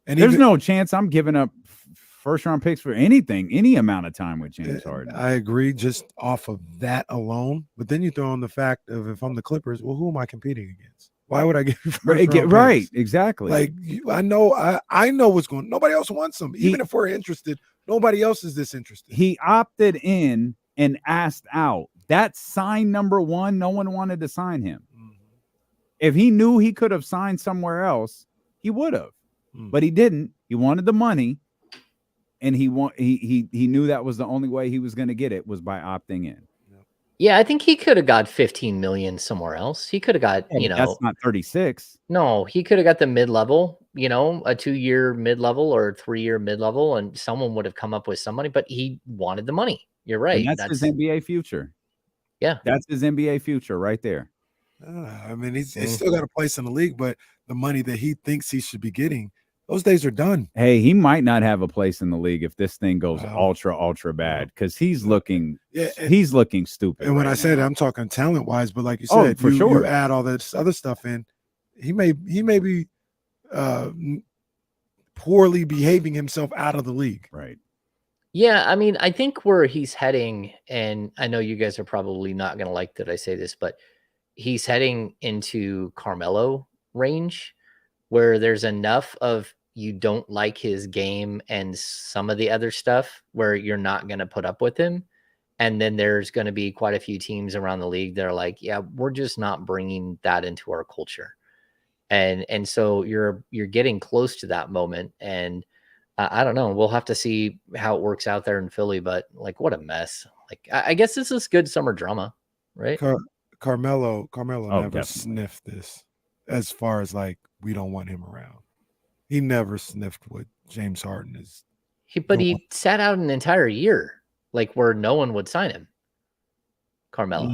And there's no chance I'm giving up first round picks for anything, any amount of time with James Harden.
I agree just off of that alone. But then you throw in the fact of if I'm the Clippers, well, who am I competing against? Why would I give you first round
right,
picks?
exactly.
Like I know what's going on. Nobody else wants them. Even if we're interested, nobody else is this interested.
He opted in and asked out. That's sign number one. No one wanted to sign him. If he knew he could have signed somewhere else, he would have. But he didn't. He wanted the money, and he knew that was the only way he was going to get it was by opting in.
Yeah, I think he could have got 15 million somewhere else. He could have got,
that's not 36.
No, he could have got the mid-level, a 2-year mid-level or a 3-year mid-level, and someone would have come up with some money, but he wanted the money. You're right.
And that's his NBA future.
Yeah.
That's his NBA future right there.
I mean, he's still got a place in the league, but the money that he thinks he should be getting, those days are done.
Hey, he might not have a place in the league if this thing goes ultra bad because he's looking stupid.
And when I say that, I'm talking talent wise, but like you said,
for sure.
You add all this other stuff in, he may be poorly behaving himself out of the league.
Right.
Yeah, I mean, I think where he's heading, and I know you guys are probably not going to like that I say this, but he's heading into Carmelo range where there's enough of you don't like his game and some of the other stuff where you're not going to put up with him. And then there's going to be quite a few teams around the league that are like, yeah, we're just not bringing that into our culture. And so you're getting close to that moment. And I don't know, we'll have to see how it works out there in Philly, but like, what a mess. Like, I guess this is good summer drama, right?
Carmelo never
definitely
sniffed this as far as like, we don't want him around. He never sniffed what James Harden is.
He sat out an entire year, like where no one would sign him. Carmelo.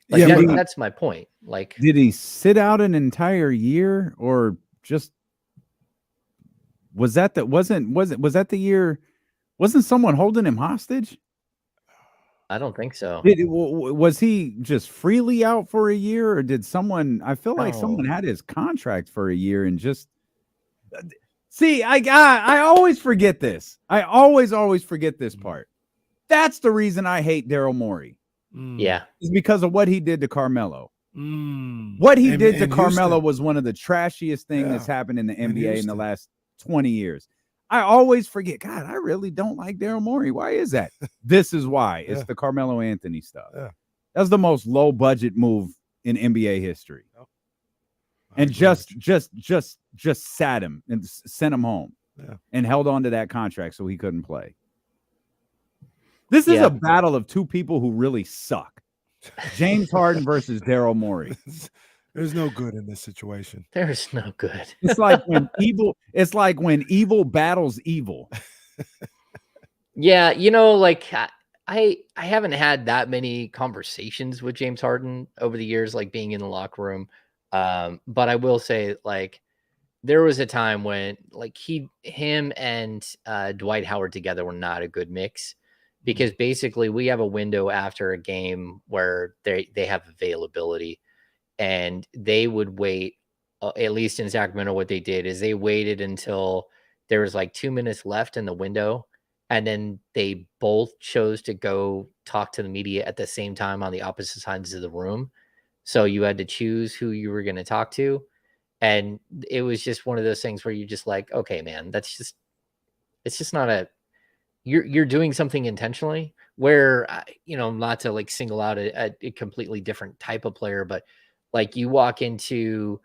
That's my point. Like,
did he sit out an entire year or just was that the year? Wasn't someone holding him hostage?
I don't think so.
Was he just freely out for a year, or did someone? I feel like someone
No.
had his contract for a year and just. See, I always forget this. I always forget this part. That's the reason I hate Daryl Morey.
Yeah.
Is because of what he did to Carmelo.
Mm.
What he did to
in
Carmelo
Houston.
was one of the trashiest things that's happened in the NBA in the
Houston.
last 20 years. I always forget. God, I really don't like Daryl Morey. Why is that? This is why. It's the Carmelo Anthony stuff.
Yeah.
That's the most low budget move in NBA history.
Yep.
And just sat him and sent him home and held on to that contract so he couldn't play. This is a battle of two people who really suck. James Harden versus Daryl Morey.
There's no good in this situation.
There's no good.
It's like when evil battles evil.
Yeah, you know, like I haven't had that many conversations with James Harden over the years, like being in the locker room. But I will say, like, there was a time when like him and Dwight Howard together were not a good mix, because basically we have a window after a game where they have availability, and they would wait, at least in Sacramento, what they did is they waited until there was like 2 minutes left in the window, and then they both chose to go talk to the media at the same time on the opposite sides of the room. So you had to choose who you were going to talk to. And it was just one of those things where you're just like, okay, man, it's just not you're doing something intentionally, where, not to like single out a completely different type of player, but like you walk into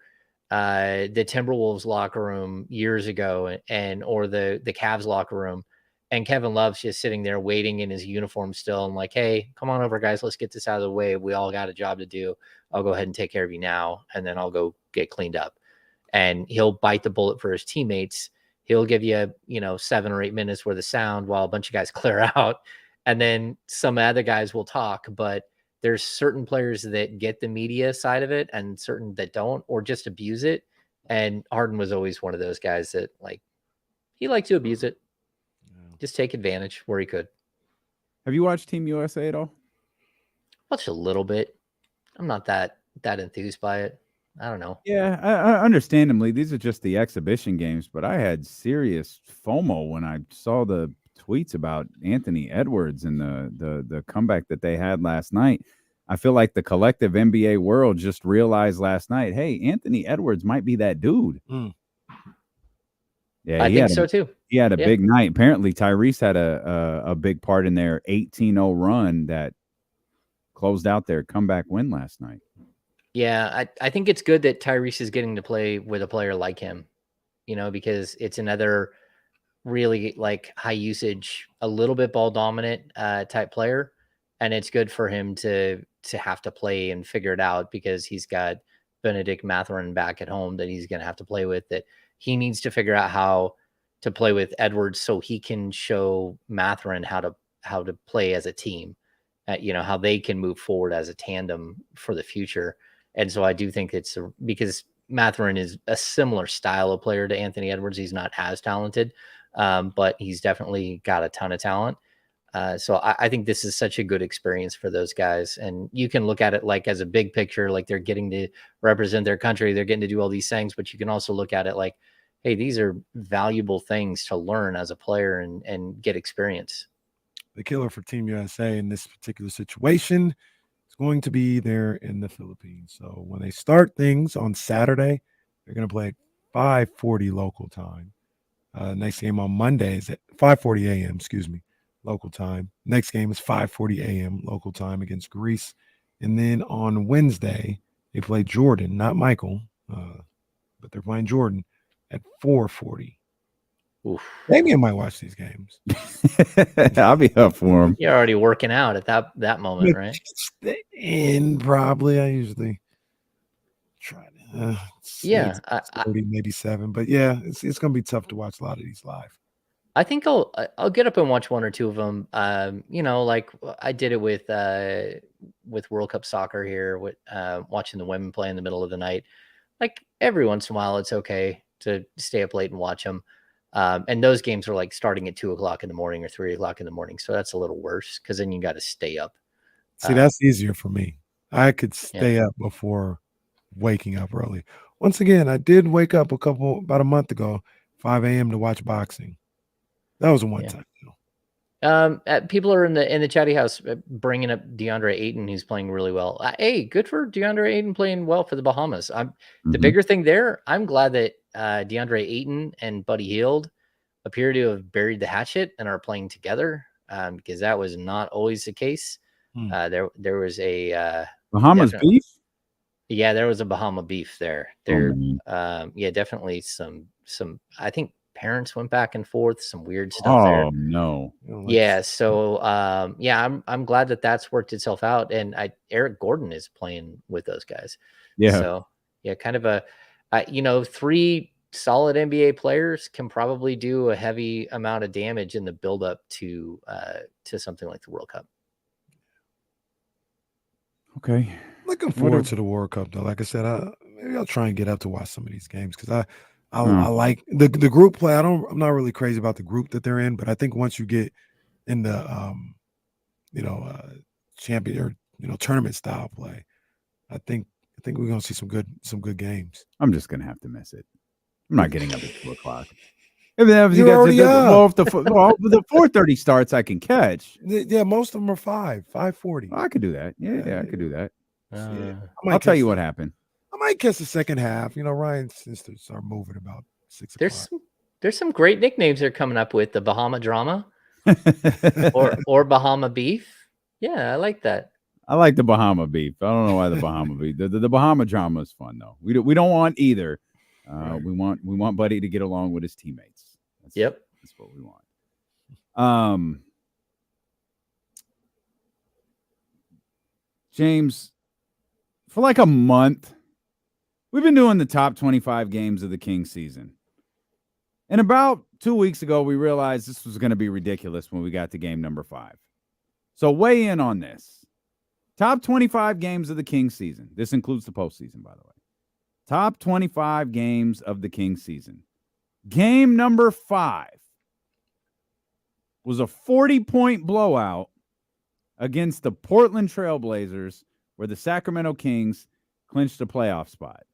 the Timberwolves locker room years ago or the Cavs locker room, and Kevin Love's just sitting there waiting in his uniform still, and like, hey, come on over, guys, let's get this out of the way. We all got a job to do. I'll go ahead and take care of you now, and then I'll go get cleaned up. And he'll bite the bullet for his teammates. He'll give you, 7 or 8 minutes worth of sound while a bunch of guys clear out. And then some other guys will talk, but there's certain players that get the media side of it and certain that don't, or just abuse it. And Harden was always one of those guys that, like, he liked to abuse it. Just take advantage where he could.
Have you watched Team USA at all?
Watched a little bit. I'm not that enthused by it. I don't know.
Yeah, I understandably, these are just the exhibition games, but I had serious FOMO when I saw the tweets about Anthony Edwards and the comeback that they had last night. I feel like the collective NBA world just realized last night, hey, Anthony Edwards might be that dude. Yeah,
I think so too.
He had a big night. Apparently, Tyrese had a big part in their 18-0 run that closed out their comeback win last night.
Yeah, I think it's good that Tyrese is getting to play with a player like him, because it's another really like high usage, a little bit ball dominant type player. And it's good for him to have to play and figure it out, because he's got Benedict Mathurin back at home that he's going to have to play with, that he needs to figure out how to play with Edwards so he can show Mathurin how to play as a team, how they can move forward as a tandem for the future. And so I do think because Mathurin is a similar style of player to Anthony Edwards. He's not as talented, but he's definitely got a ton of talent. So I think this is such a good experience for those guys. And you can look at it like as a big picture, like they're getting to represent their country. They're getting to do all these things, but you can also look at it like, hey, these are valuable things to learn as a player and get experience.
The killer for Team USA in this particular situation is going to be there in the Philippines. So when they start things on Saturday, they're going to play at 5:40 local time. Next game on Monday is at 5:40 a.m., local time. Next game is 5:40 a.m. local time against Greece. And then on Wednesday, they play Jordan, not Michael, but they're playing Jordan at 4:40. Maybe I might watch these games.
I'll be up for them.
You're already working out at that moment, right?
And probably I usually try to. 30, maybe 7. But yeah, it's going to be tough to watch a lot of these live.
I think I'll get up and watch one or two of them. Like I did it with World Cup soccer here, with watching the women play in the middle of the night. Like every once in a while, it's okay to stay up late and watch them. And those games are like starting at 2 o'clock in the morning or 3 o'clock in the morning. So that's a little worse because then you got to stay up.
See, that's easier for me. I could
Yeah.
stay up before waking up early. Once again, I did wake up about a month ago, 5 a.m. to watch boxing. That was a one-time deal.
People are in the chatty house bringing up DeAndre Ayton, who's playing really well. Hey, good for DeAndre Ayton playing well for the Bahamas. The bigger thing there, I'm glad that DeAndre Ayton and Buddy Hield appear to have buried the hatchet and are playing together, because that was not always the case. There was a
Bahamas beef.
Yeah, there was a Bahama beef there. Yeah, definitely some. I think parents went back and forth, some weird stuff there.
Oh no.
Yeah, so I'm glad that that's worked itself out, and Eric Gordon is playing with those guys.
Yeah.
So yeah, kind of a 3 solid NBA players can probably do a heavy amount of damage in the buildup to something like the World Cup.
Okay.
Looking forward to the World Cup, though. Like I said, maybe I'll try and get up to watch some of these games because I like the group play. I'm not really crazy about the group that they're in, but I think once you get in the champion or tournament style play, I think we're gonna see some good games.
I'm just gonna have to miss it. I'm not getting up at 2 o'clock. If
You're already up.
Well, if the 4:30 starts, I can catch.
Yeah, most of them are 5:40.
I could do that. Yeah, I could do that.
I'll
tell you what happened.
I might catch the second half. Ryan sisters are moving about 6 o'clock.
There's some great nicknames they're coming up with, the Bahama Drama or Bahama Beef. Yeah, I like that.
I like the Bahama beef. I don't know why the Bahama beef. The Bahama drama is fun though. We don't want either. We want Buddy to get along with his teammates. That's what we want. James, for like a month, we've been doing the top 25 games of the Kings season. And about 2 weeks ago, we realized this was going to be ridiculous when we got to game number 5. So weigh in on this. Top 25 games of the Kings season. This includes the postseason, by the way. Top 25 games of the Kings season. Game number 5 was a 40-point blowout against the Portland Trail Blazers, where the Sacramento Kings clinched a playoff spot.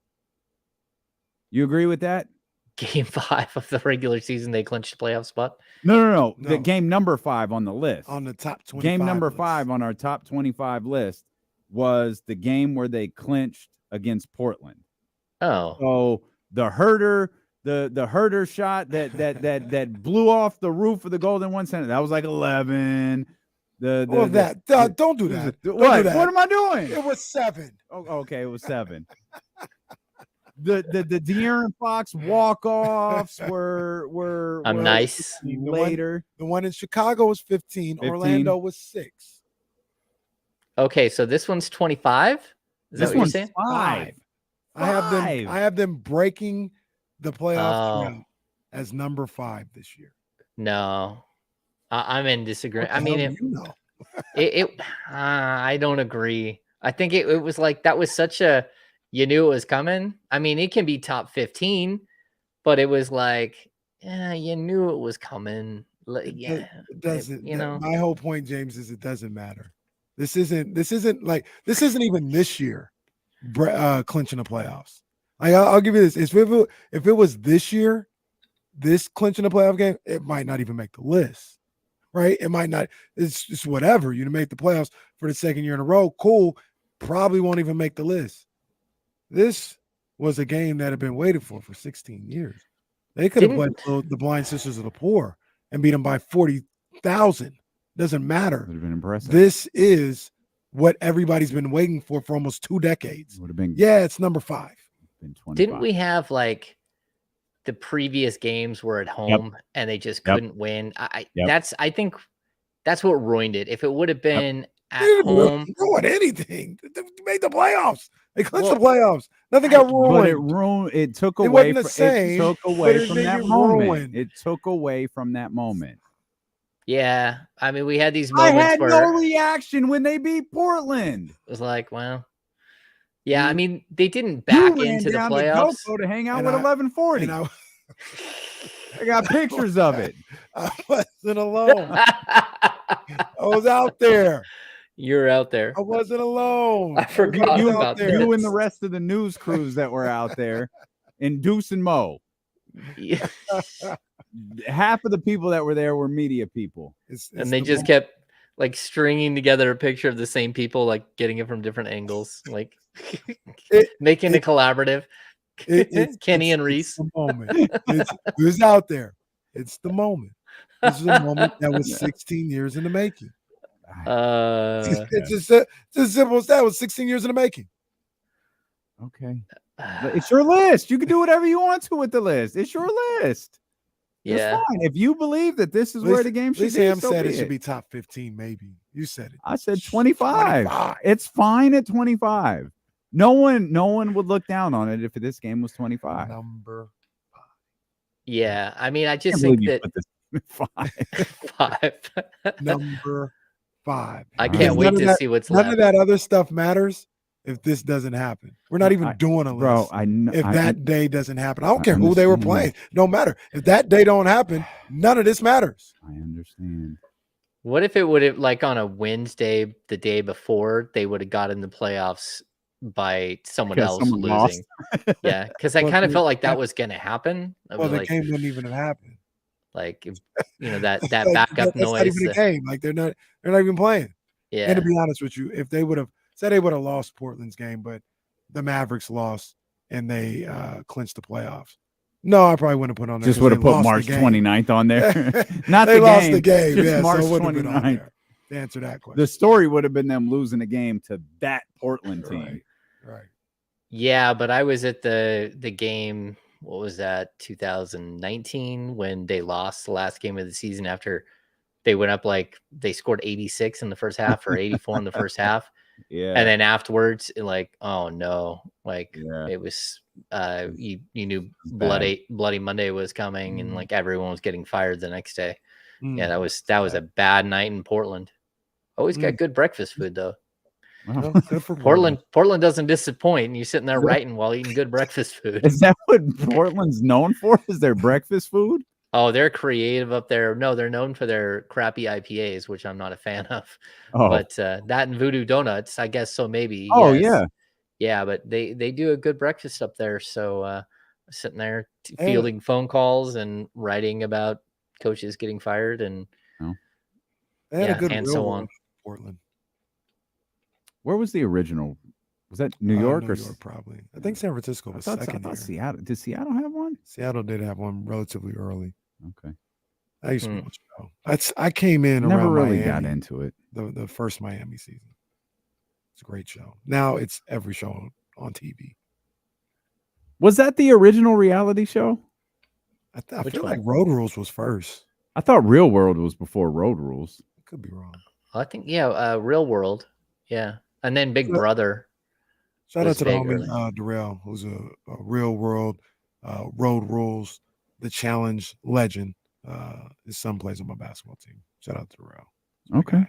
You agree with that?
Game 5 of the regular season, they clinched a playoff spot?
No. The game number 5 on the list.
On the top 25
Game number
list.
5 on our top 25 list was the game where they clinched against Portland.
Oh.
So the herder shot that blew off the roof of the Golden One Center, that was like 11.
Don't do that.
What?
Don't do that.
What am I doing?
It was 7.
Oh, okay, it was 7. The De'Aaron Fox walk-offs were
nice.
Later.
The one in Chicago was 15. Orlando was 6.
Okay, so this one's 25? Is that what you're saying?
5.
I have them breaking the playoff trend as number 5 this year.
No. I'm in disagreement. I mean, I don't agree. I think it was like that was such a, you knew it was coming. I mean, it can be top 15, but it was like, you knew it was coming. Yeah,
it doesn't. My whole point, James, is it doesn't matter. This isn't even this year clinching the playoffs. I'll give you this. If it was this year, this clinching the playoff game, it might not even make the list. Right? It might not. It's just whatever. You make the playoffs for the second year in a row. Cool. Probably won't even make the list. This was a game that had been waited for 16 years. They could have played the Blind Sisters of the Poor and beat them by 40,000. Doesn't matter.
Would have been impressive.
This is what everybody's been waiting for almost 2 decades.
Would have been.
Yeah, it's number 5.
Been 25.
Didn't we have like the previous games were at home and they just couldn't win? I think that's what ruined it. If it would have been at home,
they won anything. They made the playoffs. They clinched the playoffs. Nothing got ruined.
But it took away.
It took away
from that moment. It took away from that moment.
Yeah, I mean, we had these moments.
I had
where
no reaction when they beat Portland.
It was like, well, yeah. I mean, they didn't back into the playoffs
to hang out with 1140. I got pictures of it.
I wasn't alone. I was out there.
You're out there.
I wasn't alone.
I forgot
You,
about
you and the
this.
rest of the news crews that were out there, and Deuce and Mo.
Yeah.
Half of the people that were there were media people.
And they just kept like stringing together a picture of the same people, like getting it from different angles, like making it collaborative. Kenny and Reese.
The moment. It was out there. It's the moment. This is a moment that was 16 years in the making. It's as simple as that. It was 16 years in the making.
Okay. It's your list. You can do whatever you want to with the list. It's your list.
Yeah.
It's fine. If you believe that this is where the game should be,
Sam
so
said
be
it should be top 15, maybe. You said it.
I said 25. It's fine at 25. No one would look down on it if this game was 25.
Number 5.
Yeah. I mean, I just think that 5.
Number 5.
I can't wait to see what's left.
None of that other stuff matters if this doesn't happen. We're not even doing a list.
Bro, I know.
If that day doesn't happen, I don't care who they were playing. No matter. If that day don't happen, none of this matters.
I understand.
What if it would have, like on a Wednesday, the day before, they would have gotten the playoffs by someone else losing? Yeah, because I kind of felt like that was going to happen.
Well, the game wouldn't even have happened.
Like, that
like,
backup
that's
noise.
not even a game. Like they're not even playing.
Yeah.
And to be honest with you, if they would have said they would have lost Portland's game, but the Mavericks lost and they clinched the playoffs. No, I probably wouldn't have put on there.
Just would have put March 29th on there. Not
they
the
lost
game.
the game.
Just
Yeah,
March
so it wouldn't have been on
29th.
there to answer that question.
The story would have been them losing a game to that Portland team.
Right.
Yeah, but I was at the game, what was that, 2019, when they lost the last game of the season after they went up, like they scored 86 in the first half or 84 in the first half.
Yeah.
And then afterwards, like, oh no, like it was you knew Bloody Monday was coming and like everyone was getting fired the next day. Yeah, that was a bad night in Portland. Always got good breakfast food though.
Wow.
Good for
Portland doesn't disappoint. And you're sitting there writing while eating good breakfast food.
Is that what Portland's known for? Is their breakfast food?
Oh, they're creative up there. No, they're known for their crappy IPAs, which I'm not a fan of.
Oh.
But that and Voodoo Donuts, I guess so maybe.
Oh,
yes.
yeah.
Yeah, but they do a good breakfast up there. So sitting there fielding phone calls and writing about coaches getting fired and
They had a good
and
real
so
one
on.
in Portland.
Where was the original? Was that New York
New
or
York, probably? I think San Francisco was
I
second.
thought Seattle. Did Seattle have one?
Seattle did have one relatively early.
Okay.
I used to watch the show. I came in
Never
around
really
Miami,
got into it.
The first Miami season. It's a great show. Now it's every show on TV.
Was that the original reality show?
I feel like Road Rules was first.
I thought Real World was before Road Rules.
Could be wrong.
I think Real World. Yeah. And then Big Brother.
Shout out to the homie
early.
Darrell, who's a Real World, Road Rules, the Challenge legend. His son plays on my basketball team. Shout out to Darrell.
Okay.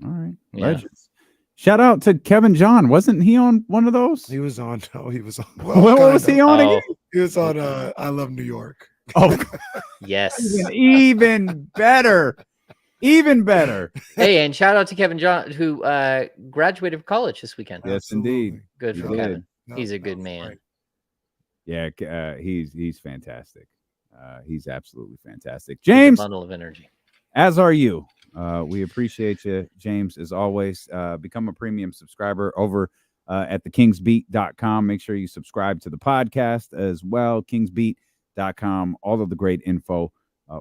All right.
Yeah.
Legends. Shout out to Kevin John. Wasn't he on one of those?
He was on. No, he was on.
What was he on again?
He was on I Love New York.
Oh,
Yes.
even better. Even better.
Hey, and shout out to Kevin John, who graduated from college this weekend.
Yes, indeed.
Good
He
for
did.
Kevin.
No,
He's a
that
good
was
man.
great.
Yeah, he's fantastic. He's absolutely fantastic.
He's a
James,
bundle of energy.
as are you. We appreciate you, James, as always. Become a premium subscriber over at thekingsbeat.com. Make sure you subscribe to the podcast as well, kingsbeat.com. All of the great info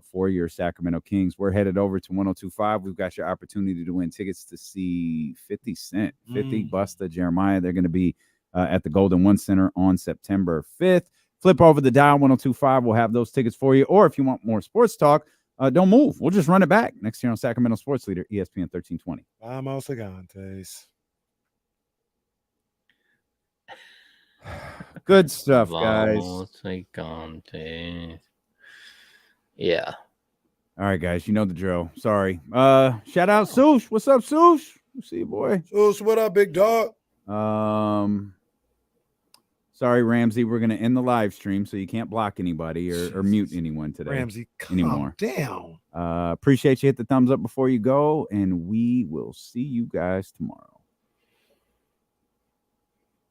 for your Sacramento Kings. We're headed over to 102.5. We've got your opportunity to win tickets to see 50 Cent, 50 Busta, Jeremiah. They're going to be at the Golden One Center on September 5th. Flip over the dial, 102.5. We'll have those tickets for you. Or if you want more sports talk, don't move. We'll just run it back next year on Sacramento Sports Leader, ESPN 1320.
Vamos Gigantes.
Good stuff, guys.
Vamos Gigantes. Yeah.
All right, guys. You know the drill. Sorry. Shout out Sush. What's up, Sush? See you, boy.
So what up, big dog?
Sorry, Ramsey. We're going to end the live stream, so you can't block anybody or mute anyone today.
Ramsey, calm down.
Appreciate you. Hit the thumbs up before you go, and we will see you guys tomorrow.